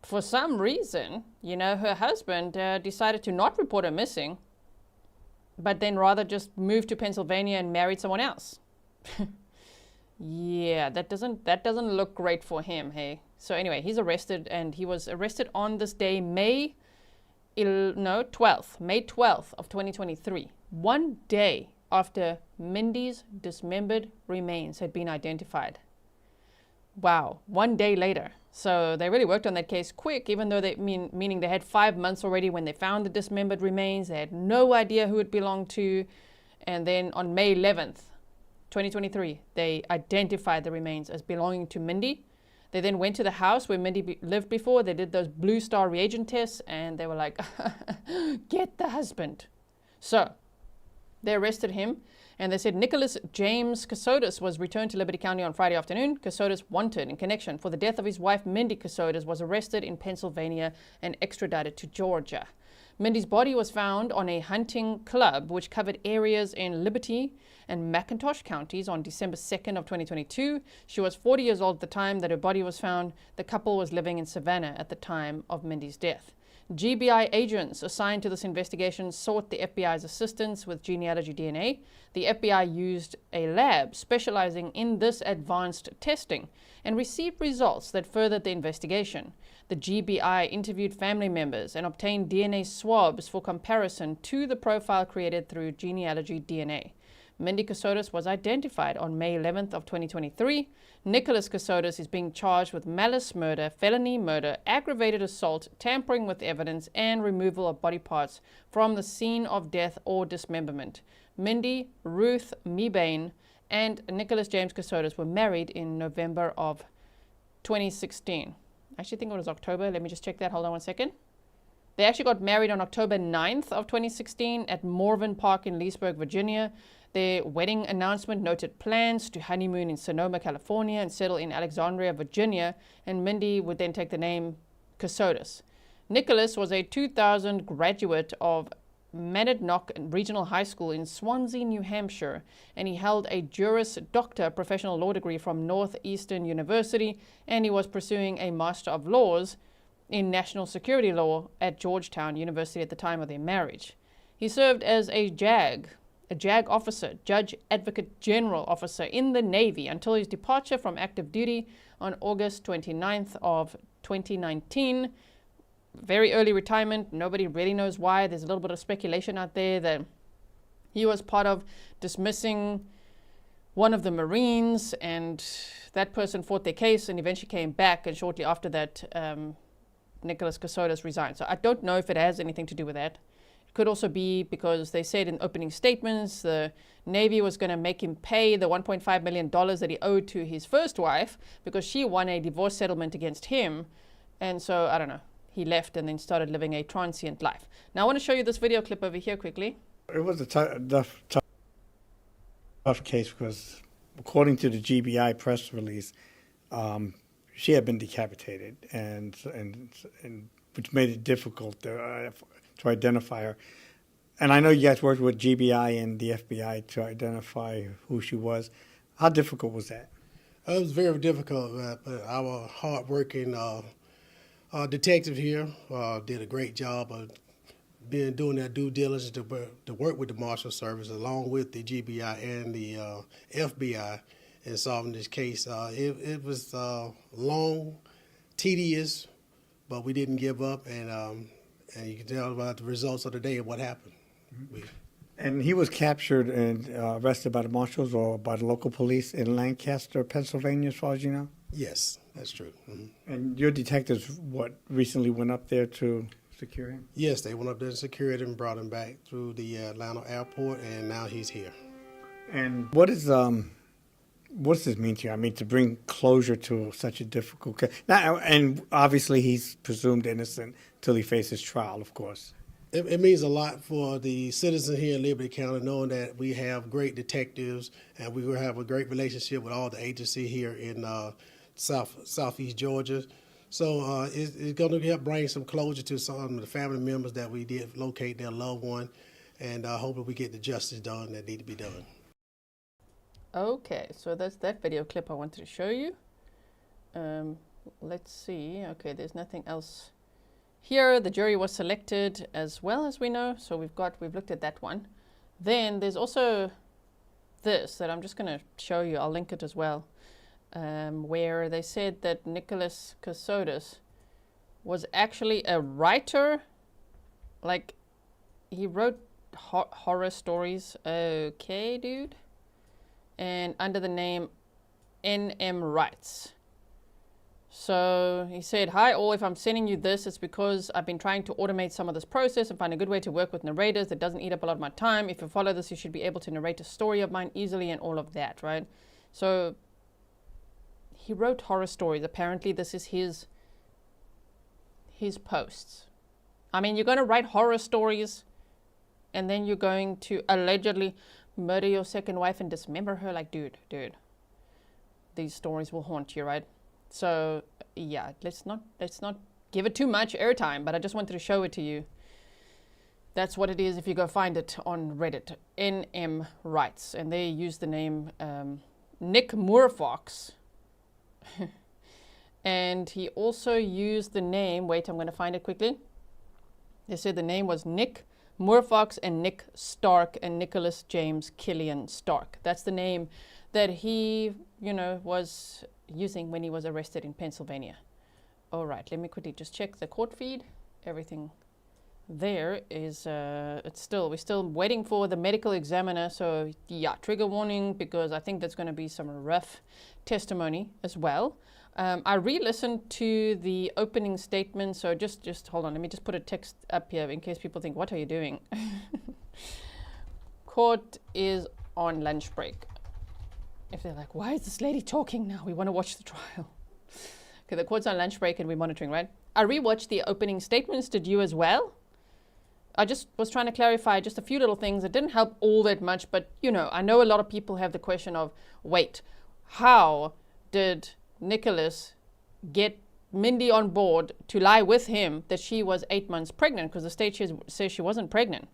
for some reason, her husband decided to not report her missing. but then rather just moved to Pennsylvania and married someone else. Yeah, that doesn't look great for him, hey. So anyway, he's arrested, and he was arrested on this day, May 12th of 2023. 1 day after Mindy's dismembered remains had been identified. Wow, 1 day later. So they really worked on that case quick, even though meaning they had 5 months already when they found the dismembered remains. They had no idea who it belonged to. And then on May 11th, 2023, they identified the remains as belonging to Mindy. They then went to the house where Mindy lived before. They did those Blue Star reagent tests, and they were like, get the husband. So they arrested him, and they said Nicholas James Kassotis was returned to Liberty County on Friday afternoon. Kassotis, wanted in connection for the death of his wife, Mindi Kassotis, was arrested in Pennsylvania and extradited to Georgia. Mindy's body was found on a hunting club which covered areas in Liberty and McIntosh counties on December 2nd of 2022. She was 40 years old at the time that her body was found. The couple was living in Savannah at the time of Mindy's death. GBI agents assigned to this investigation sought the FBI's assistance with genealogy DNA. The FBI used a lab specializing in this advanced testing and received results that furthered the investigation. The GBI interviewed family members and obtained DNA swabs for comparison to the profile created through genealogy DNA. Mindi Kassotis was identified on May 11th of 2023. Nicholas Kassotis is being charged with malice murder, felony murder, aggravated assault, tampering with evidence, and removal of body parts from the scene of death or dismemberment. Mindi, Ruth Mebane, and Nicholas James Kassotis were married in November of 2016. I actually think it was October. Let me just check that. Hold on one second. They actually got married on October 9th of 2016 at Morven Park in Leesburg, Virginia. Their wedding announcement noted plans to honeymoon in Sonoma, California, and settle in Alexandria, Virginia, and Mindi would then take the name Kassotis. Nicholas was a 2000 graduate of Monadnock Regional High School in Swansea, New Hampshire, and he held a Juris Doctor professional law degree from Northeastern University, and he was pursuing a Master of Laws in National Security Law at Georgetown University at the time of their marriage. He served as a JAG officer, Judge Advocate General officer in the Navy until his departure from active duty on August 29th of 2019. Very early retirement. Nobody really knows why. There's a little bit of speculation out there that he was part of dismissing one of the Marines, and that person fought their case and eventually came back, and shortly after that, Nicholas Kassotis resigned. So I don't know if it has anything to do with that. It could also be because they said in opening statements the Navy was going to make him pay the $1.5 million that he owed to his first wife because she won a divorce settlement against him. And so, I don't know. He left and then started living a transient life. Now I want to show you this video clip over here quickly. It was a tough case because, according to the GBI press release, she had been decapitated, and which made it difficult to identify her. And I know you guys worked with GBI and the FBI to identify who she was. How difficult was that? It was very difficult, but our hard-working detective here did a great job of doing their due diligence to work with the Marshal Service along with the GBI and the FBI in solving this case. It was long, tedious, but we didn't give up, and you can tell about the results of the day of what happened. And he was captured and arrested by the marshals or by the local police in Lancaster, Pennsylvania, as far as you know? Yes, that's true. Mm-hmm. And your detectives, recently went up there to secure him? Yes, they went up there and secured him and brought him back through the Atlanta airport, and now he's here. And what does this mean to you? I mean, to bring closure to such a difficult case. Now, and obviously he's presumed innocent till he faces trial, of course. It means a lot for the citizens here in Liberty County, knowing that we have great detectives and we will have a great relationship with all the agencies here in Southeast Georgia. So it's going to help bring some closure to some of the family members that we did locate their loved one, and hopefully we get the justice done that need to be done. Okay, so that's that video clip I wanted to show you. Let's see. Okay, there's nothing else. Here, the jury was selected as well, as we know. So we've looked at that one. Then there's also this that I'm just going to show you. I'll link it as well, where they said that Nicholas Kassotis was actually a writer. Like, he wrote horror stories. Okay, dude. And under the name N.M. Writes. So he said, "Hi all, if I'm sending you this, it's because I've been trying to automate some of this process and find a good way to work with narrators that doesn't eat up a lot of my time. If you follow this, you should be able to narrate a story of mine easily," and all of that, right? So he wrote horror stories. Apparently this is his posts. I mean, you're going to write horror stories and then you're going to allegedly murder your second wife and dismember her. Like, dude, these stories will haunt you, right? So yeah, let's not give it too much airtime, but I just wanted to show it to you. That's what it is if you go find it on Reddit. NM Writes, and they use the name Nick Moorfox. And he also used the name, wait, I'm going to find it quickly. They said the name was Nick Moorfox and Nick Stark and Nicholas James Killian Stark. That's the name that he, was using when he was arrested in Pennsylvania. All right, let me quickly just check the court feed. Everything there is, we're still waiting for the medical examiner. So yeah, trigger warning, because I think that's going to be some rough testimony as well. I re-listened to the opening statement. So just hold on. Let me just put a text up here in case people think, what are you doing? Court is on lunch break. If they're like, why is this lady talking now? We want to watch the trial. Okay, the court's on lunch break and we're monitoring, right? I rewatched the opening statements. Did you as well? I just was trying to clarify just a few little things. It didn't help all that much, but I know a lot of people have the question of, wait, how did Nicholas get Mindi on board to lie with him that she was 8 months pregnant? Because the state says she wasn't pregnant.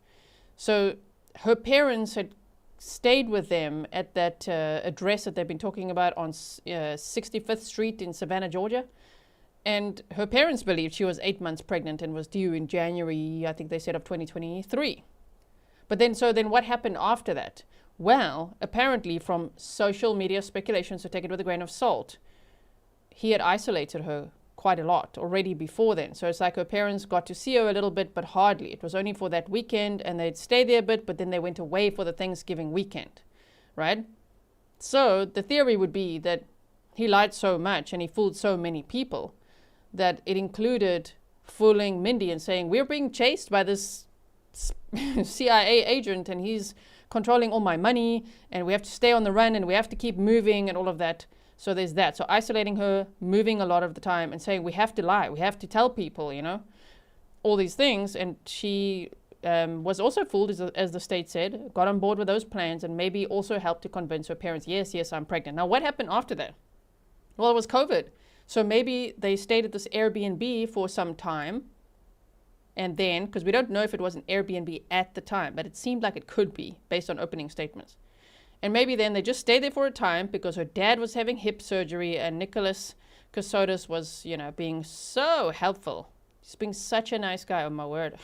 So her parents had stayed with them at that address that they've been talking about on 65th Street in Savannah, Georgia. And her parents believed she was 8 months pregnant and was due in January, I think they said, of 2023. But then what happened after that? Well, apparently from social media speculation, so take it with a grain of salt, he had isolated her quite a lot already before then. So it's like her parents got to see her a little bit, but hardly. It was only for that weekend, and they'd stay there a bit, but then they went away for the Thanksgiving weekend, right? So the theory would be that he lied so much and he fooled so many people that it included fooling Mindi and saying, we're being chased by this CIA agent and he's controlling all my money and we have to stay on the run and we have to keep moving and all of that. So there's that. So isolating her, moving a lot of the time and saying we have to lie, we have to tell people, all these things. And she was also fooled, as the state said, got on board with those plans and maybe also helped to convince her parents, yes, I'm pregnant. Now, what happened after that? Well, it was COVID. So maybe they stayed at this Airbnb for some time. And then, because we don't know if it was an Airbnb at the time, but it seemed like it could be based on opening statements. And maybe then they just stayed there for a time because her dad was having hip surgery and Nicholas Kassotis was, being so helpful. He's being such a nice guy, oh my word.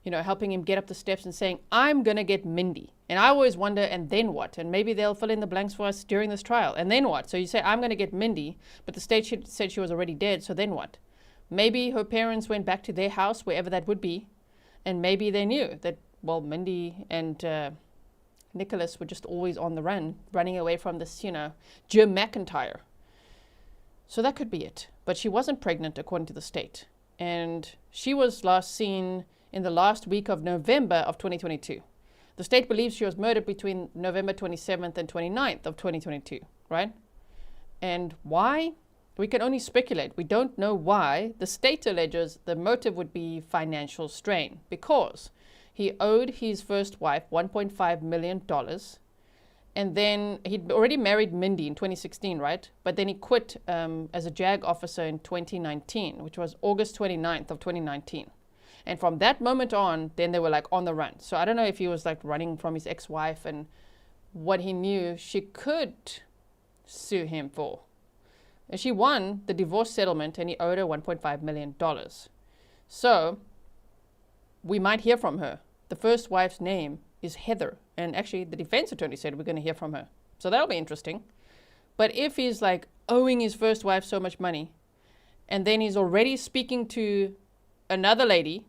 Helping him get up the steps and saying, I'm going to get Mindi. And I always wonder, and then what? And maybe they'll fill in the blanks for us during this trial. And then what? So you say, I'm going to get Mindi, but the state said she was already dead, so then what? Maybe her parents went back to their house, wherever that would be, and maybe they knew that, well, Mindi and Nicholas were just always on the run, running away from this, Jim McIntyre. So that could be it. But she wasn't pregnant, according to the state. And she was last seen in the last week of November of 2022. The state believes she was murdered between November 27th and 29th of 2022, right? And why? We can only speculate. We don't know why. The state alleges the motive would be financial strain because he owed his first wife $1.5 million. And then he'd already married Mindi in 2016, right? But then he quit as a JAG officer in 2019, which was August 29th of 2019. And from that moment on, then they were like on the run. So I don't know if he was like running from his ex-wife and what he knew she could sue him for. And she won the divorce settlement and he owed her $1.5 million. So we might hear from her. The first wife's name is Heather. And actually, the defense attorney said we're going to hear from her. So that'll be interesting. But if he's like owing his first wife so much money, and then he's already speaking to another lady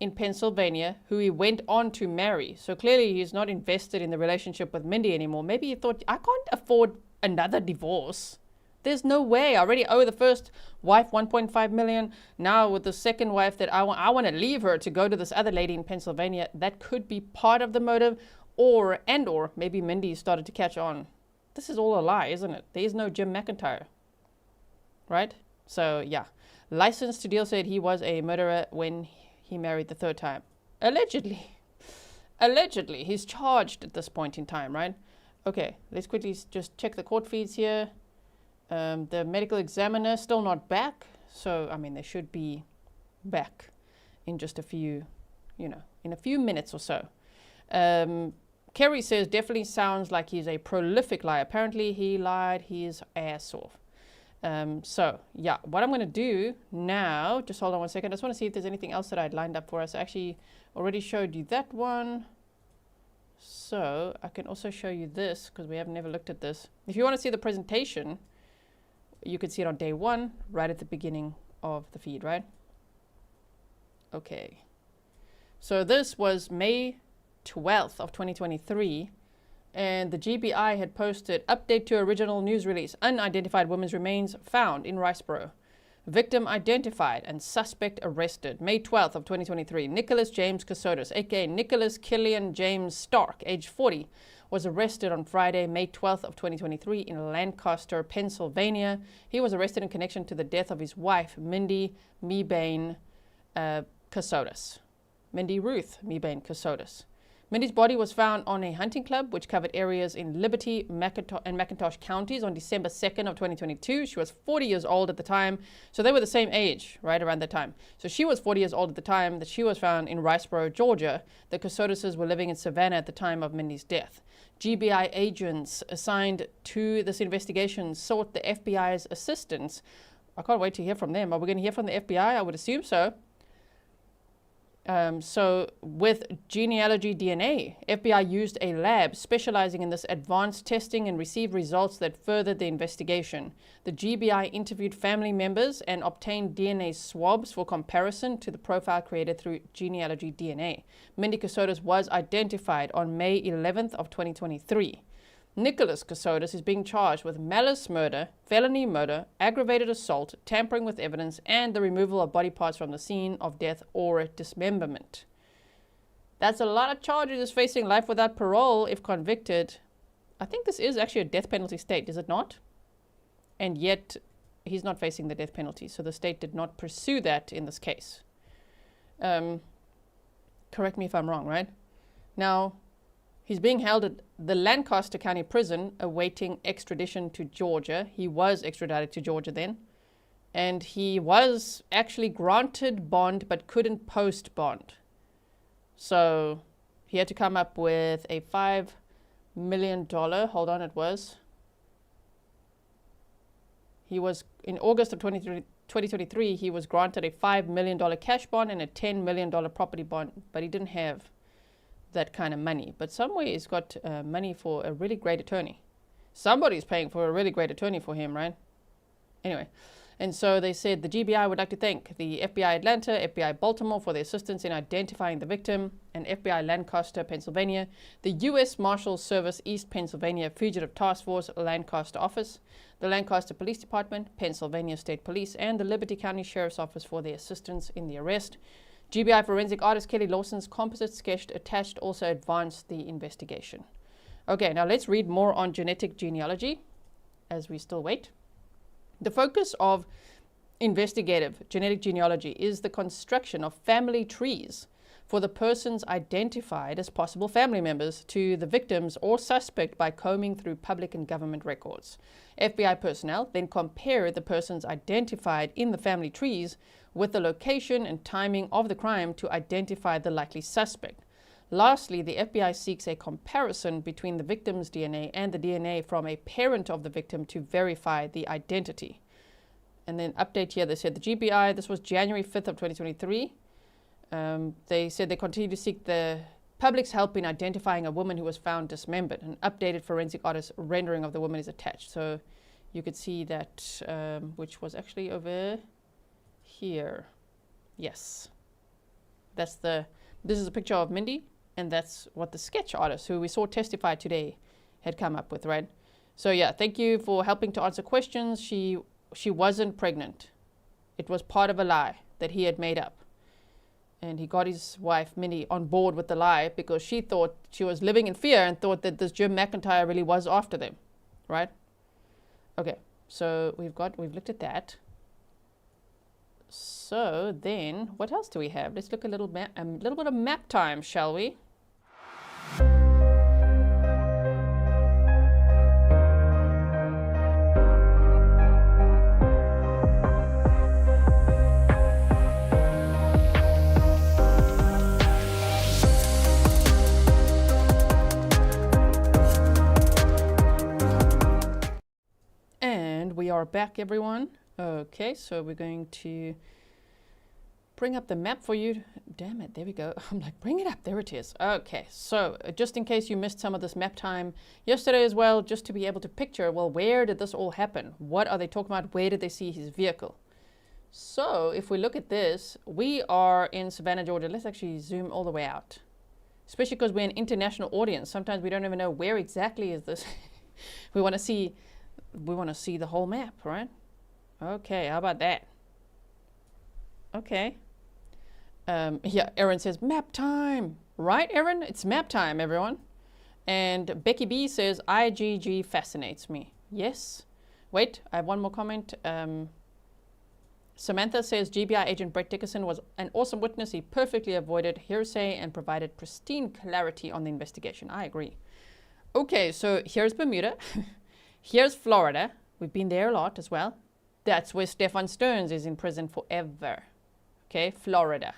in Pennsylvania who he went on to marry. So clearly he's not invested in the relationship with Mindi anymore. Maybe he thought, I can't afford another divorce. There's no way. I already owe the first wife $1.5 million. Now with the second wife that I want to leave her to go to this other lady in Pennsylvania. That could be part of the motive, or maybe Mindi started to catch on. This is all a lie, isn't it? There is no Jim McIntyre, right? So yeah, License to Deal said he was a murderer when he married the third time. Allegedly. Allegedly. He's charged at this point in time, right? Okay, let's quickly just check the court feeds here. The medical examiner still not back. So, I mean, they should be back in just a few, in a few minutes or so. Kerry says definitely sounds like he's a prolific liar. Apparently he lied his ass off. So, yeah, what I'm going to do now, just hold on one second. I just want to see if there's anything else that I'd lined up for us. I actually already showed you that one. So, I can also show you this because we have never looked at this. If you want to see the presentation, you can see it on day one, right at the beginning of the feed, right? Okay. So, this was May 12th of 2023. And the GBI had posted, update to original news release, unidentified woman's remains found in Riceboro. Victim identified and suspect arrested. May 12th of 2023, Nicholas James Kassotis, aka Nicholas Killian James Stark, age 40, was arrested on Friday, May 12th of 2023 in Lancaster, Pennsylvania. He was arrested in connection to the death of his wife, Mindi Mebane Kassotis. Mindi Ruth Mebane Kassotis. Mindy's body was found on a hunting club which covered areas in Liberty and McIntosh counties on December 2nd of 2022. She was 40 years old at the time. So they were the same age, right around that time. So she was 40 years old at the time that she was found in Riceboro, Georgia. The Kassotises were living in Savannah at the time of Mindy's death. GBI agents assigned to this investigation sought the FBI's assistance. I can't wait to hear from them. Are we going to hear from the FBI? I would assume so. So with genealogy DNA, FBI used a lab specializing in this advanced testing and received results that furthered the investigation. The GBI interviewed family members and obtained DNA swabs for comparison to the profile created through genealogy DNA. Mindi Kassotis was identified on May 11th of 2023. Nicholas Kassotis is being charged with malice murder, felony murder, aggravated assault, tampering with evidence, and the removal of body parts from the scene of death or dismemberment. That's a lot of charges. He's facing life without parole if convicted. I think this is actually a death penalty state, is it not? And yet, he's not facing the death penalty, so the state did not pursue that in this case. Correct me if I'm wrong, right? Now, he's being held at the Lancaster County Prison awaiting extradition to Georgia. He was extradited to Georgia then. And he was actually granted bond but couldn't post bond. So he had to come up with a $5 million. Hold on, it was. He was, in August of 2023, he was granted a $5 million cash bond and a $10 million property bond, but he didn't have that kind of money. But somewhere he's got money for a really great attorney. Somebody's paying for a really great attorney for him, right? Anyway, and so they said the GBI would like to thank the FBI Atlanta, FBI Baltimore for their assistance in identifying the victim, and FBI Lancaster, Pennsylvania, the U.S. Marshals Service East Pennsylvania Fugitive Task Force Lancaster Office, the Lancaster Police Department, Pennsylvania State Police, and the Liberty County Sheriff's Office for their assistance in the arrest. GBI forensic artist Kelly Lawson's composite sketch attached also advanced the investigation. Okay, now let's read more on genetic genealogy as we still wait. The focus of investigative genetic genealogy is the construction of family trees for the persons identified as possible family members to the victims or suspect by combing through public and government records. FBI personnel then compare the persons identified in the family trees with the location and timing of the crime to identify the likely suspect. Lastly, the FBI seeks a comparison between the victim's DNA and the DNA from a parent of the victim to verify the identity. And then update here, they said the GBI, this was January 5th of 2023. They said they continue to seek the public's help in identifying a woman who was found dismembered. An updated forensic artist rendering of the woman is attached. So you could see that, which was actually over here. Yes. This is a picture of Mindi, and that's what the sketch artist, who we saw testify today, had come up with, right? So yeah, thank you for helping to answer questions. She wasn't pregnant. It was part of a lie that he had made up. And he got his wife, Mindi, on board with the lie because she thought she was living in fear and thought that this Jim McIntyre really was after them, right? Okay, so we've looked at that. So then, what else do we have? Let's look a little bit of map time, shall we? We are back, everyone. Okay, so we're going to bring up the map for you. Damn it, there we go. I'm like, bring it up. There it is. Okay, so just in case you missed some of this map time yesterday as well, just to be able to picture, well, where did this all happen? What are they talking about? Where did they see his vehicle? So if we look at this, we are in Savannah, Georgia. Let's actually zoom all the way out, especially because we're an international audience. Sometimes we don't even know where exactly is this. We want to see the whole map, right? Okay, how about that? Okay. Yeah, Erin says, map time. Right, Erin? It's map time, everyone. And Becky B says, IGG fascinates me. Yes. Wait, I have one more comment. Samantha says, GBI agent Brett Dickerson was an awesome witness. He perfectly avoided hearsay and provided pristine clarity on the investigation. I agree. Okay, so here's Bermuda. Here's Florida. We've been there a lot as well. That's where Stefan Stearns is in prison forever. Okay, Florida.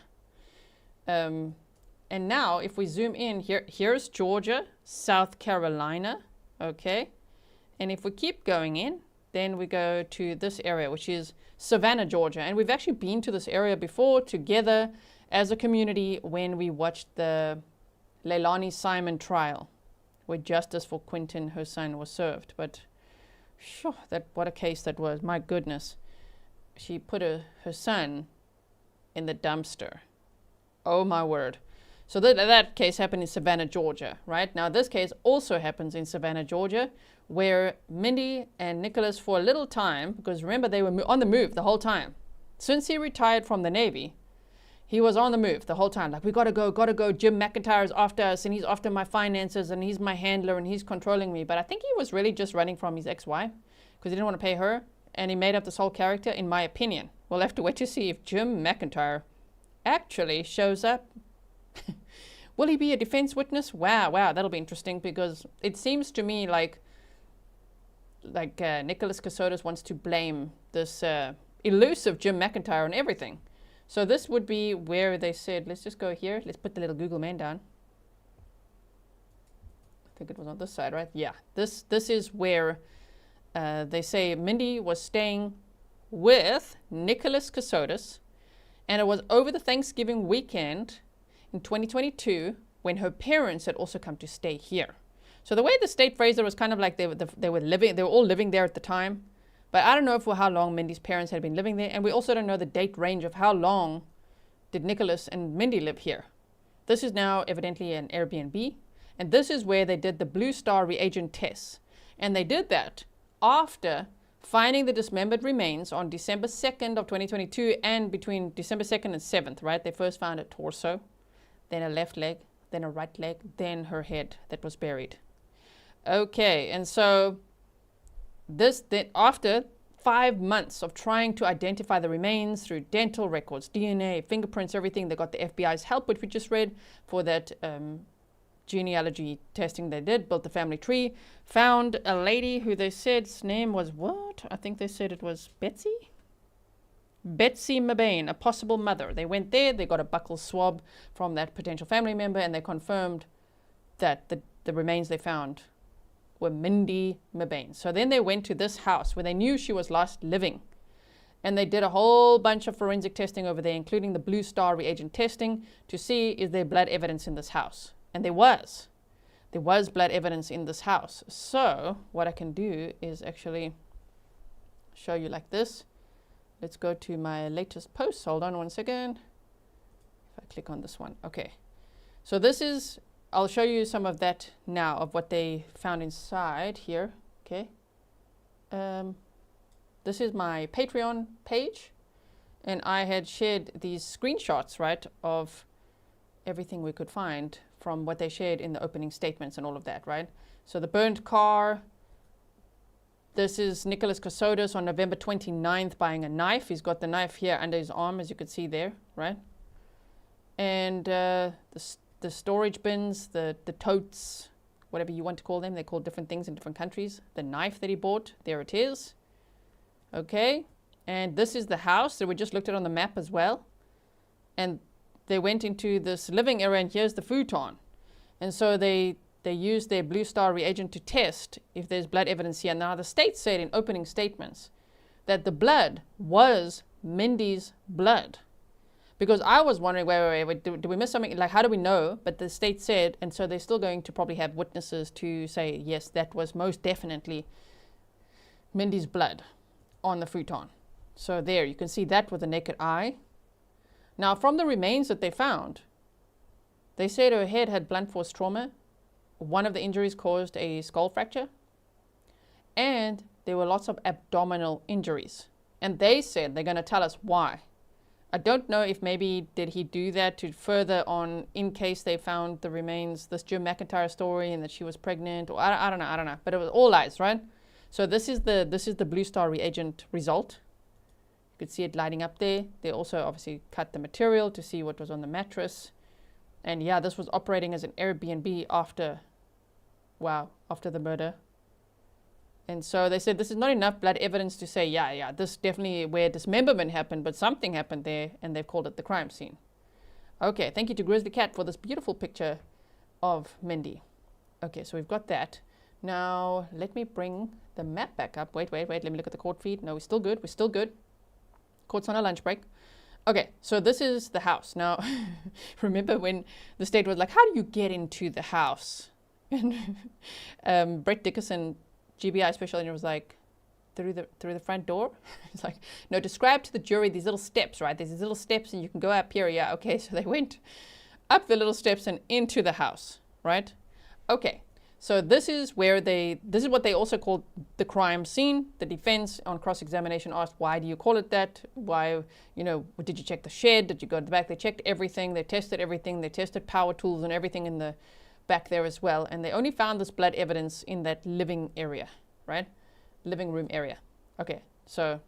And now if we zoom in, here's Georgia, South Carolina. Okay. And if we keep going in, then we go to this area, which is Savannah, Georgia. And we've actually been to this area before together as a community when we watched the Leilani Simon trial, where justice for Quentin, her son, was served. But sure, what a case that was. My goodness. She put her son in the dumpster. Oh my word. So that case happened in Savannah, Georgia, right? Now this case also happens in Savannah, Georgia, where Mindi and Nicholas, for a little time, because remember they were on the move the whole time. Since he retired from the Navy, he was on the move the whole time. Like, we gotta go. Jim McIntyre is after us, and he's after my finances, and he's my handler, and he's controlling me. But I think he was really just running from his ex-wife because he didn't want to pay her, and he made up this whole character, in my opinion. We'll have to wait to see if Jim McIntyre actually shows up. Will he be a defense witness? Wow, that'll be interesting, because it seems to me like Nicholas Kassotis wants to blame this elusive Jim McIntyre on everything. So this would be where they said, let's just go here. Let's put the little Google man down. I think it was on this side, right? Yeah, this is where they say Mindi was staying with Nicholas Kassotis, and it was over the Thanksgiving weekend in 2022 when her parents had also come to stay here. So the way the state phrased it was kind of like they were all living there at the time. But I don't know for how long Mindy's parents had been living there, and we also don't know the date range of how long did Nicholas and Mindi live here. This is now evidently an Airbnb, and this is where they did the Blue Star reagent tests. And they did that after finding the dismembered remains on December 2nd of 2022, and between December 2nd and 7th, right? They first found a torso, then a left leg, then a right leg, then her head that was buried. Okay, and so then after 5 months of trying to identify the remains through dental records, DNA, fingerprints, everything, they got the FBI's help, which we just read, for that genealogy testing they did, built the family tree, found a lady who they said's name was what? I think they said it was Betsy? Betsy Mebane, a possible mother. They went there, they got a buccal swab from that potential family member, and they confirmed that the remains they found were Mindi Mebane. So then they went to this house where they knew she was last living, and they did a whole bunch of forensic testing over there, including the Blue Star reagent testing, to see is there blood evidence in this house. And there was blood evidence in this house. So what I can do is actually show you like this. Let's go to my latest post. Hold on one second. If I click on this one. Okay. So this is, I'll show you some of that now, of what they found inside here. Okay. This is my Patreon page. And I had shared these screenshots, right, of everything we could find from what they shared in the opening statements and all of that, right? So the burnt car. This is Nicholas Kassotis on November 29th buying a knife. He's got the knife here under his arm, as you could see there, right? And the storage bins, the totes, whatever you want to call them. They're called different things in different countries. The knife that he bought, there it is. Okay. And this is the house that we just looked at on the map as well. And they went into this living area, and here's the futon. And so they used their Blue Star reagent to test if there's blood evidence here. Now, the state said in opening statements that the blood was Mindi's blood. Because I was wondering, wait, do we miss something? Like, how do we know? But the state said, and so they're still going to probably have witnesses to say, yes, that was most definitely Mindi's blood on the futon. So there, you can see that with the naked eye. Now, from the remains that they found, they said her head had blunt force trauma. One of the injuries caused a skull fracture. And there were lots of abdominal injuries. And they said they're going to tell us why. I don't know if maybe did he do that to further on in case they found the remains, this Jim McIntyre story, and that she was pregnant, or I don't know. But it was all lies, right? So this is the Blue Star reagent result. You could see it lighting up there. They also obviously cut the material to see what was on the mattress. And yeah, this was operating as an Airbnb after the murder. And so they said this is not enough blood evidence to say, yeah, this definitely where dismemberment happened, but something happened there, and they've called it the crime scene. Okay, thank you to Grizzly Cat for this beautiful picture of Mindi. Okay, so we've got that. Now, let me bring the map back up. Wait, let me look at the court feed. No, we're still good. Court's on a lunch break. Okay, so this is the house. Now, remember when the state was like, how do you get into the house? And Brett Dickerson, GBI special agent, was like, through the front door? It's like, no, describe to the jury these little steps, right? There's these little steps and you can go up here. Yeah, okay, so they went up the little steps and into the house, right? Okay. So this is what they also called the crime scene. The defense on cross-examination asked, why do you call it that? Why, did you check the shed? Did you go to the back? They checked everything. They tested everything. They tested power tools and everything in the back there as well. And they only found this blood evidence in that living area, right? Living room area. Okay, so,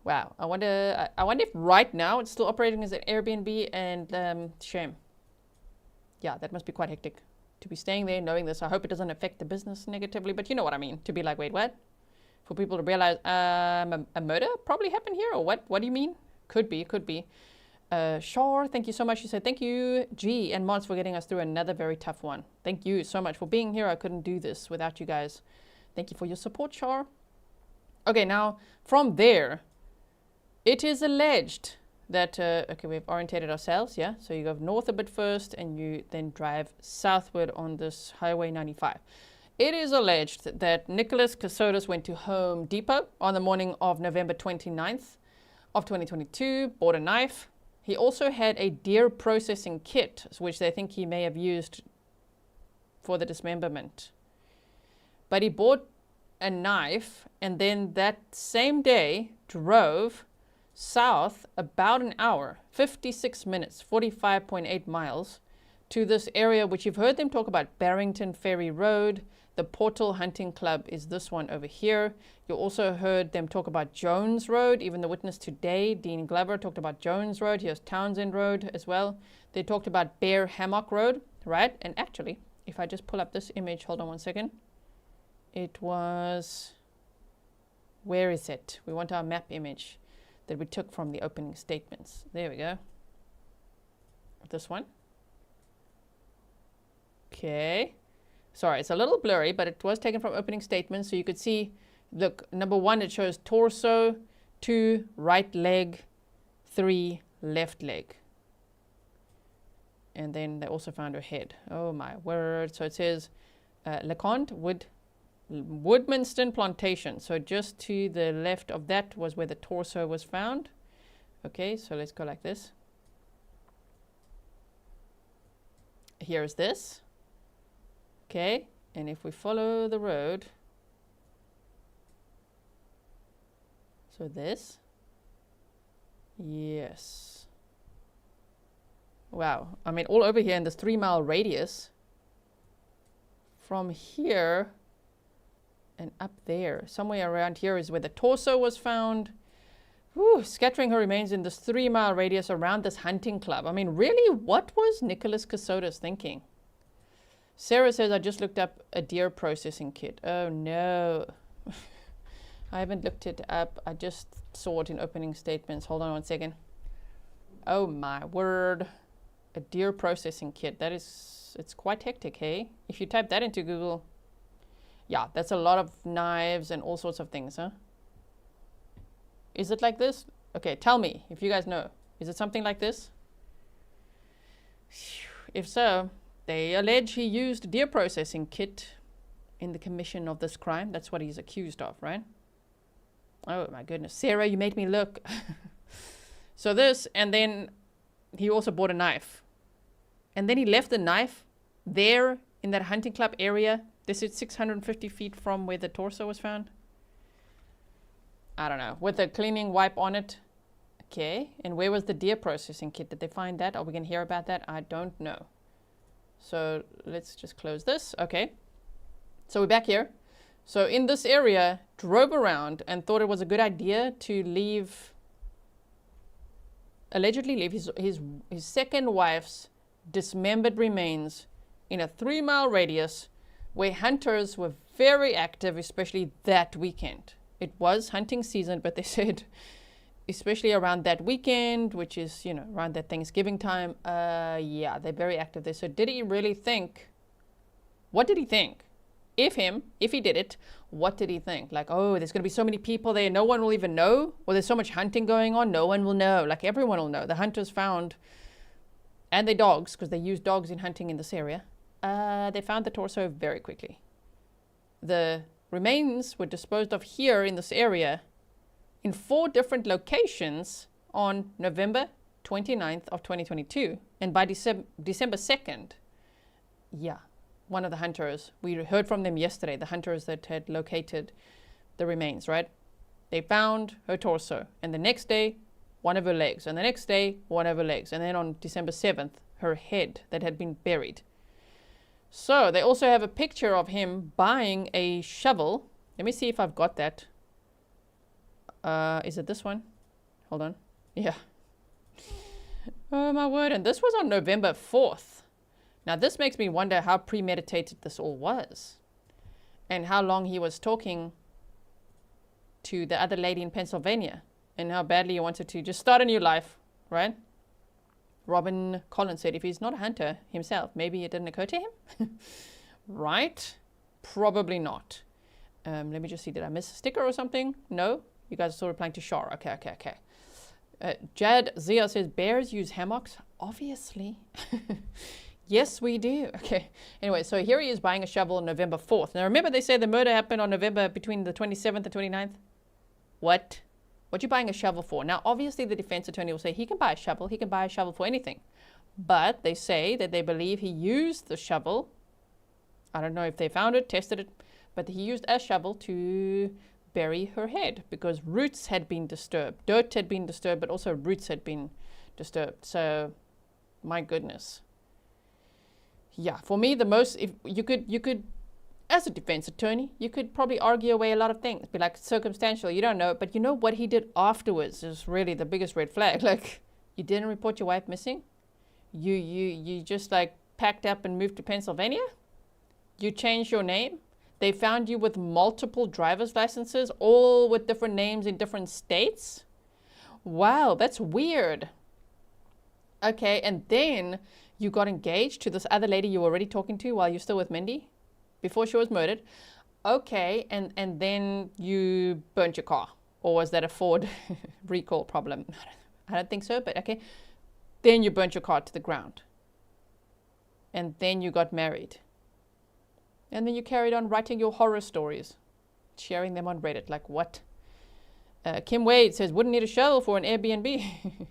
wow. I wonder if right now it's still operating as an Airbnb, and shame. Yeah, that must be quite hectic. To be staying there, knowing this. I hope it doesn't affect the business negatively, but you know what I mean. To be like, wait, what? For people to realize a murder probably happened here, or what? What do you mean? Could be. Sure, thank you so much. You said thank you, G and Mods, for getting us through another very tough one. Thank you so much for being here. I couldn't do this without you guys. Thank you for your support, Char. Okay, now from there, it is alleged that, okay, we've orientated ourselves, yeah? So you go north a bit first, and you then drive southward on this Highway 95. It is alleged that Nicholas Kassotis went to Home Depot on the morning of November 29th of 2022, bought a knife. He also had a deer processing kit, which they think he may have used for the dismemberment. But he bought a knife, and then that same day drove south about an hour, 56 minutes, 45.8 miles, to this area which you've heard them talk about, Barrington Ferry Road. The Portal Hunting Club is this one over here. You also heard them talk about Jones Road. Even the witness today, Dean Glover, talked about Jones Road. Here's Townsend Road as well. They talked about Bear Hammock Road, right? And actually, if I just pull up this image, hold on one second. It was, where is it? We want our map image that we took from the opening statements. There we go. This one. Okay. Sorry, it's a little blurry, but it was taken from opening statements. So you could see, look, number 1, it shows torso, 2, right leg, 3, left leg. And then they also found her head. Oh my word. So it says LeConte Woodmanston Plantation. So just to the left of that was where the torso was found. Okay, so let's go like this. Here's this. Okay, and if we follow the road, so this, yes. Wow, I mean all over here in this 3-mile radius, from here and up there, somewhere around here is where the torso was found. Whew, scattering her remains in this 3-mile radius around this hunting club. I mean, really, what was Nicholas Kassotis thinking? Sarah says, I just looked up a deer processing kit. Oh, no. I haven't looked it up. I just saw it in opening statements. Hold on one second. Oh, my word. A deer processing kit. That is, it's quite hectic, hey? If you type that into Google, yeah, that's a lot of knives and all sorts of things, huh? Is it like this? Okay, tell me if you guys know. Is it something like this? If so, they allege he used a deer processing kit in the commission of this crime. That's what he's accused of, right? Oh my goodness. Sarah, you made me look. So this, and then he also bought a knife. And then he left the knife there in that hunting club area. This is 650 feet from where the torso was found. I don't know, with a cleaning wipe on it. Okay, and where was the deer processing kit? Did they find that? Are we going to hear about that? I don't know. So let's just close this. Okay, so we're back here. So in this area, drove around and thought it was a good idea to leave, allegedly leave his second wife's dismembered remains in a 3-mile radius where hunters were very active, especially that weekend. It was hunting season, but they said, especially around that weekend, which is, you know, around that Thanksgiving time, yeah, they're very active there. So did he really think, what did he think? If he did it, what did he think? Like, oh, there's going to be so many people there, no one will even know? Or there's so much hunting going on, no one will know. Like, everyone will know. The hunters found, and their dogs, because they use dogs in hunting in this area, they found the torso very quickly. The remains were disposed of here in this area in 4 different locations on November 29th of 2022. And by December 2nd, yeah, one of the hunters, we heard from them yesterday, the hunters that had located the remains, right? They found her torso. And the next day, one of her legs. And the next day, one of her legs. And then on December 7th, her head that had been buried. So they also have a picture of him buying a shovel. Let me see if I've got that. Is it this one? Hold on. Yeah. Oh my word. And this was on November 4th. Now this makes me wonder how premeditated this all was. And how long he was talking to the other lady in Pennsylvania. And how badly he wanted to just start a new life, right? Robin Collins said if he's not a hunter himself, maybe it didn't occur to him. Right? Probably not. Let me just see. Did I miss a sticker or something? No? You guys are still replying to Shar. Okay. Jad Zia says, bears use hammocks? Obviously. Yes, we do. Okay. Anyway, so here he is buying a shovel on November 4th. Now remember they say the murder happened on November between the 27th and 29th? What? What you buying a shovel for? Now, obviously, the defense attorney will say he can buy a shovel. He can buy a shovel for anything. But they say that they believe he used the shovel. I don't know if they found it, tested it, but he used a shovel to bury her head because roots had been disturbed. Dirt had been disturbed, but also roots had been disturbed. So, my goodness. Yeah, for me, the most, if you could, as a defense attorney, you could probably argue away a lot of things. Be like, circumstantial, you don't know. But you know what he did afterwards is really the biggest red flag. Like, you didn't report your wife missing? You just like packed up and moved to Pennsylvania? You changed your name? They found you with multiple driver's licenses, all with different names in different states? Wow, that's weird. Okay, and then you got engaged to this other lady you were already talking to while you're still with Mindi? Before she was murdered. Okay, and then you burnt your car. Or was that a Ford recall problem? I don't think so, but okay. Then you burnt your car to the ground. and then you got married. And then you carried on writing your horror stories, sharing them on Reddit. Like what? Kim Wade says, wouldn't need a shovel for an Airbnb.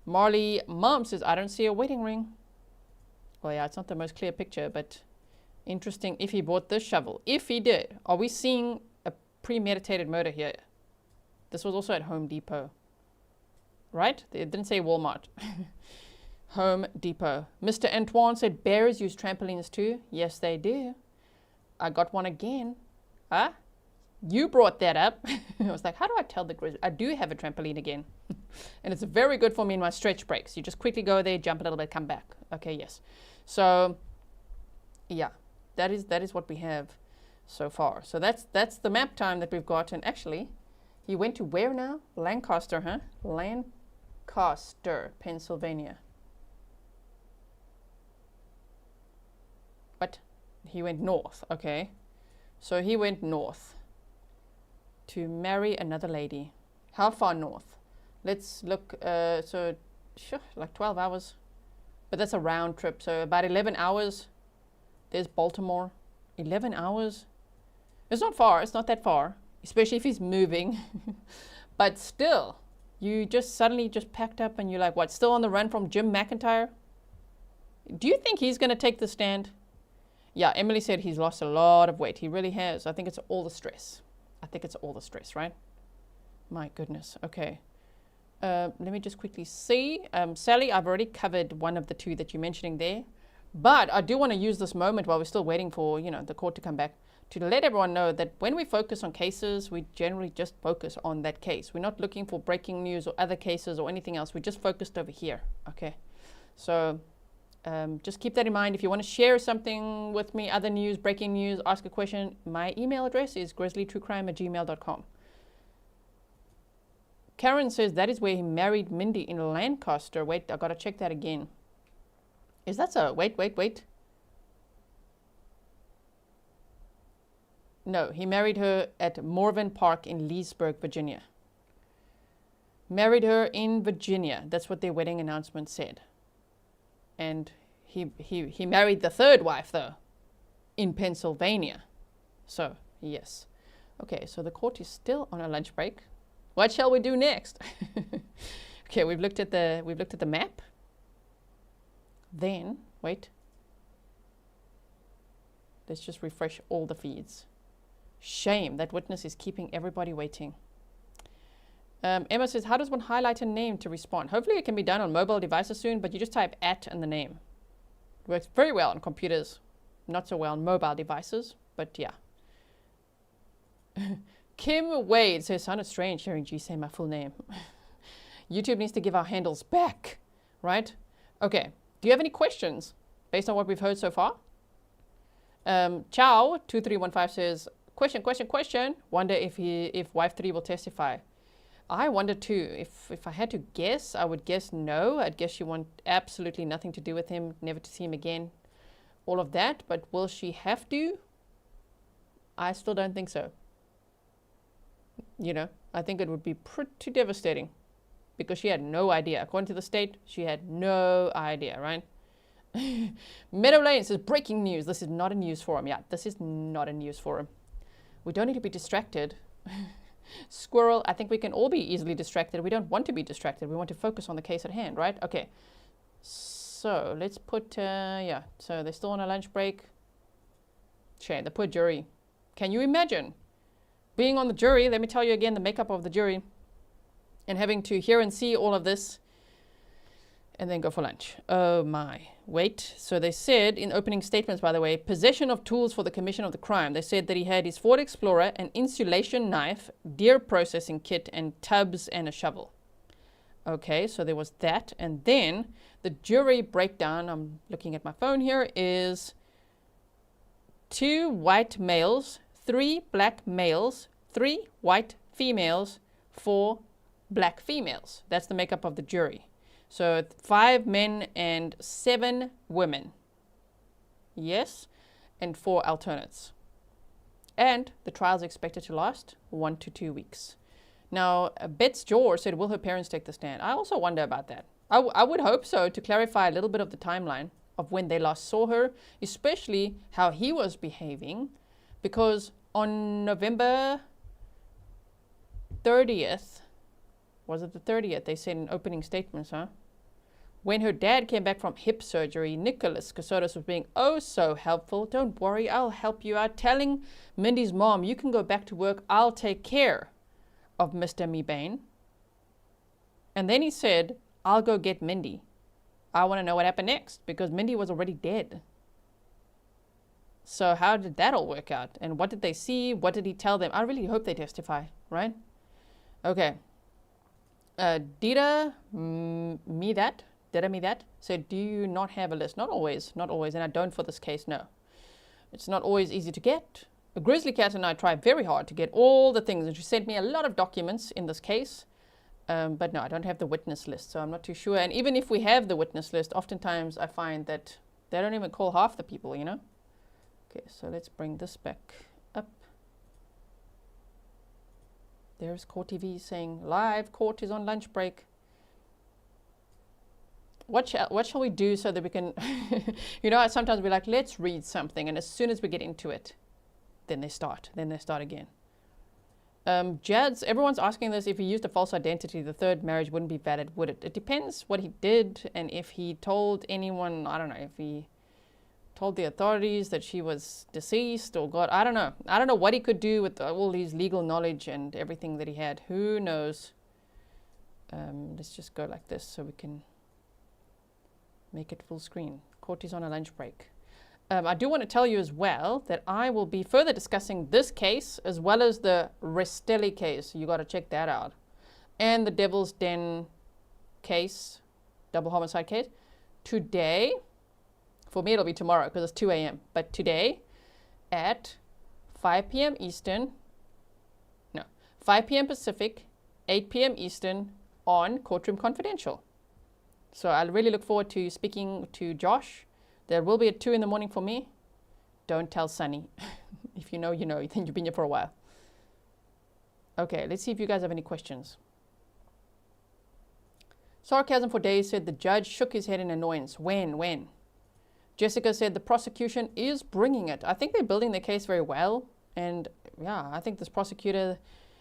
Marley Mom says, I don't see a wedding ring. Well, yeah, it's not the most clear picture, but interesting if he bought this shovel. If he did, are we seeing a premeditated murder here? This was also at Home Depot, right? It didn't say Walmart. Home Depot. Mr. Antoine said, bears use trampolines too. Yes, they do. I got one again. Huh? You brought that up. I was like, how do I tell the Grizzly? I do have a trampoline again. And it's very good for me in my stretch breaks. You just quickly go there, jump a little bit, come back. Okay, yes. So, yeah, that is what we have so far. So that's the map time that we've got. And actually, he went to where now? Lancaster, huh? Lancaster, Pennsylvania. What? He went north, okay. So he went north to marry another lady. How far north? Let's look, so sure, like 12 hours. But that's a round trip, so about 11 hours. There's Baltimore. 11 hours? It's not far, it's not that far, especially if he's moving. But still, you just suddenly just packed up and you're like, what, still on the run from Jim McIntyre? Do you think he's going to take the stand? Yeah, Emily said he's lost a lot of weight. He really has. I think it's all the stress. I think it's all the stress, right? My goodness. Okay. Let me just quickly see. Sally, I've already covered one of the two that you're mentioning there. But I do want to use this moment while we're still waiting for, the court to come back to let everyone know that when we focus on cases, we generally just focus on that case. We're not looking for breaking news or other cases or anything else. We're just focused over here. Okay. So just keep that in mind. If you want to share something with me, other news, breaking news, ask a question, my email address is grizzlytruecrime@gmail.com. Karen says that is where he married Mindy in Lancaster. Wait, I got to check that again. Is that so? Wait. No, he married her at Morven Park in Leesburg, Virginia. Married her in Virginia. That's what their wedding announcement said. And he married the third wife, though, in Pennsylvania. So, yes. Okay, so the court is still on a lunch break. What shall we do next? Okay, we've looked at the map. Then, wait. Let's just refresh all the feeds. Shame, that witness is keeping everybody waiting. Emma says, how does one highlight a name to respond? Hopefully it can be done on mobile devices soon, but you just type @ and the name. It works very well on computers, not so well on mobile devices, but yeah. Kim Wade says, sounded strange hearing G say my full name. YouTube needs to give our handles back, right? Okay, do you have any questions based on what we've heard so far? Chow2315 says, question. Wonder if wife 3 will testify. I wonder too. If I had to guess, I would guess no. I'd guess she want absolutely nothing to do with him, never to see him again, all of that. But will she have to? I still don't think so. I think it would be pretty devastating because she had no idea. According to the state, she had no idea, right? Meadow Lane says, breaking news. This is not a news forum. Yeah, this is not a news forum. We don't need to be distracted. Squirrel, I think we can all be easily distracted. We don't want to be distracted. We want to focus on the case at hand, right? Okay. So let's put, so they're still on a lunch break. Shame, the poor jury. Can you imagine being on the jury? Let me tell you again the makeup of the jury and having to hear and see all of this and then go for lunch. Oh my. Wait. So they said in opening statements, by the way, possession of tools for the commission of the crime. They said that he had his Ford Explorer, an insulation knife, deer processing kit, and tubs and a shovel. Okay, so there was that. And then the jury breakdown, I'm looking at my phone here, is 2 white males, 3 black males, 3 white females, 4 black females. That's the makeup of the jury. So 5 men and 7 women. Yes, and 4 alternates. And the trial is expected to last 1 to 2 weeks. Now, Betts George said, will her parents take the stand? I also wonder about that. I would hope so, to clarify a little bit of the timeline of when they last saw her, especially how he was behaving, because on November 30th, was it the 30th? They said in opening statements, huh? When her dad came back from hip surgery, Nicholas Kassotis was being oh so helpful. Don't worry, I'll help you out. Telling Mindy's mom, you can go back to work. I'll take care of Mr. Mebane. And then he said, I'll go get Mindy. I want to know what happened next because Mindy was already dead. So how did that all work out? And what did they see? What did he tell them? I really hope they testify, right? Okay. Dida me that said, do you not have a list? Not always, and I don't for this case, no. It's not always easy to get. A Grizzly cat and I tried very hard to get all the things, and she sent me a lot of documents in this case, but no, I don't have the witness list, so I'm not too sure. And even if we have the witness list, oftentimes I find that they don't even call half the people, you know? Okay, so let's bring this back up. There's Court TV saying, live, court is on lunch break. What shall we do so that we can, you know, sometimes we're like, let's read something. And as soon as we get into it, then they start again. Jads, everyone's asking this, if he used a false identity, the third marriage wouldn't be valid, would it? It depends what he did and if he told anyone, I don't know, if he told the authorities that she was deceased or God, I don't know. I don't know what he could do with all his legal knowledge and everything that he had. Who knows? Let's just go like this so we can make it full screen. Court is on a lunch break. I do want to tell you as well that I will be further discussing this case as well as the Restelli case. You got to check that out. And the Devil's Den case, double homicide case. Today, for me it'll be tomorrow because it's 2 a.m. But today at 5 p.m. Eastern, no, 5 p.m. Pacific, 8 p.m. Eastern on Courtroom Confidential. So I really look forward to speaking to Josh. There will be at 2 in the morning for me. Don't tell Sunny. If you know, you know. You think you've been here for a while. Okay, let's see if you guys have any questions. Sarcasm for Days said the judge shook his head in annoyance. When? Jessica said the prosecution is bringing it. I think they're building their case very well. And yeah, I think this prosecutor,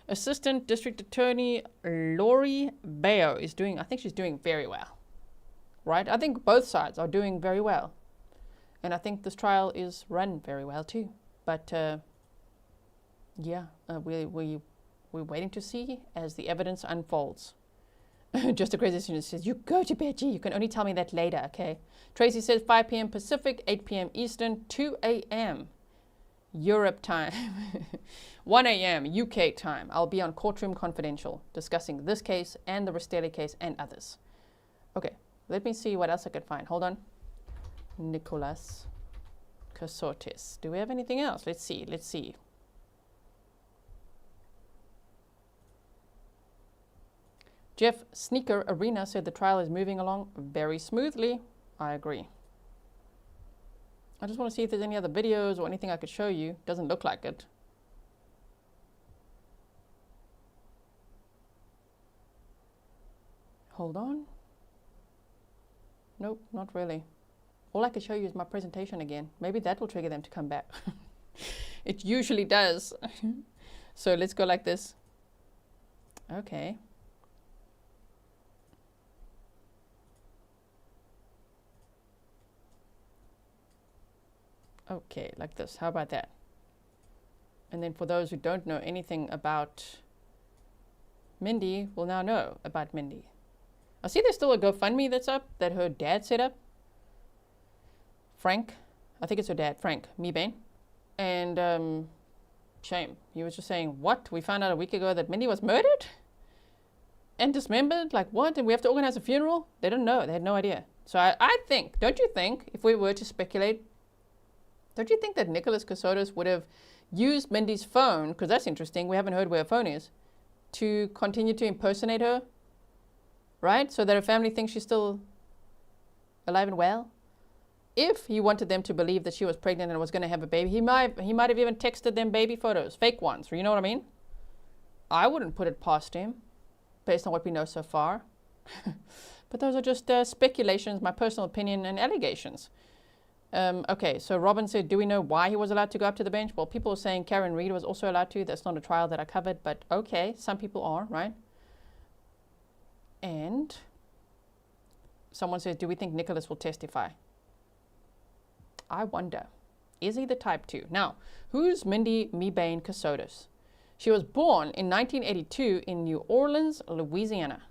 Assistant District Attorney Lori Bayo is doing, I think she's doing very well. Right? I think both sides are doing very well. And I think this trial is run very well too. But yeah, we're waiting to see as the evidence unfolds. Just a crazy student says, you go to bed, G. You can only tell me that later, okay? Tracy says 5 p.m. Pacific, 8 p.m. Eastern, 2 a.m. Europe time, 1 a.m. UK time. I'll be on Courtroom Confidential discussing this case and the Restelli case and others. Okay. Let me see what else I could find. Hold on. Nicholas Kassotis. Do we have anything else? Let's see. Jeff Sneaker Arena said the trial is moving along very smoothly. I agree. I just want to see if there's any other videos or anything I could show you. Doesn't look like it. Hold on. Nope, not really. All I can show you is my presentation again. Maybe that will trigger them to come back. It usually does. So let's go like this. Okay. Okay, like this. How about that? And then for those who don't know anything about Mindy, will now know about Mindy. I see there's still a GoFundMe that's up that her dad set up. Frank, I think it's her dad, Frank Mebane. And shame. He was just saying, what? We found out a week ago that Mindy was murdered? And dismembered? Like what? And we have to organize a funeral? They don't know. They had no idea. So I think, don't you think, if we were to speculate, don't you think that Nicholas Kassotis would have used Mindy's phone, because that's interesting, we haven't heard where her phone is, to continue to impersonate her? Right? So that her family thinks she's still alive and well. If he wanted them to believe that she was pregnant and was going to have a baby, he might have even texted them baby photos, fake ones. You know what I mean? I wouldn't put it past him, based on what we know so far. But those are just speculations, my personal opinion, and allegations. Okay, so Robin said, do we know why he was allowed to go up to the bench? Well, people are saying Karen Reed was also allowed to. That's not a trial that I covered, but okay, some people are, right? And someone says, do we think Nicholas will testify? I wonder. Is he the type 2? Now, who's Mindi Mebane Kassotis? She was born in 1982 in New Orleans, Louisiana.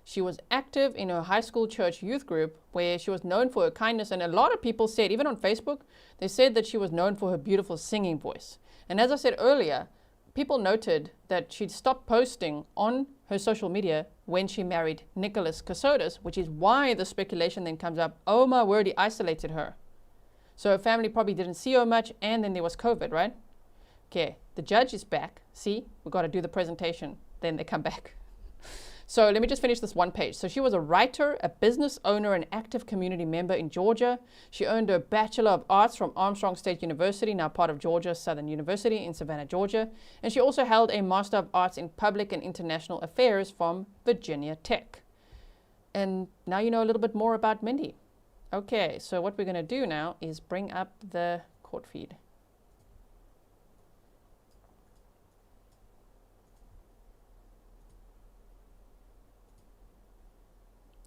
She was active in her high school church youth group where she was known for her kindness, and a lot of people said, even on Facebook, they said that she was known for her beautiful singing voice. And as I said earlier, people noted that she'd stopped posting on her social media when she married Nicholas Kassotis, which is why the speculation then comes up, oh my word, he isolated her. So her family probably didn't see her much, and then there was COVID, right? Okay, the judge is back. See, we've got to do the presentation. Then they come back. So let me just finish this one page. So she was a writer, a business owner, an active community member in Georgia. She earned her Bachelor of Arts from Armstrong State University, now part of Georgia Southern University in Savannah, Georgia. And she also held a Master of Arts in Public and International Affairs from Virginia Tech. And now you know a little bit more about Mindi. Okay, so what we're going to do now is bring up the court feed.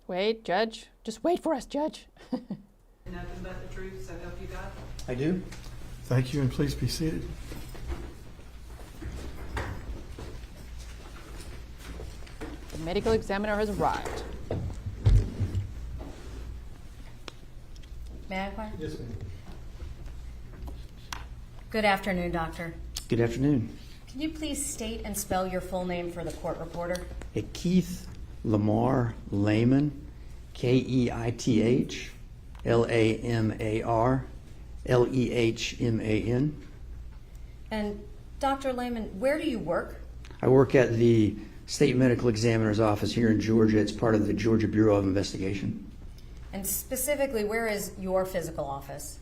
Wait, Judge. Just wait for us, Judge. Nothing but the truth, so help you God. I do. Thank you, and please be seated. The medical examiner has arrived. May I inquire? Yes, ma'am. Good afternoon, doctor. Good afternoon. Can you please state and spell your full name for the court reporter? Keith Lamar Lehman, Keith Lamar Lehman. And Dr. Lehman, where do you work? I work at the State Medical Examiner's office here in Georgia. It's part of the Georgia Bureau of Investigation. And specifically, where is your physical office?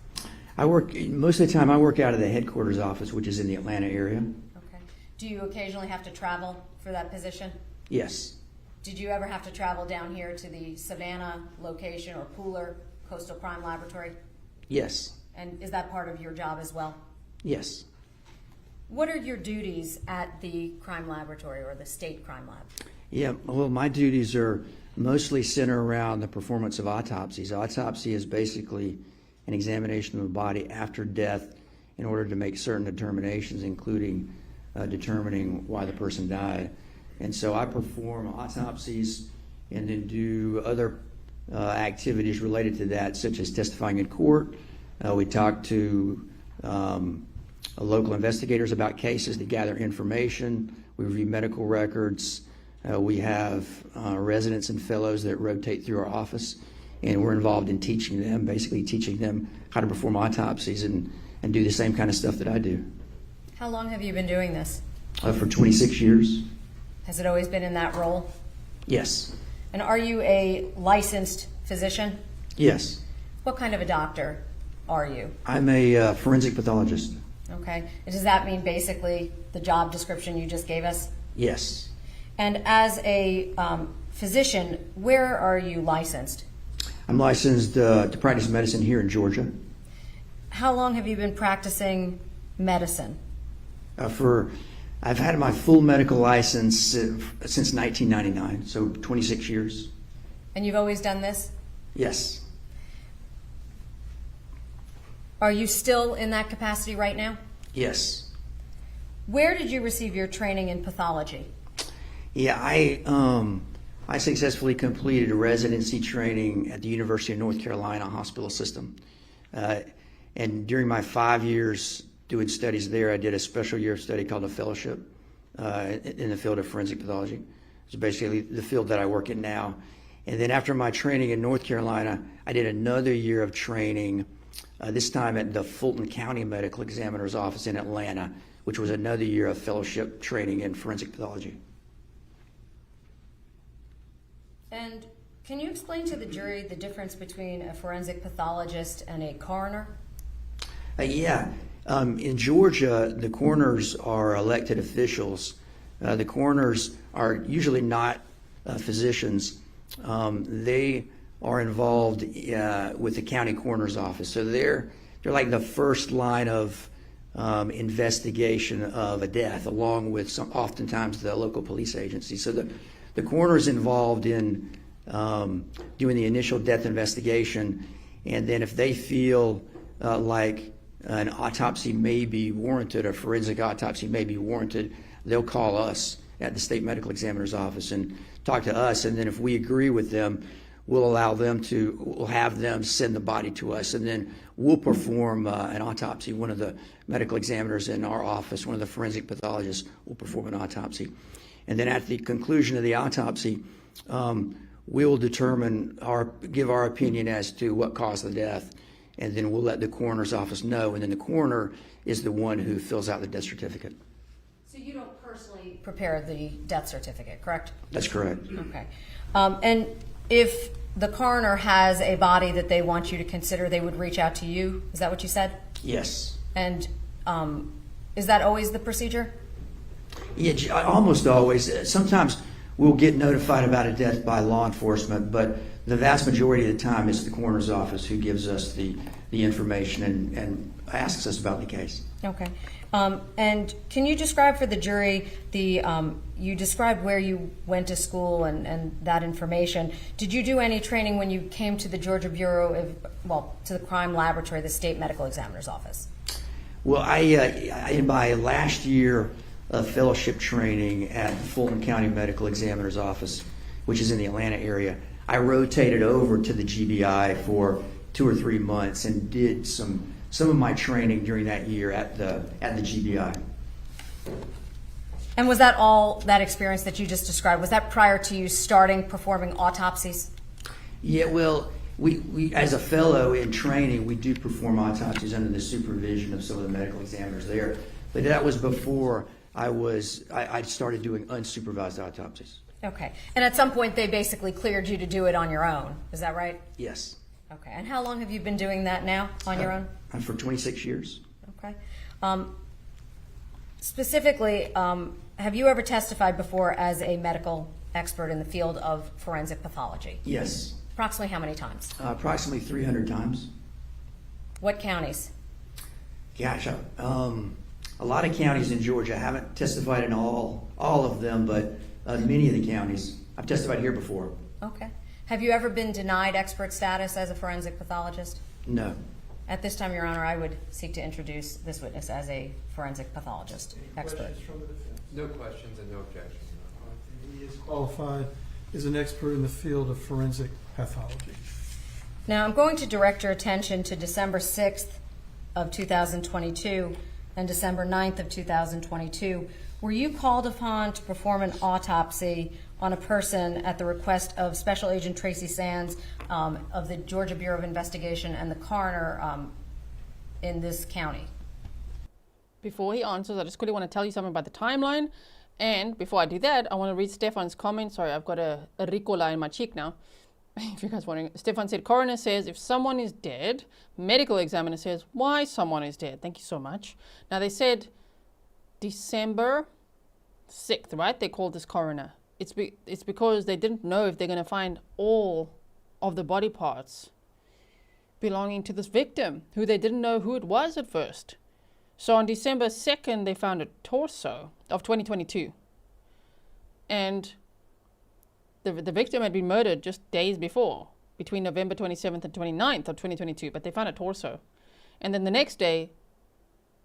I work, most of the time I work out of the headquarters office, which is in the Atlanta area. Okay. Do you occasionally have to travel for that position? Yes. Did you ever have to travel down here to the Savannah location or Pooler Coastal Crime Laboratory? Yes. And is that part of your job as well? Yes. What are your duties at the crime laboratory or the state crime lab? Yeah, well, my duties are mostly centered around the performance of autopsies. Autopsy is basically an examination of the body after death in order to make certain determinations, including determining why the person died. And so I perform autopsies and then do other activities related to that, such as testifying in court. We talk to local investigators about cases to gather information. We review medical records. We have residents and fellows that rotate through our office, and we're involved in teaching them, basically teaching them how to perform autopsies and do the same kind of stuff that I do. How long have you been doing this? For 26 years. Has it always been in that role? Yes. And are you a licensed physician? Yes. What kind of a doctor are you? I'm a forensic pathologist. Okay. And does that mean basically the job description you just gave us? Yes. And as a physician, where are you licensed? I'm licensed to practice medicine here in Georgia. How long have you been practicing medicine? I've had my full medical license since 1999, so 26 years. And you've always done this? Yes. Are you still in that capacity right now? Yes. Where did you receive your training in pathology? Yeah, I successfully completed a residency training at the University of North Carolina Hospital System. And during my 5 years doing studies there, I did a special year of study called a fellowship in the field of forensic pathology. It's basically the field that I work in now. And then after my training in North Carolina, I did another year of training, this time at the Fulton County Medical Examiner's office in Atlanta, which was another year of fellowship training in forensic pathology. And can you explain to the jury the difference between a forensic pathologist and a coroner? In Georgia, the coroners are elected officials. The coroners are usually not physicians. They are involved with the county coroner's office. So they're like the first line of investigation of a death, along with oftentimes the local police agency. So the coroner is involved in doing the initial death investigation, and then if they feel like an autopsy may be warranted, a forensic autopsy may be warranted, they'll call us at the state medical examiner's office and talk to us, and then if we agree with them, we'll have them send the body to us, and then we'll perform an autopsy. One of the medical examiners in our office, one of the forensic pathologists, will perform an autopsy. And then at the conclusion of the autopsy, we will give our opinion as to what caused the death, and then we'll let the coroner's office know, and then the coroner is the one who fills out the death certificate. So you don't personally prepare the death certificate, correct? That's correct. Okay. And if the coroner has a body that they want you to consider, they would reach out to you? Is that what you said? Yes. And is that always the procedure? Yeah, almost always. Sometimes we'll get notified about a death by law enforcement, but the vast majority of the time it's the coroner's office who gives us the information and asks us about the case. Okay. And can you describe for the jury you described where you went to school and that information. Did you do any training when you came to the Georgia Bureau to the crime laboratory, the state medical examiner's office? Well, I in my last year of fellowship training at the Fulton County Medical Examiner's Office, which is in the Atlanta area, I rotated over to the GBI for 2 or 3 months and did some of my training during that year at the GBI. And was that all that experience that you just described? Was that prior to you starting performing autopsies? Yeah, well, we as a fellow in training, we do perform autopsies under the supervision of some of the medical examiners there. But that was before I started doing unsupervised autopsies. Okay. And at some point they basically cleared you to do it on your own. Is that right? Yes. Okay. And how long have you been doing that now on your own? For 26 years. Okay. Specifically, have you ever testified before as a medical expert in the field of forensic pathology? Yes. Approximately how many times? Approximately 300 times. What counties? Gosh, a lot of counties in Georgia. I haven't testified in all of them, but many of the counties. I've testified here before. Okay. Have you ever been denied expert status as a forensic pathologist? No. At this time, Your Honor, I would seek to introduce this witness as a forensic pathologist expert. No questions and no objections. He is qualified as an expert in the field of forensic pathology. Now, I'm going to direct your attention to December 6th of 2022 and December 9th of 2022. Were you called upon to perform an autopsy on a person at the request of Special Agent Tracy Sands of the Georgia Bureau of Investigation and the coroner in this county? Before he answers, I just quickly want to tell you something about the timeline. And before I do that, I want to read Stefan's comment. Sorry, I've got a Ricola in my cheek now. If you guys wondering, Stefan said, coroner says if someone is dead, medical examiner says why someone is dead. Thank you so much. Now they said December 6th, right? They called this coroner. It's because they didn't know if they're going to find all of the body parts belonging to this victim, who they didn't know who it was at first. So on December 2nd, they found a torso of 2022. And the victim had been murdered just days before, between November 27th and 29th of 2022, but they found a torso. And then the next day,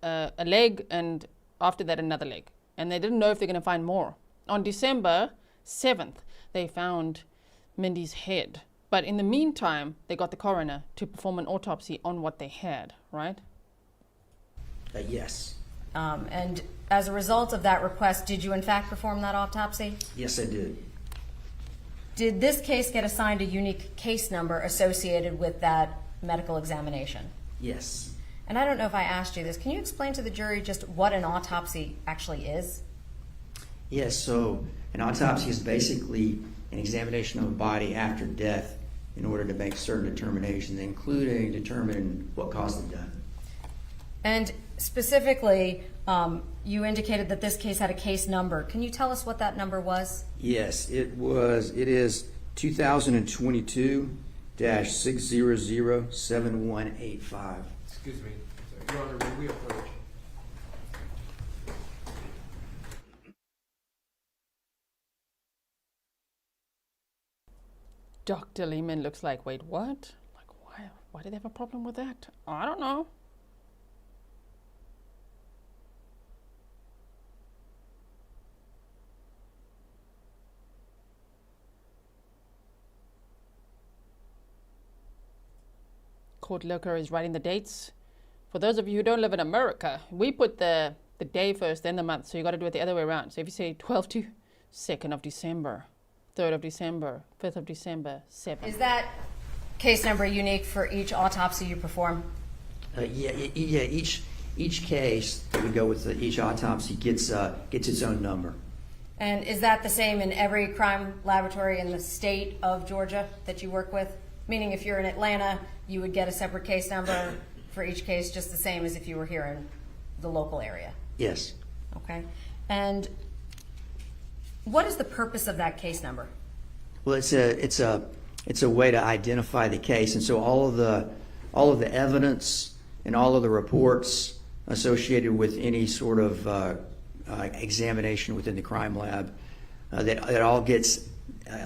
a leg, and after that, another leg. And they didn't know if they're going to find more. On December 7th, they found Mindy's head. But in the meantime, they got the coroner to perform an autopsy on what they had, right? Yes. And as a result of that request, did you in fact perform that autopsy? Yes, I did. Did this case get assigned a unique case number associated with that medical examination? Yes. And I don't know if I asked you this. Can you explain to the jury just what an autopsy actually is? Yes, so an autopsy is basically an examination of a body after death in order to make certain determinations, including determining what caused the death. And specifically, you indicated that this case had a case number. Can you tell us what that number was? Yes, it is 2022 6007185. Excuse me, Your Honor, may we approach? Dr. Lehman looks like, wait, what? Like, why do they have a problem with that? I don't know. Court Looker is writing the dates. For those of you who don't live in America, we put the day first, then the month, so you got to do it the other way around. So if you say 12 to 2nd of December, 3rd of December, 5th of December, 7th. Is that case number unique for each autopsy you perform? Yeah. Each case that we go with, each autopsy gets its own number. And is that the same in every crime laboratory in the state of Georgia that you work with? Meaning if you're in Atlanta, you would get a separate case number for each case, just the same as if you were here in the local area? Yes. Okay. And what is the purpose of that case number? Well, it's a way to identify the case, and so all of the evidence and all of the reports associated with any sort of examination within the crime lab, that all gets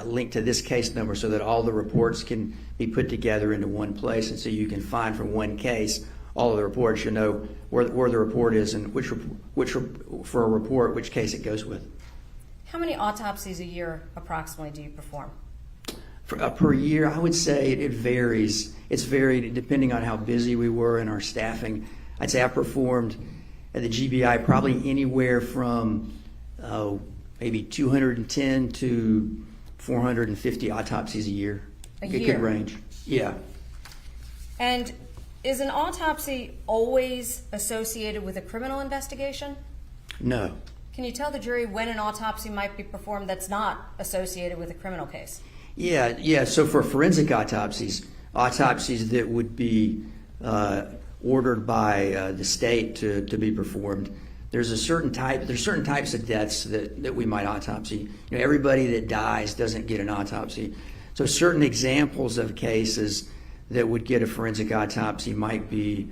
linked to this case number, so that all the reports can be put together into one place, and so you can find from one case all of the reports. You know where the report is and which for a report which case it goes with. How many autopsies a year approximately do you perform? Per year, I would say it varies. It's varied depending on how busy we were in our staffing. I'd say I performed at the GBI probably anywhere from maybe 210 to 450 autopsies a year. A It year? could range. Yeah. And is an autopsy always associated with a criminal investigation? No. Can you tell the jury when an autopsy might be performed that's not associated with a criminal case? Yeah. So for forensic autopsies that would be ordered by the state to be performed, there's certain types of deaths that we might autopsy. You know, everybody that dies doesn't get an autopsy. So certain examples of cases that would get a forensic autopsy might be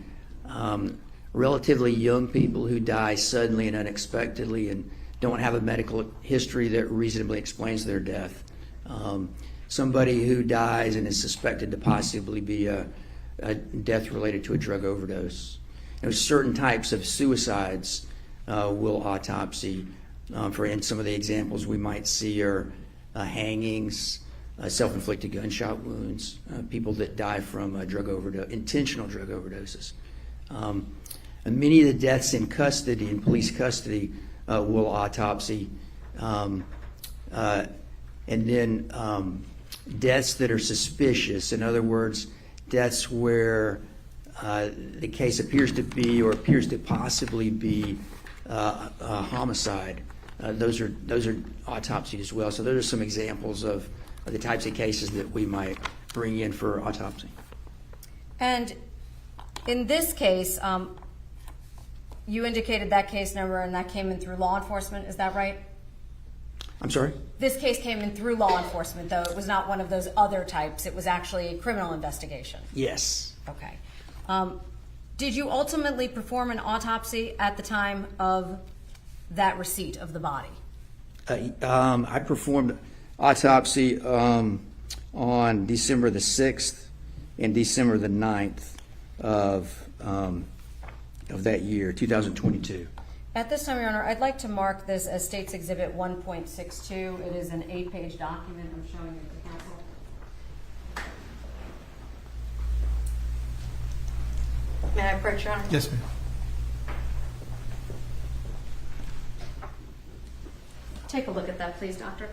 relatively young people who die suddenly and unexpectedly and don't have a medical history that reasonably explains their death. Somebody who dies and is suspected to possibly be a death related to a drug overdose. You know, certain types of suicides will autopsy. And some of the examples we might see are hangings, self-inflicted gunshot wounds, people that die from intentional drug overdoses. And many of the deaths in custody, in police custody, will autopsy. And then deaths that are suspicious, in other words, deaths where the case appears to be or appears to possibly be a homicide. Those are autopsied as well. So those are some examples of the types of cases that we might bring in for autopsy. And in this case, you indicated that case number and that came in through law enforcement, is that right? I'm sorry? This case came in through law enforcement, though. It was not one of those other types. It was actually a criminal investigation. Yes. Okay. Did you ultimately perform an autopsy at the time of that receipt of the body? I performed autopsy on December the 6th and December the 9th of that year, 2022. At this time, Your Honor, I'd like to mark this as State's Exhibit 1.62. It is an 8-page document. I'm showing it to counsel. May I approach, Your Honor? Yes, ma'am. Take a look at that, please, Doctor.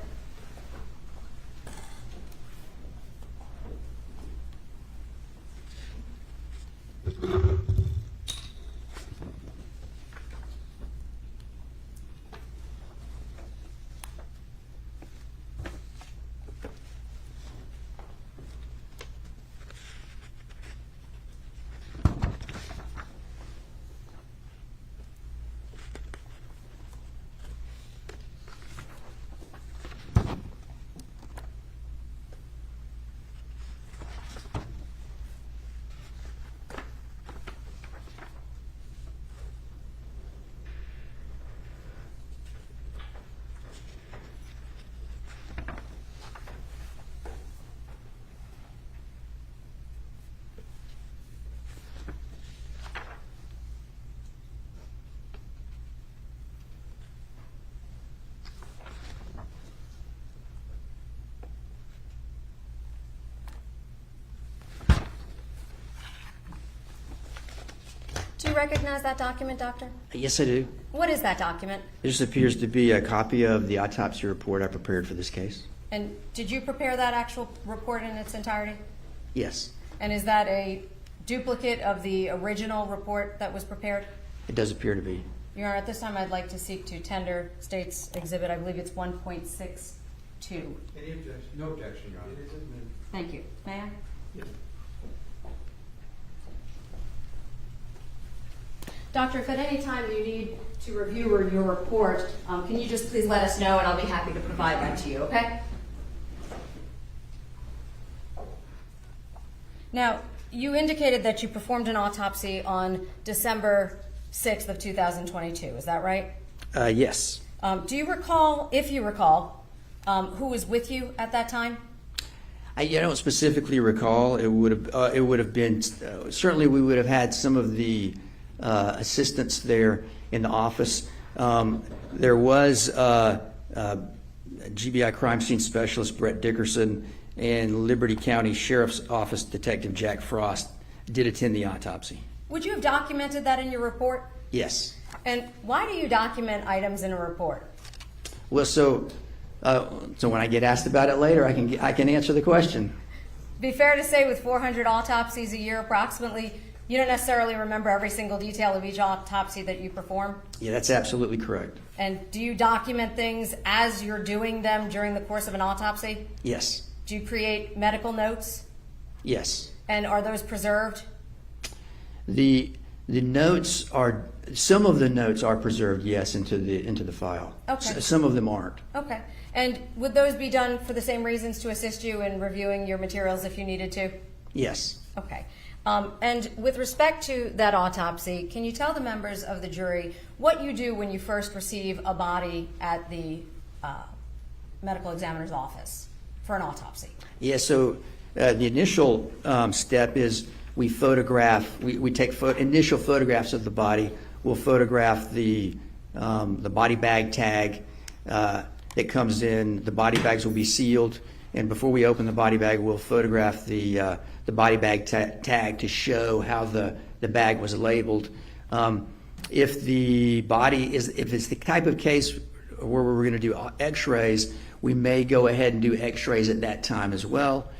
recognize that document, doctor? Yes, I do. What is that document? This appears to be a copy of the autopsy report I prepared for this case. And did you prepare that actual report in its entirety? Yes, And is that a duplicate of the original report that was prepared? it does appear to be. Your Honor, at this time I'd like to seek to tender State's exhibit, I believe it's 1.62. Any objection? No objection, Your Honor. Thank you. May I? Doctor, if at any time you need to review your report, can you just please let us know and I'll be happy to provide that to you, okay? Now, you indicated that you performed an autopsy on December 6th of 2022, is that right? Yes. Do you recall, if you recall, who was with you at that time? I don't specifically recall. It would have been certainly we would have had some of the assistants there in the office. There was GBI crime scene specialist Brett Dickerson and Liberty County Sheriff's Office Detective Jack Frost did attend the autopsy. Would you have documented that in your report? Yes. And why do you document items in a report? Well, so when I get asked about it later, I can answer the question. Be fair to say with 400 autopsies a year approximately, you don't necessarily remember every single detail of each autopsy that you perform? Yeah, that's absolutely correct. And do you document things as you're doing them during the course of an autopsy? Yes. Do you create medical notes? Yes. And are those preserved? The notes are, some of the notes are preserved, yes, into the file. Okay. Some of them aren't. Okay. And would those be done for the same reasons to assist you in reviewing your materials if you needed to? Yes. Okay. And with respect to that autopsy, can you tell the members of the jury what you do when you first receive a body at the medical examiner's office for an autopsy? Yeah, so the initial step is we photograph, we take initial photographs of the body. We'll photograph the body bag tag that comes in. The body bags will be sealed, and before we open the body bag, we'll photograph the body bag tag to show how the bag was labeled. If the body is, if it's the type of case where we're going to do x-rays, we may go ahead and do x-rays at that time as well.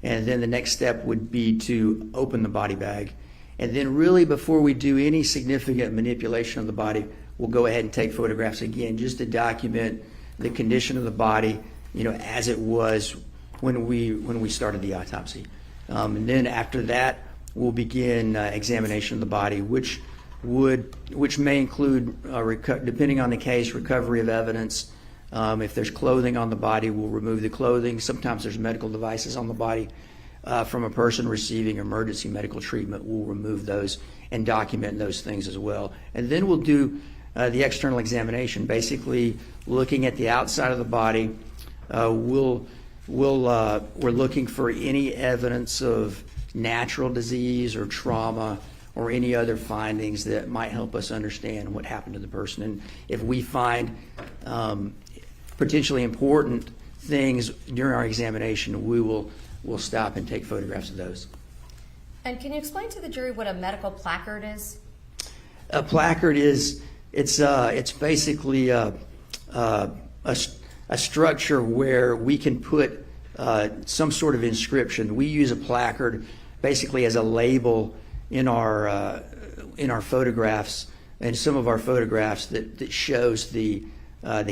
And then the next step would be to open the body bag. And then really before we do any significant manipulation of the body, we'll go ahead and take photographs again just to document the condition of the body, as it was when we started the autopsy. And then after that, we'll begin examination of the body, which may include, depending on the case, recovery of evidence. If there's clothing on the body, we'll remove the clothing. Sometimes there's medical devices on the body from a person receiving emergency medical treatment. We'll remove those and document those things as well. And then we'll do the external examination, basically looking at the outside of the body. We're looking for any evidence of natural disease or trauma or any other findings that might help us understand what happened to the person. And if we find potentially important things during our examination, we'll stop and take photographs of those. And can you explain to the jury what a medical placard is? A placard is it's basically a structure where we can put some sort of inscription. We use a placard basically as a label in our photographs, and some of our photographs that shows the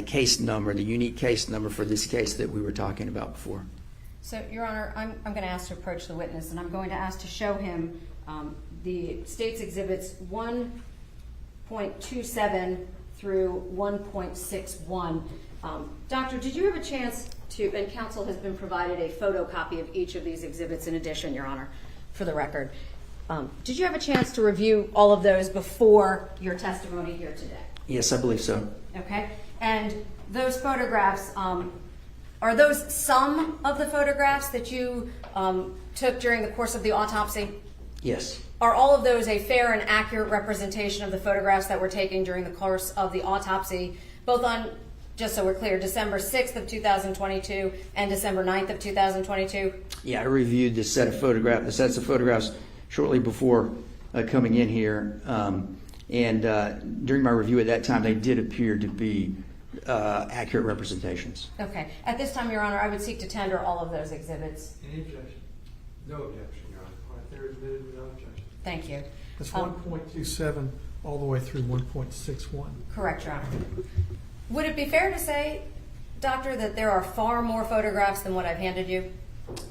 case number, the unique case number for this case that we were talking about before. So, Your Honor, I'm going to ask to approach the witness, and I'm going to ask to show him the state's exhibits 1.27 through 1.61. Doctor, did you have a chance to, and counsel has been provided a photocopy of each of these exhibits in addition, Your Honor, for the record. Did you have a chance to review all of those before your testimony here today? Yes, I believe so. Okay. And those photographs, are those some of the photographs that you took during the course of the autopsy? Yes. Are all of those a fair and accurate representation of the photographs that were taken during the course of the autopsy, both on, just so we're clear, December 6th of 2022 and December 9th of 2022? Yeah, I reviewed the sets of photographs shortly before coming in here. And during my review at that time, they did appear to be accurate representations. Okay. At this time, Your Honor, I would seek to tender all of those exhibits. Any objection? No objection, Your Honor. All right, they're admitted without objection. Thank you. It's 1.27 all the way through 1.61. Correct, Your Honor. Would it be fair to say, Doctor, that there are far more photographs than what I've handed you?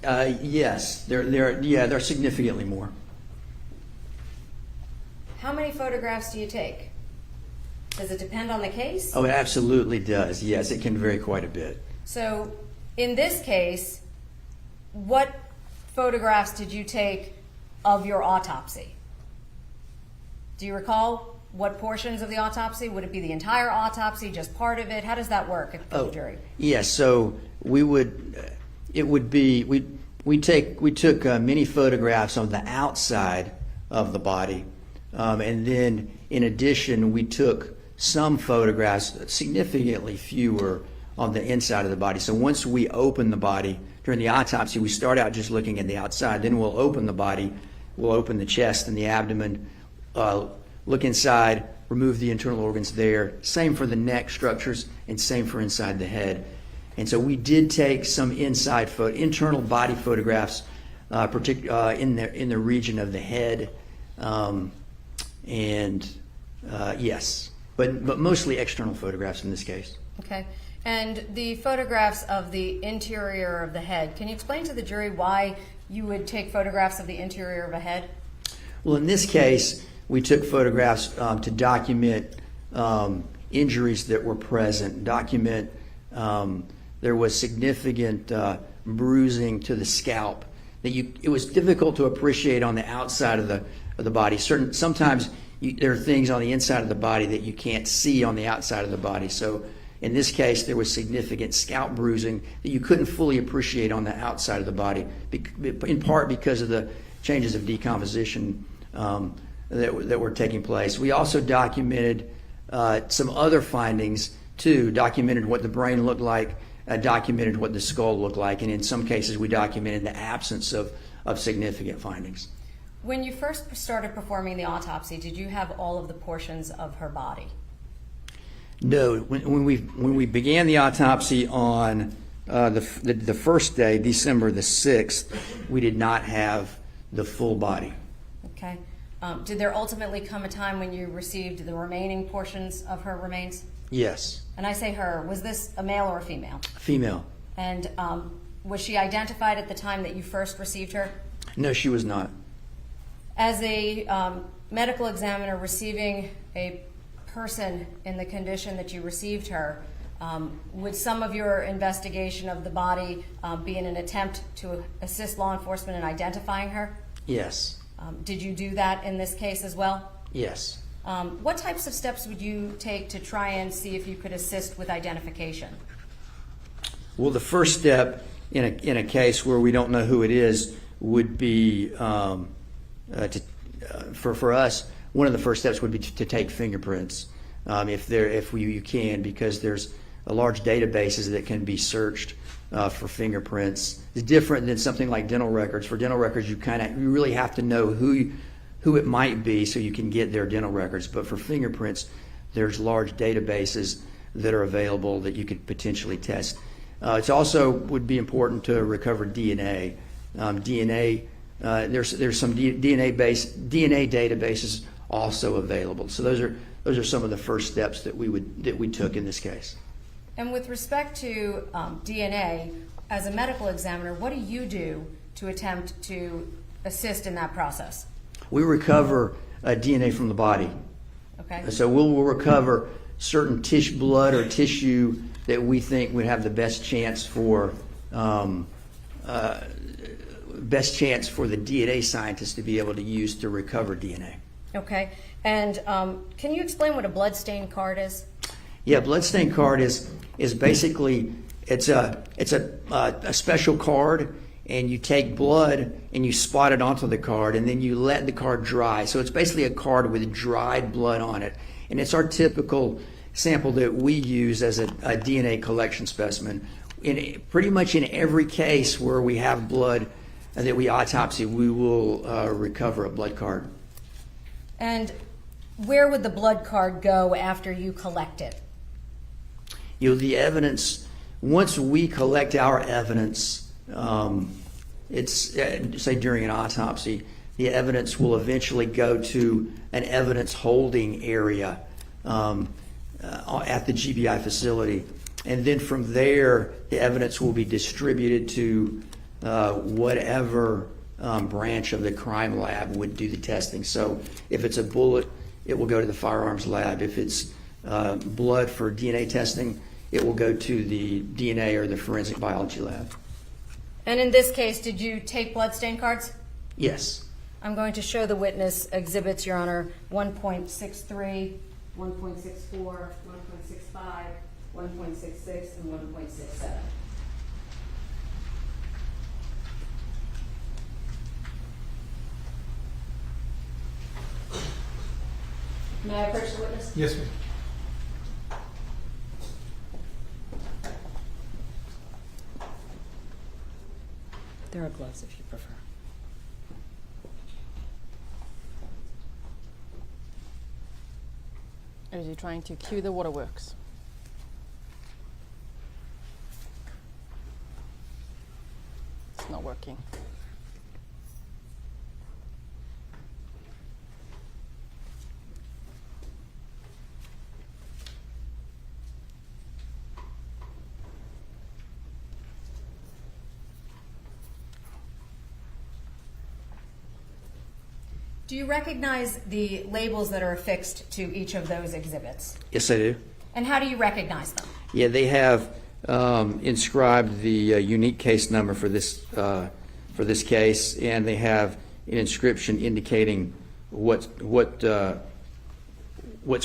Yes, there are significantly more. How many photographs do you take? Does it depend on the case? Oh, it absolutely does. Yes, it can vary quite a bit. So, in this case, what photographs did you take of your autopsy? Do you recall what portions of the autopsy? Would it be the entire autopsy, just part of it? How does that work for the jury? Yes, so we took many photographs on the outside of the body, and then in addition we took some photographs, significantly fewer, on the inside of the body. So once we open the body during the autopsy, we start out just looking at the outside, then we'll open the body, we'll open the chest and the abdomen, look inside, remove the internal organs there. Same for the neck structures and same for inside the head. And so we did take some internal body photographs, in the region of the head, yes, but mostly external photographs in this case. Okay. And the photographs of the interior of the head, can you explain to the jury why you would take photographs of the interior of a head? Well, in this case, we took photographs to document injuries that were present, document there was significant bruising to the scalp. It was difficult to appreciate on the outside of the body. Sometimes there are things on the inside of the body that you can't see on the outside of the body. So in this case, there was significant scalp bruising that you couldn't fully appreciate on the outside of the body, in part because of the changes of decomposition that were taking place. We also documented some other findings too, documented what the brain looked like, documented what the skull looked like, and in some cases we documented the absence of significant findings. When you first started performing the autopsy, did you have all of the portions of her body? No. When we began the autopsy on the first day, December the 6th, we did not have the full body. Okay. Did there ultimately come a time when you received the remaining portions of her remains? Yes. And I say her, was this a male or a female? Female. And was she identified at the time that you first received her? No, she was not. As a medical examiner receiving a person in the condition that you received her, would some of your investigation of the body be in an attempt to assist law enforcement in identifying her? Yes. Did you do that in this case as well? Yes. What types of steps would you take to try and see if you could assist with identification? Well, the first step in a case where we don't know who it is would be for us. One of the first steps would be to take fingerprints, if you can, because there's a large databases that can be searched for fingerprints. It's different than something like dental records. For dental records, you really have to know who it might be so you can get their dental records. But for fingerprints, there's large databases that are available that you could potentially test. It also would be important to recover DNA. There's some DNA databases also available. So those are some of the first steps that we took in this case. And with respect to DNA, as a medical examiner, what do you do to attempt to assist in that process? We recover DNA from the body. Okay. So we'll recover certain blood or tissue that we think would have the best chance for the DNA scientist to be able to use to recover DNA. Okay. And can you explain what a blood stain card is? Yeah, blood stain card is basically it's a special card, and you take blood and you spot it onto the card, and then you let the card dry. So it's basically a card with dried blood on it, and it's our typical sample that we use as a DNA collection specimen. Pretty much in every case where we have blood that we autopsy, we will recover a blood card. And where would the blood card go after you collect it? The evidence, once we collect our evidence, it's say during an autopsy, the evidence will eventually go to an evidence holding area at the GBI facility. And then from there, the evidence will be distributed to whatever branch of the crime lab would do the testing. So if it's a bullet, it will go to the firearms lab. If it's blood for DNA testing, it will go to the DNA or the forensic biology lab. And in this case, did you take bloodstain cards? Yes. I'm going to show the witness exhibits, Your Honor, 1.63, 1.64, 1.65, 1.66, and 1.67. May I approach the witness? Yes, ma'am. There are gloves if you prefer. Or is he trying to cue the waterworks? It's not working. Do you recognize the labels that are affixed to each of those exhibits? Yes, I do. And how do you recognize them? Yeah, they have inscribed the unique case number for this case, and they have an inscription indicating what's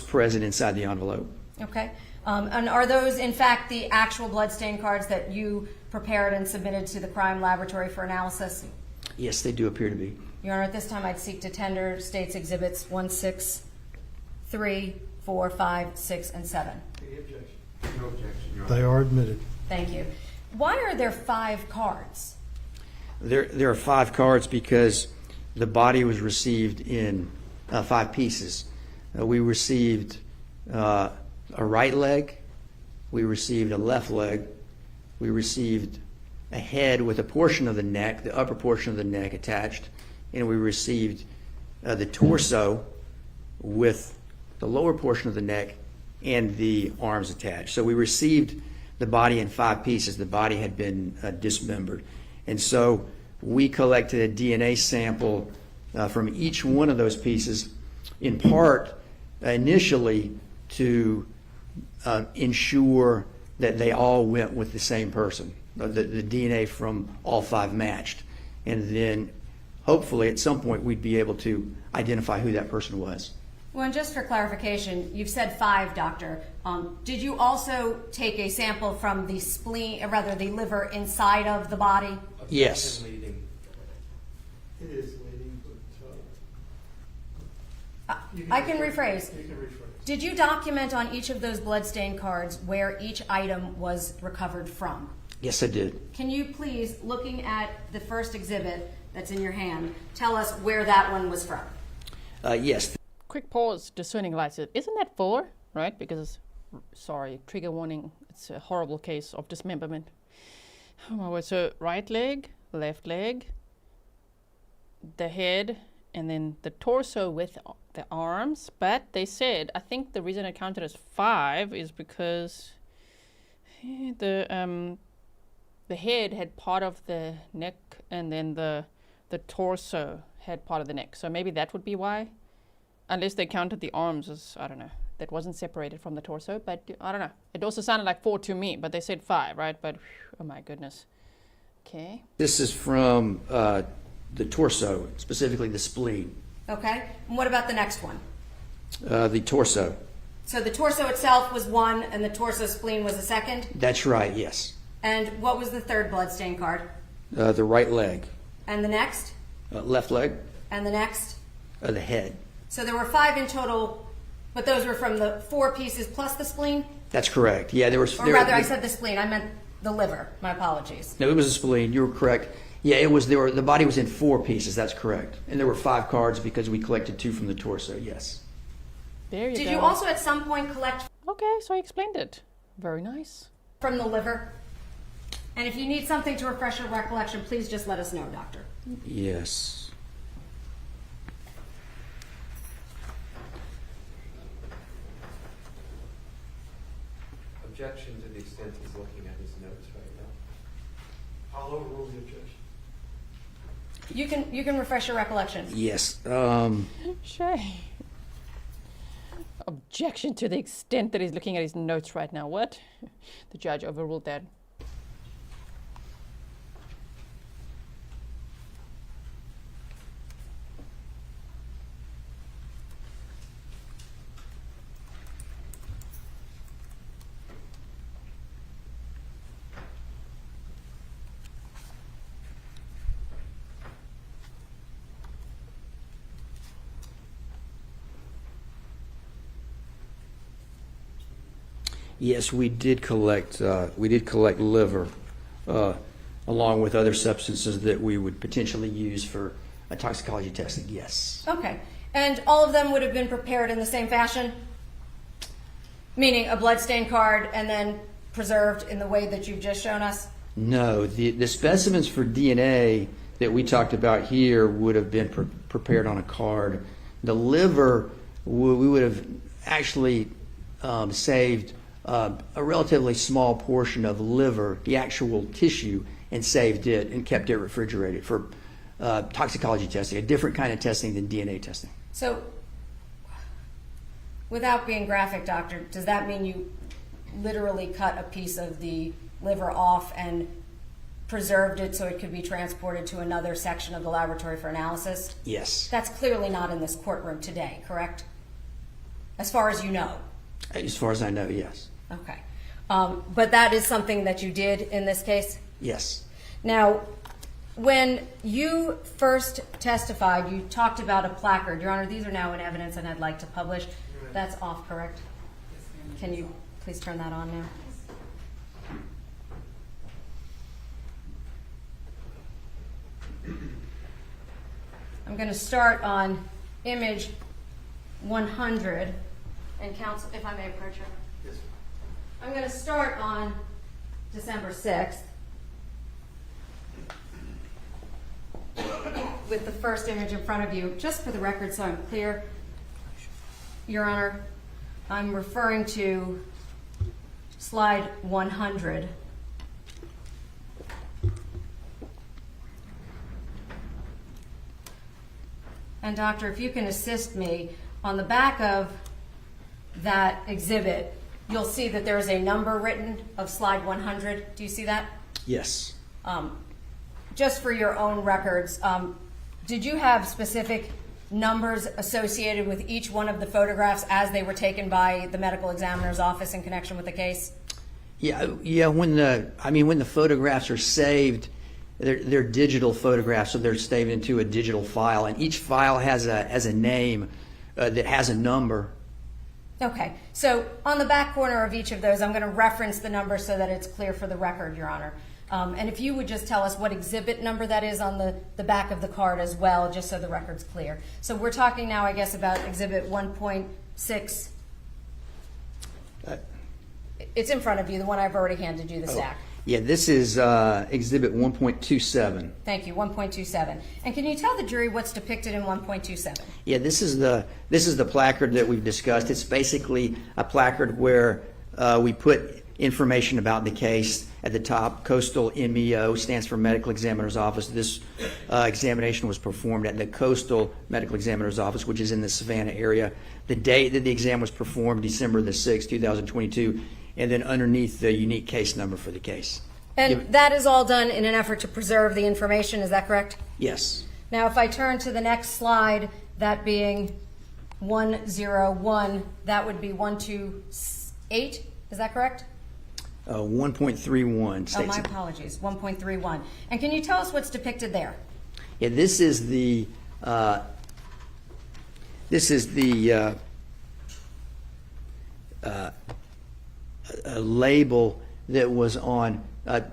present inside the envelope. Okay. And are those, in fact, the actual bloodstain cards that you prepared and submitted to the crime laboratory for analysis? Yes, they do appear to be. Your Honor, at this time I'd seek to tender State's Exhibits 1, 6, 3, 4, 5, 6, and 7. No objection, Your Honor. They are admitted. Thank you. Why are there 5 cards? There are 5 cards because the body was received in 5 pieces. We received a right leg, we received a left leg, we received a head with a portion of the neck, the upper portion of the neck attached, and we received the torso with the lower portion of the neck and the arms attached. So we received the body in 5 pieces. The body had been dismembered. And so we collected a DNA sample from each one of those pieces, in part initially to ensure that they all went with the same person. The DNA from all 5 matched. And then hopefully at some point we'd be able to identify who that person was. Well, and just for clarification, you've said 5, Doctor. Did you also take a sample from the spleen, or rather the liver inside of the body? Yes. It is leading, but I can rephrase. you can rephrase. Did you document on each of those bloodstain cards where each item was recovered from? Yes, I did. Can you please, looking at the first exhibit that's in your hand, tell us where that one was from? Yes. Quick pause, discerning lights. Isn't that 4, right? Because, sorry, trigger warning, it's a horrible case of dismemberment. Oh my word. So right leg, left leg, the head, and then the torso with the arms. But they said, I think the reason it counted as 5 is because the head had part of the neck, and then the torso had part of the neck. So maybe that would be why. Unless they counted the arms as, I don't know, that wasn't separated from the torso, but I don't know. It also sounded like 4 to me, but they said 5, right? But, oh my goodness. Okay. This is from the torso, specifically the spleen. Okay. And what about the next one? The torso. So the torso itself was 1, and the torso spleen was a 2nd? That's right, yes. And what was the 3rd bloodstain card? The right leg. And the next? Left leg. And the next? The head. So there were 5 in total, but those were from the 4 pieces plus the spleen? That's correct. Yeah, there was. Or rather, I said the spleen. I meant the liver. My apologies. No, it was a spleen. You were correct. Yeah, it was. The body was in 4 pieces. That's correct, and there were 5 cards because we collected 2 from the torso. Yes. There you go. Did you also at some point collect Okay, so I explained it. Very nice. from the liver? And if you need something to refresh your recollection, please just let us know, doctor. Yes. Objection to the extent he's looking at his notes right now. I'll overrule the objection. You can refresh your recollection. Yes. Shay. Objection to the extent that he's looking at his notes right now. What? The judge overruled that. Yes, we did collect liver, along with other substances that we would potentially use for a toxicology testing. Yes. Okay. And all of them would have been prepared in the same fashion? Meaning a bloodstained card and then preserved in the way that you've just shown us? No, the specimens for DNA that we talked about here would have been prepared on a card. The liver, we would have actually saved a relatively small portion of liver, the actual tissue, and saved it and kept it refrigerated for toxicology testing, a different kind of testing than DNA testing. So, without being graphic, doctor, does that mean you literally cut a piece of the liver off and preserved it so it could be transported to another section of the laboratory for analysis? Yes. That's clearly not in this courtroom today, correct? As far as you know? As far as I know, yes. Okay. But that is something that you did in this case? Yes. Now, when you first testified, you talked about a placard. Your Honor, these are now in evidence and I'd like to publish. That's off, correct? Can you please turn that on now? I'm going to start on image 100. And counsel, if I may approach you. Yes. I'm going to start on December 6th with the first image in front of you. Just for the record, so I'm clear, Your Honor, I'm referring to slide 100. And doctor, if you can assist me, on the back of that exhibit, you'll see that there is a number written of slide 100. Do you see that? Yes. Just for your own records, did you have specific numbers associated with each one of the photographs as they were taken by the medical examiner's office in connection with the case? Yeah. When the photographs are saved, they're digital photographs, so they're saved into a digital file, and each file has a name that has a number. Okay, so on the back corner of each of those, I'm going to reference the number so that it's clear for the record, Your Honor. And if you would just tell us what exhibit number that is on the back of the card as well, just so the record's clear. So we're talking now, I guess, about exhibit 1.6. It's in front of you, the one I've already handed you, the stack. Yeah, this is exhibit 1.27. Thank you, 1.27. And can you tell the jury what's depicted in 1.27? Yeah, this is the placard that we've discussed. It's basically a placard where we put information about the case at the top. Coastal MEO stands for Medical Examiner's Office. This examination was performed at the Coastal Medical Examiner's Office, which is in the Savannah area. The date that the exam was performed, December the 6th, 2022, and then underneath the unique case number for the case. And that is all done in an effort to preserve the information, is that correct? Yes. Now, if I turn to the next slide, that being 101, that would be 128, is that correct? 1.31 states. Oh, my apologies, 1.31. And can you tell us what's depicted there? Yeah, this is the a label that was on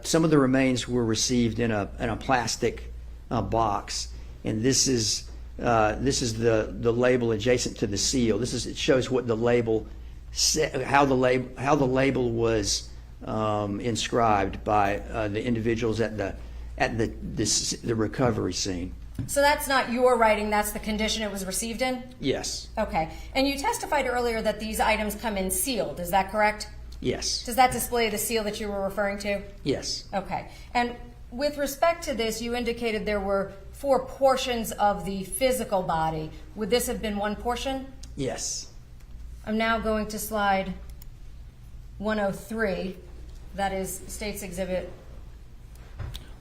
some of the remains were received in a plastic box, and this is the label adjacent to the seal. It shows what the label how the label was inscribed by the individuals at the recovery scene. So that's not your writing, that's the condition it was received in? Yes. Okay. And you testified earlier that these items come in sealed, is that correct? Yes. Does that display the seal that you were referring to? Yes. Okay. And with respect to this, you indicated there were 4 portions of the physical body. Would this have been one portion? Yes. I'm now going to slide 103. That is State's Exhibit.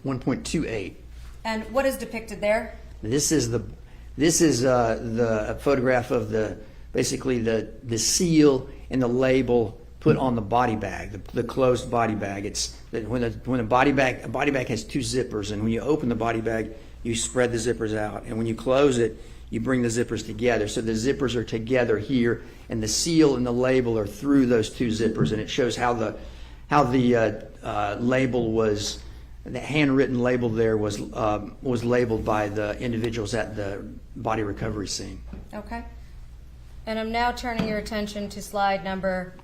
1.28. And what is depicted there? This is the photograph of basically the seal and the label put on the body bag, the closed body bag. It's when a body bag has 2 zippers, and when you open the body bag, you spread the zippers out, and when you close it, you bring the zippers together. So the zippers are together here, and the seal and the label are through those 2 zippers, and it shows how the label was. The handwritten label there was labeled by the individuals at the body recovery scene. Okay. And I'm now turning your attention to slide number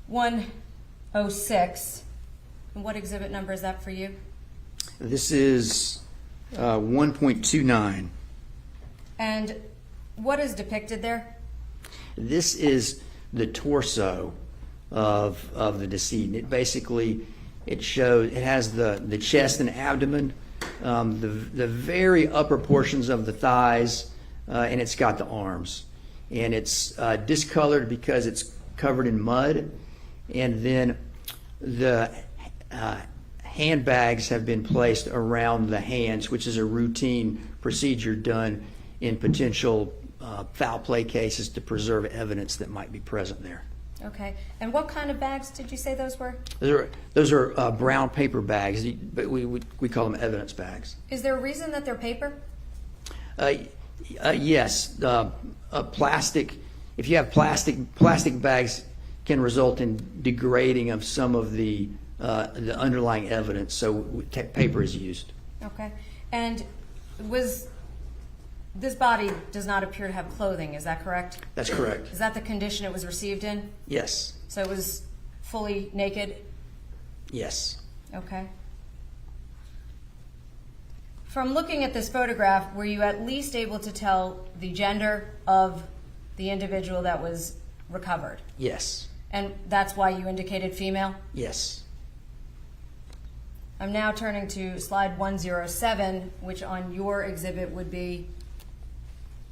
106. And what exhibit number is that for you? This is 1.29. And what is depicted there? This is the torso of the decedent. It has the chest and abdomen, the very upper portions of the thighs, and it's got the arms. And it's discolored because it's covered in mud. And then the handbags have been placed around the hands, which is a routine procedure done in potential foul play cases to preserve evidence that might be present there. Okay. And what kind of bags did you say those were? Those are brown paper bags, but we call them evidence bags. Is there a reason that they're paper? Yes. Plastic. If you have plastic bags, can result in degrading of some of the underlying evidence. So paper is used. Okay. And this body does not appear to have clothing, is that correct? That's correct. Is that the condition it was received in? Yes. So it was fully naked? Yes. Okay. From looking at this photograph, were you at least able to tell the gender of the individual that was recovered? Yes. And that's why you indicated female? Yes. I'm now turning to slide 107, which on your exhibit would be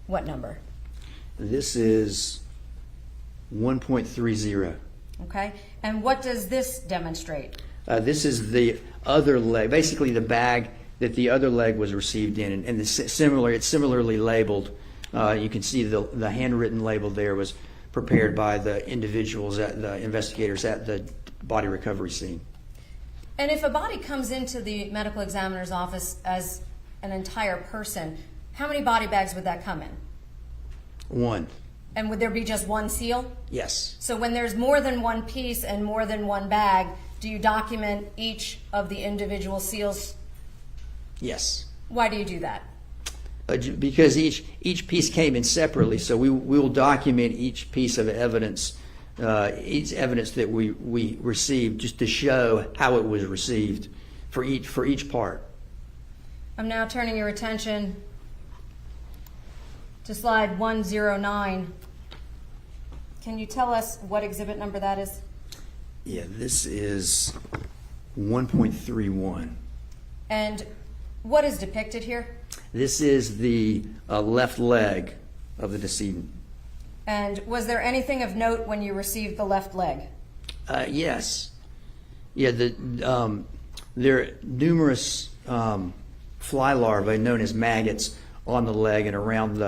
what number? This is 1.30. Okay. And what does this demonstrate? This is the other leg, basically the bag that the other leg was received in, and it's similarly labeled. You can see the handwritten label there was prepared by the individuals, the investigators at the body recovery scene. And if a body comes into the medical examiner's office as an entire person, how many body bags would that come in? 1. And would there be just one seal? Yes. So when there's more than one piece and more than one bag, do you document each of the individual seals? Yes. Why do you do that? Because each piece came in separately, so we will document each piece of evidence, each evidence that we received, just to show how it was received for each part. I'm now turning your attention to slide 109. Can you tell us what exhibit number that is? Yeah, this is 1.31. And what is depicted here? This is the left leg of the decedent. And was there anything of note when you received the left leg? Yes. Yeah, there are numerous fly larvae known as maggots on the leg and around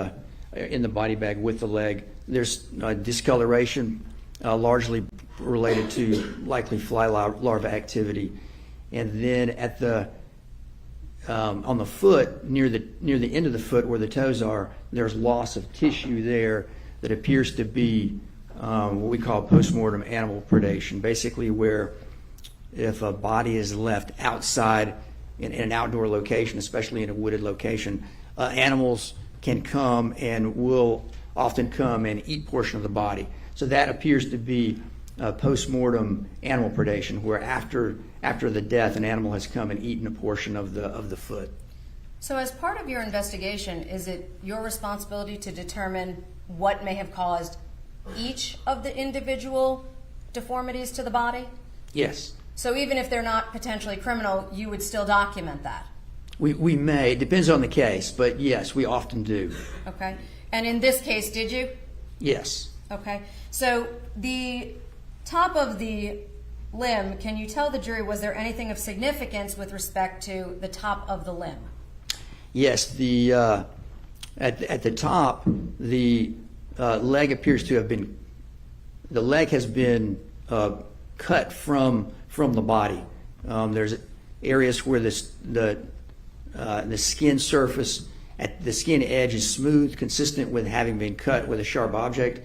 in the body bag with the leg. There's discoloration, largely related to likely fly larva activity. And then at on the foot, near the end of the foot where the toes are, there's loss of tissue there that appears to be what we call postmortem animal predation, basically where if a body is left outside in an outdoor location, especially in a wooded location, animals can come and will often come and eat portion of the body. So that appears to be post-mortem animal predation, where after the death, an animal has come and eaten a portion of the foot. So as part of your investigation, is it your responsibility to determine what may have caused each of the individual deformities to the body? Yes. So even if they're not potentially criminal, you would still document that? We may. It depends on the case, but yes, we often do. Okay. And in this case, did you? Yes. Okay. So the top of the limb, can you tell the jury, was there anything of significance with respect to the top of the limb? Yes. The at the top, the leg appears to have been. The leg has been cut from the body. There's areas where the skin surface at the skin edge is smooth, consistent with having been cut with a sharp object,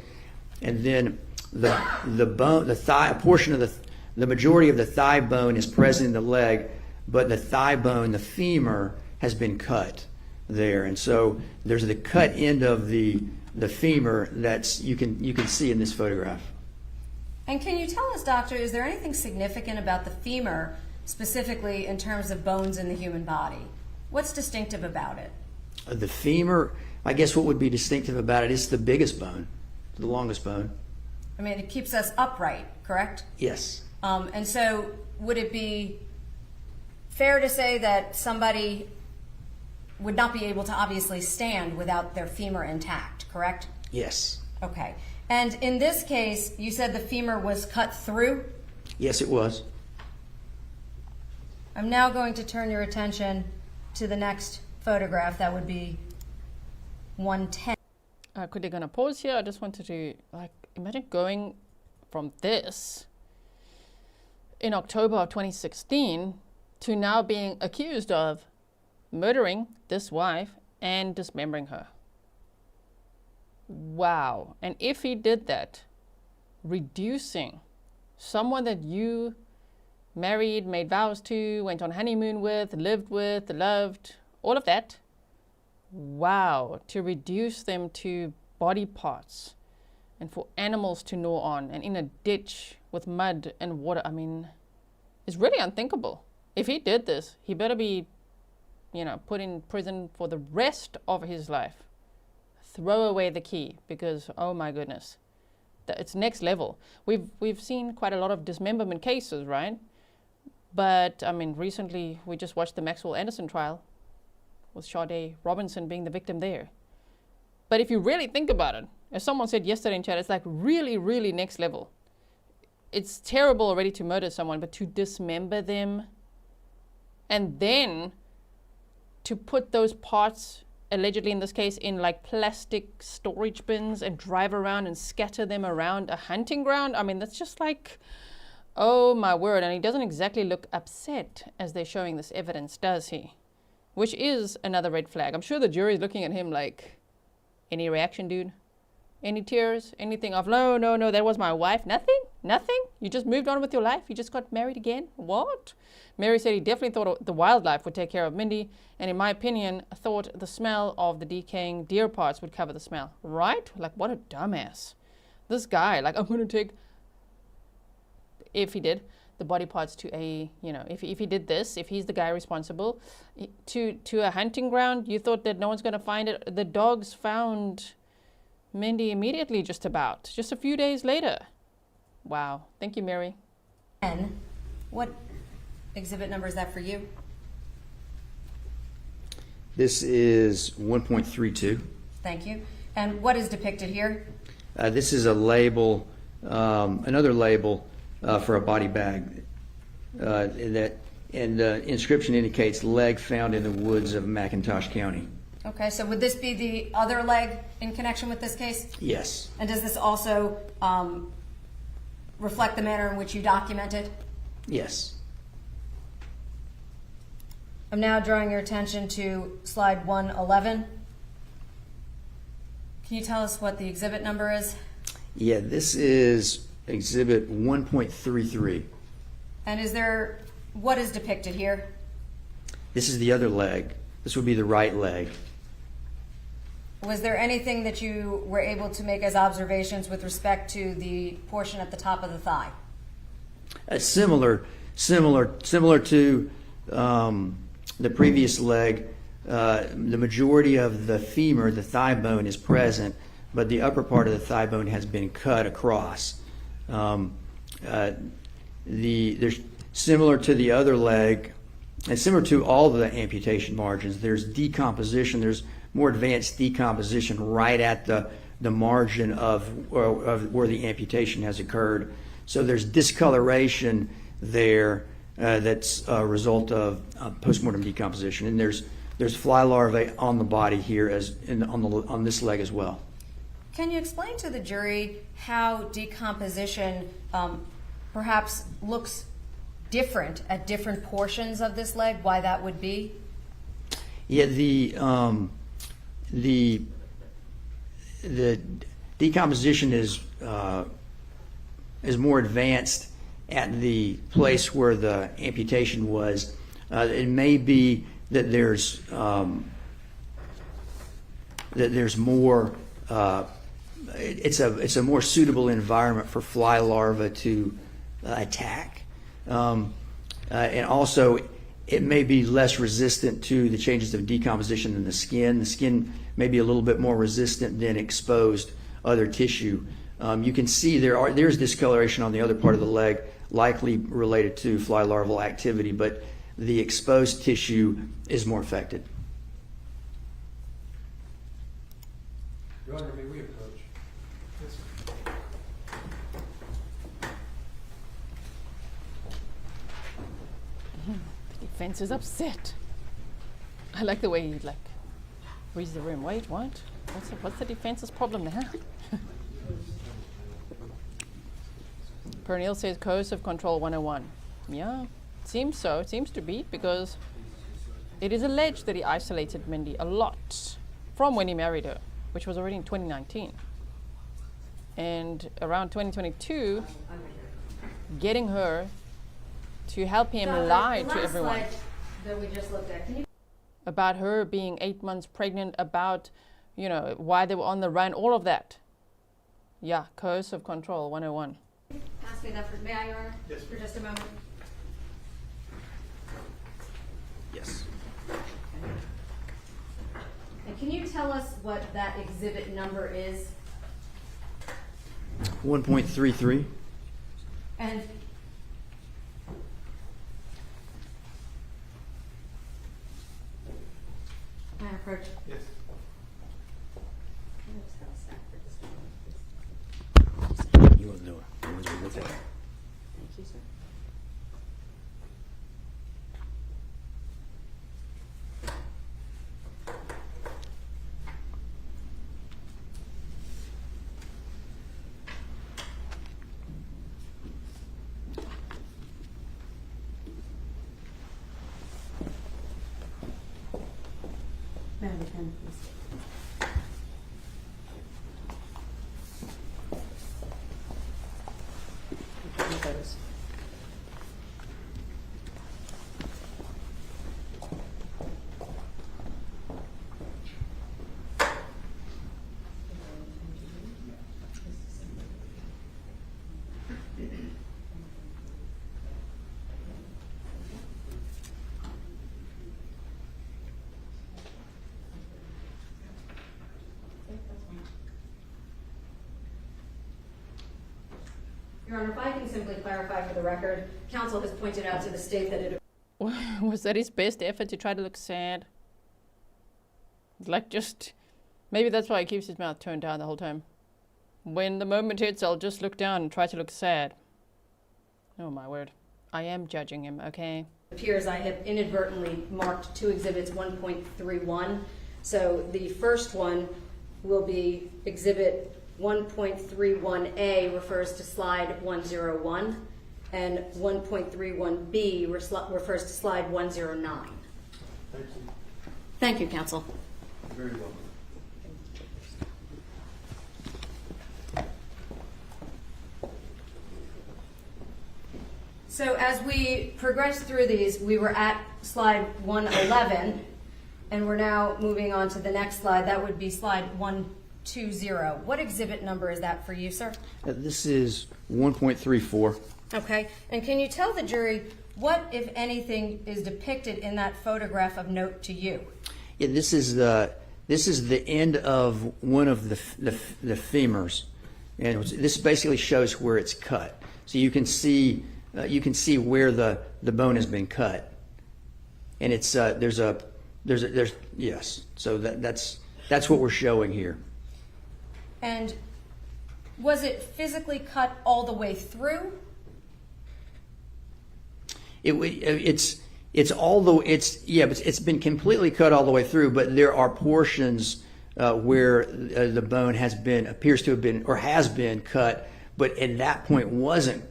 and then the bone, the thigh, a portion of the majority of the thigh bone is present in the leg, but the thigh bone, the femur, has been cut there, and so there's the cut end of the femur that's you can see in this photograph. And can you tell us, doctor, is there anything significant about the femur, specifically in terms of bones in the human body? What's distinctive about it? The femur, I guess what would be distinctive about it is the biggest bone, the longest bone. I mean, it keeps us upright, correct? Yes. And so would it be fair to say that somebody would not be able to obviously stand without their femur intact, correct? Yes. Okay. And in this case, you said the femur was cut through? Yes, it was. I'm now going to turn your attention to the next photograph. That would be 110. Quickly going to pause here. I just wanted to imagine going from this in October of 2016 to now being accused of murdering this wife and dismembering her. Wow. And if he did that, reducing someone that you married, made vows to, went on honeymoon with, lived with, loved, all of that, wow, to reduce them to body parts and for animals to gnaw on and in a ditch with mud and water, I mean, it's really unthinkable. If he did this, he better be, put in prison for the rest of his life. Throw away the key, because oh my goodness, it's next level. We've seen quite a lot of dismemberment cases, right? But I mean, recently we just watched the Maxwell Anderson trial with Sade Robinson being the victim there. But if you really think about it, as someone said yesterday in chat, it's like really, really next level. It's terrible already to murder someone, but to dismember them and then to put those parts, allegedly in this case, in like plastic storage bins and drive around and scatter them around a hunting ground. I mean, that's just like, oh my word. And he doesn't exactly look upset as they're showing this evidence, does he? Which is another red flag. I'm sure the jury's looking at him like, any reaction, dude? Any tears? Anything of, no, that was my wife. Nothing? Nothing? You just moved on with your life? You just got married again? What? Mary said he definitely thought the wildlife would take care of Mindi, and in my opinion, thought the smell of the decaying deer parts would cover the smell. Right? Like, what a dumbass. This guy, like, I'm going to take, if he did, the body parts to a, if he did this, if he's the guy responsible, to a hunting ground, you thought that no one's going to find it. The dogs found Mindi immediately, just a few days later. Wow. Thank you, Mary. And what exhibit number is that for you? This is 1.32. Thank you. And what is depicted here? This is a label, another label for a body bag. And the inscription indicates leg found in the woods of McIntosh County. Okay, so would this be the other leg in connection with this case? Yes. And does this also reflect the manner in which you documented? Yes. I'm now drawing your attention to slide 111. Can you tell us what the exhibit number is? Yeah, this is exhibit 1.33. And what is depicted here? This is the other leg. This would be the right leg. Was there anything that you were able to make as observations with respect to the portion at the top of the thigh? Similar to the previous leg. The majority of the femur, the thigh bone, is present, but the upper part of the thigh bone has been cut across. There's similar to the other leg, and similar to all the amputation margins. There's decomposition. There's more advanced decomposition right at the margin of where the amputation has occurred. So there's discoloration there that's a result of postmortem decomposition, and there's fly larvae on the body here on this leg as well. Can you explain to the jury how decomposition perhaps looks different at different portions of this leg? Why that would be? Yeah, the decomposition is more advanced at the place where the amputation was. It may be that there's more. It's a more suitable environment for fly larvae to attack, and also it may be less resistant to the changes of decomposition than the skin. The skin may be a little bit more resistant than exposed other tissue. You can see there's discoloration on the other part of the leg, likely related to fly larval activity, but the exposed tissue is more affected. Your Honor, may we approach? The defense is upset. I like the way he reads the room. Wait, what? What's the defense's problem now? Pernille says coercive control 101. Yeah, seems so. It seems to be, because it is alleged that he isolated Mindi a lot from when he married her, which was already in 2019. And around 2022, getting her to help him lie to everyone That we just looked at. Can you about her being 8 months pregnant, about, why they were on the run, all of that. Yeah, coercive control 101. pass me that may I, Your Honor? Yes. For just a moment. Yes. And can you tell us what that exhibit number is? 1.33. And may I approach? Yes. You want to do it? You want to look at it? Thank you, sir. May I have a pen, please? Your Honor, if I can simply clarify for the record, counsel has pointed out to the state that it Was that his best effort to try to look sad? Maybe that's why he keeps his mouth turned down the whole time. When the moment hits, I'll just look down and try to look sad. Oh my word. I am judging him, okay? appears I have inadvertently marked two exhibits 1.31. So the first one will be exhibit 1.31A refers to slide 101, and 1.31B refers to slide 109. Thank you. Thank you, counsel. Very well. So as we progress through these, we were at slide 111, and we're now moving on to the next slide. That would be slide 120. What exhibit number is that for you, sir? This is 1.34. Okay. And can you tell the jury what, if anything, is depicted in that photograph of note to you? Yeah, this is the end of one of the femurs, and this basically shows where it's cut. So you can see where the bone has been cut, and it's there's yes. So that's what we're showing here. And was it physically cut all the way through? It's been completely cut all the way through, but there are portions where the bone appears to have been or has been cut, but at that point wasn't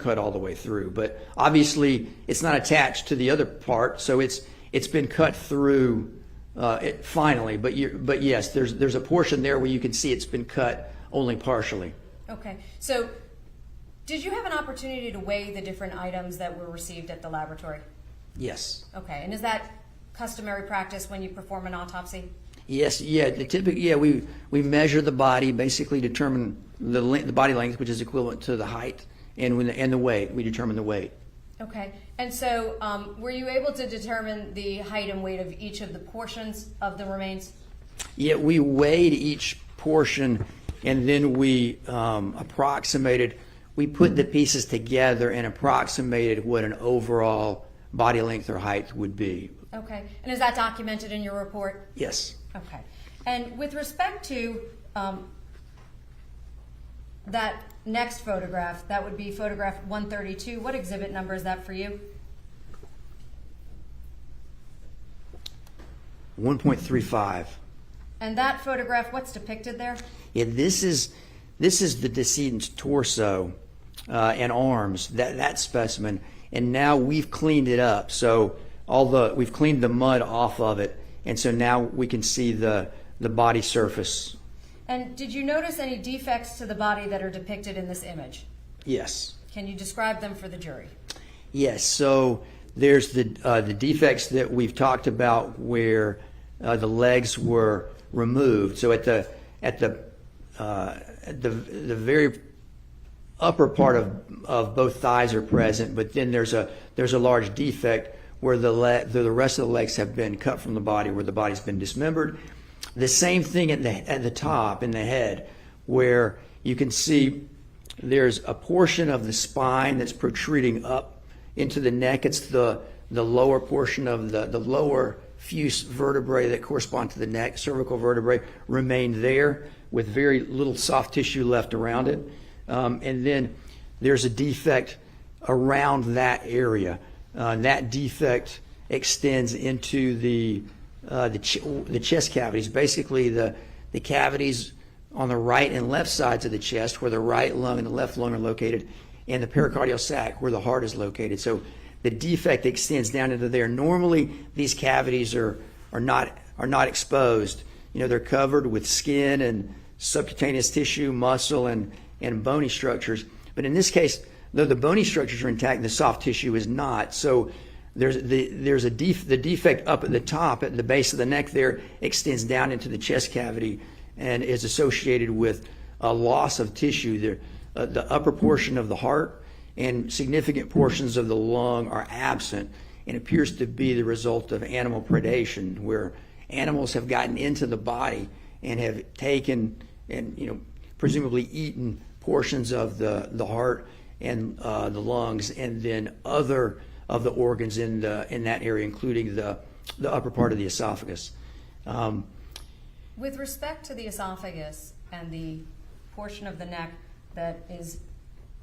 cut all the way through. But obviously it's not attached to the other part, so it's been cut through finally. But yes, there's a portion there where you can see it's been cut only partially. Okay, so did you have an opportunity to weigh the different items that were received at the laboratory? Yes. Okay, and is that customary practice when you perform an autopsy? Yes, yeah. We measure the body, basically determine the body length, which is equivalent to the height, and the weight. We determine the weight. Okay, and so were you able to determine the height and weight of each of the portions of the remains? Yeah, we weighed each portion, and then we approximated. We put the pieces together and approximated what an overall body length or height would be. Okay, and is that documented in your report? Yes. Okay, and with respect to that next photograph, that would be photograph 132. What exhibit number is that for you? 1.35. And that photograph, what's depicted there? Yeah, this is the decedent's torso and arms, that specimen, and now we've cleaned it up. So we've cleaned the mud off of it, and so now we can see the body surface. And did you notice any defects to the body that are depicted in this image? Yes. Can you describe them for the jury? Yes. So there's the defects that we've talked about where the legs were removed. So at the very upper part of both thighs are present, but then there's a large defect where the rest of the legs have been cut from the body, where the body's been dismembered. The same thing at the top in the head, where you can see there's a portion of the spine that's protruding up into the neck. It's the lower portion of the lower few vertebrae that correspond to the neck, cervical vertebrae, remain there with very little soft tissue left around it. And then there's a defect around that area. That defect extends into the chest cavities, basically the cavities on the right and left sides of the chest, where the right lung and the left lung are located, and the pericardial sac, where the heart is located. So the defect extends down into there. Normally, these cavities are not exposed. They're covered with skin and subcutaneous tissue, muscle, and bony structures. But in this case, though the bony structures are intact, the soft tissue is not. So the defect up at the top, at the base of the neck there, extends down into the chest cavity and is associated with a loss of tissue. The upper portion of the heart and significant portions of the lung are absent, and appears to be the result of animal predation, where animals have gotten into the body and have taken and presumably eaten portions of the heart and the lungs, and then other of the organs in that area, including the upper part of the esophagus. With respect to the esophagus and the portion of the neck that is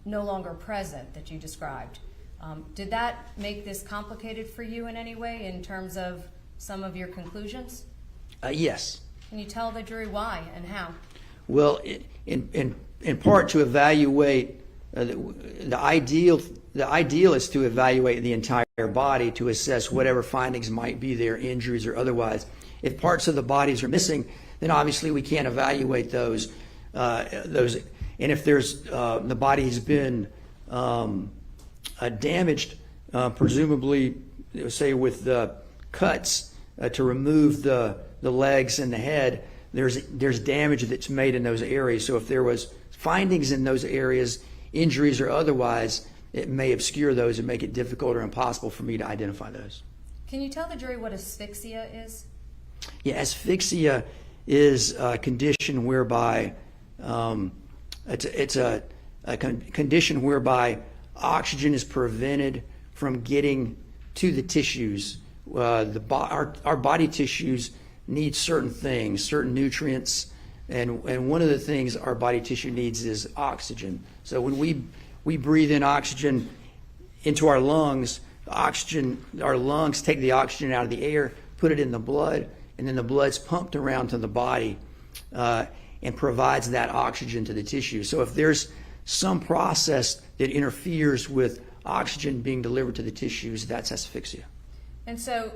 no longer present that you described, did that make this complicated for you in any way in terms of some of your conclusions? Yes. Can you tell the jury why and how? Well, in part to evaluate the ideal is to evaluate the entire body to assess whatever findings might be there, injuries or otherwise. If parts of the bodies are missing, then obviously we can't evaluate those. And if there's the body has been damaged, presumably, say with cuts to remove the legs and the head, there's damage that's made in those areas. So if there was findings in those areas, injuries or otherwise, it may obscure those and make it difficult or impossible for me to identify those. Can you tell the jury what asphyxia is? Yeah, asphyxia is a condition whereby it's a condition whereby oxygen is prevented from getting to the tissues. Our body tissues need certain things, certain nutrients, and one of the things our body tissue needs is oxygen. So when we breathe in oxygen into our lungs, our lungs take the oxygen out of the air, put it in the blood, and then the blood's pumped around to the body and provides that oxygen to the tissue. So if there's some process that interferes with oxygen being delivered to the tissues, that's asphyxia. And so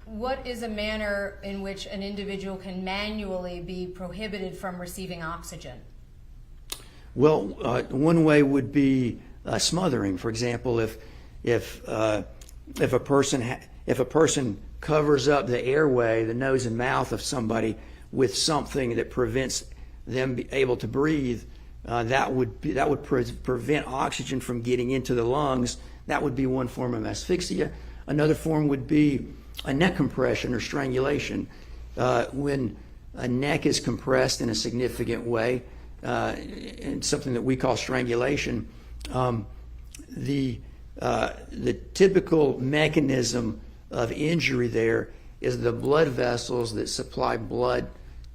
what is a manner in which an individual can manually be prohibited from receiving oxygen? Well, one way would be smothering. For example, if a person covers up the airway, the nose and mouth of somebody with something that prevents them able to breathe, that would prevent oxygen from getting into the lungs. That would be one form of asphyxia. Another form would be a neck compression or strangulation. When a neck is compressed in a significant way, and something that we call strangulation, the typical mechanism of injury there is the blood vessels that supply blood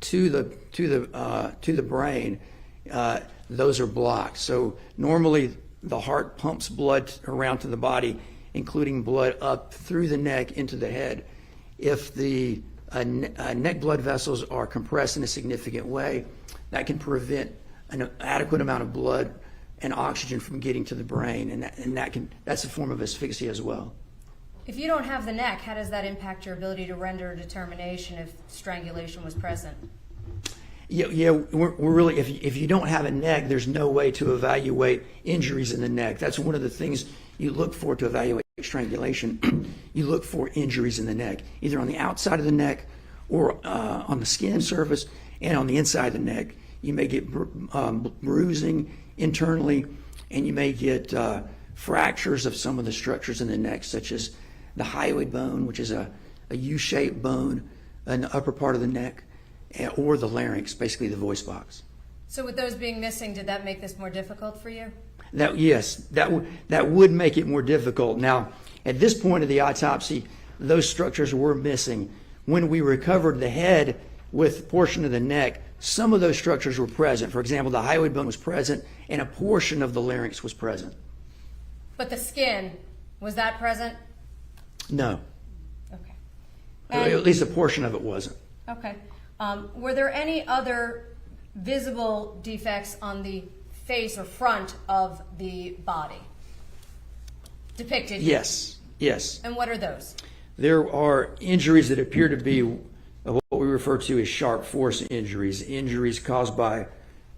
to the brain. Those are blocked. So normally the heart pumps blood around to the body, including blood up through the neck into the head. If the neck blood vessels are compressed in a significant way, that can prevent an adequate amount of blood and oxygen from getting to the brain, and that's a form of asphyxia as well. If you don't have the neck, how does that impact your ability to render a determination if strangulation was present? Yeah, we're really, if you don't have a neck, there's no way to evaluate injuries in the neck. That's one of the things you look for to evaluate strangulation. You look for injuries in the neck, either on the outside of the neck or on the skin surface and on the inside of the neck. You may get bruising internally, and you may get fractures of some of the structures in the neck, such as the hyoid bone, which is a U-shaped bone in the upper part of the neck, or the larynx, basically the voice box. So with those being missing, did that make this more difficult for you? Yes, that would make it more difficult. Now, at this point of the autopsy, those structures were missing. When we recovered the head with a portion of the neck, some of those structures were present. For example, the hyoid bone was present, and a portion of the larynx was present. But the skin, was that present? No. Okay. At least a portion of it wasn't. Okay. Were there any other visible defects on the face or front of the body depicted here? Yes. And what are those? There are injuries that appear to be what we refer to as sharp force injuries caused by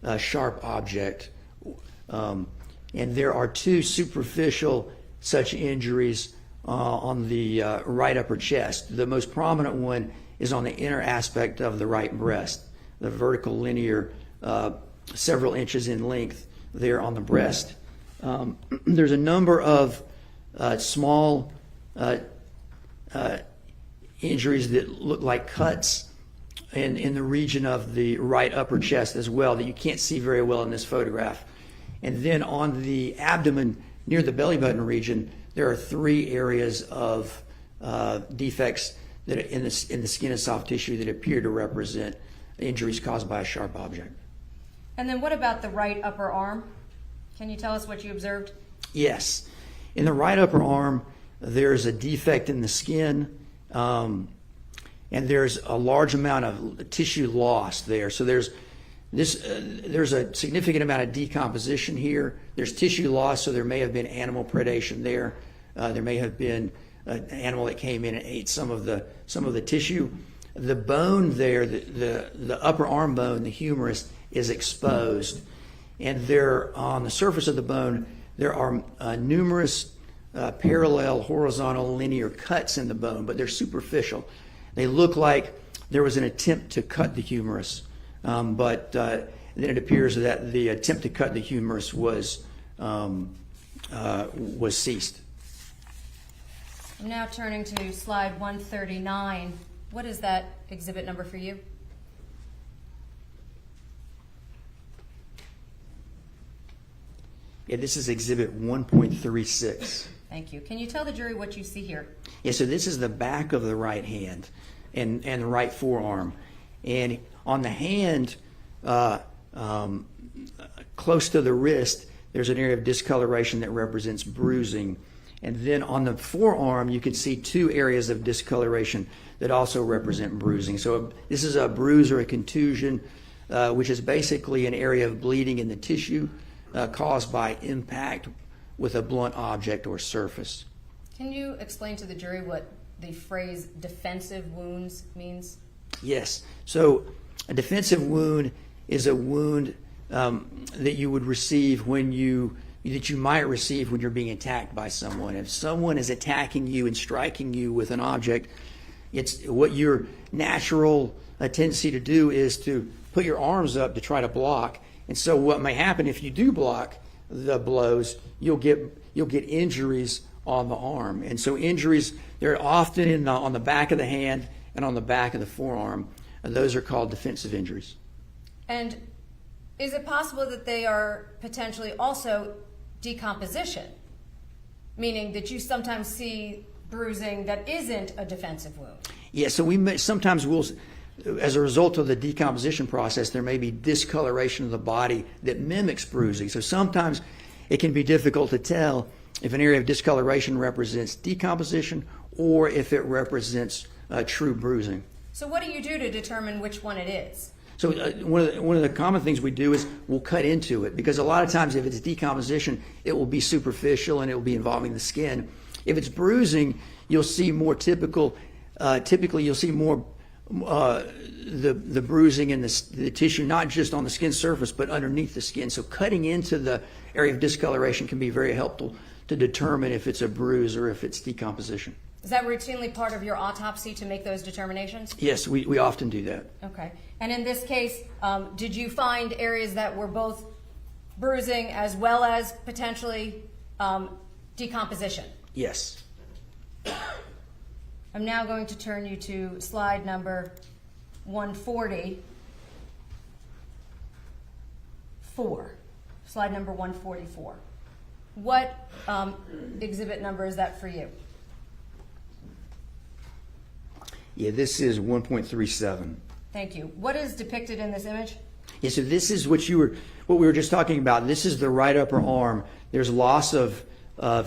a sharp object. And there are two superficial such injuries on the right upper chest. The most prominent one is on the inner aspect of the right breast, the vertical linear, several inches in length there on the breast. There's a number of small injuries that look like cuts in the region of the right upper chest as well that you can't see very well in this photograph. And then on the abdomen near the belly button region, there are 3 areas of defects that in the skin and soft tissue that appear to represent injuries caused by a sharp object. And then what about the right upper arm? Can you tell us what you observed? Yes. In the right upper arm, there's a defect in the skin, and there's a large amount of tissue loss there. So there's a significant amount of decomposition here. There's tissue loss, so there may have been animal predation there. There may have been an animal that came in and ate some of the tissue. The bone there, the upper arm bone, the humerus, is exposed, and there on the surface of the bone there are numerous parallel, horizontal, linear cuts in the bone, but they're superficial. They look like there was an attempt to cut the humerus, but then it appears that the attempt to cut the humerus was ceased. I'm now turning to slide 139. What is that exhibit number for you? Yeah, this is exhibit 1.36. Thank you. Can you tell the jury what you see here? Yeah, so this is the back of the right hand and the right forearm. And on the hand, close to the wrist, there's an area of discoloration that represents bruising. And then on the forearm, you can see two areas of discoloration that also represent bruising. So this is a bruise or a contusion, which is basically an area of bleeding in the tissue caused by impact with a blunt object or surface. Can you explain to the jury what the phrase defensive wounds means? Yes. So a defensive wound is a wound that you would receive that you might receive when you're being attacked by someone. If someone is attacking you and striking you with an object, it's what your natural tendency to do is to put your arms up to try to block. And so what may happen if you do block the blows, you'll get injuries on the arm. And so injuries, they're often on the back of the hand and on the back of the forearm. And those are called defensive injuries. And is it possible that they are potentially also decomposition, meaning that you sometimes see bruising that isn't a defensive wound? Yeah, so sometimes we'll, as a result of the decomposition process, there may be discoloration of the body that mimics bruising. So sometimes it can be difficult to tell if an area of discoloration represents decomposition or if it represents true bruising. So what do you do to determine which one it is? So one of the common things we do is we'll cut into it, because a lot of times if it's decomposition, it will be superficial and it will be involving the skin. If it's bruising, you'll see more typically you'll see more the bruising in the tissue, not just on the skin surface, but underneath the skin. So cutting into the area of discoloration can be very helpful to determine if it's a bruise or if it's decomposition. Is that routinely part of your autopsy to make those determinations? Yes, we often do that. Okay. And in this case, did you find areas that were both bruising as well as potentially decomposition? Yes. I'm now going to turn you to slide number 144. Slide number 144. What exhibit number is that for you? Yeah, this is 1.37. Thank you. What is depicted in this image? Yeah, so this is what we were just talking about. This is the right upper arm. There's loss of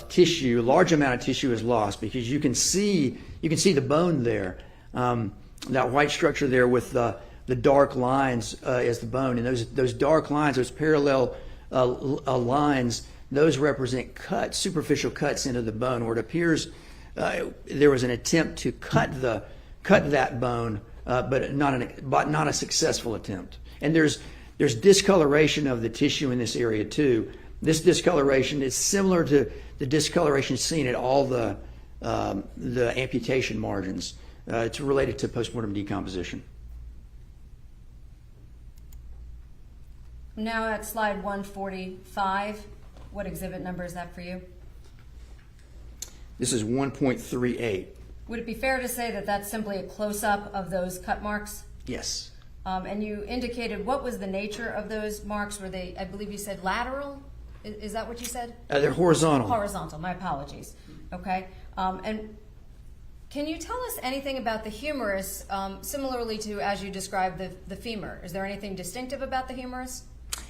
tissue. A large amount of tissue is lost because you can see the bone there. That white structure there with the dark lines is the bone, and those dark lines, those parallel lines, those represent cuts, superficial cuts into the bone, where it appears there was an attempt to cut that bone, but not a successful attempt. And there's discoloration of the tissue in this area too. This discoloration is similar to the discoloration seen at all the amputation margins. It's related to postmortem decomposition. Now at slide 145. What exhibit number is that for you? This is 1.38. Would it be fair to say that that's simply a close-up of those cut marks? Yes. And you indicated what was the nature of those marks? Were they, I believe you said lateral? Is that what you said? They're horizontal. Horizontal, my apologies. Okay. And can you tell us anything about the humerus, similarly to as you described the femur? Is there anything distinctive about the humerus?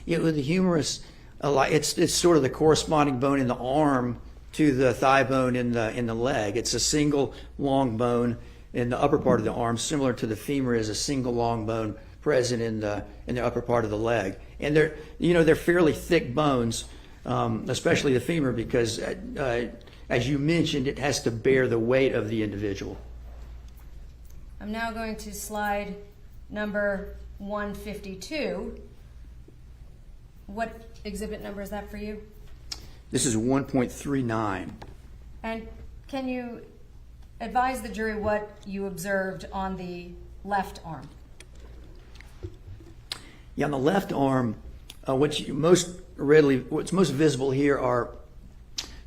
Yeah, with the humerus, it's sort of the corresponding bone in the arm to the thigh bone in the leg. It's a single long bone in the upper part of the arm, similar to the femur is a single long bone present in the upper part of the leg. And they're fairly thick bones, especially the femur, because as you mentioned, it has to bear the weight of the individual. I'm now going to slide number 152. What exhibit number is that for you? This is 1.39. And can you advise the jury what you observed on the left arm? Yeah, on the left arm, what's most visible here are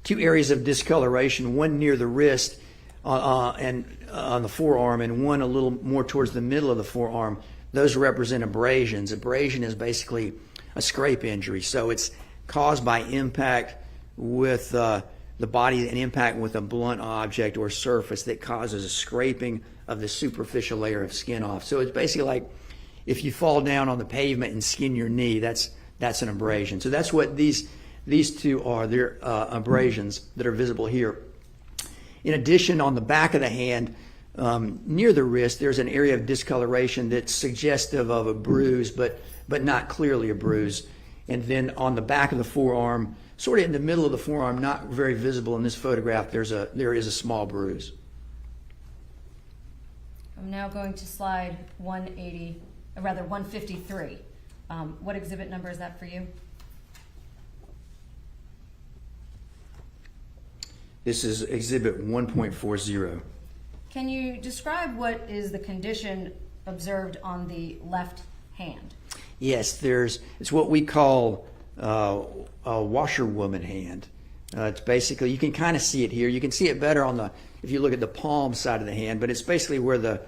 two areas of discoloration, one near the wrist and on the forearm, and one a little more towards the middle of the forearm. Those represent abrasions. Abrasion is basically a scrape injury, so it's caused by impact with the body, an impact with a blunt object or surface that causes a scraping of the superficial layer of skin off. So it's basically like if you fall down on the pavement and skin your knee, that's an abrasion. So that's what these two are. They're abrasions that are visible here. In addition, on the back of the hand, near the wrist, there's an area of discoloration that's suggestive of a bruise, but not clearly a bruise. And then on the back of the forearm, sort of in the middle of the forearm, not very visible in this photograph, there is a small bruise. I'm now going to slide 153. What exhibit number is that for you? This is exhibit 1.40. Can you describe what is the condition observed on the left hand? Yes, it's what we call a washerwoman hand. It's basically, you can kind of see it here. You can see it better if you look at the palm side of the hand, but it's basically where the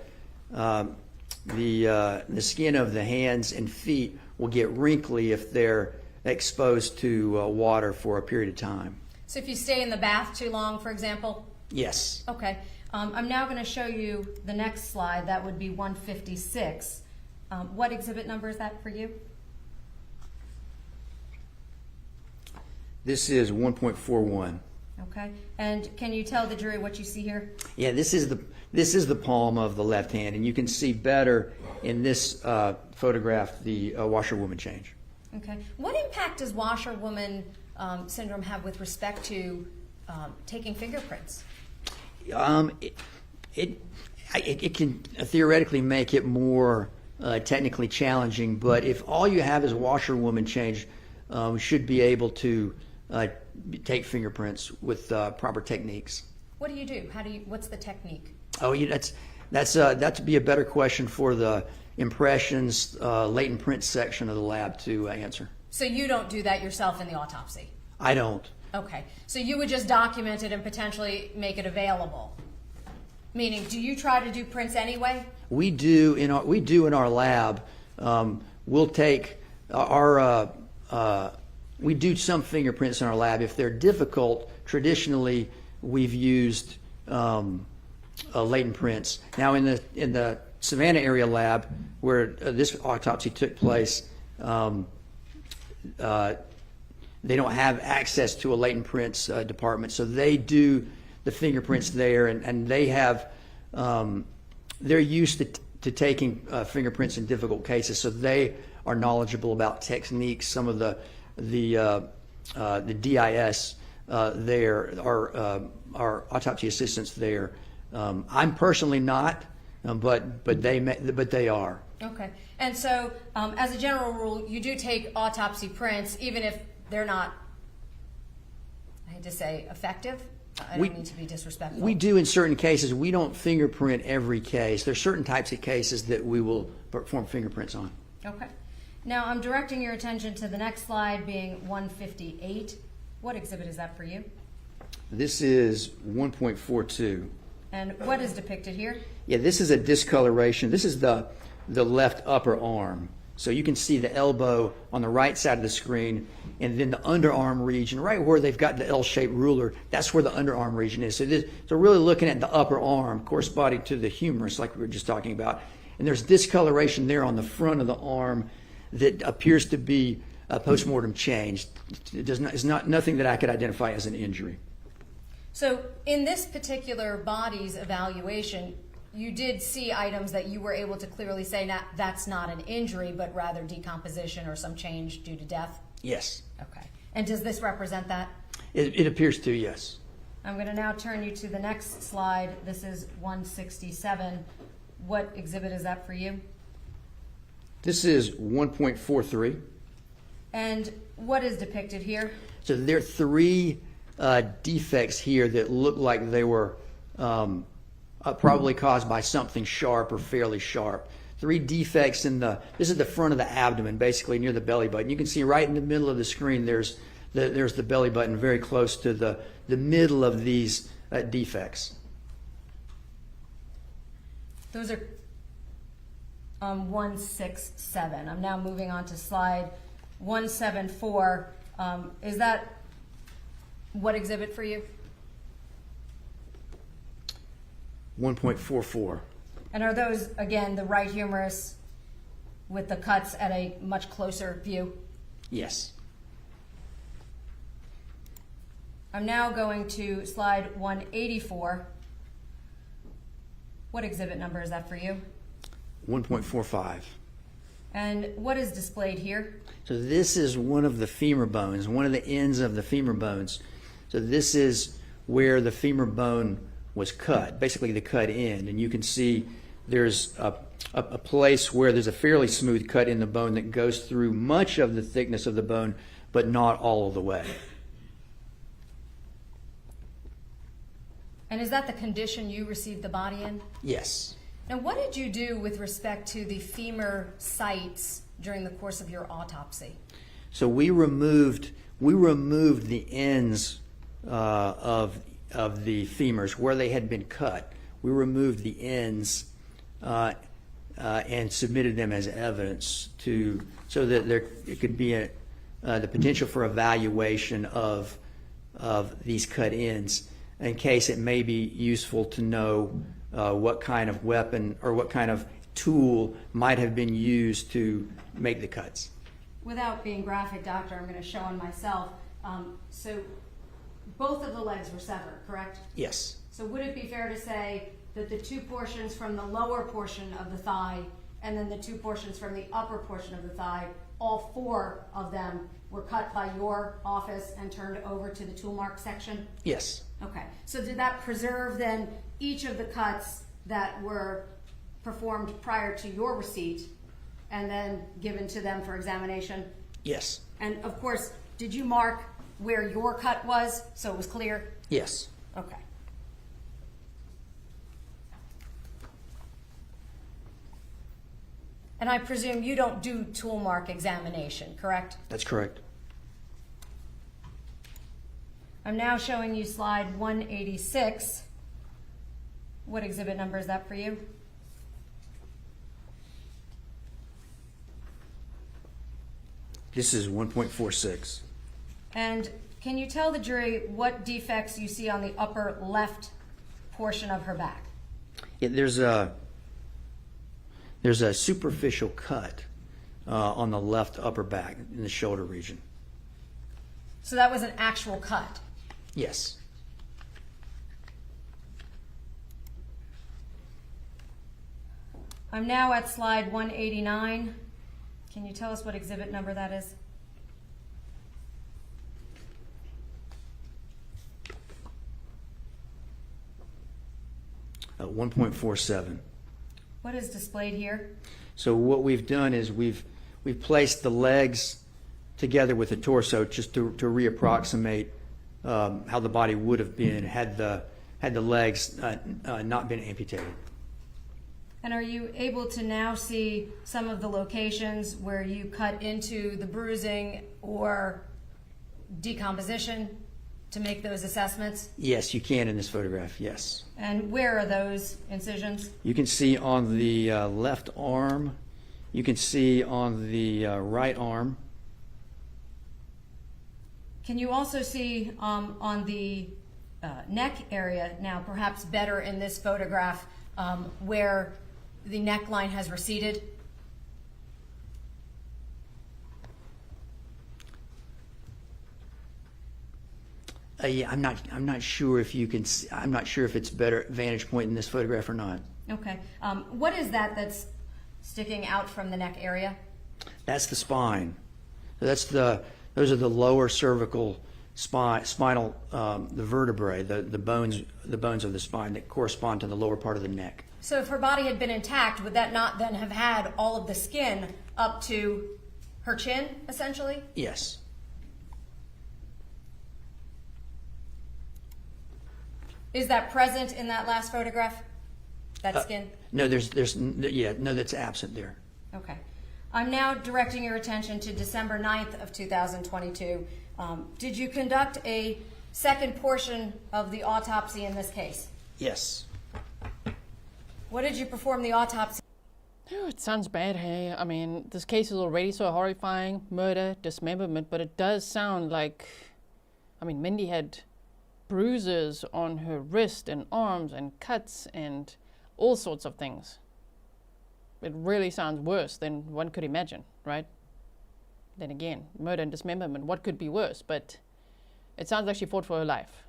skin of the hands and feet will get wrinkly if they're exposed to water for a period of time. So if you stay in the bath too long, for example? Yes. Okay. I'm now going to show you the next slide. That would be 156. What exhibit number is that for you? This is 1.41. Okay. And can you tell the jury what you see here? Yeah, this is the palm of the left hand, and you can see better in this photograph the washerwoman change. Okay. What impact does washerwoman syndrome have with respect to taking fingerprints? It can theoretically make it more technically challenging, but if all you have is washerwoman change, should be able to take fingerprints with proper techniques. What do you do? What's the technique? Oh, that'd be a better question for the impressions latent print section of the lab to answer. So you don't do that yourself in the autopsy? I don't. Okay. So you would just document it and potentially make it available? Meaning, do you try to do prints anyway? We do in our lab. We'll take we do some fingerprints in our lab. If they're difficult, traditionally we've used latent prints. Now in the Savannah area lab where this autopsy took place, they don't have access to a latent prints department, so they do the fingerprints there, and they have they're used to taking fingerprints in difficult cases, so they are knowledgeable about techniques. Some of the DIS there, our autopsy assistants there. I'm personally not, but they are. Okay. And so, as a general rule, you do take autopsy prints, even if they're not, I hate to say, effective. I don't mean to be disrespectful. We do in certain cases. We don't fingerprint every case. There's certain types of cases that we will perform fingerprints on. Okay. Now I'm directing your attention to the next slide, being 158. What exhibit is that for you? This is 1.42. And what is depicted here? Yeah, this is a discoloration. This is the left upper arm. So you can see the elbow on the right side of the screen, and then the underarm region, right where they've got the L-shaped ruler, that's where the underarm region is. So really looking at the upper arm corresponding to the humerus, like we were just talking about. And there's discoloration there on the front of the arm that appears to be a postmortem change. It's nothing that I could identify as an injury. So in this particular body's evaluation, you did see items that you were able to clearly say that's not an injury, but rather decomposition or some change due to death? Yes. Okay. And does this represent that? It appears to, yes. I'm going to now turn you to the next slide. This is 167. What exhibit is that for you? This is 1.43. And what is depicted here? So there are three defects here that look like they were probably caused by something sharp or fairly sharp. 3 defects this is the front of the abdomen, basically near the belly button. You can see right in the middle of the screen there's the belly button, very close to the middle of these defects. Those are 167. I'm now moving on to slide 174. Is that what exhibit for you? 1.44. And are those, again, the right humerus with the cuts at a much closer view? Yes. I'm now going to slide 184. What exhibit number is that for you? 1.45. And what is displayed here? So this is one of the femur bones, one of the ends of the femur bones. So this is where the femur bone was cut, basically the cut end. And you can see there's a place where there's a fairly smooth cut in the bone that goes through much of the thickness of the bone, but not all of the way. And is that the condition you received the body in? Yes. Now, what did you do with respect to the femur sites during the course of your autopsy? So we removed the ends of the femurs where they had been cut. We removed the ends and submitted them as evidence so that it could be the potential for evaluation of these cut ends in case it may be useful to know what kind of weapon or what kind of tool might have been used to make the cuts. Without being graphic, doctor, I'm going to show on myself. So both of the legs were severed, correct? Yes. So would it be fair to say that the 2 portions from the lower portion of the thigh and then the 2 portions from the upper portion of the thigh, all 4 of them were cut by your office and turned over to the tool mark section? Yes. Okay. So did that preserve then each of the cuts that were performed prior to your receipt and then given to them for examination? Yes. And of course, did you mark where your cut was so it was clear? Yes. Okay. And I presume you don't do tool mark examination, correct? That's correct. I'm now showing you slide 186. What exhibit number is that for you? This is 1.46. And can you tell the jury what defects you see on the upper left portion of her back? Yeah, there's a superficial cut on the left upper back in the shoulder region. So that was an actual cut? Yes. I'm now at slide 189. Can you tell us what exhibit number that is? At 1.47. What is displayed here? So what we've done is we've placed the legs together with the torso just to reapproximate how the body would have been had the legs not been amputated. And are you able to now see some of the locations where you cut into the bruising or decomposition to make those assessments? Yes, you can in this photograph, yes. And where are those incisions? You can see on the left arm. You can see on the right arm. Can you also see on the neck area now, perhaps better in this photograph, where the neckline has receded? Yeah, I'm not sure if you can. I'm not sure if it's a better vantage point in this photograph or not. Okay. What is that that's sticking out from the neck area? That's the spine. So those are the lower cervical spinal, the vertebrae, the bones of the spine that correspond to the lower part of the neck. So if her body had been intact, would that not then have had all of the skin up to her chin, essentially? Yes. Is that present in that last photograph? That skin? No, that's absent there. Okay. I'm now directing your attention to December 9th of 2022. Did you conduct a second portion of the autopsy in this case? Yes. What did you perform the autopsy? Oh, it sounds bad, hey? I mean, this case is already so horrifying, murder, dismemberment, but it does sound like, I mean, Mindy had bruises on her wrist and arms and cuts and all sorts of things. It really sounds worse than one could imagine, right? Then again, murder and dismemberment, what could be worse? But it sounds like she fought for her life.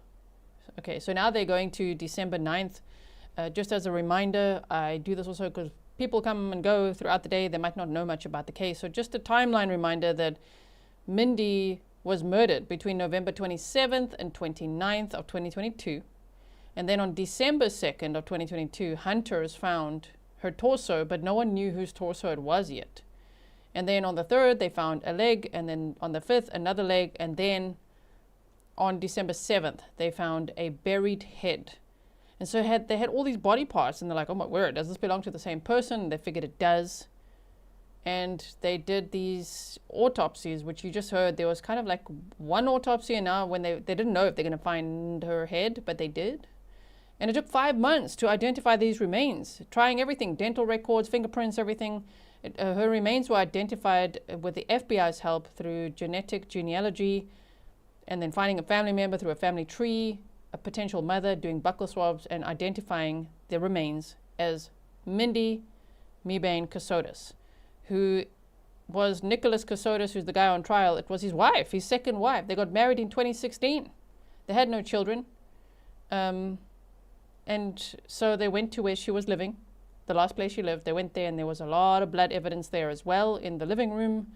Okay, so now they're going to December 9th. Just as a reminder, I do this also because people come and go throughout the day. They might not know much about the case. So just a timeline reminder that Mindy was murdered between November 27th and 29th of 2022. And then on December 2nd of 2022, hunters found her torso, but no one knew whose torso it was yet. And then on the 3rd, they found a leg, and then on the 5th, another leg, and then on December 7th, they found a buried head. And so they had all these body parts, and they're like, oh my word, does this belong to the same person? And they figured it does. And they did these autopsies, which you just heard. There was kind of like one autopsy, and now when they didn't know if they're going to find her head, but they did. And it took 5 months to identify these remains, trying everything, dental records, fingerprints, everything. Her remains were identified with the FBI's help through genetic genealogy, and then finding a family member through a family tree, a potential mother doing buccal swabs, and identifying the remains as Mindi Mebane Kassotis, who was Nicholas Kassotis, who's the guy on trial. It was his wife, his second wife. They got married in 2016. They had no children. And so they went to where she was living, the last place she lived. They went there, and there was a lot of blood evidence there as well in the living room.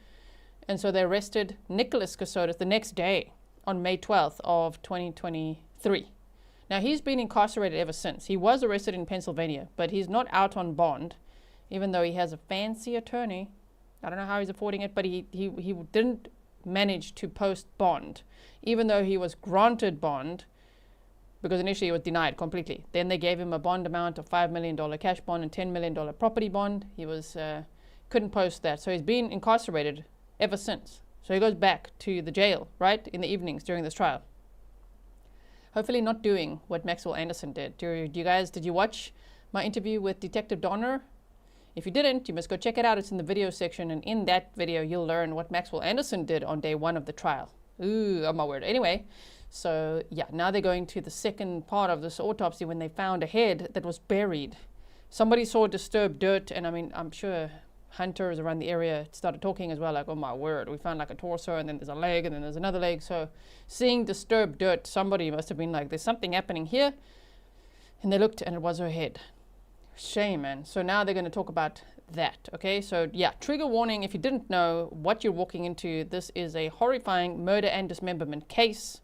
And so they arrested Nicholas Kassotis the next day on May 12th of 2023. Now, he's been incarcerated ever since. He was arrested in Pennsylvania, but he's not out on bond, even though he has a fancy attorney. I don't know how he's affording it, but he didn't manage to post bond, even though he was granted bond, because initially it was denied completely. Then they gave him a bond amount of $5 million cash bond and $10 million property bond. He was couldn't post that. So he's been incarcerated ever since. So he goes back to the jail, right, in the evenings during this trial. Hopefully not doing what Maxwell Anderson did. Did you watch my interview with Detective Donner? If you didn't, you must go check it out. It's in the video section. And in that video, you'll learn what Maxwell Anderson did on day 1 of the trial. Ooh, oh my word. Anyway. So, yeah, now they're going to the second part of this autopsy when they found a head that was buried. Somebody saw disturbed dirt, and I mean, I'm sure hunters around the area started talking as well, like, oh my word, we found like a torso, and then there's a leg, and then there's another leg. So seeing disturbed dirt, somebody must have been like, there's something happening here. And they looked, and it was her head. Shame, man. So now they're going to talk about that, okay? So, yeah, trigger warning, if you didn't know what you're walking into, this is a horrifying murder and dismemberment case.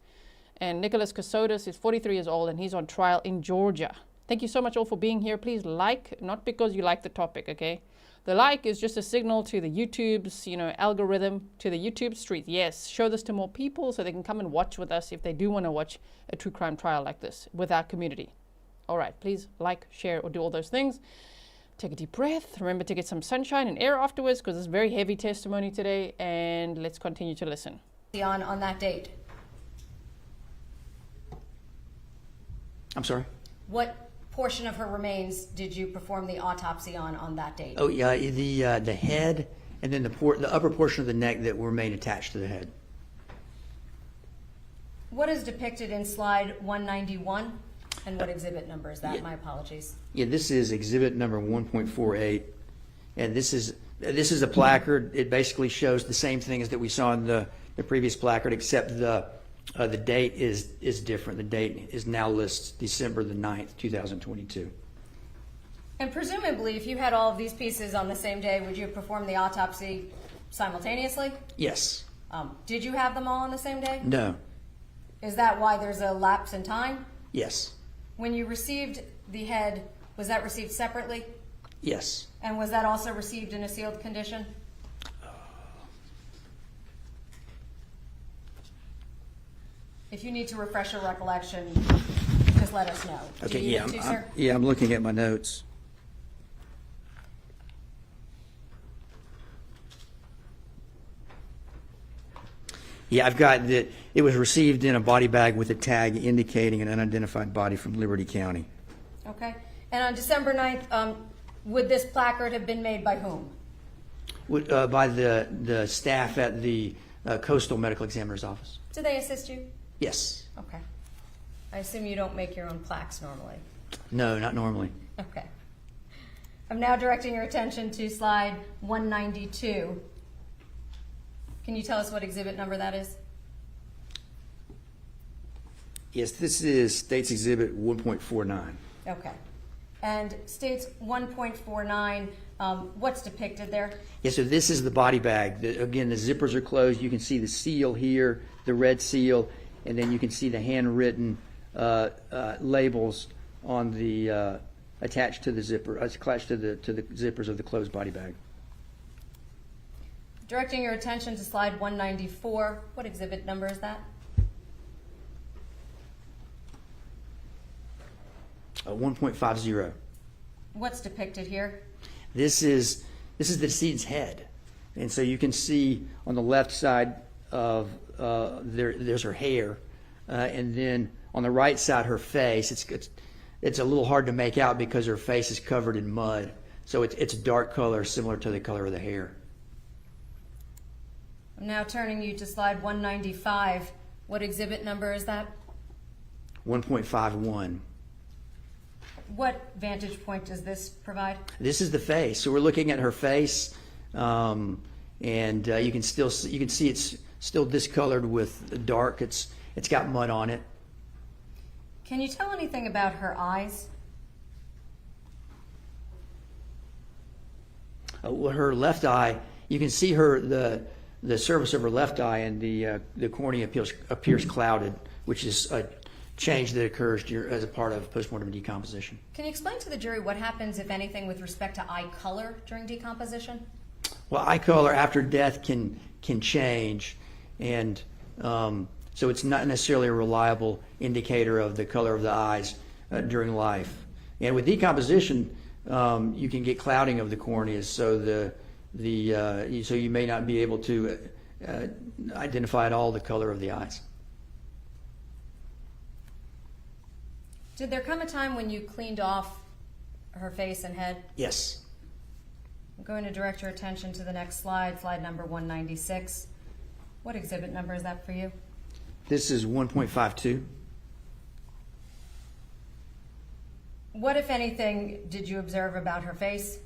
And Nicholas Kassotis is 43 years old, and he's on trial in Georgia. Thank you so much all for being here. Please like, not because you like the topic, okay? The like is just a signal to the YouTube's, algorithm, to the YouTube street. Yes, show this to more people so they can come and watch with us if they do want to watch a true crime trial like this with our community. All right, please like, share, or do all those things. Take a deep breath. Remember to get some sunshine and air afterwards, because it's very heavy testimony today. And let's continue to listen. On that date. I'm sorry? What portion of her remains did you perform the autopsy on that date? Oh, yeah, the head and then the upper portion of the neck that remain attached to the head. What is depicted in slide 191? And what exhibit number is that? My apologies. Yeah, this is exhibit number 1.48. And this is a placard. It basically shows the same thing as that we saw in the previous placard, except the date is different. The date is now lists December the 9th, 2022. And presumably, if you had all of these pieces on the same day, would you have performed the autopsy simultaneously? Yes. Did you have them all on the same day? No. Is that why there's a lapse in time? Yes. When you received the head, was that received separately? Yes. And was that also received in a sealed condition? If you need to refresh your recollection, because just let us know. Do Okay, you yeah, need to, sir? I'm looking at my notes. Yeah, I've got that it was received in a body bag with a tag indicating an unidentified body from Liberty County. Okay. And on December 9th, would this placard have been made by whom? By the staff at the Coastal Medical Examiner's Office. Do they assist you? Yes. Okay. I assume you don't make your own plaques normally. No, not normally. Okay. I'm now directing your attention to slide 192. Can you tell us what exhibit number that is? Yes, this is States Exhibit 1.49. Okay. And states 1.49, what's depicted there? Yes, so this is the body bag. Again, the zippers are closed. You can see the seal here, the red seal, and then you can see the handwritten labels on the attached to the zipper, attached to the zippers of the closed body bag. Directing your attention to slide 194, what exhibit number is that? 1.50. What's depicted here? This is the decedent's head, and so you can see on the left side of there's her hair, and then on the right side her face. It's a little hard to make out because her face is covered in mud, so it's a dark color similar to the color of the hair. I'm now turning you to slide 195. What exhibit number is that? 1.51. What vantage point does this provide? This is the face. So we're looking at her face, and you can see it's still discolored with dark. It's got mud on it. Can you tell anything about her eyes? Well, her left eye, you can see the surface of her left eye, and the cornea appears clouded, which is a change that occurs as a part of postmortem decomposition. Can you explain to the jury what happens, if anything, with respect to eye color during decomposition? Well, eye color after death can change, and so it's not necessarily a reliable indicator of the color of the eyes during life. And with decomposition, you can get clouding of the corneas, so so you may not be able to identify at all the color of the eyes. Did there come a time when you cleaned off her face and head? Yes. I'm going to direct your attention to the next slide, slide number 196. What exhibit number is that for you? This is 1.52. What, if anything, did you observe about her face?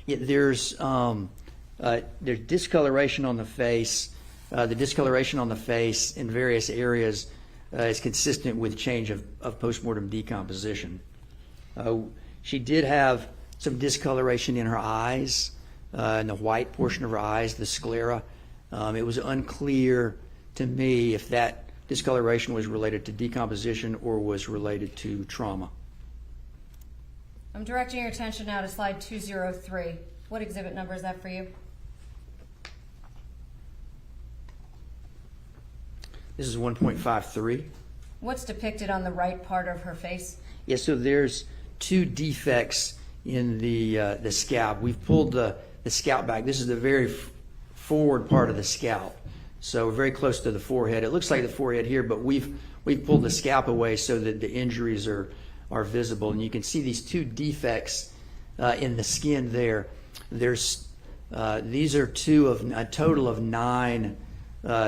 Yeah, there's discoloration on the face. The discoloration on the face in various areas is consistent with change of postmortem decomposition. She did have some discoloration in her eyes, in the white portion of her eyes, the sclera. It was unclear to me if that discoloration was related to decomposition or was related to trauma. I'm directing your attention now to slide 203. What exhibit number is that for you? This is 1.53. What's depicted on the right part of her face? Yeah, so there's two defects in the scalp. We've pulled the scalp back. This is the very forward part of the scalp, so very close to the forehead. It looks like the forehead here, but we've pulled the scalp away so that the injuries are visible, and you can see these two defects in the skin there. These are two of a total of 9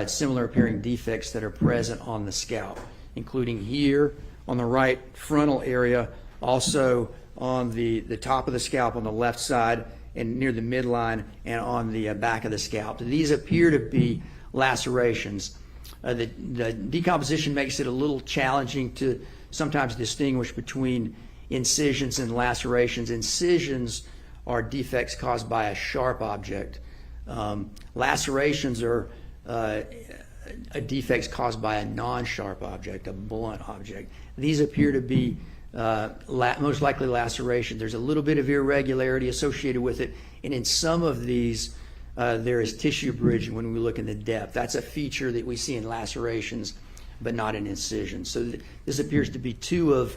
similar appearing defects that are present on the scalp, including here on the right frontal area, also on the top of the scalp on the left side and near the midline, and on the back of the scalp. These appear to be lacerations. The decomposition makes it a little challenging to sometimes distinguish between incisions and lacerations. Incisions are defects caused by a sharp object. Lacerations are defects caused by a non-sharp object, a blunt object. These appear to be most likely laceration. There's a little bit of irregularity associated with it, and in some of these there is tissue bridging when we look in the depth. That's a feature that we see in lacerations but not an incision. So this appears to be 2 of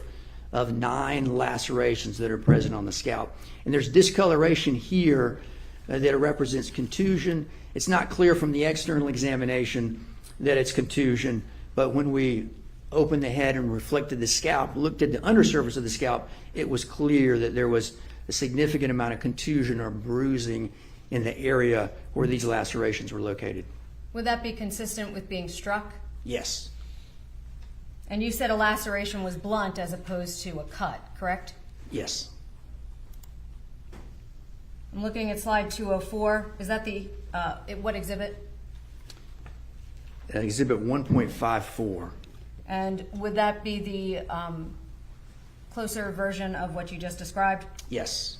9 lacerations that are present on the scalp. And there's discoloration here that represents contusion. It's not clear from the external examination that it's contusion, but when we opened the head and reflected the scalp, looked at the undersurface of the scalp, it was clear that there was a significant amount of contusion or bruising in the area where these lacerations were located. Would that be consistent with being struck? Yes. And you said a laceration was blunt as opposed to a cut, correct? Yes. I'm looking at slide 204. Is that the, what exhibit? Exhibit 1.54. And would that be the closer version of what you just described? Yes.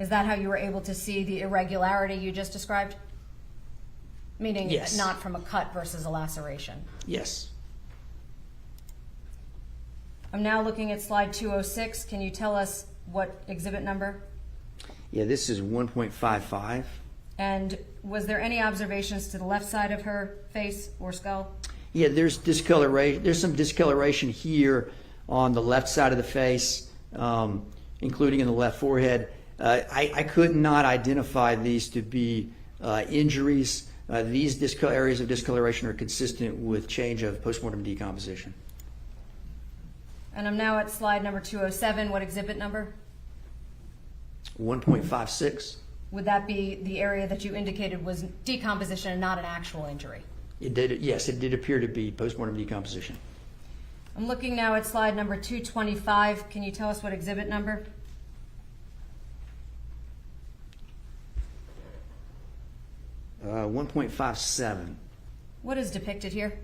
Is that how you were able to see the irregularity you just described? Meaning Yes. not from a cut versus a laceration. Yes. I'm now looking at slide 206. Can you tell us what exhibit number? Yeah, this is 1.55. And was there any observations to the left side of her face or skull? Yeah, there's discoloration. There's some discoloration here on the left side of the face, including in the left forehead. I could not identify these to be injuries. These areas of discoloration are consistent with change of postmortem decomposition. And I'm now at slide number 207. What exhibit number? 1.56. Would that be the area that you indicated was decomposition and not an actual injury? It did. Yes, it did appear to be postmortem decomposition. I'm looking now at slide number 225. Can you tell us what exhibit number? Uh, 1.57. What is depicted here?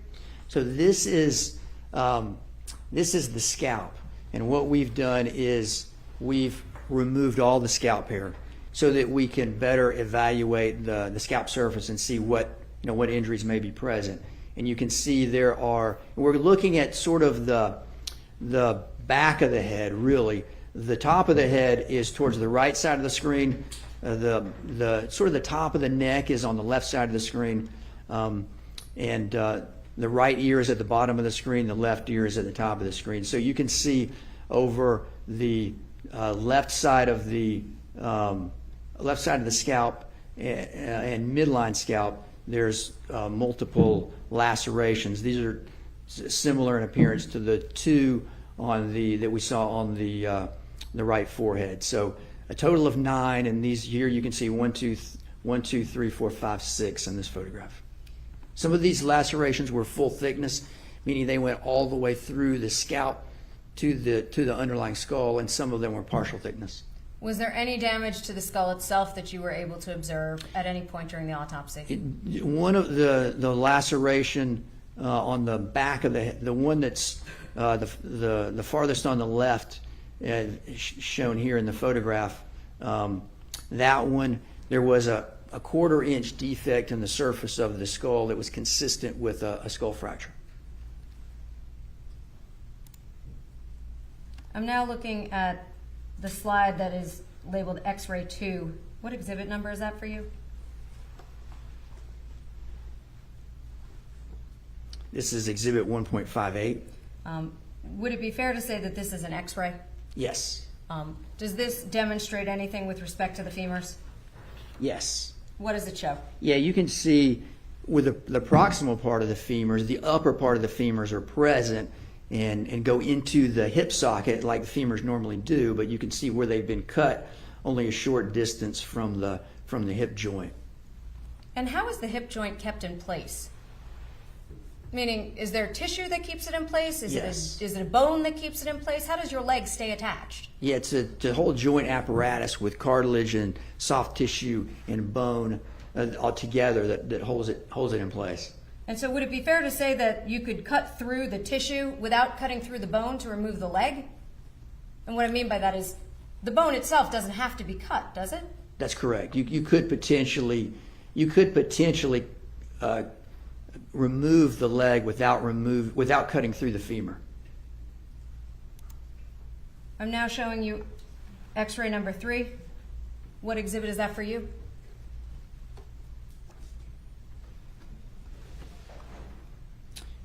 So this is the scalp, and what we've done is we've removed all the scalp hair so that we can better evaluate the scalp surface and see what injuries may be present. And you can see we're looking at sort of the back of the head, really. The top of the head is towards the right side of the screen. The sort of the top of the neck is on the left side of the screen. And the right ear is at the bottom of the screen. The left ear is at the top of the screen. So you can see over the left side of the scalp and midline scalp, there's multiple lacerations. These are similar in appearance to the 2 that we saw on the right forehead. So a total of 9, and these here you can see 1, 2, 3, 4, 5, 6 in this photograph. Some of these lacerations were full thickness, meaning they went all the way through the scalp to the underlying skull, and some of them were partial thickness. Was there any damage to the skull itself that you were able to observe at any point during the autopsy? One of the laceration on the back of the head, the one that's the farthest on the left, shown here in the photograph, that one, there was a 1/4 inch defect in the surface of the skull that was consistent with a skull fracture. I'm now looking at the slide that is labeled X-ray 2. What exhibit number is that for you? This is exhibit 1.58. Would it be fair to say that this is an X-ray? Yes. Does this demonstrate anything with respect to the femurs? Yes. What does it show? Yeah, you can see with the proximal part of the femurs, the upper part of the femurs are present and go into the hip socket like the femurs normally do, but you can see where they've been cut only a short distance from the hip joint. And how is the hip joint kept in place? Meaning, is there tissue that keeps it in place? Yes. Is it a bone that keeps it in place? How does your leg stay attached? Yeah, it's a whole joint apparatus with cartilage and soft tissue and bone all together that holds it in place. And so would it be fair to say that you could cut through the tissue without cutting through the bone to remove the leg? And what I mean by that is the bone itself doesn't have to be cut, does it? That's correct. You could potentially remove the leg without cutting through the femur. I'm now showing you X-ray number 3. What exhibit is that for you?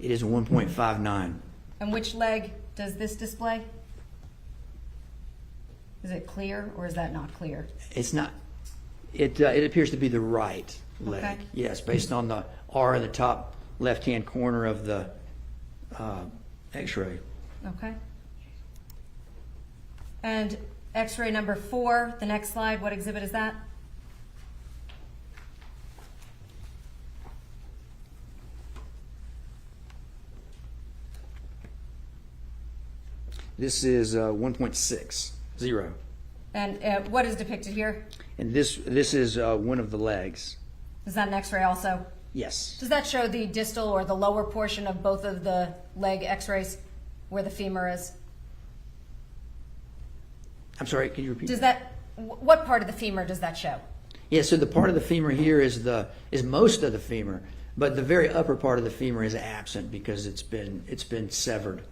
It is 1.59. And which leg does this display? Is it clear or is that not clear? It's not. It appears to be the right leg. Okay. Yes, based on the R in the top left-hand corner of the X-ray. Okay. And X-ray number 4, the next slide, what exhibit is that? This is 1.60. And what is depicted here? And this is one of the legs. Is that an X-ray also? Yes. Does that show the distal or the lower portion of both of the leg X-rays where the femur is? I'm sorry, can you repeat? Does that, what part of the femur does that show? Yeah, so the part of the femur here is most of the femur, but the very upper part of the femur is absent because it's been severed.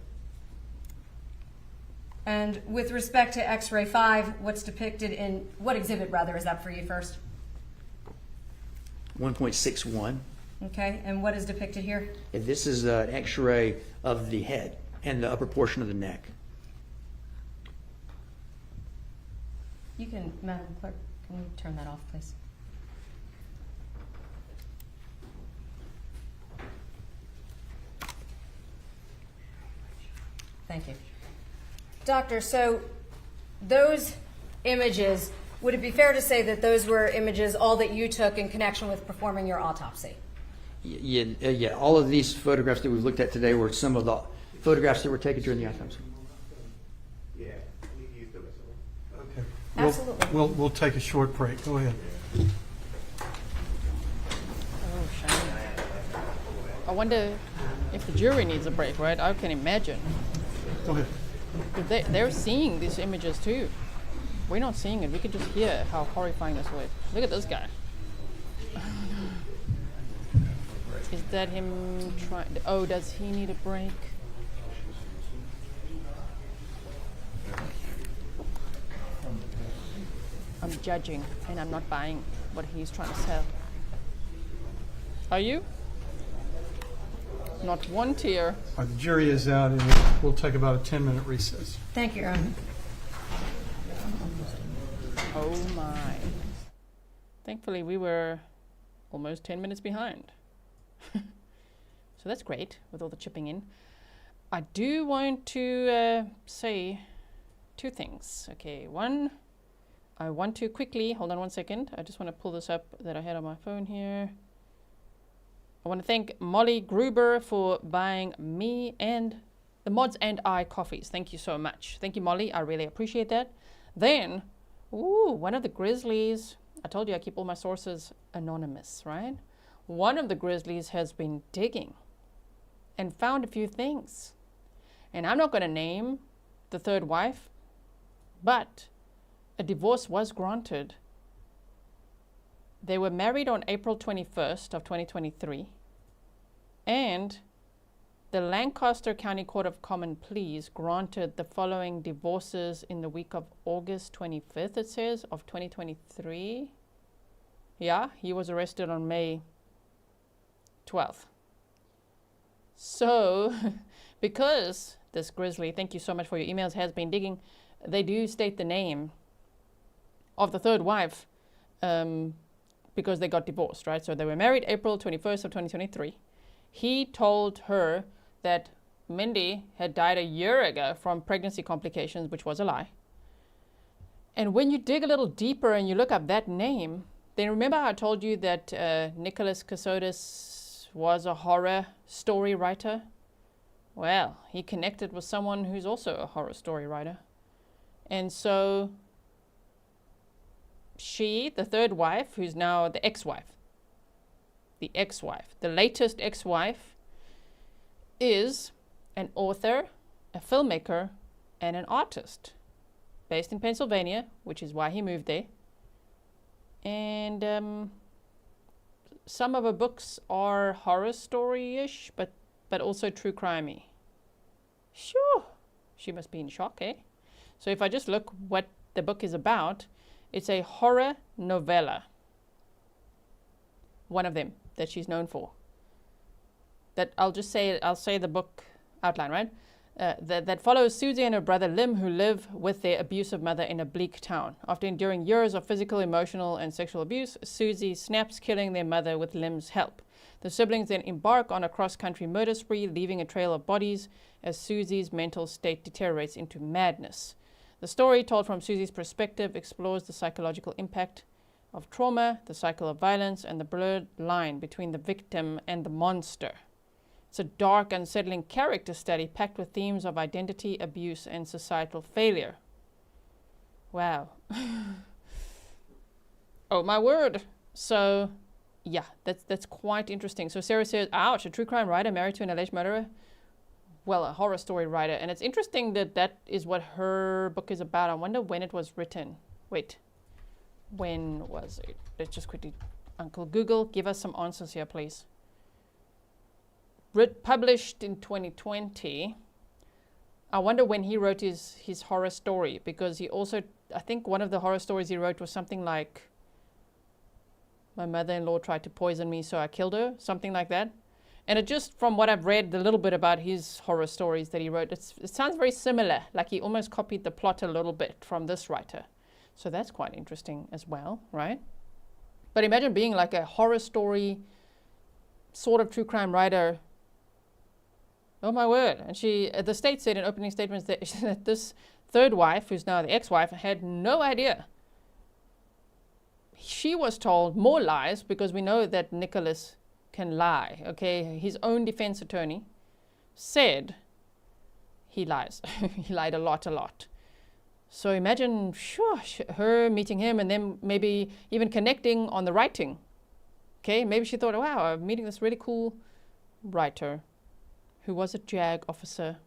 And with respect to X-ray 5, what's depicted in, what exhibit rather is that for you first? 1.61. Okay, and what is depicted here? And this is an X-ray of the head and the upper portion of the neck. You can, Madam Clerk, can you turn that off, please? Thank you. Doctor, so those images, would it be fair to say that those were images all that you took in connection with performing your autopsy? Yeah, all of these photographs that we've looked at today were some of the photographs that were taken during the autopsy. Okay. Absolutely. We'll take a short break. Go ahead. Oh, shame. I wonder if the jury needs a break, right? I can imagine. Go ahead. If they're seeing these images too. We're not seeing it. We can just hear how horrifying this was. Look at this guy. Is that him trying? Oh, does he need a break? I'm judging, and I'm not buying what he's trying to sell. Are you? Not one tear. The jury is out, and we'll take about a 10-minute recess. Thank you, Your Honor. Oh my. Thankfully, we were almost 10 minutes behind. So that's great with all the chipping in. I do want to say two things. Okay, one, I want to quickly, hold on one second. I just want to pull this up that I had on my phone here. I want to thank Molly Gruber for buying me and the Mods and I coffees. Thank you so much. Thank you, Molly. I really appreciate that. Then, ooh, one of the Grizzlies, I told you I keep all my sources anonymous, right? One of the Grizzlies has been digging and found a few things. And I'm not going to name the third wife, but a divorce was granted. They were married on April 21st of 2023, and the Lancaster County Court of Common Pleas granted the following divorces in the week of August 25th, it says, of 2023. Yeah, he was arrested on May 12th. So, because this Grizzly, thank you so much for your emails, has been digging, they do state the name of the third wife because they got divorced, right? So they were married April 21st of 2023. He told her that Mindi had died a year ago from pregnancy complications, which was a lie. And when you dig a little deeper and you look up that name, then remember how I told you that Nicholas Kassotis was a horror story writer? Well, he connected with someone who's also a horror story writer. And so she, the third wife, who's now the ex-wife, the latest ex-wife, is an author, a filmmaker, and an artist based in Pennsylvania, which is why he moved there. And some of her books are horror story-ish, but also true crime-y. Sure, she must be in shock, eh? So if I just look what the book is about, it's a horror novella. One of them that she's known for. that I'll say the book outline, right? That follows Susie and her brother Lim, who live with their abusive mother in a bleak town. After enduring years of physical, emotional, and sexual abuse, Susie snaps, killing their mother with Lim's help. The siblings then embark on a cross-country murder spree, leaving a trail of bodies as Susie's mental state deteriorates into madness. The story, told from Susie's perspective, explores the psychological impact of trauma, the cycle of violence, and the blurred line between the victim and the monster. It's a dark, unsettling character study packed with themes of identity, abuse, and societal failure. Wow. Oh my word. So, yeah, that's quite interesting. So Sarah says, ouch, a true crime writer married to an alleged murderer? Well, a horror story writer. And it's interesting that that is what her book is about. I wonder when it was written. Wait, when was it? Let's just quickly, Uncle Google, give us some answers here, please. Published in 2020. I wonder when he wrote his horror story, because he also, I think one of the horror stories he wrote was something like, my mother-in-law tried to poison me, so I killed her, something like that. And it just, from what I've read, a little bit about his horror stories that he wrote, it sounds very similar, like he almost copied the plot a little bit from this writer. So that's quite interesting as well, right? But imagine being like a horror story, sort of true crime writer. Oh my word. And the state said in opening statements that this third wife, who's now the ex-wife, had no idea. She was told more lies, because we know that Nicholas can lie, okay? His own defense attorney said he lies. He lied a lot. So imagine, her meeting him and then maybe even connecting on the writing. Okay, maybe she thought, wow, I'm meeting this really cool writer who was a JAG officer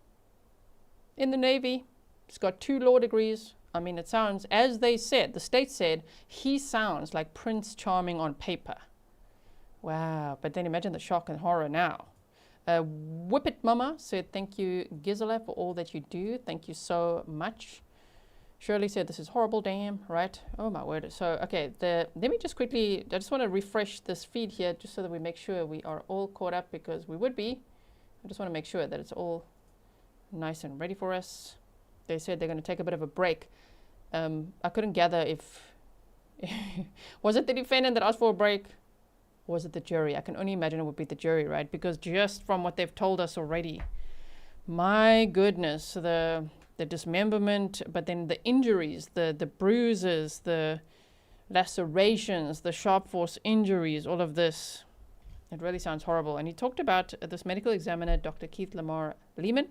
in the Navy. He's got 2 law degrees. I mean, it sounds, as they said, the state said, he sounds like Prince Charming on paper. Wow, but then imagine the shock and horror now. Whip It Mama said, thank you, Gisela, for all that you do. Thank you so much. Shirley said, this is horrible, damn, right? Oh my word. So, okay, let me just quickly, I just want to refresh this feed here just so that we make sure we are all caught up, because we would be. I just want to make sure that it's all nice and ready for us. They said they're going to take a bit of a break. I couldn't gather if, was it the defendant that asked for a break? Or was it the jury? I can only imagine it would be the jury, right? Because just from what they've told us already, my goodness, the dismemberment, but then the injuries, the bruises, the lacerations, the sharp force injuries, all of this, it really sounds horrible. And he talked about this medical examiner, Dr. Keith Lamar Lehman,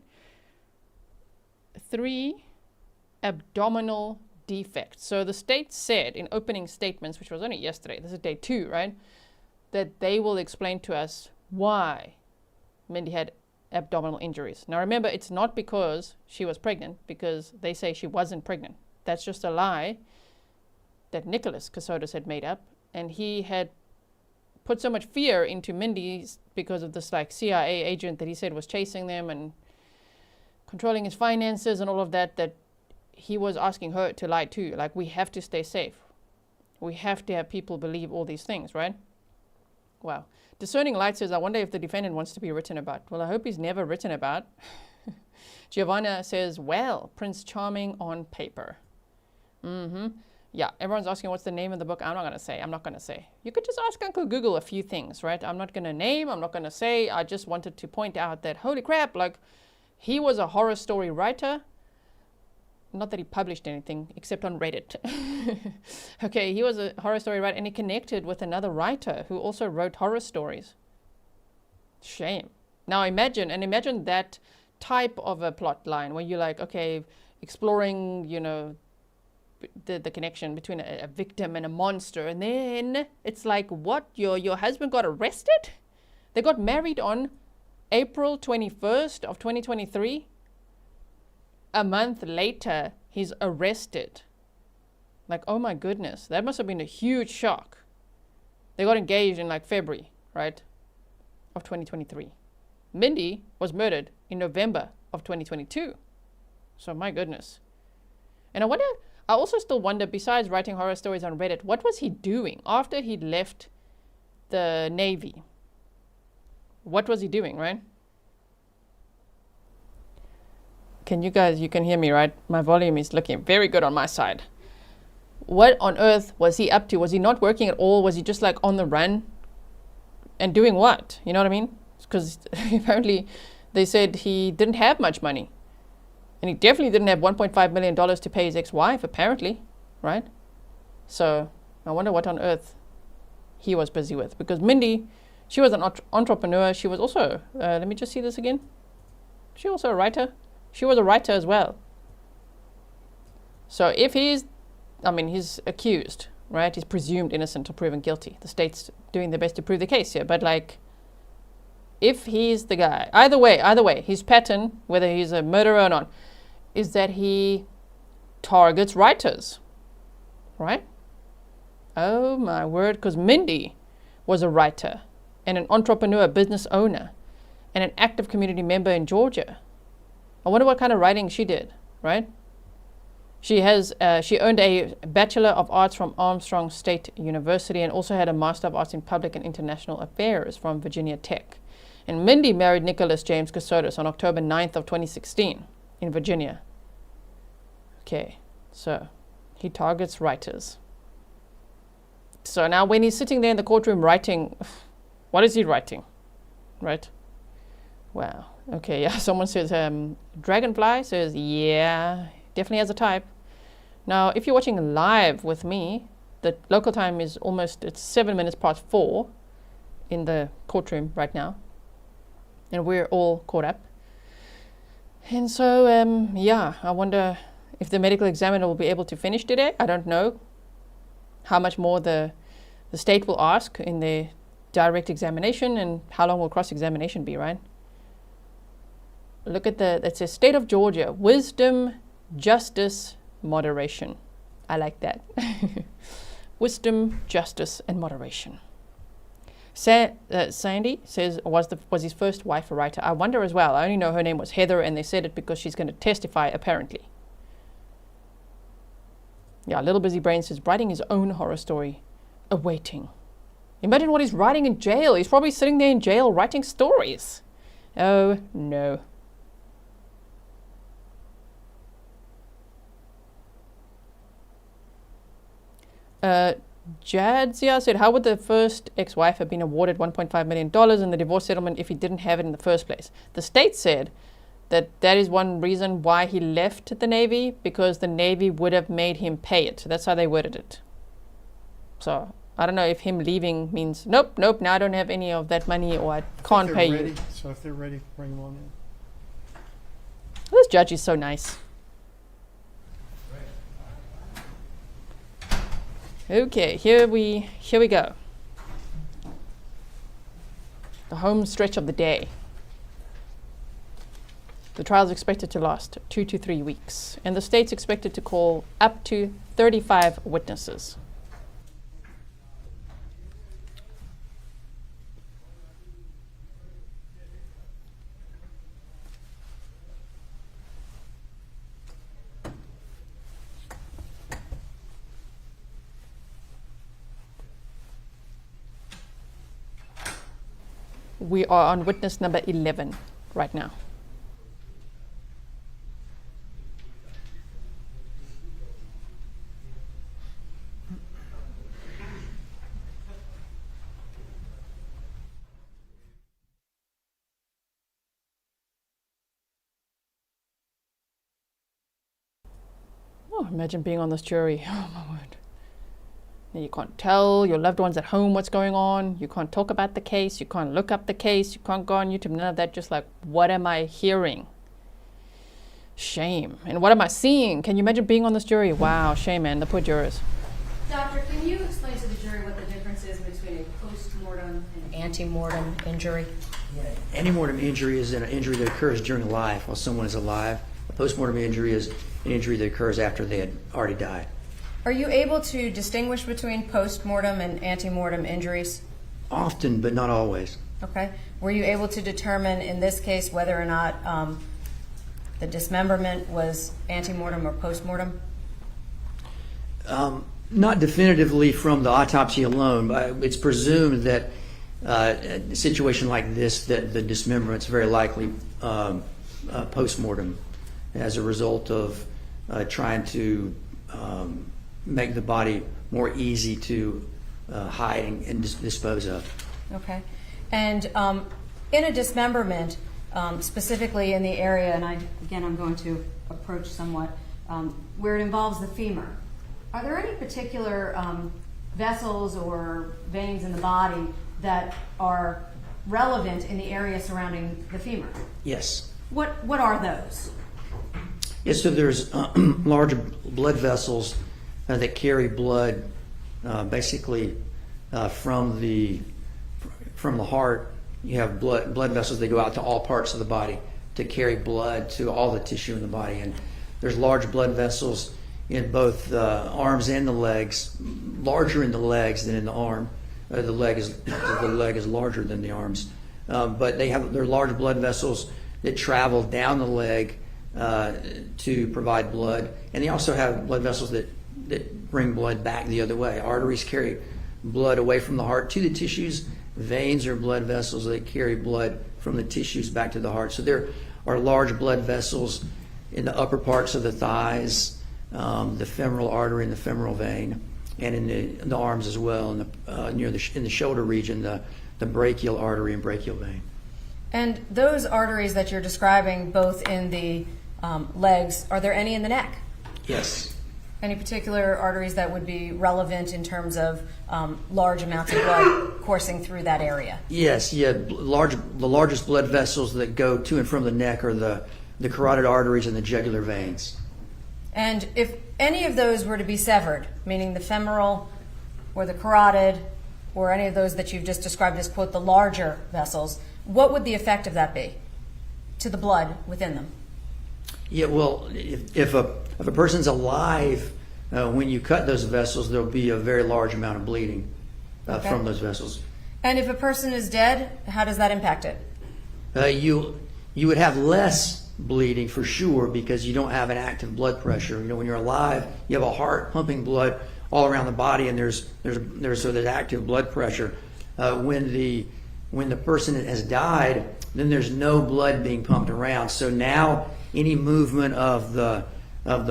3 abdominal defects. So the state said in opening statements, which was only yesterday, this is day 2, right, that they will explain to us why Mindi had abdominal injuries. Now remember, it's not because she was pregnant, because they say she wasn't pregnant. That's just a lie that Nicholas Kassotis had made up, and he had put so much fear into Mindi because of this like CIA agent that he said was chasing them and controlling his finances and all of that, that he was asking her to lie too. Like, we have to stay safe. We have to have people believe all these things, right? Wow. Discerning Light says, I wonder if the defendant wants to be written about. Well, I hope he's never written about. Giovanna says, well, Prince Charming on paper. Yeah, everyone's asking what's the name of the book. I'm not going to say. You could just ask Uncle Google a few things, right? I'm not going to name, I'm not going to say. I just wanted to point out that, holy crap, like, he was a horror story writer. Not that he published anything, except on Reddit. Okay, he was a horror story writer, and he connected with another writer who also wrote horror stories. Shame. Now imagine that type of a plot line where you're like, okay, exploring, you know, the connection between a victim and a monster, and then it's like, what, your husband got arrested? They got married on April 21st of 2023. A month later, he's arrested. Like, oh my goodness, that must have been a huge shock. They got engaged in like February, right, of 2023. Mindi was murdered in November of 2022. So my goodness. And I also still wonder, besides writing horror stories on Reddit, what was he doing after he left the Navy? What was he doing, right? You can hear me, right? My volume is looking very good on my side. What on earth was he up to? Was he not working at all? Was he just like on the run? And doing what? You know what I mean? Because apparently they said he didn't have much money. And he definitely didn't have $1.5 million to pay his ex-wife, apparently, right? So I wonder what on earth he was busy with. Because Mindi, she was an entrepreneur. She was also, let me just see this again. She also a writer. She was a writer as well. So if he's accused, right? He's presumed innocent or proven guilty. The state's doing their best to prove the case here. But like, if he's the guy, either way, his pattern, whether he's a murderer or not, is that he targets writers, right? Oh my word, because Mindi was a writer and an entrepreneur, business owner, and an active community member in Georgia. I wonder what kind of writing she did, right? She earned a Bachelor of Arts from Armstrong State University and also had a Master of Arts in Public and International Affairs from Virginia Tech. And Mindi married Nicholas James Kassotis on October 9th of 2016 in Virginia. Okay, so he targets writers. So now when he's sitting there in the courtroom writing, what is he writing, right? Wow. Okay, yeah, someone says, Dragonfly says, yeah, definitely has a type. Now, if you're watching live with me, the local time is it's 7 minutes past 4 in the courtroom right now. And we're all caught up. And so, yeah, I wonder if the medical examiner will be able to finish today. I don't know how much more the state will ask in their direct examination and how long will cross-examination be, right? Look at it says State of Georgia, wisdom, justice, moderation. I like that. Wisdom, justice, and moderation. Sandy says, was his first wife a writer? I wonder as well. I only know her name was Heather, and they said it because she's going to testify, apparently. Yeah, Little Busy Brain says, writing his own horror story, awaiting. Imagine what he's writing in jail. He's probably sitting there in jail writing stories. Oh, no. Jadzia said, how would the first ex-wife have been awarded $1.5 million in the divorce settlement if he didn't have it in the first place? The state said that is one reason why he left the Navy, because the Navy would have made him pay it. That's how they worded it. So I don't know if him leaving means, nope, now I don't have any of that money, or I can't pay you. So if they're ready, bring them on in. This judge is so nice. Okay, here we go. The home stretch of the day. The trial is expected to last 2 to 3 weeks, and the state's expected to call up to 35 witnesses. We are on witness number 11 right now. Oh, imagine being on this jury. Oh, my word. You can't tell your loved ones at home what's going on. You can't talk about the case. You can't look up the case. You can't go on YouTube. None of that. Just like, what am I hearing? Shame. And what am I seeing? Can you imagine being on this jury? Wow, shame, man. The poor jurors. Doctor, can you explain to the jury what the difference is between a post-mortem and ante-mortem injury? Antemortem injury is an injury that occurs during life while someone is alive. A postmortem injury is an injury that occurs after they had already died. Are you able to distinguish between post-mortem and ante-mortem injuries? Often, but not always. Okay. Were you able to determine in this case whether or not the dismemberment was ante-mortem or post-mortem? Not definitively from the autopsy alone, but it's presumed that a situation like this, that the dismemberment is very likely post-mortem as a result of trying to make the body more easy to hide and dispose of. Okay. And in a dismemberment, specifically in the area, and I'm going to approach somewhat, where it involves the femur, are there any particular vessels or veins in the body that are relevant in the area surrounding the femur? Yes. What are those? Yes, so there's large blood vessels that carry blood basically from the heart. You have blood vessels that go out to all parts of the body to carry blood to all the tissue in the body. And there's large blood vessels in both the arms and the legs, larger in the legs than in the arm. The leg is larger than the arms. But they're large blood vessels that travel down the leg to provide blood. And they also have blood vessels that bring blood back the other way. Arteries carry blood away from the heart to the tissues. Veins are blood vessels that carry blood from the tissues back to the heart. So there are large blood vessels in the upper parts of the thighs, the femoral artery and the femoral vein, and in the arms as well, in the shoulder region, the brachial artery and brachial vein. And those arteries that you're describing, both in the legs, are there any in the neck? Yes. Any particular arteries that would be relevant in terms of large amounts of blood coursing through that area? Yes, yeah. The largest blood vessels that go to and from the neck are the carotid arteries and the jugular veins. And if any of those were to be severed, meaning the femoral or the carotid or any of those that you've just described as, quote, the larger vessels, what would the effect of that be to the blood within them? Yeah, well, if a person's alive, when you cut those vessels, there'll be a very large amount of bleeding from those vessels. And if a person is dead, how does that impact it? You would have less bleeding for sure because you don't have an active blood pressure. You know, when you're alive, you have a heart pumping blood all around the body, and there's active blood pressure. When the person has died, then there's no blood being pumped around. So now any movement of the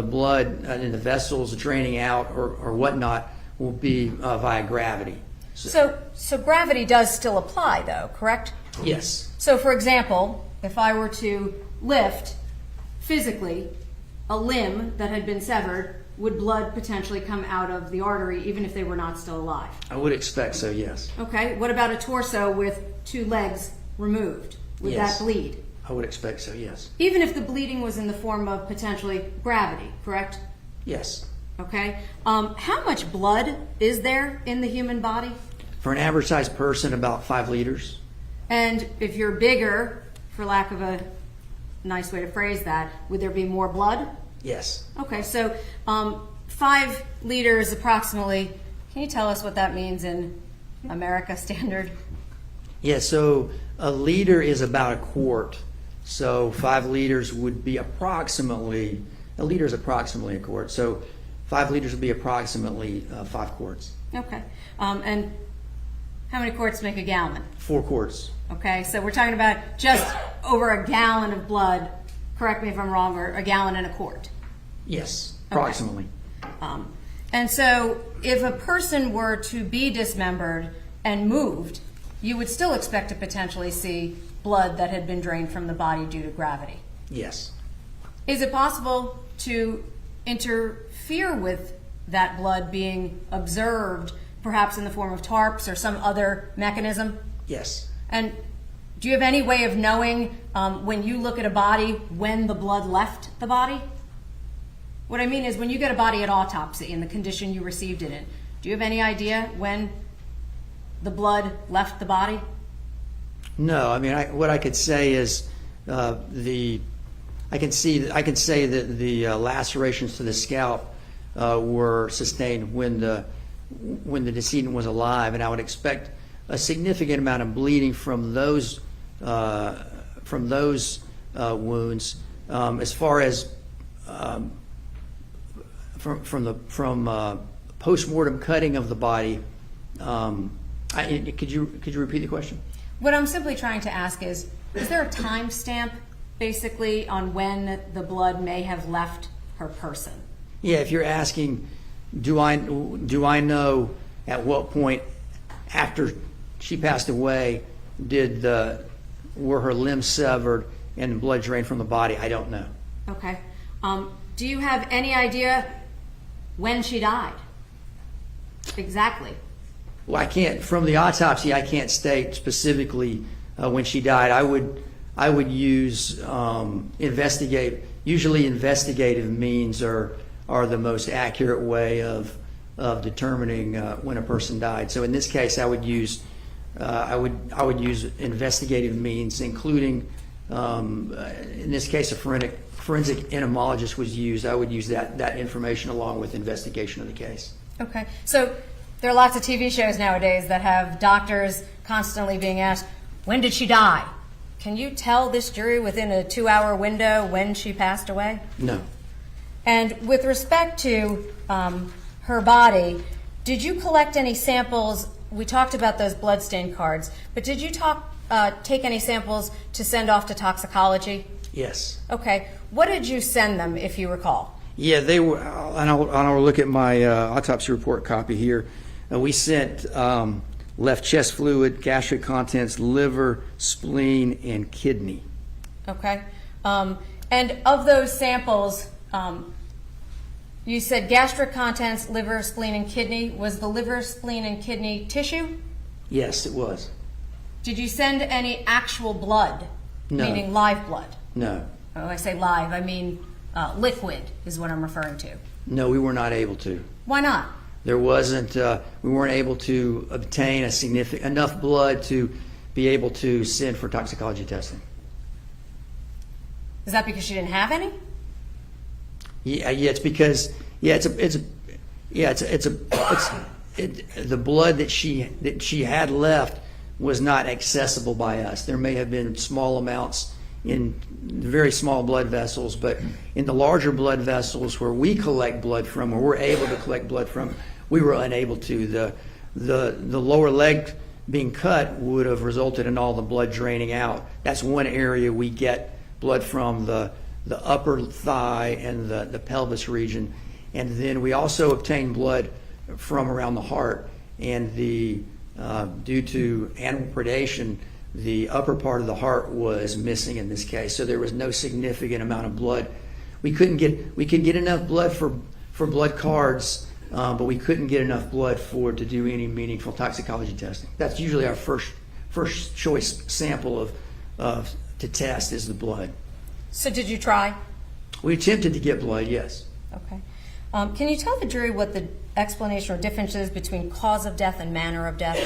blood in the vessels draining out or whatnot will be via gravity. So gravity does still apply, though, correct? Yes. So, for example, if I were to lift physically a limb that had been severed, would blood potentially come out of the artery even if they were not still alive? I would expect so, yes. Okay. What about a torso with 2 legs removed? Would that bleed? I would expect so, yes. Even if the bleeding was in the form of potentially gravity, correct? Yes. Okay. How much blood is there in the human body? For an average sized person, about 5 liters. And if you're bigger, for lack of a nice way to phrase that, would there be more blood? Yes. Okay, so 5 liters approximately. Can you tell us what that means in America standard? Yeah, so a liter is about a quart. So 5 liters would be approximately, a liter is approximately a quart. So 5 liters would be approximately 5 quarts. Okay. And how many quarts make a gallon? 4 quarts. Okay, so we're talking about just over a gallon of blood, correct me if I'm wrong, or a gallon and a quart. Yes, approximately. Okay. And so if a person were to be dismembered and moved, you would still expect to potentially see blood that had been drained from the body due to gravity. Yes. Is it possible to interfere with that blood being observed, perhaps in the form of tarps or some other mechanism? Yes. And do you have any way of knowing when you look at a body when the blood left the body? What I mean is when you get a body at autopsy in the condition you received it in, do you have any idea when the blood left the body? No, I mean, what I could say is I can say that the lacerations to the scalp were sustained when the decedent was alive, and I would expect a significant amount of bleeding from those wounds. As far as from post-mortem cutting of the body, Could you repeat the question? What I'm simply trying to ask is there a time stamp basically on when the blood may have left her person? Yeah, if you're asking, do I know at what point after she passed away were her limbs severed and blood drained from the body? I don't know. Okay. Do you have any idea when she died? Exactly. Well, I can't, from the autopsy, I can't state specifically when she died. I would use usually investigative means are the most accurate way of determining when a person died. So in this case, I would use investigative means, including in this case a forensic entomologist was used. I would use that information along with investigation of the case. Okay. So there are lots of TV shows nowadays that have doctors constantly being asked, when did she die? Can you tell this jury within a 2-hour window when she passed away? No. And with respect to her body, did you collect any samples? We talked about those bloodstain cards, but did you take any samples to send off to toxicology? Yes. Okay. What did you send them, if you recall? Yeah, they were, and I'll look at my autopsy report copy here. We sent left chest fluid, gastric contents, liver, spleen, and kidney. Okay. And of those samples, you said gastric contents, liver, spleen, and kidney. Was the liver, spleen, and kidney tissue? Yes, it was. Did you send any actual blood? No. Meaning live blood? No. When I say live, I mean liquid is what I'm referring to. No, we were not able to. Why not? There wasn't, we weren't able to obtain enough blood to be able to send for toxicology testing. Is that because she didn't have any? Yeah, it's because the blood that she had left was not accessible by us. There may have been small amounts in very small blood vessels, but in the larger blood vessels where we collect blood from, or we're able to collect blood from, we were unable to. The lower leg being cut would have resulted in all the blood draining out. That's one area we get blood from, the upper thigh and the pelvis region. And then we also obtain blood from around the heart. And due to animal predation, the upper part of the heart was missing in this case. So there was no significant amount of blood. We could get enough blood for blood cards, but we couldn't get enough blood to do any meaningful toxicology testing. That's usually our first choice sample to test is the blood. So did you try? We attempted to get blood, yes. Okay. Can you tell the jury what the explanation or difference is between cause of death and manner of death?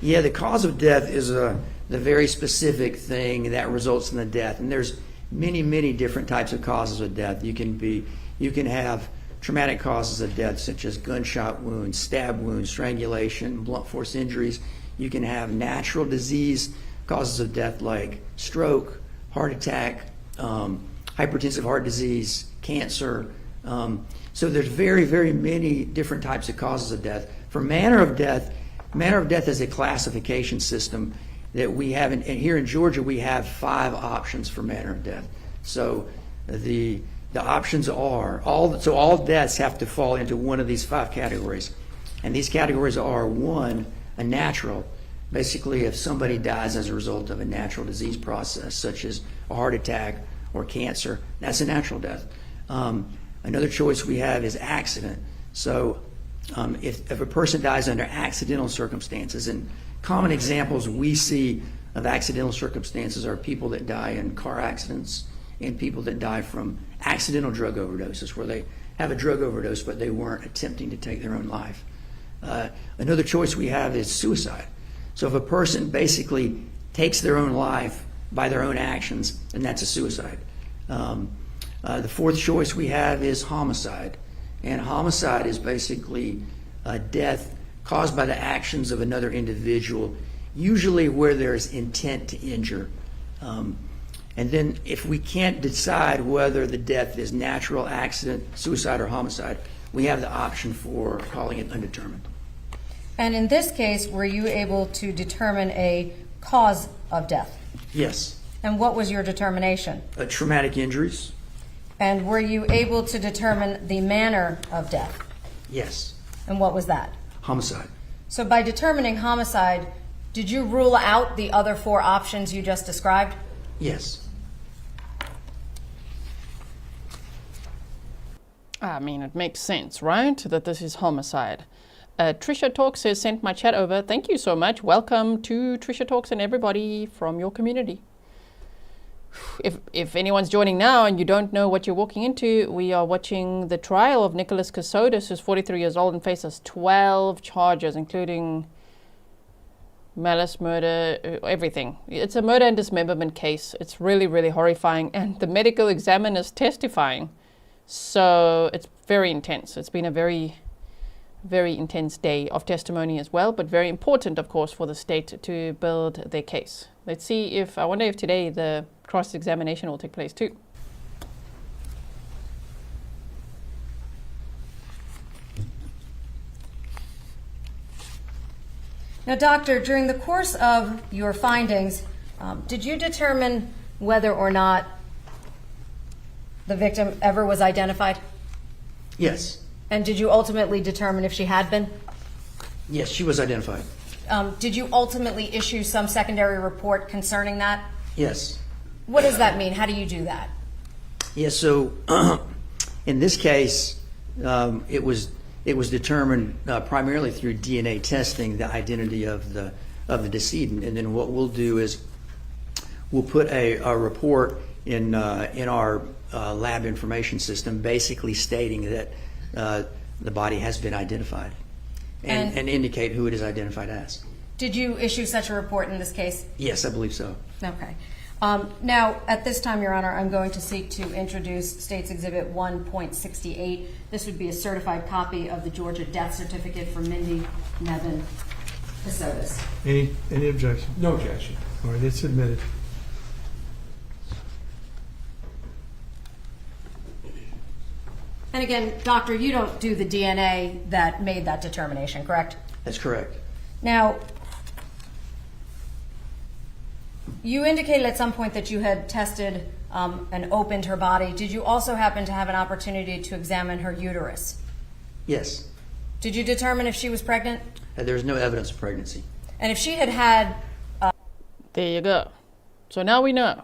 Yeah, the cause of death is the very specific thing that results in the death, and there's many different types of causes of death. You can have traumatic causes of death such as gunshot wounds, stab wounds, strangulation, blunt force injuries. You can have natural disease causes of death like stroke, heart attack, hypertensive heart disease, cancer. So there's very many different types of causes of death. For manner of death is a classification system that we have, and here in Georgia we have 5 options for manner of death. So the options are all deaths have to fall into one of these 5 categories, and these categories are: 1, a natural, basically if somebody dies as a result of a natural disease process such as a heart attack or cancer, that's a natural death. Another choice we have is accident. So if a person dies under accidental circumstances, and common examples we see of accidental circumstances are people that die in car accidents and people that die from accidental drug overdoses, where they have a drug overdose but they weren't attempting to take their own life. Another choice we have is suicide. So if a person basically takes their own life by their own actions, then that's a suicide. The 4th choice we have is homicide. And homicide is basically a death caused by the actions of another individual, usually where there's intent to injure. And then if we can't decide whether the death is natural, accident, suicide, or homicide, we have the option for calling it undetermined. And in this case, were you able to determine a cause of death? Yes. And what was your determination? Traumatic injuries? And were you able to determine the manner of death? Yes. And what was that? Homicide? So by determining homicide, did you rule out the other 4 options you just described? Yes. I mean, it makes sense, right? That this is homicide. Trisha Talks has sent my chat over. Thank you so much. Welcome to Trisha Talks and everybody from your community. If anyone's joining now and you don't know what you're walking into, we are watching the trial of Nicholas Kassotis, who's 43 years old and faces 12 charges, including malice, murder, everything. It's a murder and dismemberment case. It's really, really horrifying. And the medical examiner's testifying. So it's very intense. It's been a very, very intense day of testimony as well, but very important, of course, for the state to build their case. Let's see if, I wonder if today the cross-examination will take place too. Now, doctor, during the course of your findings, did you determine whether or not the victim ever was identified? Yes. And did you ultimately determine if she had been? Yes, she was identified. Did you ultimately issue some secondary report concerning that? Yes. What does that mean? How do you do that? Yes, so in this case, it was determined primarily through DNA testing, the identity of the decedent, and then what we'll do is we'll put a report in our lab information system, basically stating that the body has been identified and indicate who it is identified as. Did you issue such a report in this case? Yes, I believe so. Okay. Now, at this time, Your Honor, I'm going to seek to introduce State's Exhibit 1.68. This would be a certified copy of the Georgia death certificate for Mindi Mebane Kassotis. Any objection? No objection. All right, it's admitted. And again, doctor, you don't do the DNA that made that determination, correct? That's correct. Now, you indicated at some point that you had tested and opened her body. Did you also happen to have an opportunity to examine her uterus? Yes. Did you determine if she was pregnant? There's no evidence of pregnancy. And if she had had... There you go. So now we know.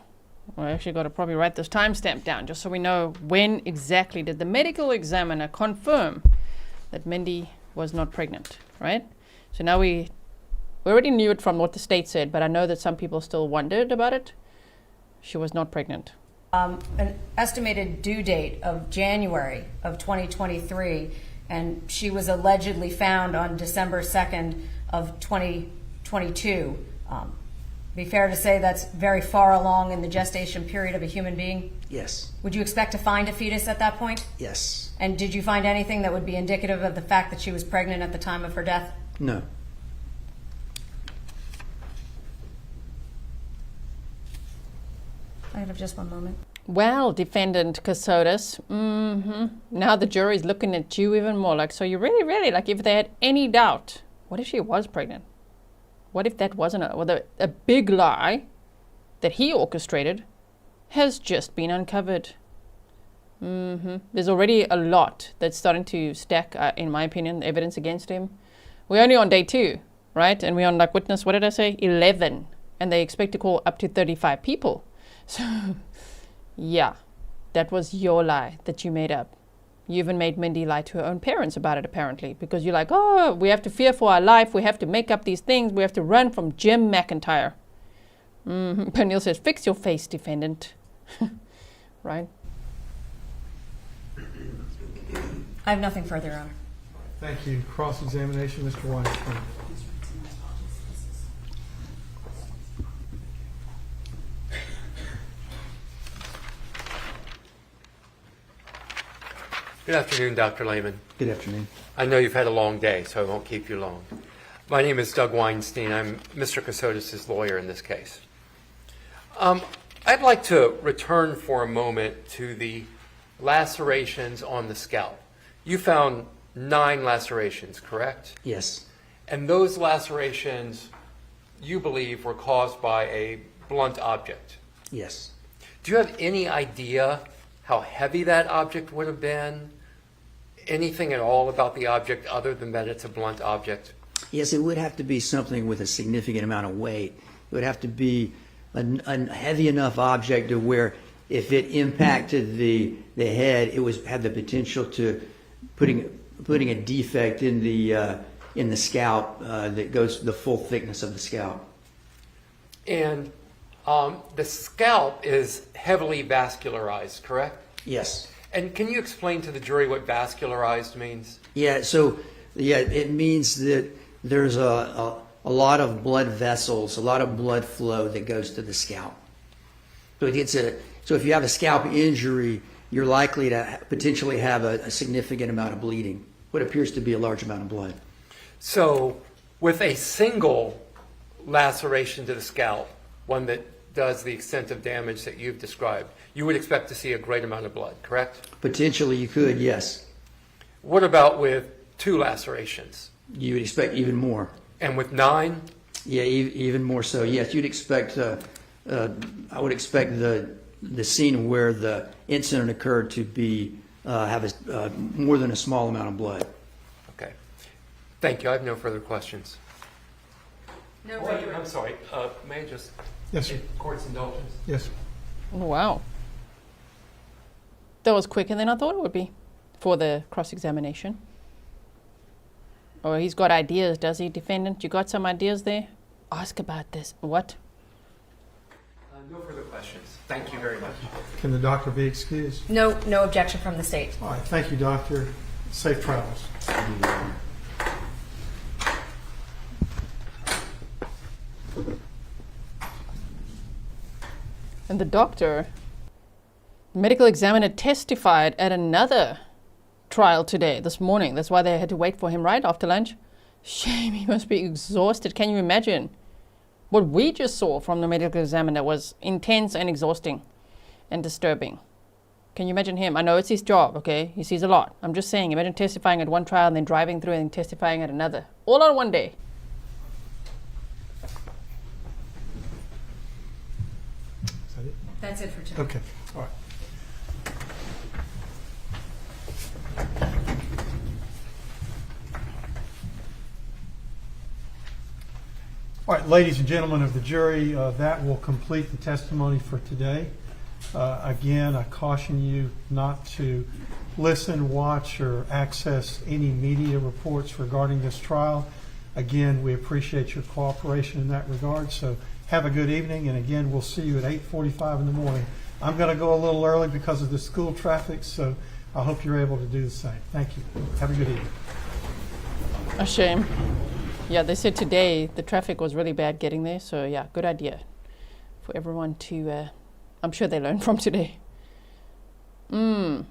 We're actually got to probably write this timestamp down just so we know when exactly did the medical examiner confirm that Mindi was not pregnant, right? So now we already knew it from what the state said, but I know that some people still wondered about it. She was not pregnant. An estimated due date of January of 2023, and she was allegedly found on December 2nd of 2022. Be fair to say that's very far along in the gestation period of a human being? Yes. Would you expect to find a fetus at that point? Yes. And did you find anything that would be indicative of the fact that she was pregnant at the time of her death? No. I have just one moment. Well, defendant Kassotis, now the jury's looking at you even more. Like, so you really, like, if they had any doubt, what if she was pregnant? What if that wasn't a big lie that he orchestrated has just been uncovered? There's already a lot that's starting to stack, in my opinion, the evidence against him. We're only on day 2, right? And we're on, like, witness, what did I say? 11. And they expect to call up to 35 people. So, yeah, that was your lie that you made up. You even made Mindi lie to her own parents about it, apparently, because you're like, oh, we have to fear for our life. We have to make up these things. We have to run from Jim McIntyre. Pernille says, fix your face, defendant. Right? I have nothing further, Your Honor. Thank you. Cross-examination, Mr. Weinstein. Good afternoon, Dr. Lehman. Good afternoon. I know you've had a long day, so I won't keep you long. My name is Doug Weinstein. I'm Mr. Kassotis' lawyer in this case. I'd like to return for a moment to the lacerations on the scalp. You found 9 lacerations, correct? Yes. And those lacerations, you believe, were caused by a blunt object. Yes. Do you have any idea how heavy that object would have been? Anything at all about the object other than that it's a blunt object? Yes, it would have to be something with a significant amount of weight. It would have to be a heavy enough object to where if it impacted the head, it had the potential to putting a defect in the scalp that goes the full thickness of the scalp. And the scalp is heavily vascularized, correct? Yes. And can you explain to the jury what vascularized means? Yeah. So it means that there's a lot of blood vessels, a lot of blood flow that goes to the scalp. So if you have a scalp injury, you're likely to potentially have a significant amount of bleeding, what appears to be a large amount of blood. So with a single laceration to the scalp, one that does the extent of damage that you've described, you would expect to see a great amount of blood, correct? Potentially you could, yes. What about with 2 lacerations? You would expect even more. And with 9? Yeah, even more so. Yes, you'd expect. I would expect the scene where the incident occurred to be have more than a small amount of blood. Okay. Thank you. I have no further questions. No Wait, further. I'm sorry. May I just? Yes, sir. Court's indulgence. Yes. Oh, wow. That was quicker than I thought it would be for the cross-examination. Oh, he's got ideas, does he, defendant? You got some ideas there? Ask about this. What? No further questions. Thank you very much. Can the doctor be excused? No objection from the state. All right, thank you, doctor. Safe travels. And the doctor, medical examiner, testified at another trial today, this morning. That's why they had to wait for him right after lunch. Shame, he must be exhausted. Can you imagine? What we just saw from the medical examiner was intense and exhausting and disturbing. Can you imagine him? I know it's his job, okay? He sees a lot. I'm just saying, imagine testifying at one trial and then driving through and then testifying at another. All on one day. Is that it? That's it for today. Okay, all right. All right, ladies and gentlemen of the jury, that will complete the testimony for today. Again, I caution you not to listen, watch, or access any media reports regarding this trial. Again, we appreciate your cooperation in that regard, so have a good evening, and again, we'll see you at 8:45 in the morning. I'm going to go a little early because of the school traffic, so I hope you're able to do the same. Thank you. Have a good evening. A shame. Yeah, they said today the traffic was really bad getting there, so yeah, good idea for everyone to, I'm sure they learned from today. Not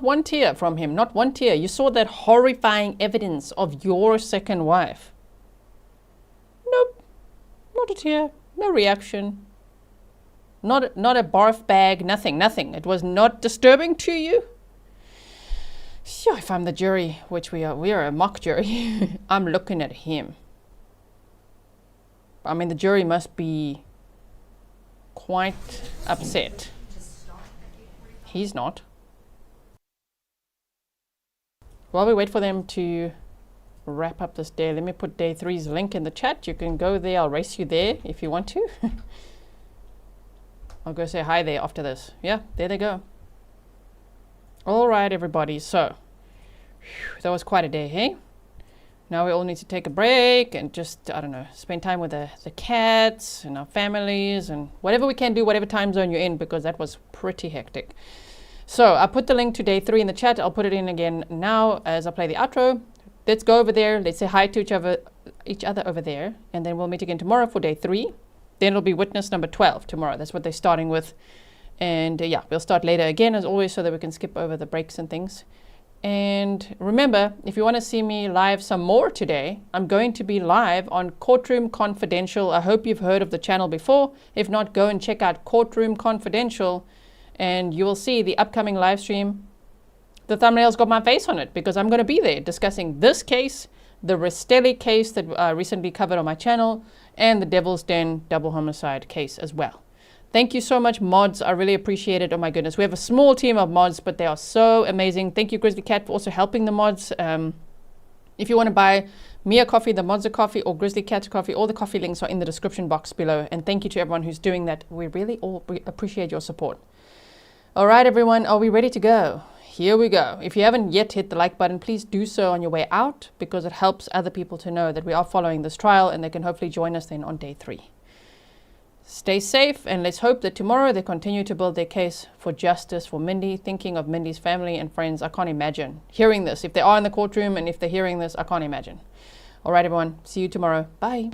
one tear from him, not one tear. You saw that horrifying evidence of your second wife. Nope, not a tear, no reaction. Not a barf bag, nothing. It was not disturbing to you. Sure, if I'm the jury, which we are a mock jury, I'm looking at him. I mean, the jury must be quite upset. He's not. While we wait for them to wrap up this day, let me put day 3's link in the chat. You can go there. I'll race you there if you want to. I'll go say hi there after this. Yeah, there they go. All right, everybody. So, that was quite a day, hey? Now we all need to take a break and just, I don't know, spend time with the cats and our families and whatever we can do, whatever time zone you're in, because that was pretty hectic. So, I put the link to day 3 in the chat. I'll put it in again now as I play the outro. Let's go over there. Let's say hi to each other over there. And then we'll meet again tomorrow for day 3. Then it'll be witness number 12 tomorrow. That's what they're starting with. And yeah, we'll start later again as always so that we can skip over the breaks and things. And remember, if you want to see me live some more today, I'm going to be live on Courtroom Confidential. I hope you've heard of the channel before. If not, go and check out Courtroom Confidential and you will see the upcoming live stream. The thumbnail's got my face on it because I'm going to be there discussing this case, the Restelli case that I recently covered on my channel, and the Devil's Den double homicide case as well. Thank you so much, mods. I really appreciate it. Oh my goodness. We have a small team of mods, but they are so amazing. Thank you, Grizzly Cat, for also helping the mods. If you want to buy me a coffee, the mods a coffee, or Grizzly Cat a coffee, all the coffee links are in the description box below. And thank you to everyone who's doing that. We really all appreciate your support. All right, everyone. Are we ready to go? Here we go. If you haven't yet hit the like button, please do so on your way out, because it helps other people to know that we are following this trial, and they can hopefully join us then on day 3. Stay safe, and let's hope that tomorrow they continue to build their case for justice for Mindi. Thinking of Mindi's family and friends, I can't imagine hearing this. If they are in the courtroom and if they're hearing this, I can't imagine. All right, everyone. See you tomorrow. Bye.